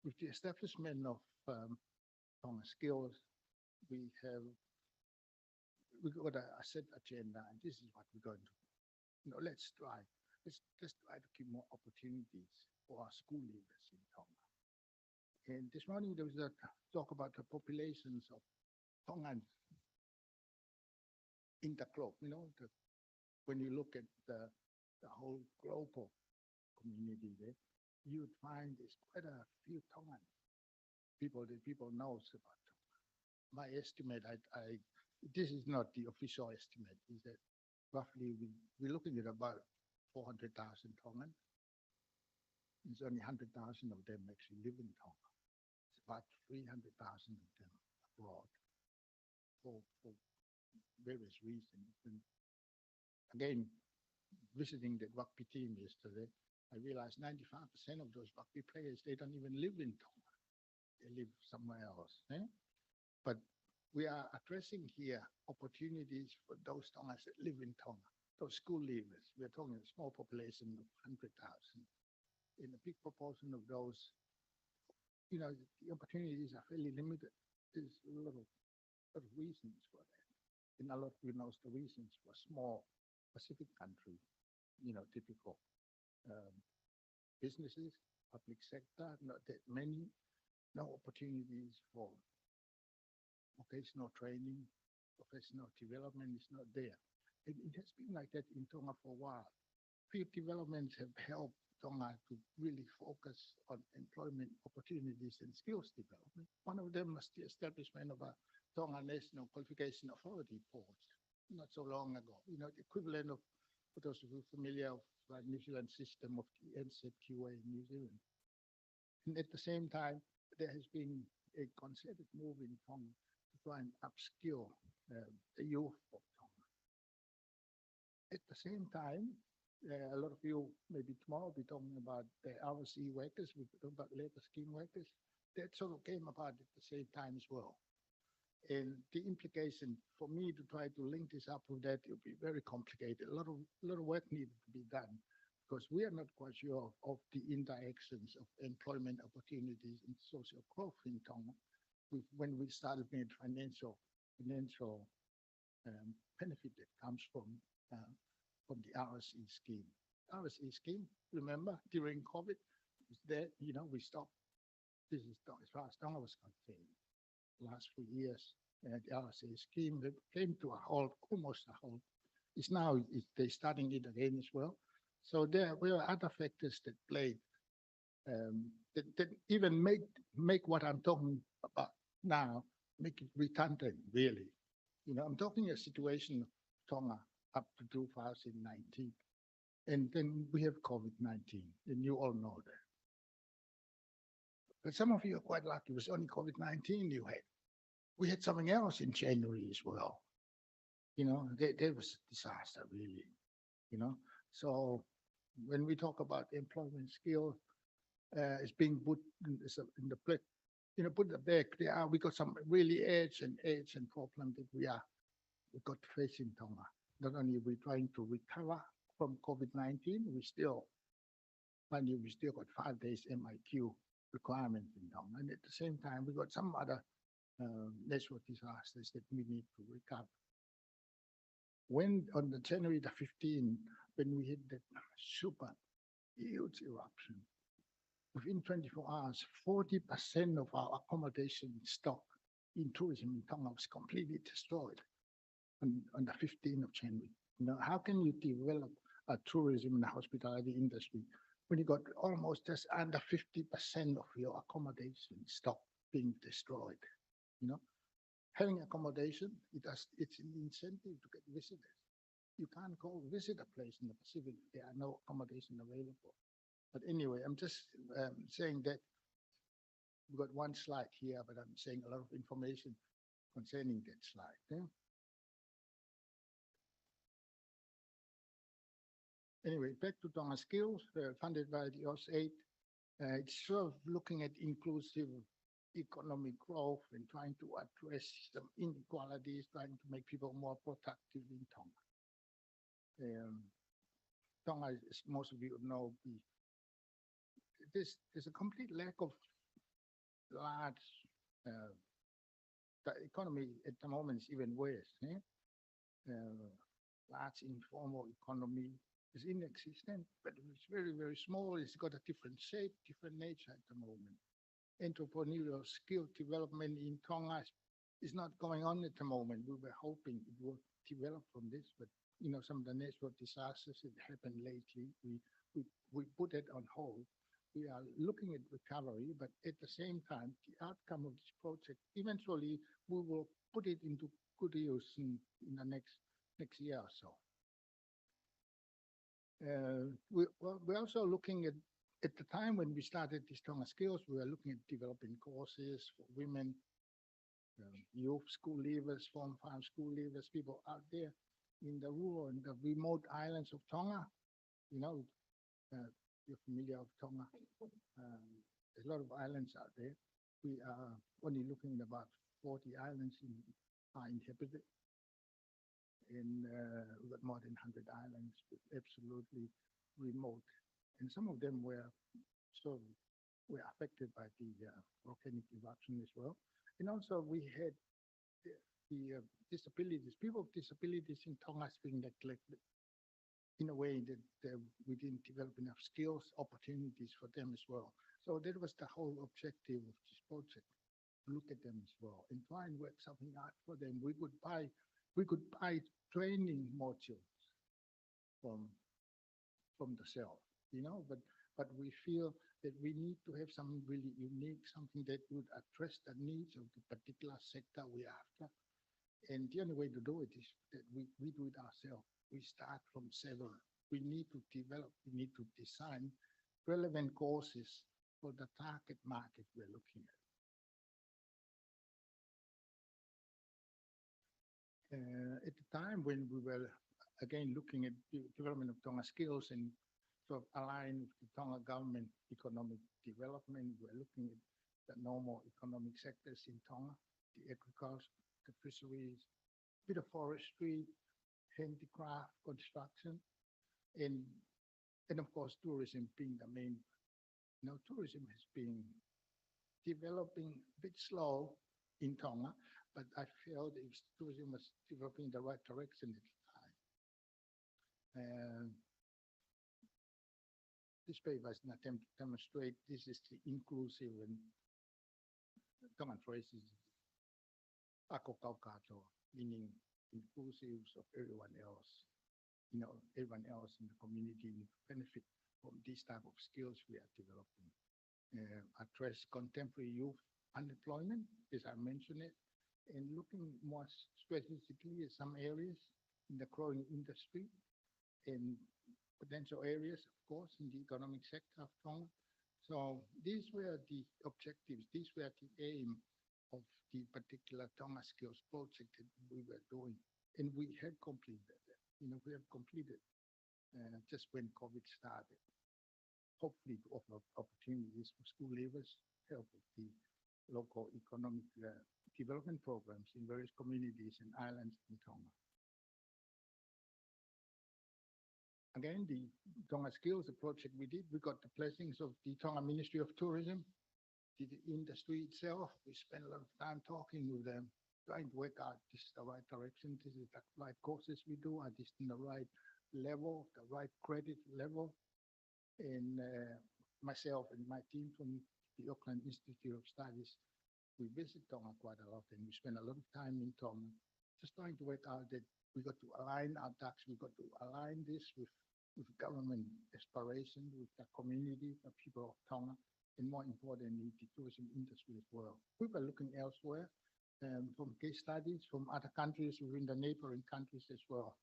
with the establishment of Tonga Skills, we've got a set agenda, and this is what we're going to do. Let's try to keep more opportunities for our school leavers in Tonga. And this morning there was a talk about the populations of Tongans in the globe. When you look at the whole global community there, you would find there's quite a few Tongan people that people knows about Tonga. My estimate, this is not the official estimate, is that roughly we're looking at about 400,000 Tongan. There's only 100,000 of them actually live in Tonga. It's about 300,000 of them abroad for various reasons. And again, visiting the rugby team yesterday, I realized 95% of those rugby players, they don't even live in Tonga. They live somewhere else. But we are addressing here opportunities for those Tongans that live in Tonga, those school leavers. We're talking a small population of 100,000. In a big proportion of those, the opportunities are fairly limited. There's a lot of reasons for that. And a lot of you knows the reasons for small Pacific country, typical businesses, public sector, not that many, no opportunities for vocational training, professional development is not there. It has been like that in Tonga for a while. Field developments have helped Tonga to really focus on employment opportunities and skills development. One of them was the establishment of a Tonga National Qualification Authority Board not so long ago. The equivalent of, for those of you familiar with the New Zealand system of the NZQA in New Zealand. And at the same time, there has been a concerted move in Tonga to try and upskill the youth of Tonga. At the same time, a lot of you, maybe tomorrow, will be talking about the RSE workers, we're talking about labor scheme workers. That sort of came about at the same time as well. And the implication for me to try to link this up with that, it will be very complicated. A lot of work needed to be done because we are not quite sure of the interactions of employment opportunities and social growth in Tonga when we start looking at financial benefit that comes from the RSE scheme. RSE scheme, remember, during COVID, was there, we stopped. This is as far as Tonga was concerned. Last 3 years, the RSE scheme came to a halt, almost a halt. It's now, they're starting it again as well. So there were other factors that played, that even make what I'm talking about now, make it redundant, really. I'm talking a situation of Tonga up to 2019. And then we have COVID-19, and you all know that. But some of you are quite lucky. It was only COVID-19 you had. we had something else in January as well. There was a disaster, really. So when we talk about employment skill, it's being put in the plate, put the back. We got some really age and problem that we got facing Tonga. Not only we trying to recover from COVID-19, we still got 5 days MIQ requirement in Tonga, and at the same time we got some other natural disasters that we need to recover. When on the January the 15th, when we hit that super huge eruption, within 24 hours, 40% of our accommodation stock in tourism in Tonga was completely destroyed on the 15th of January. How can you develop a tourism and hospitality industry when you got almost just under 50% of your accommodation stock being destroyed? Having accommodation, it's an incentive to get visitors. You can't go visit a place in the Pacific if there are no accommodation available. But anyway, I'm just saying that we've got one slide here, but I'm saying a lot of information concerning that slide. Yeah? Anyway, back to Tonga Skills, funded by the AUS 8. It's sort of looking at inclusive economic growth and trying to address some inequalities, trying to make people more productive in Tonga. Tonga, as most of you know, there's a complete lack of large, the economy at the moment is even worse. Large informal economy is inexistent, but it's very, very small. It's got a different shape, different nature at the moment. Entrepreneurial skill development in Tonga is not going on at the moment. We were hoping it would develop from this, but some of the natural disasters that happened lately, we put it on hold. We are looking at recovery, but at the same time, the outcome of this project, eventually we will put it into good use in the next year or so. We're also looking at the time when we started these Tonga Skills, we were looking at developing courses for women, youth school leavers, Form 5 school leavers, people out there in the rural and the remote islands of Tonga. You're familiar with Tonga. There's a lot of islands out there. We are only looking at about 40 islands are inhabited. And we've got more than 100 islands with absolutely remote. And some of them were affected by the volcanic eruption as well. And also we had the disabilities, people with disabilities in Tonga being neglected in a way that we didn't develop enough skills, opportunities for them as well. So that was the whole objective of this project, look at them as well and try and work something out for them. We could buy training modules from the cell, but we feel that we need to have something really unique, something that would address the needs of the particular sector we're after. And the only way to do it is that we do it ourselves. We start from zero. We need to develop, we need to design relevant courses for the target market we're looking at. At the time when we were again looking at the development of Tonga Skills and sort of align with the Tonga government economic development, we're looking at the normal economic sectors in Tonga, the agriculture, the fisheries, a bit of forestry, handicraft, construction, and of course tourism being the main. Tourism has been developing a bit slow in Tonga, but I felt if tourism was developing in the right direction at the time. This paper is an attempt to demonstrate this is the inclusive and Tongan phrase is ako kaukato, meaning inclusive of everyone else. Everyone else in the community benefit from these type of skills we are developing. Address contemporary youth unemployment, as I mentioned it, and looking more strategically at some areas in the growing industry and potential areas, of course, in the economic sector of Tonga. So these were the objectives, these were the aim of the particular Tonga Skills project that we were doing. And we had completed it. We have completed just when COVID started. Hopefully to offer opportunities for school leavers, help with the local economic development programs in various communities and islands in Tonga. Again, the Tonga Skills, the project we did, we got the blessings of the Tonga Ministry of Tourism, the industry itself. We spent a lot of time talking with them, trying to work out this is the right direction, this is the right courses we do, are this in the right level, the right credit level. And myself and my team from the Auckland Institute of Studies, we visit Tonga quite a lot, and we spend a lot of time in Tonga, just trying to work out that we got to align our ducks, we got to align this with government aspiration, with the community, the people of Tonga, and more importantly, the tourism industry as well. We were looking elsewhere from case studies from other countries within the neighboring countries as well.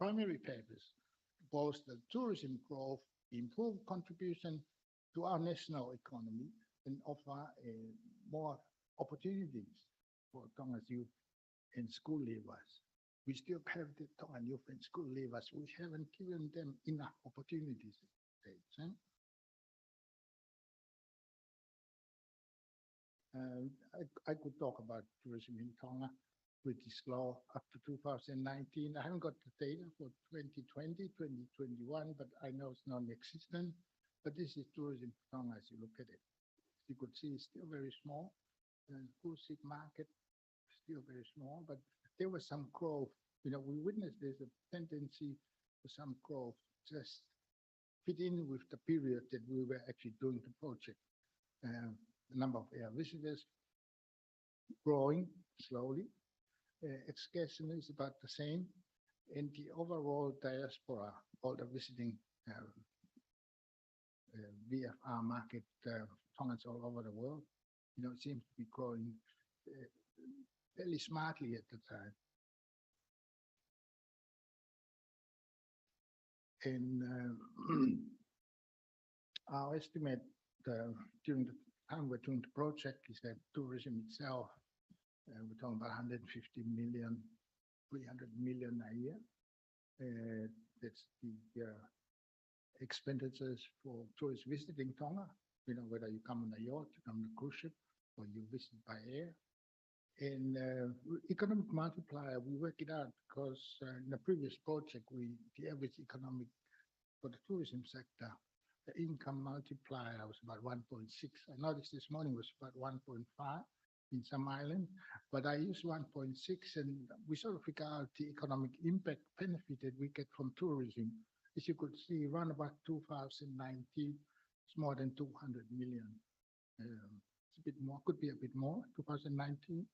Primary purpose, bolster tourism growth, improve contribution to our national economy, and offer more opportunities for Tonga's youth and school leavers. We still have the Tongan youth and school leavers. We haven't given them enough opportunities. I could talk about tourism in Tonga with this law up to 2019. I haven't got the data for 2020, 2021, but I know it's non-existent. But this is tourism in Tonga as you look at it. You could see it's still very small. The cruise ship market still very small, but there was some growth. We witnessed there's a tendency for some growth, just fit in with the period that we were actually doing the project. The number of air visitors growing slowly. Excursion is about the same. And the overall diaspora, all the visiting VFR market, Tongans all over the world, seems to be growing fairly smartly at the time. And our estimate during the time we're doing the project is that tourism itself, we're talking about 150 million, 300 million a year. That's the expenditures for tourists visiting Tonga, whether you come on a yacht, you come on a cruise ship, or you visit by air. And economic multiplier, we work it out because in the previous project, the average economic for the tourism sector, the income multiplier was about 1.6. I noticed this morning was about 1.5 in some islands, but I used 1.6, and we sort of figure out the economic impact benefit that we get from tourism. As you could see, around about 2019, it's more than 200 million. It's a bit more, could be a bit more, 2019.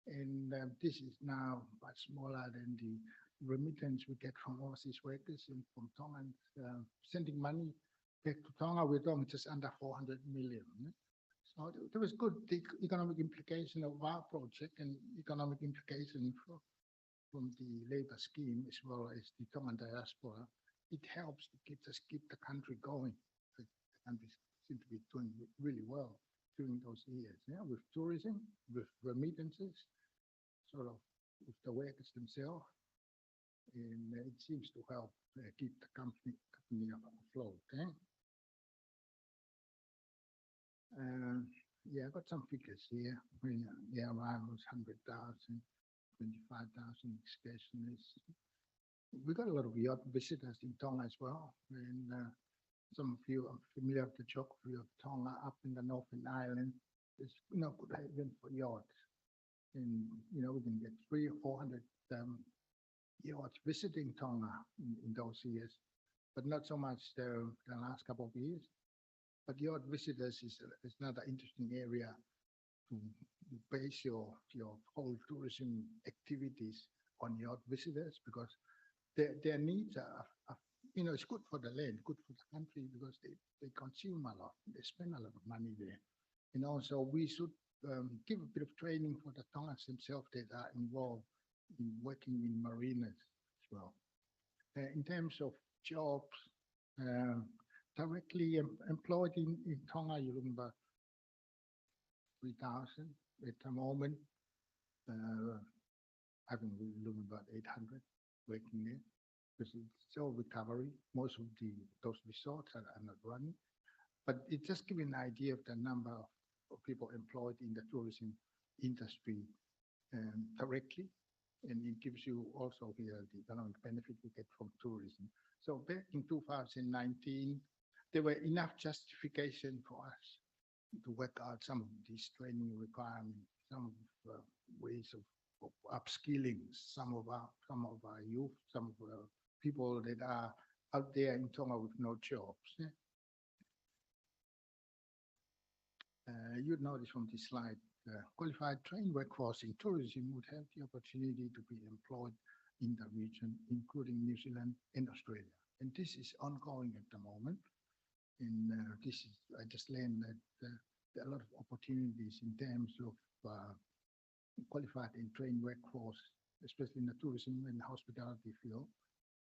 And this is now much smaller than the remittance we get from overseas workers and from Tongans sending money back to Tonga. We're talking just under 400 million. So there was good economic implication of our project and economic implication from the labor scheme as well as the Tongan diaspora. It helps to keep the country going. The country seems to be doing really well during those years, with tourism, with remittances, sort of with the workers themselves, and it seems to help keep the company afloat. Yeah, I got some figures here. When the arrivals 100,000, 25,000 excursionists. We got a lot of yacht visitors in Tonga as well, and some of you are familiar with the geography of Tonga up in the Northern Island. It's good haven for yachts, and we can get 300 or 400 yachts visiting Tonga in those years, but not so much the last couple of years. But yacht visitors is another interesting area to base your whole tourism activities on yacht visitors, because their needs are it's good for the land, good for the country, because they consume a lot, they spend a lot of money there. So we should give a bit of training for the Tongans themselves that are involved in working in marinas as well. In terms of jobs, directly employed in Tonga, you're looking about 3,000 at the moment. I think we're looking about 800 working there because it's still recovery. Most of those resorts are not running, but it just gives an idea of the number of people employed in the tourism industry correctly. And it gives you also here the economic benefit we get from tourism. So back in 2019, there were enough justification for us to work out some of these training requirements, some of ways of upskilling some of our youth, some of the people that are out there in Tonga with no jobs. You'd notice from this slide, qualified trained workforce in tourism would have the opportunity to be employed in the region, including New Zealand and Australia. And this is ongoing at the moment. And I just learned that there are a lot of opportunities in terms of qualified and trained workforce, especially in the tourism and hospitality field,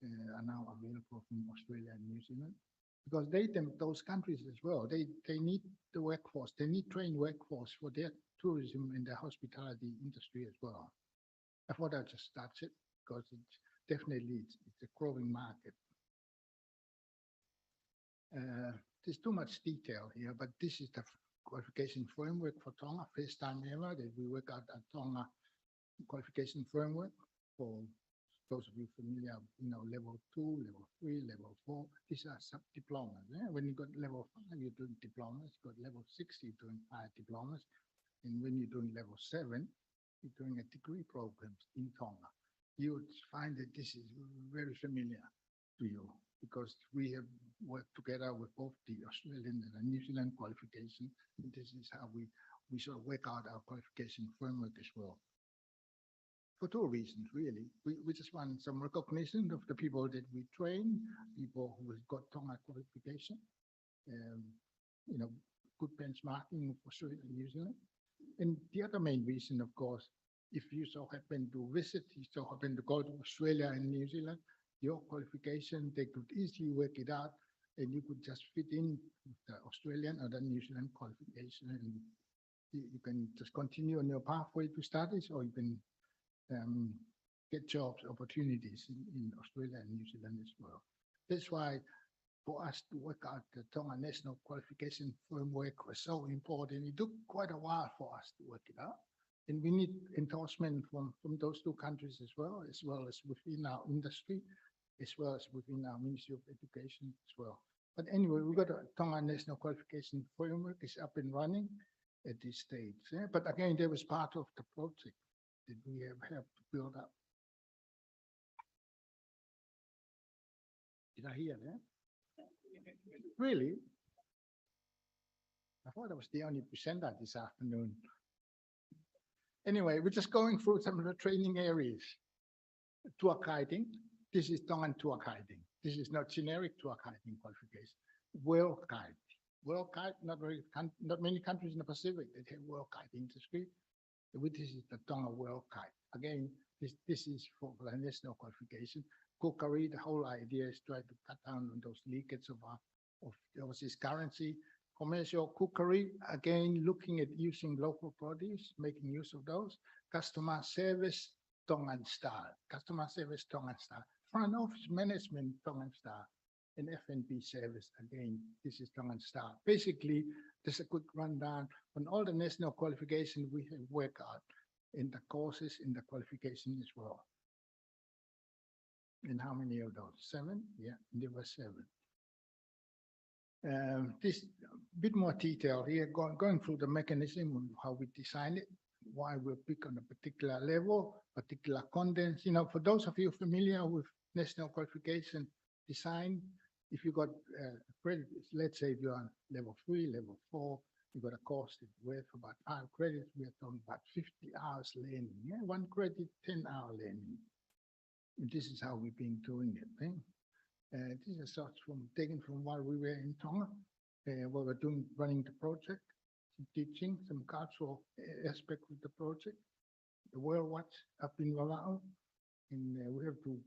are now available from Australia and New Zealand. Because those countries as well, they need the workforce, they need trained workforce for their tourism and their hospitality industry as well. I thought I'd just start it because it's definitely it's a growing market. There's too much detail here, but this is the qualification framework for Tonga. First time ever that we work out a Tonga qualification framework for those of you familiar, level 2, level 3, level 4. These are sub-diplomas. When you got level 5, you're doing diplomas. You got level 6, you're doing higher diplomas. And when you're doing level 7, you're doing a degree programs in Tonga. You would find that this is very familiar to you because we have worked together with both the Australian and the New Zealand qualification. And this is how we sort of work out our qualification framework as well. For two reasons, really. We just want some recognition of the people that we train, people who have got Tonga qualification, good benchmarking of Australia and New Zealand. And the other main reason, of course, if you so happen to visit, you so happen to go to Australia and New Zealand, your qualification, they could easily work it out and you could just fit in with the Australian or the New Zealand qualification and you can just continue on your pathway to studies or you can get jobs opportunities in Australia and New Zealand as well. That's why for us to work out the Tonga National Qualification Framework was so important. It took quite a while for us to work it out. And we need endorsement from those two countries as well as within our industry, as well as within our Ministry of Education as well. But anyway, we've got a Tonga National Qualification Framework is up and running at this stage. But again, that was part of the project that we have helped to build up. Did I hear that? Really? I thought I was the only presenter this afternoon. Anyway, we're just going through some of the training areas. Tour guiding. This is Tongan tour guiding. This is not generic tour guiding qualification. World guide. World guide, not many countries in the Pacific that have world guide industry. This is the Tonga World Guide. Again, this is for the national qualification. Cookery, the whole idea is try to cut down on those leakages of overseas currency. Commercial cookery, again, looking at using local produce, making use of those. Customer service, Tongan style. Customer service, Tongan style. Front office management, Tongan style. And F&B service, again, this is Tongan style. Basically, just a quick rundown on all the national qualifications we have worked out in the courses, in the qualification as well. And how many of those? 7? Yeah, there were 7. This bit more detail here, going through the mechanism of how we design it, why we pick on a particular level, particular contents. For those of you familiar with national qualification design, if you got credits, let's say if you're on level 3, level 4, you got a course that's worth about 5 credits. We are talking about 50 hours learning. Yeah? 1 credit, 10-hour learning. And this is how we've been doing it. This is sort taken from while we were in Tonga, where we're running the project, some teaching, some cultural aspect of the project. The World Watch up in Walao, and we have to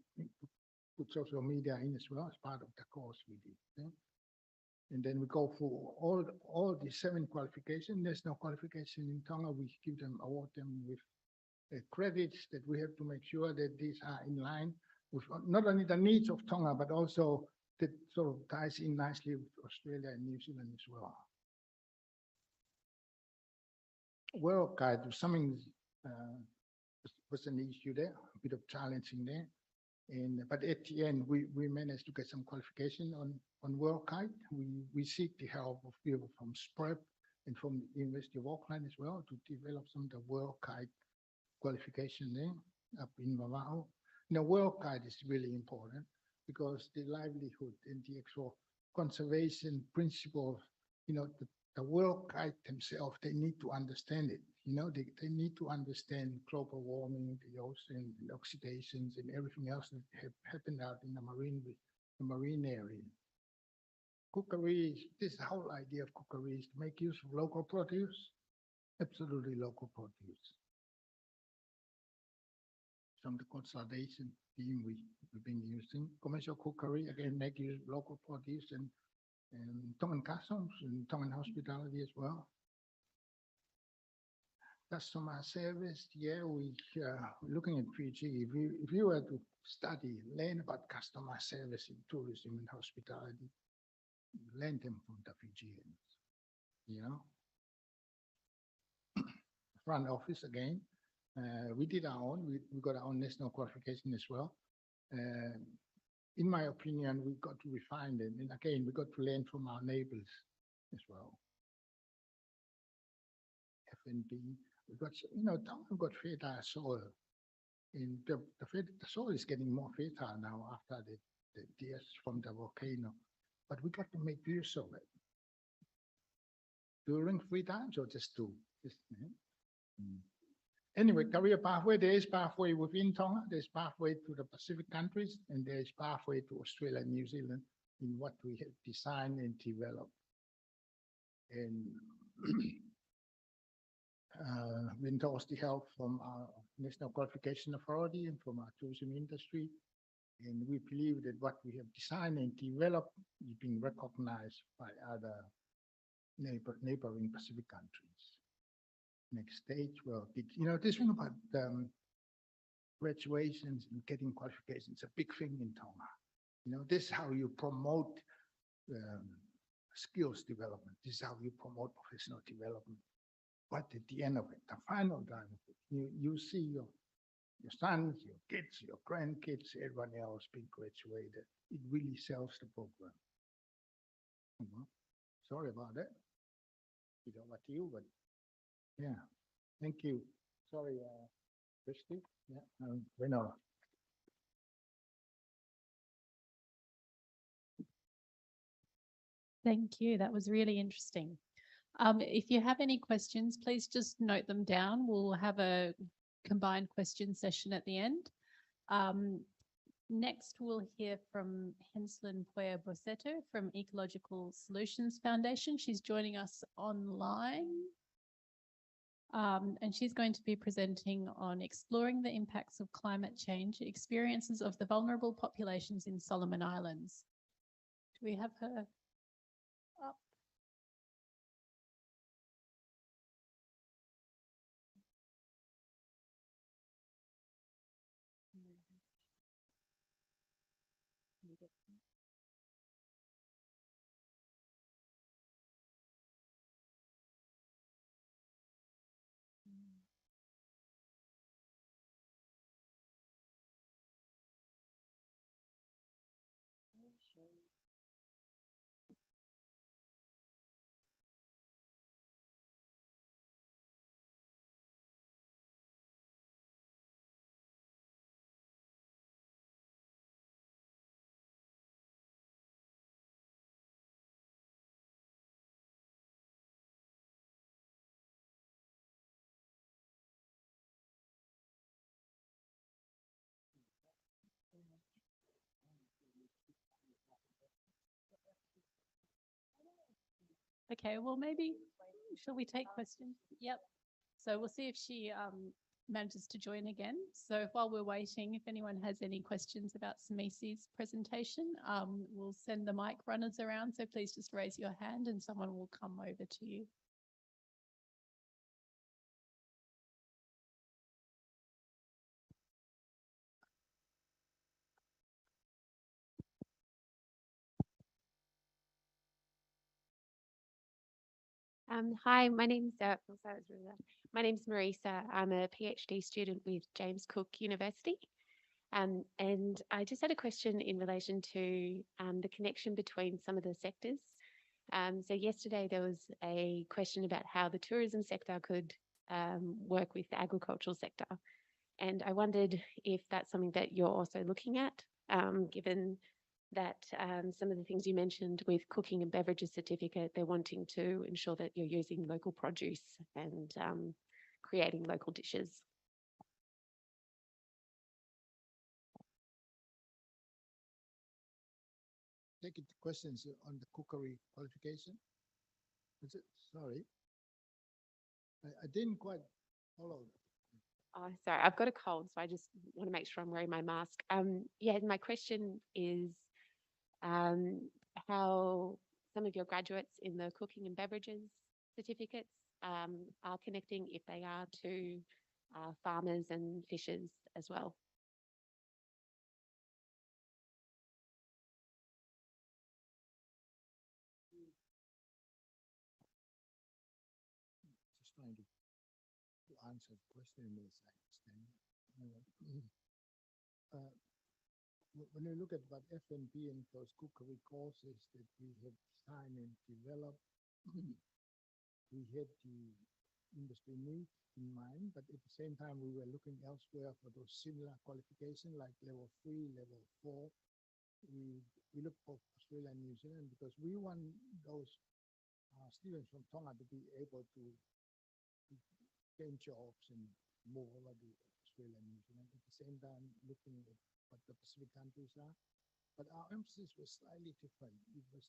put social media in as well as part of the course we did. And then we go for all the 7 qualifications. There's no qualification in Tonga. We give them, award them with credits that we have to make sure that these are in line with not only the needs of Tonga, but also that sort of ties in nicely with Australia and New Zealand as well. World Guide was something was an issue there, a bit of challenging there. But at the end, we managed to get some qualification on World Guide. We seek the help of people from SPREP and from the University of Auckland as well to develop some of the World Guide qualification there up in Vava'o. Now, World Guide is really important because the livelihood and the actual conservation principles, the World Guide themselves, they need to understand it. They need to understand global warming, the ocean, the oxidations, and everything else that have happened out in the marine area. Cookery, this whole idea of cookery is to make use of local produce, absolutely local produce. Some of the consolidation theme we've been using. Commercial cookery, again, make use of local produce and Tongan customs and Tongan hospitality as well. Customer service, yeah, we're looking at Fiji. If you were to study, learn about customer service in tourism and hospitality, learn them from the Fijians, Front office again, we did our own. We got our own national qualification as well. In my opinion, we got to refine them. And again, we got to learn from our neighbors as well. F&B, we got, Tonga got fertile soil. And the soil is getting more fertile now after the tears from the volcano. But we got to make use of it. During free times or just to, Anyway, career pathway, there is pathway within Tonga, there's pathway to the Pacific countries, and there's pathway to Australia and New Zealand in what we have designed and developed. And we endorse the help from our National Qualification Authority and from our tourism industry. And we believe that what we have designed and developed is being recognized by other neighboring Pacific countries. Next stage, well, this thing about graduations and getting qualifications is a big thing in Tonga. This is how you promote skills development. This is how you promote professional development. But at the end of it, the final time of it, you see your sons, your kids, your grandkids, everyone else being graduated. It really sells the program. Sorry about that. We don't want you, but yeah. Thank you. Sorry, Christy. Yeah, Renata. Thank you. That was really interesting. If you have any questions, please just note them down. We'll have a combined question session at the end. Next, we'll hear from Henslin Puer Boseto from Ecological Solutions Foundation. She's joining us online. And she's going to be presenting on exploring the impacts of climate change, experiences of the vulnerable populations in Solomon Islands. Do we have her up? Okay, well, maybe, shall we take questions? Yep. So we'll see if she manages to join again. So while we're waiting, if anyone has any questions about Samisi's presentation, we'll send the mic runners around. So please just raise your hand and someone will come over to you. Hi, my name's oh, sorry, it's really loud. My name's Marisa. I'm a PhD student with James Cook University. And I just had a question in relation to the connection between some of the sectors. So yesterday there was a question about how the tourism sector could work with the agricultural sector. And I wondered if that's something that you're also looking at, given that some of the things you mentioned with cooking and beverages certificate, they're wanting to ensure that you're using local produce and creating local dishes. Take it questions on the cookery qualification. Is it? Sorry. I didn't quite follow. Oh, sorry, I've got a cold, so I just want to make sure I'm wearing my mask. Yeah, my question is how some of your graduates in the cooking and beverages certificates are connecting, if they are, to farmers and fishers as well. Just trying to answer the question as I understand. When you look at what F&B and those cookery courses that we have designed and developed, we had the industry need in mind, but at the same time, we were looking elsewhere for those similar qualifications like level 3, level 4. We look for Australia and New Zealand because we want those students from Tonga to be able to gain jobs and move over to Australia and New Zealand. At the same time, looking at what the Pacific countries are. But our emphasis was slightly different. It was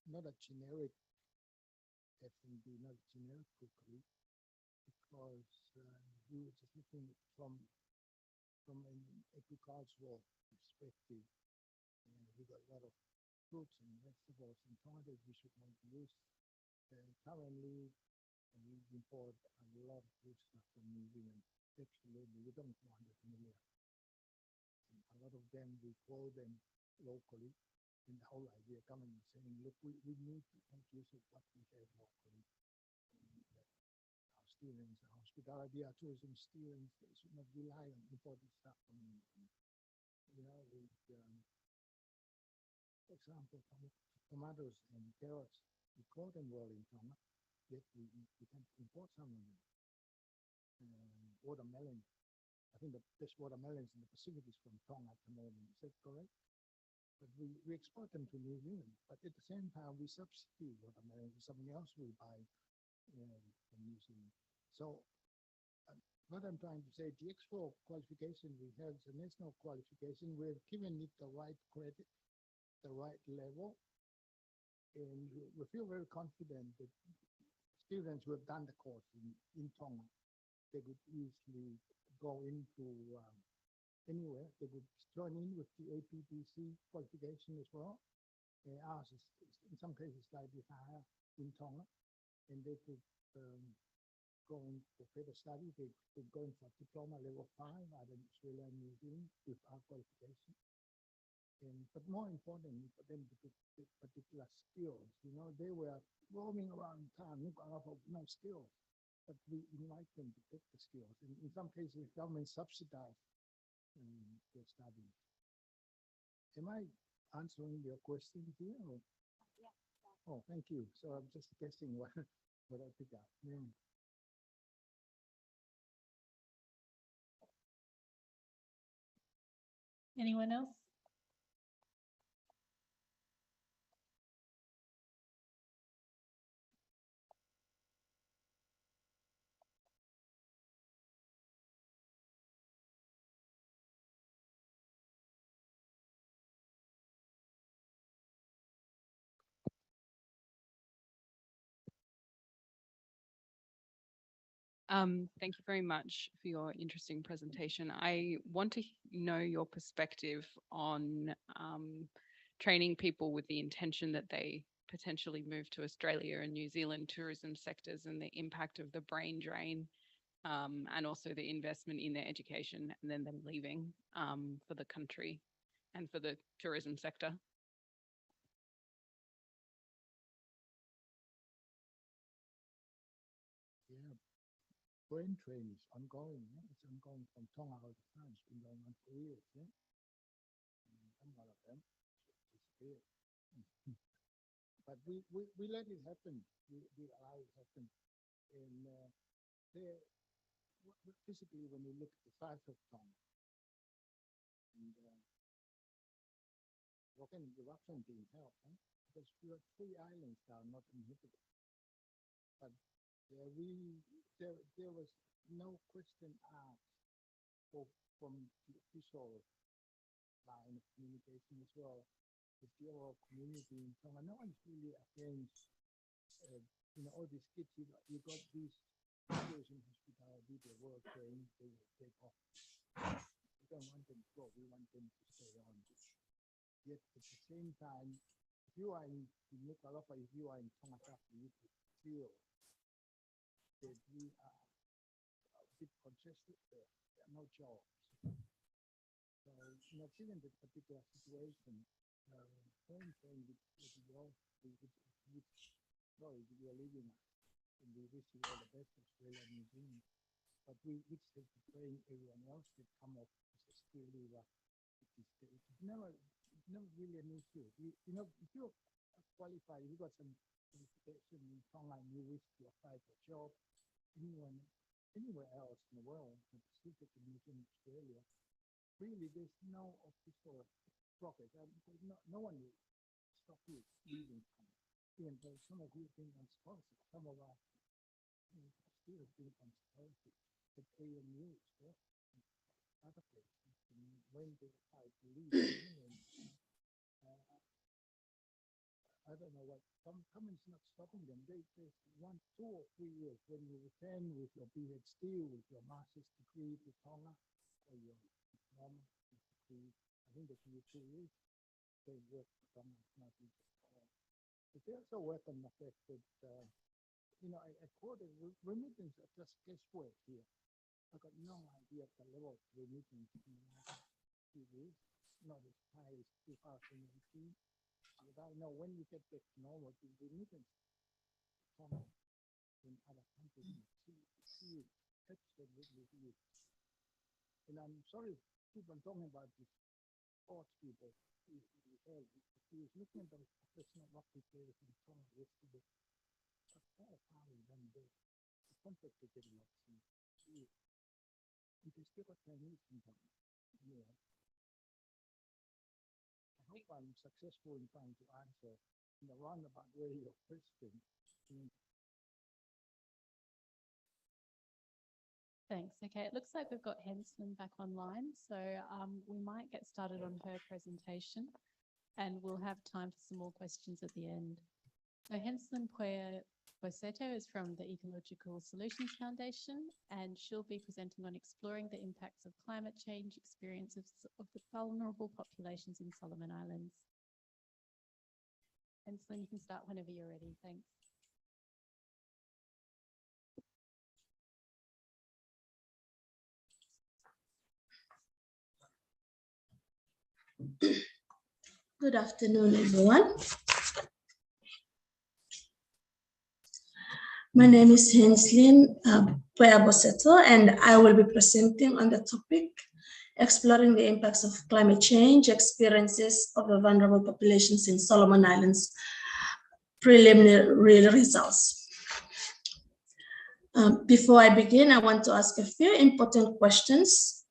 not a generic F&B, not a generic cookery, because we were just looking from an agricultural perspective. We got a lot of fruits and vegetables and tomatoes we should want to use. Currently, we import a lot of food stuff from New Zealand. Actually, we don't 400 million. And a lot of them, we grow them locally. And the whole idea coming and saying, look, we need to make use of what we have locally. Our students, our hospitality, our tourism students, they should not rely on imported stuff from, for example, tomatoes and carrots, we grow them well in Tonga, yet we can import some of them. Watermelon, I think the best watermelons in the Pacific is from Tonga at the moment, is that correct? But we export them to New Zealand, but at the same time, we substitute watermelon with something else we buy from New Zealand. So what I'm trying to say, the X4 qualification we have is a national qualification. We're given it the right credit, the right level, and we feel very confident that students who have done the course in Tonga, they could easily go into anywhere. They could join in with the APPC qualification as well. Ours is in some cases slightly higher in Tonga, and they could go in for further study. They could go in for diploma level 5 out in Australia and New Zealand with our qualification. But more importantly for them to get particular skills. They were roaming around town looking for no skills, but we invite them to get the skills. And in some cases, government subsidized their studies. Am I answering your question here? Or? Yeah. Oh, thank you. So I'm just guessing what I pick up. Yeah. Anyone else? Thank you very much for your interesting presentation. I want to know your perspective on training people with the intention that they potentially move to Australia and New Zealand tourism sectors and the impact of the brain drain and also the investment in their education and then them leaving for the country and for the tourism sector. Yeah, brain drain is ongoing. Yeah? It's ongoing from Tonga all the time. It's been going on for years. Yeah, and one of them disappeared. But we let it happen. We allow it happen. And there, physically, when you look at the size of Tonga, and volcanic eruption didn't help, huh? Because we have 3 islands that are not inhabited. But there was no question asked from the official line of communication as well. With the overall community in Tonga, no one's really against, all these kids. You got these tourism hospitality, they work, they take off. We don't want them to go. We want them to stay on. Yet at the same time, if you are in Nuku'alofa, if you are in Tongatapu, you could feel that we are a bit congested there. There are no jobs. So, given this particular situation, we are living, and we wish you all the best, Australia and New Zealand. But we have to train everyone else to come up as a skill leader. It's never really an issue. If you qualify, you got some qualification in Tonga and you wish to apply for a job anywhere else in the world, in the Pacific and in Australia, really there's no official profit. No one will stop you leaving Tonga. Even though some of you think on scholarship, some of our students think on scholarship, but AMU, other places, when they decide to leave, I don't know what, government's not stopping them. They want 2 or 3 years when you return with your PhD, with your master's degree to Tonga, or your diploma degree. I think they give you 2 years. They work for Tonga, not just but they also work on the fact that, I quoted, remittance are just guesswork here. I got no idea of the level of remittance in the last few years, not as high as 2018. But I know when you get back to normal, the remittance from in other countries is huge, absolutely huge. And I'm sorry to keep on talking about this sports people. He was looking at the professional rugby players in Tonga yesterday. But all power one day. The contract they get lost in. You can still got Chinese in Tonga. Yeah. I hope I'm successful in trying to answer in the roundabout way your question. Thanks. Okay, it looks like we've got Henslin back online, so we might get started on her presentation and we'll have time for some more questions at the end. So Henslin Puerseto is from the Ecological Solutions Foundation, and she'll be presenting on exploring the impacts of climate change experiences of the vulnerable populations in Solomon Islands. Henslin, you can start whenever you're ready. Thanks. Good afternoon, everyone. My name is Henslin Puerseto, and I will be presenting on the topic, exploring the impacts of climate change experiences of the vulnerable populations in Solomon Islands, preliminary results. Before I begin, I want to ask a few important questions.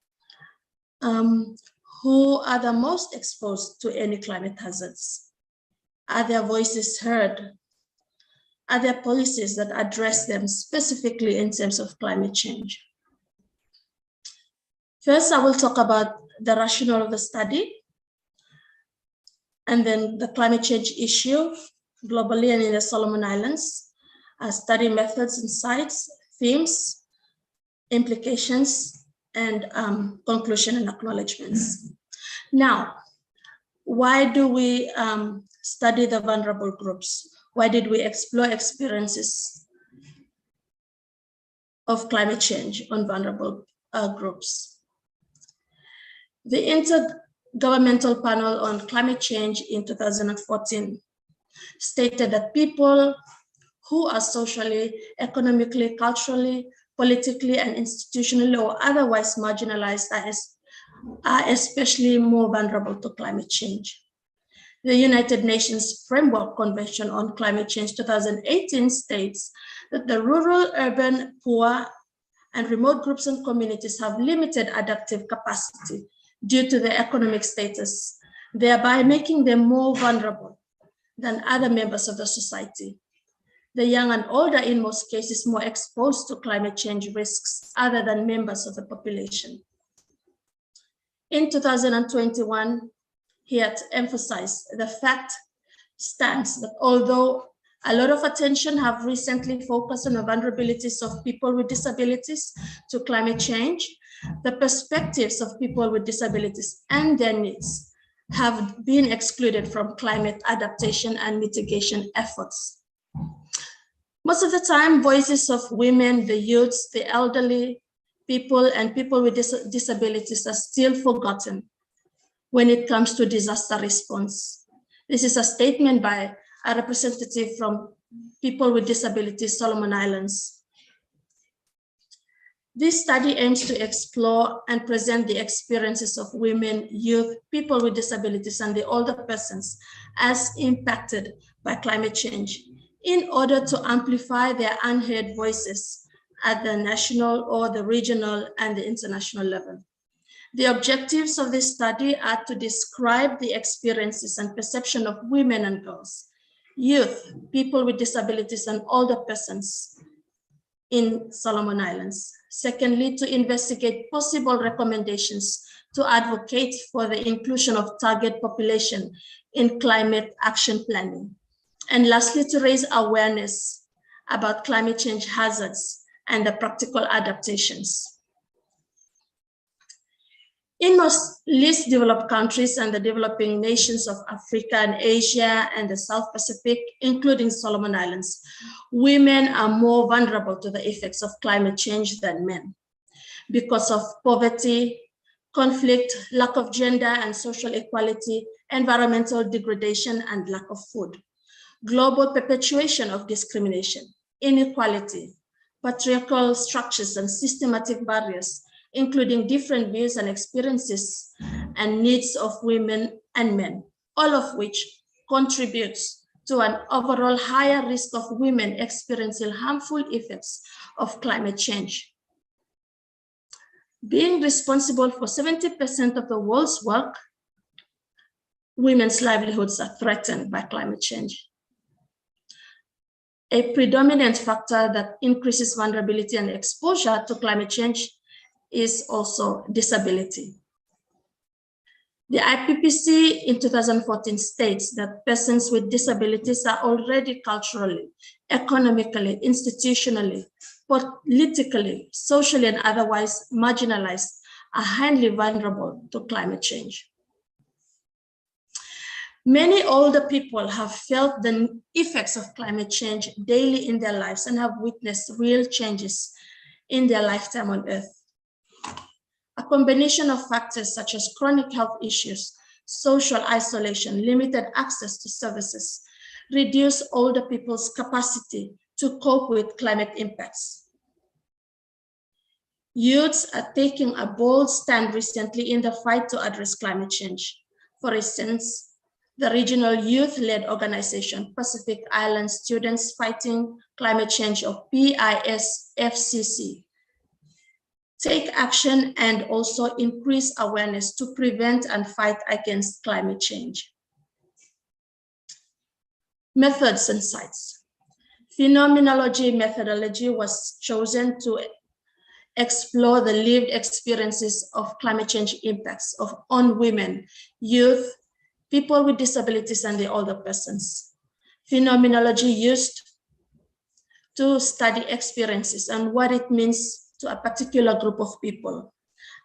Who are the most exposed to any climate hazards? Are their voices heard? Are there policies that address them specifically in terms of climate change? First, I will talk about the rationale of the study, and then the climate change issue globally and in the Solomon Islands, study methods and sites, themes, implications, and conclusion and acknowledgements. Now, why do we study the vulnerable groups? Why did we explore experiences of climate change on vulnerable groups? The Intergovernmental Panel on Climate Change in 2014 stated that people who are socially, economically, culturally, politically, and institutionally or otherwise marginalized are especially more vulnerable to climate change. The United Nations Framework Convention on Climate Change 2018 states that the rural, urban, poor, and remote groups and communities have limited adaptive capacity due to their economic status, thereby making them more vulnerable than other members of the society. The young and older, in most cases, more exposed to climate change risks other than members of the population. In 2021, he had emphasized the fact stands that although a lot of attention have recently focused on the vulnerabilities of people with disabilities to climate change, the perspectives of people with disabilities and their needs have been excluded from climate adaptation and mitigation efforts. Most of the time, voices of women, the youths, the elderly people, and people with disabilities are still forgotten when it comes to disaster response. This is a statement by a representative from People with Disabilities, Solomon Islands. This study aims to explore and present the experiences of women, youth, people with disabilities, and the older persons as impacted by climate change in order to amplify their unheard voices at the national or the regional and the international level. The objectives of this study are to describe the experiences and perception of women and girls, youth, people with disabilities, and older persons in Solomon Islands. Secondly, to investigate possible recommendations to advocate for the inclusion of target population in climate action planning. And lastly, to raise awareness about climate change hazards and the practical adaptations. In most least developed countries and the developing nations of Africa and Asia and the South Pacific, including Solomon Islands, women are more vulnerable to the effects of climate change than men because of poverty, conflict, lack of gender and social equality, environmental degradation, and lack of food, global perpetuation of discrimination, inequality, patriarchal structures and systematic barriers, including different views and experiences and needs of women and men, all of which contributes to an overall higher risk of women experiencing harmful effects of climate change. Being responsible for 70% of the world's work, women's livelihoods are threatened by climate change. A predominant factor that increases vulnerability and exposure to climate change is also disability. The IPPC in 2014 states that persons with disabilities are already culturally, economically, institutionally, politically, socially, and otherwise marginalized, are highly vulnerable to climate change. Many older people have felt the effects of climate change daily in their lives and have witnessed real changes in their lifetime on Earth. A combination of factors such as chronic health issues, social isolation, limited access to services, reduce older people's capacity to cope with climate impacts. Youths are taking a bold stand recently in the fight to address climate change. For instance, the regional youth-led organization, Pacific Island Students Fighting Climate Change, or PIS FCC, take action and also increase awareness to prevent and fight against climate change. Methods and sites. Phenomenology methodology was chosen to explore the lived experiences of climate change impacts on women, youth, people with disabilities, and the older persons. Phenomenology used to study experiences and what it means to a particular group of people,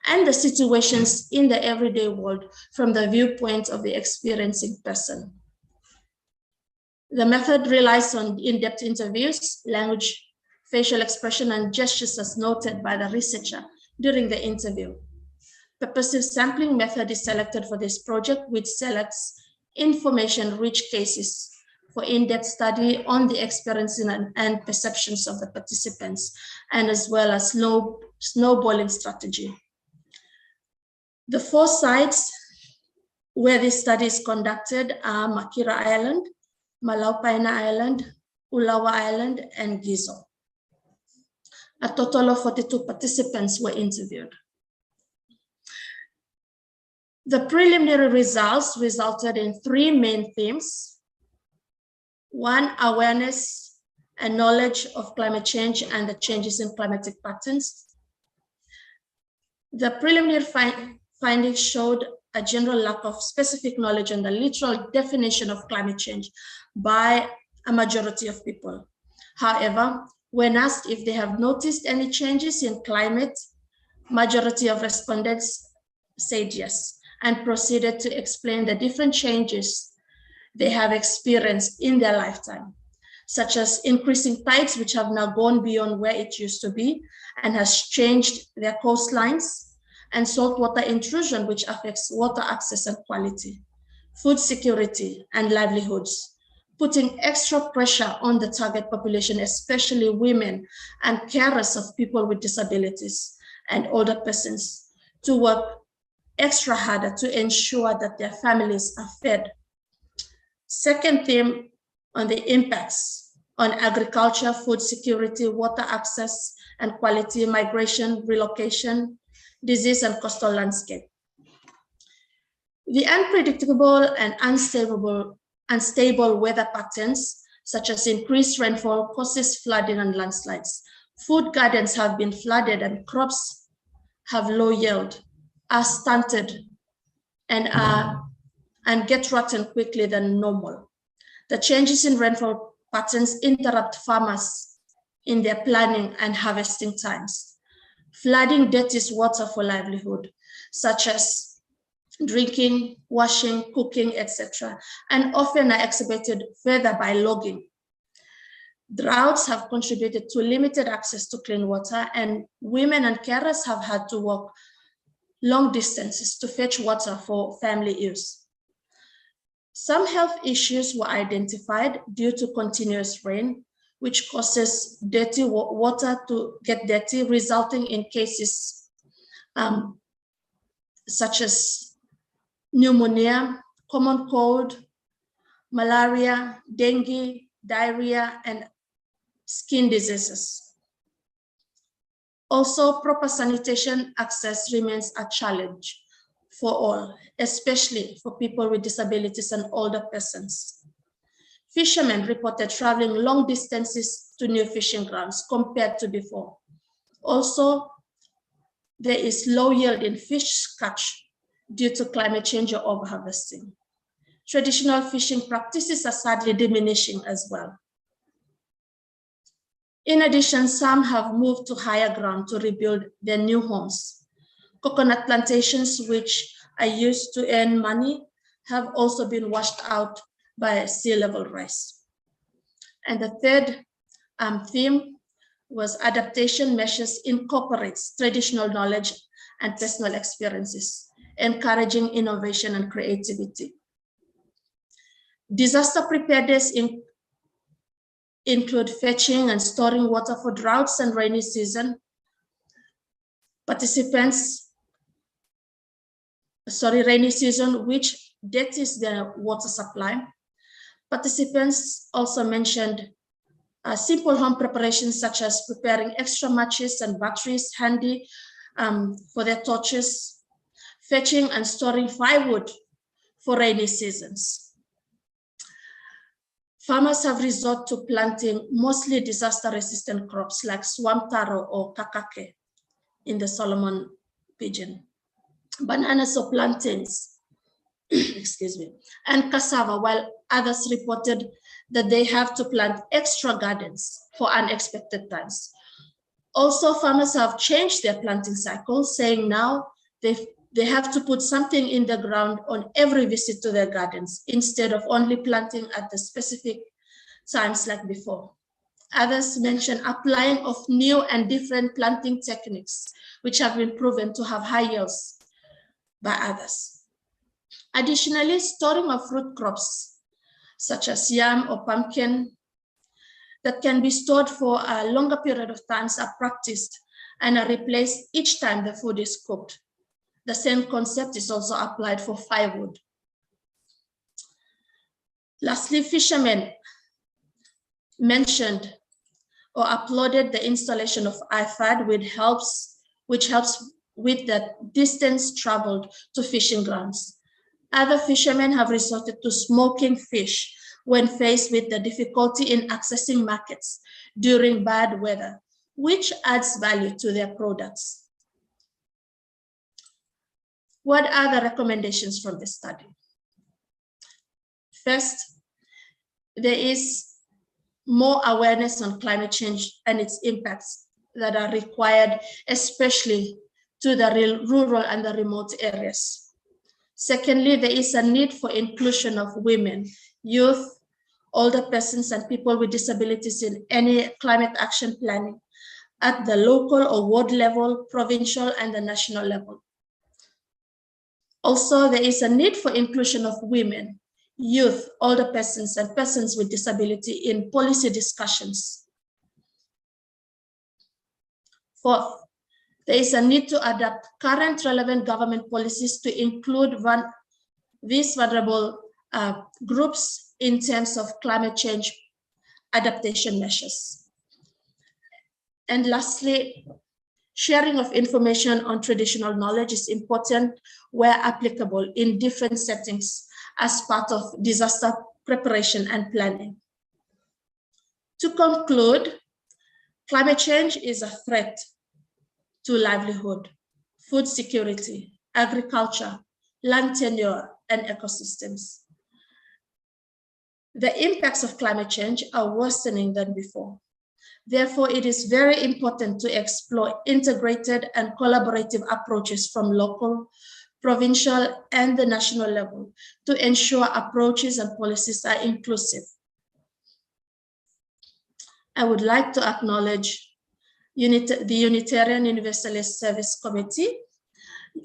and the situations in the everyday world from the viewpoint of the experiencing person. The method relies on in-depth interviews, language, facial expression, and gestures as noted by the researcher during the interview. Purposive sampling method is selected for this project, which selects information-rich cases for in-depth study on the experiences and perceptions of the participants, and as well as snowballing strategy. The 4 sites where this study is conducted are Makira Island, Malaupaina Island, Ulawa Island, and Gizo. A total of 42 participants were interviewed. The preliminary results resulted in 3 main themes. 1, awareness and knowledge of climate change and the changes in climatic patterns. The preliminary findings showed a general lack of specific knowledge on the literal definition of climate change by a majority of people. However, when asked if they have noticed any changes in climate, majority of respondents said yes, and proceeded to explain the different changes they have experienced in their lifetime, such as increasing tides, which have now gone beyond where it used to be and has changed their coastlines, and saltwater intrusion, which affects water access and quality, food security and livelihoods, putting extra pressure on the target population, especially women and carers of people with disabilities and older persons, to work extra harder to ensure that their families are fed. Second theme on the impacts on agriculture, food security, water access and quality, migration, relocation, disease and coastal landscape. The unpredictable and unstable weather patterns, such as increased rainfall, causes flooding and landslides. Food gardens have been flooded and crops have low yield, are stunted, and get rotten quickly than normal. The changes in rainfall patterns interrupt farmers in their planning and harvesting times. Flooding dirties water for livelihood, such as drinking, washing, cooking, etc., and often are exacerbated further by logging. Droughts have contributed to limited access to clean water, and women and carers have had to walk long distances to fetch water for family use. Some health issues were identified due to continuous rain, which causes dirty water to get dirty, resulting in cases such as pneumonia, common cold, malaria, dengue, diarrhea, and skin diseases. Also, proper sanitation access remains a challenge for all, especially for people with disabilities and older persons. Fishermen reported traveling long distances to new fishing grounds compared to before. Also, there is low yield in fish catch due to climate change or overharvesting. Traditional fishing practices are sadly diminishing as well. In addition, some have moved to higher ground to rebuild their new homes. Coconut plantations, which are used to earn money, have also been washed out by sea level rise. And the third theme was adaptation measures incorporates traditional knowledge and personal experiences, encouraging innovation and creativity. Disaster preparedness include fetching and storing water for droughts and rainy season. Rainy season, which dirties the water supply. Participants also mentioned simple home preparations, such as preparing extra matches and batteries handy for their torches, fetching and storing firewood for rainy seasons. Farmers have resorted to planting mostly disaster-resistant crops like swamp taro or kakake in the Solomon region, bananas or plantains, excuse me, and cassava, while others reported that they have to plant extra gardens for unexpected times. Also, farmers have changed their planting cycle, saying now they have to put something in the ground on every visit to their gardens instead of only planting at the specific times like before. Others mention applying of new and different planting techniques, which have been proven to have high yields by others. Additionally, storing of fruit crops, such as yam or pumpkin, that can be stored for a longer period of times are practiced and are replaced each time the food is cooked. The same concept is also applied for firewood. Lastly, fishermen mentioned or uploaded the installation of IFAD, which helps with the distance traveled to fishing grounds. Other fishermen have resorted to smoking fish when faced with the difficulty in accessing markets during bad weather, which adds value to their products. What are the recommendations from the study? First, there is more awareness on climate change and its impacts that are required, especially to the rural and the remote areas. Secondly, there is a need for inclusion of women, youth, older persons, and people with disabilities in any climate action planning at the local or ward level, provincial, and the national level. Also, there is a need for inclusion of women, youth, older persons, and persons with disability in policy discussions. Fourth, there is a need to adapt current relevant government policies to include these vulnerable groups in terms of climate change adaptation measures. And lastly, sharing of information on traditional knowledge is important where applicable in different settings as part of disaster preparation and planning. To conclude, climate change is a threat to livelihood, food security, agriculture, land tenure, and ecosystems. The impacts of climate change are worsening than before. Therefore, it is very important to explore integrated and collaborative approaches from local, provincial, and the national level to ensure approaches and policies are inclusive. I would like to acknowledge the Unitarian Universalist Service Committee,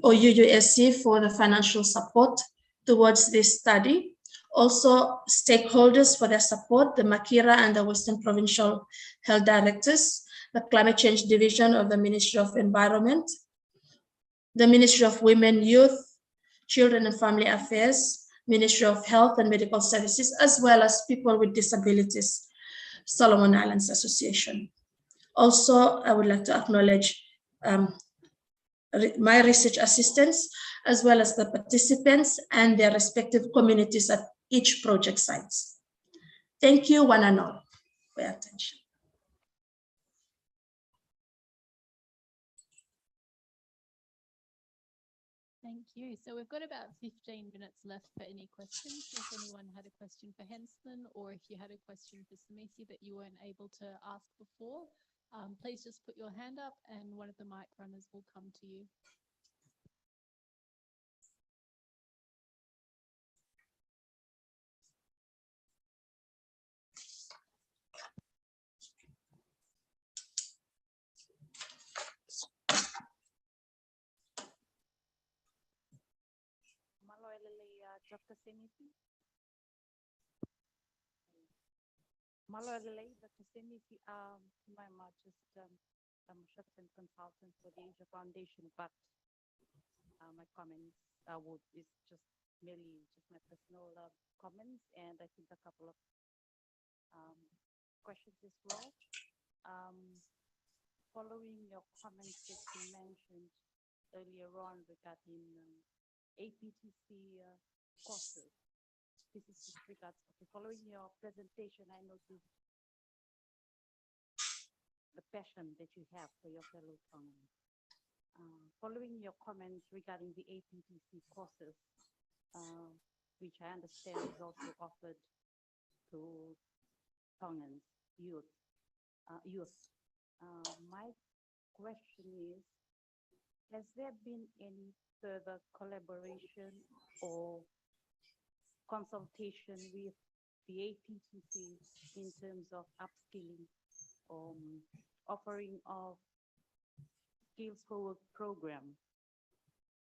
or UUSC, for the financial support towards this study. Also, stakeholders for their support, the Makira and the Western Provincial Health Directors, the Climate Change Division of the Ministry of Environment, the Ministry of Women, Youth, Children and Family Affairs, Ministry of Health and Medical Services, as well as People with Disabilities, Solomon Islands Association. Also, I would like to acknowledge my research assistants, as well as the participants and their respective communities at each project sites. Thank you, one and all, for your attention. Thank you. So we've got about 15 minutes left for any questions. If anyone had a question for Henslin, or if you had a question for Samisi that you weren't able to ask before, please just put your hand up and one of the mic runners will come to you. Dr. Senisi. Malolele, Dr. Senisi, I'm just I'm a short-term consultant for the Asia Foundation, but my comments is just merely just my personal comments, and I think a couple of questions as well. Following your comments that you mentioned earlier on regarding APTC courses. This is with regards, okay, following your presentation, I noticed the passion that you have for your fellow Tongans. Following your comments regarding the APTC courses, which I understand is also offered to Tongans youth. My question is, has there been any further collaboration or consultation with the APTC in terms of upskilling, offering of skills for work program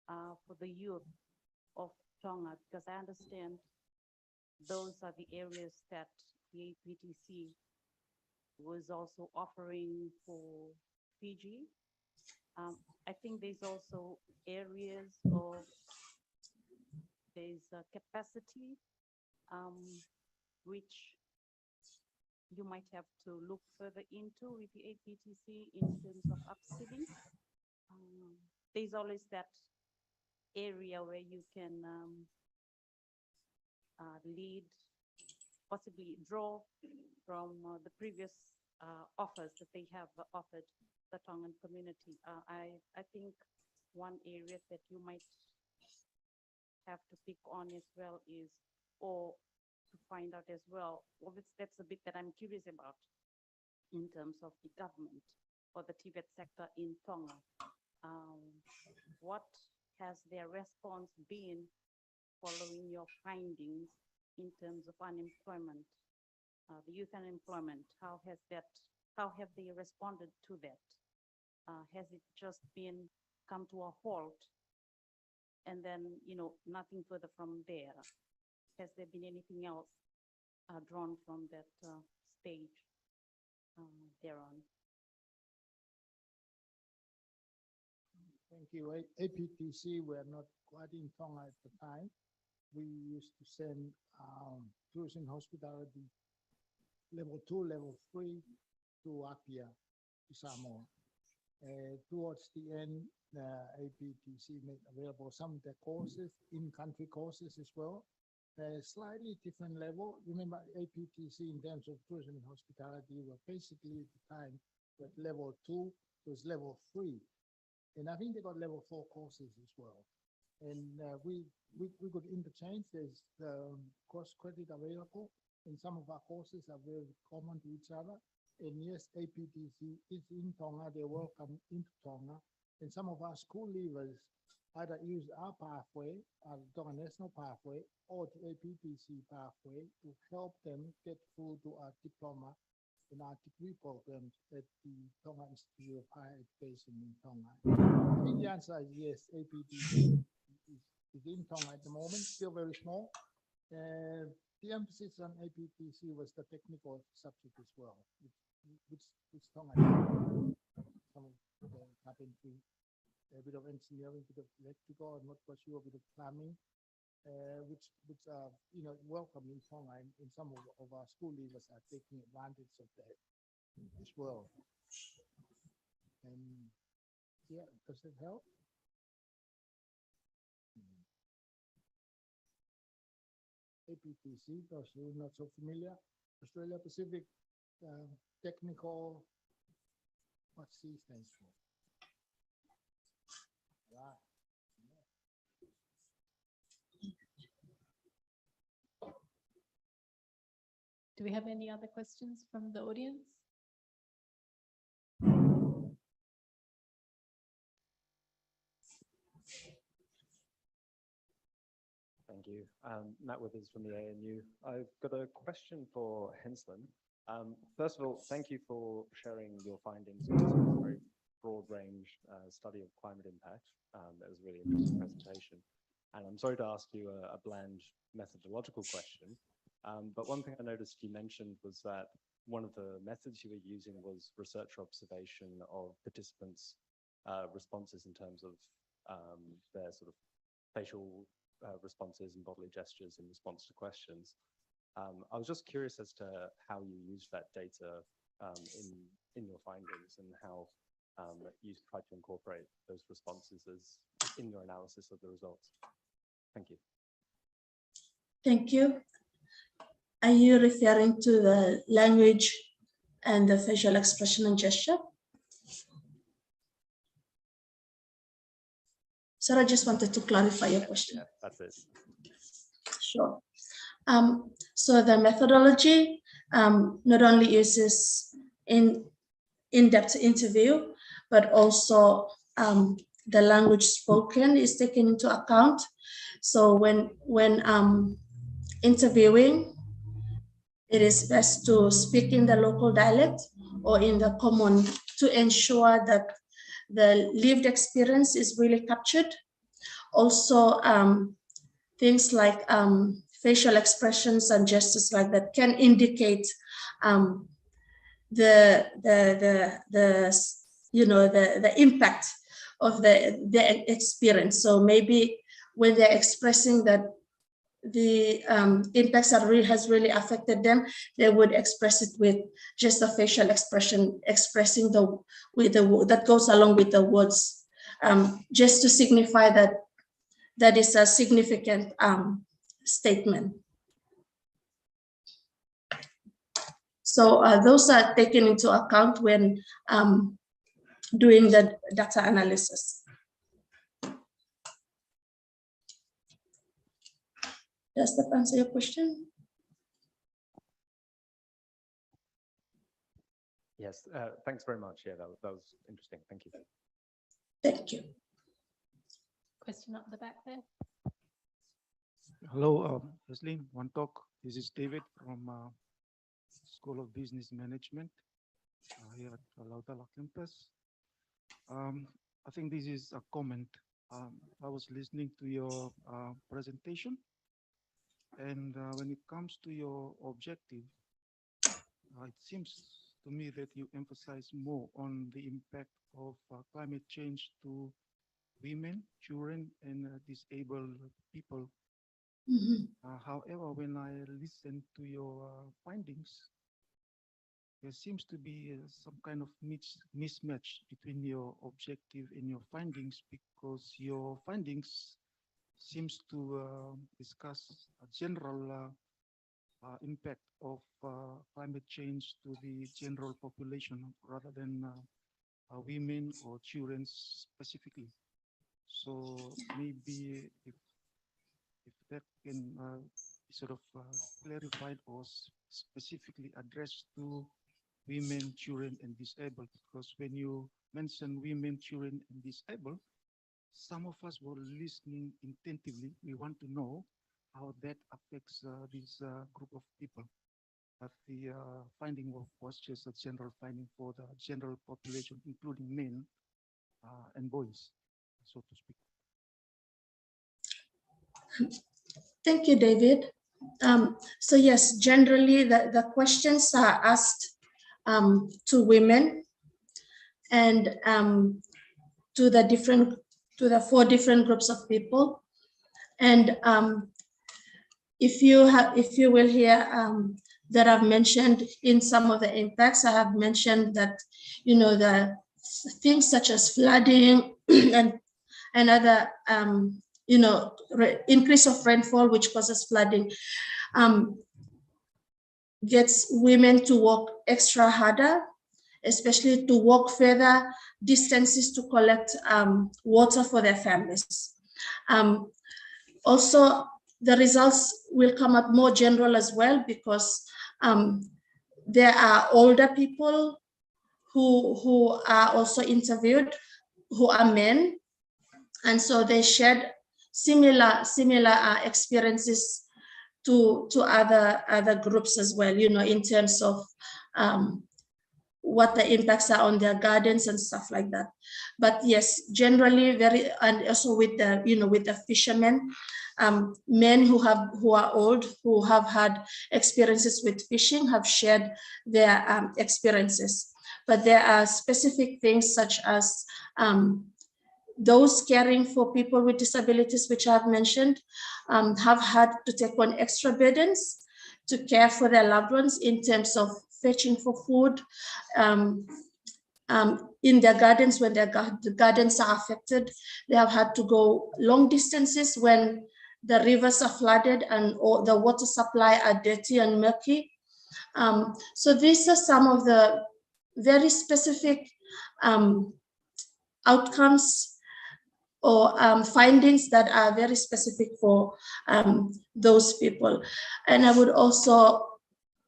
for the youth of Tonga? Because I understand those are the areas that the APTC was also offering for Fiji. I think there's also areas of there's a capacity which you might have to look further into with the APTC in terms of upskilling. There's always that area where you can lead, possibly draw from the previous offers that they have offered the Tongan community. I think one area that you might have to pick on as well is, or to find out as well, that's a bit that I'm curious about in terms of the government or the TVET sector in Tonga. What has their response been following your findings in terms of unemployment, the youth unemployment? How have they responded to that? Has it just been come to a halt and then, nothing further from there? Has there been anything else drawn from that stage thereon? Thank you. APTC were not quite in Tonga at the time. We used to send tourism hospitality level 2, level 3 to Apia, to Samoa. Towards the end, APTC made available some of the courses, in-country courses as well. Slightly different level. Remember, APTC in terms of tourism and hospitality were basically at the time at level 2, was level 3. And I think they got level 4 courses as well. And we could interchange. There's course credit available, and some of our courses are very common to each other. And yes, APTC is in Tonga. They're welcome into Tonga. And some of our school leavers either use our pathway, our Tonga National Pathway, or the APTC pathway to help them get through to our diploma and our degree programs at the Tonga Institute of Higher Education in Tonga. I think the answer is yes, APTC is in Tonga at the moment, still very small. The emphasis on APTC was the technical subject as well, which Tonga some of the carpentry, a bit of engineering, a bit of electrical, I'm not quite sure, a bit of plumbing, which are welcome in Tonga, and some of our school leavers are taking advantage of that as well. And yeah, does it help? APTC, those who are not so familiar, Australia Pacific Technical, what C stands for? Right. Do we have any other questions from the audience? Thank you. Matt Withers from the ANU. I've got a question for Henslin. First of all, thank you for sharing your findings on this very broad range study of climate impact. That was a really interesting presentation. And I'm sorry to ask you a bland methodological question, but one thing I noticed you mentioned was that one of the methods you were using was research observation of participants' responses in terms of their sort of facial responses and bodily gestures in response to questions. I was just curious as to how you used that data in your findings and how you tried to incorporate those responses in your analysis of the results. Thank you. Thank you. Are you referring to the language and the facial expression and gesture? So I just wanted to clarify your question. Yeah, that's it. Sure. So the methodology not only uses in in-depth interview, but also the language spoken is taken into account. So when interviewing, it is best to speak in the local dialect or in the common to ensure that the lived experience is really captured. Also, things like facial expressions and gestures like that can indicate the impact of the experience. So maybe when they're expressing that the impacts has really affected them, they would express it with just a facial expression, expressing that goes along with the words, just to signify that that is a significant statement. So those are taken into account when doing the data analysis. Does that answer your question? Yes, thanks very much. Yeah, that was interesting. Thank you. Thank you. Question up the back there. Hello, Leslie, one talk. This is David from School of Business Management here at Lautala campus. I think this is a comment. I was listening to your presentation, and when it comes to your objective, it seems to me that you emphasize more on the impact of climate change to women, children, and disabled people. However, when I listen to your findings, there seems to be some kind of mismatch between your objective and your findings, because your findings seems to discuss a general impact of climate change to the general population rather than women or children specifically. So maybe if that can be sort of clarified or specifically addressed to women, children, and disabled, because when you mention women, children, and disabled, some of us were listening attentively. We want to know how that affects this group of people. But the finding was just a general finding for the general population, including men and boys, so to speak. Thank you, David. So yes, generally the questions are asked to women and to the 4 different groups of people. And if you will hear that I've mentioned in some of the impacts, I have mentioned that, the things such as flooding and other, increase of rainfall, which causes flooding, gets women to work extra harder, especially to walk further distances to collect water for their families. Also, the results will come up more general as well, because there are older people who are also interviewed, who are men, and so they shared similar experiences to other groups as well, in terms of what the impacts are on their gardens and stuff like that. But yes, generally and also with the, with the fishermen, men who are old, who have had experiences with fishing, have shared their experiences. But there are specific things such as those caring for people with disabilities, which I've mentioned, have had to take on extra burdens to care for their loved ones in terms of fetching for food, in their gardens. When the gardens are affected, they have had to go long distances when the rivers are flooded and the water supply are dirty and murky. So these are some of the very specific outcomes or findings that are very specific for those people. And I would also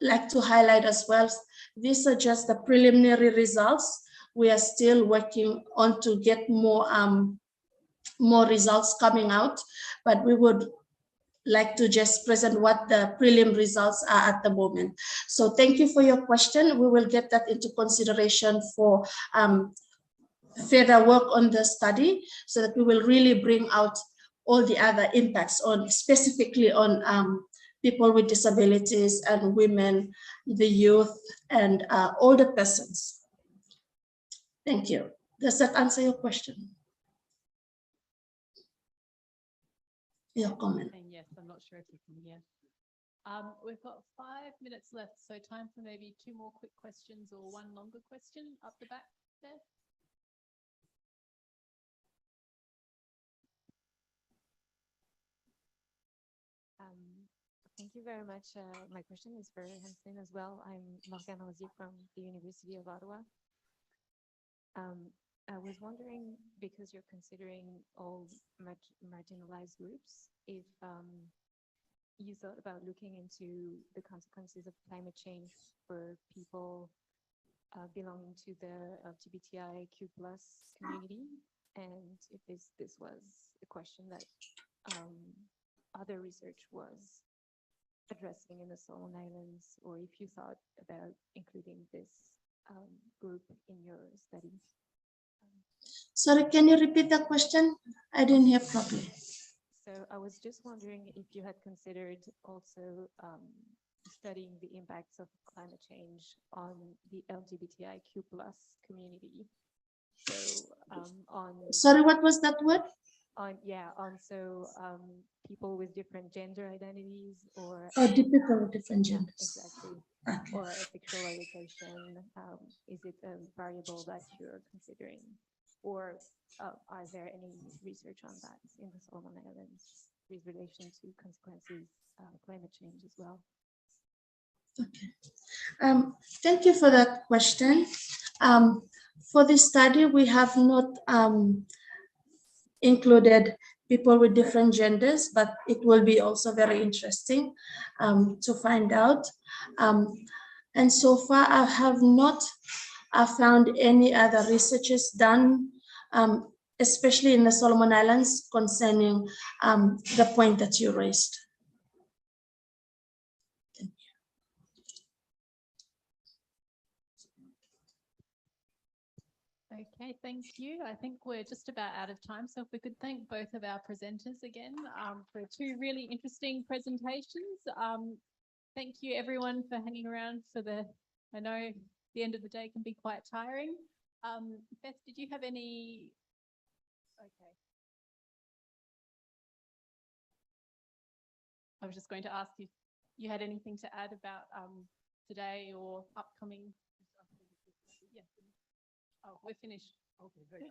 like to highlight as well These are just the preliminary results. We are still working on to get more results coming out, but we would like to just present what the prelim results are at the moment. So thank you for your question. We will get that into consideration for further work on the study so that we will really bring out all the other impacts on specifically on people with disabilities and women, the youth, and older persons. Thank you. Does that answer your question? Your comment. And yes, I'm not sure if you can hear. We've got 5 minutes left, so time for maybe 2 more quick questions or 1 longer question up the back there. Thank you very much. My question is for Hansen as well. I'm Morgana Ozier from the University of Ottawa. I was wondering, because you're considering all marginalized groups, if you thought about looking into the consequences of climate change for people belonging to the LGBTIQ+ community, and if this was a question that other research was addressing in the Solomon Islands, or if you thought about including this group in your study. Sorry, can you repeat the question? I didn't hear properly. So I was just wondering if you had considered also studying the impacts of climate change on the LGBTIQ+ community. So Sorry, what was that word? On people with different gender identities or People with different genders. exactly, Okay. or a sexual orientation. Is it a variable that you're considering, or are there any research on that in the Solomon Islands with relation to consequences of climate change as well? Okay. Thank you for that question. For this study, we have not included people with different genders, but it will be also very interesting to find out. And so far, I have not found any other researches done, especially in the Solomon Islands, concerning the point that you raised. Okay, thank you. I think we're just about out of time, so if we could thank both of our presenters again for 2 really interesting presentations. Thank you everyone for hanging around for I know the end of the day can be quite tiring. Beth, did you have any? Okay. I was just going to ask if you had anything to add about today or upcoming. Yes. Oh, we're finished. Okay, great.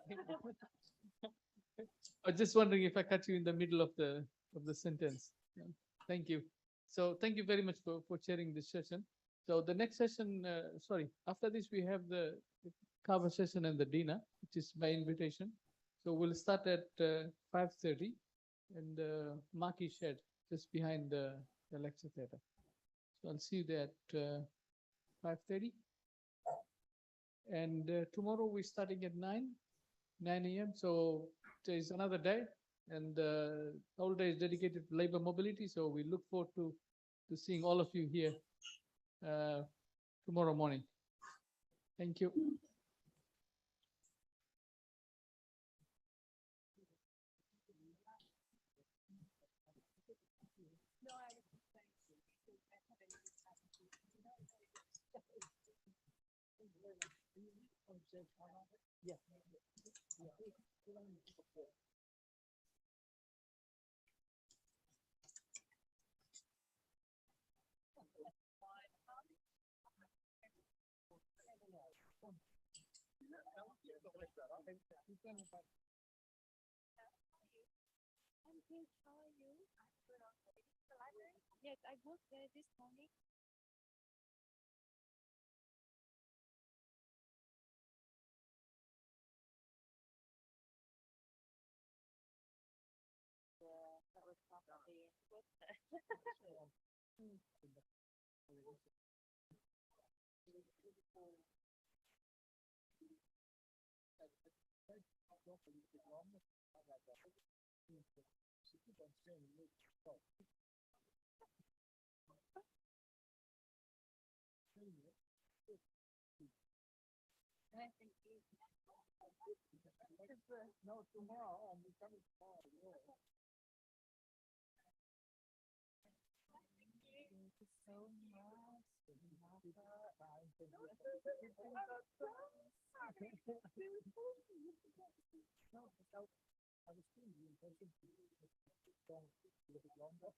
I was just wondering if I cut you in the middle of the sentence. Yeah. Thank you. So thank you very much for sharing this session. So the next session, after this we have the cover session and the dinner, which is by invitation. So we'll start at 5:30 in the Marquee Shed, just behind the lecture theatre. So I'll see you there at 5:30. And tomorrow we're starting at 9 a.m. So there's another day, and the whole day is dedicated to labor mobility. So we look forward to seeing all of you here tomorrow morning. Thank you. Yeah. Yes, I worked there this morning. That was probably No, tomorrow, I'm coming tomorrow. Thank you so much. No, I was thinking, a little bit longer.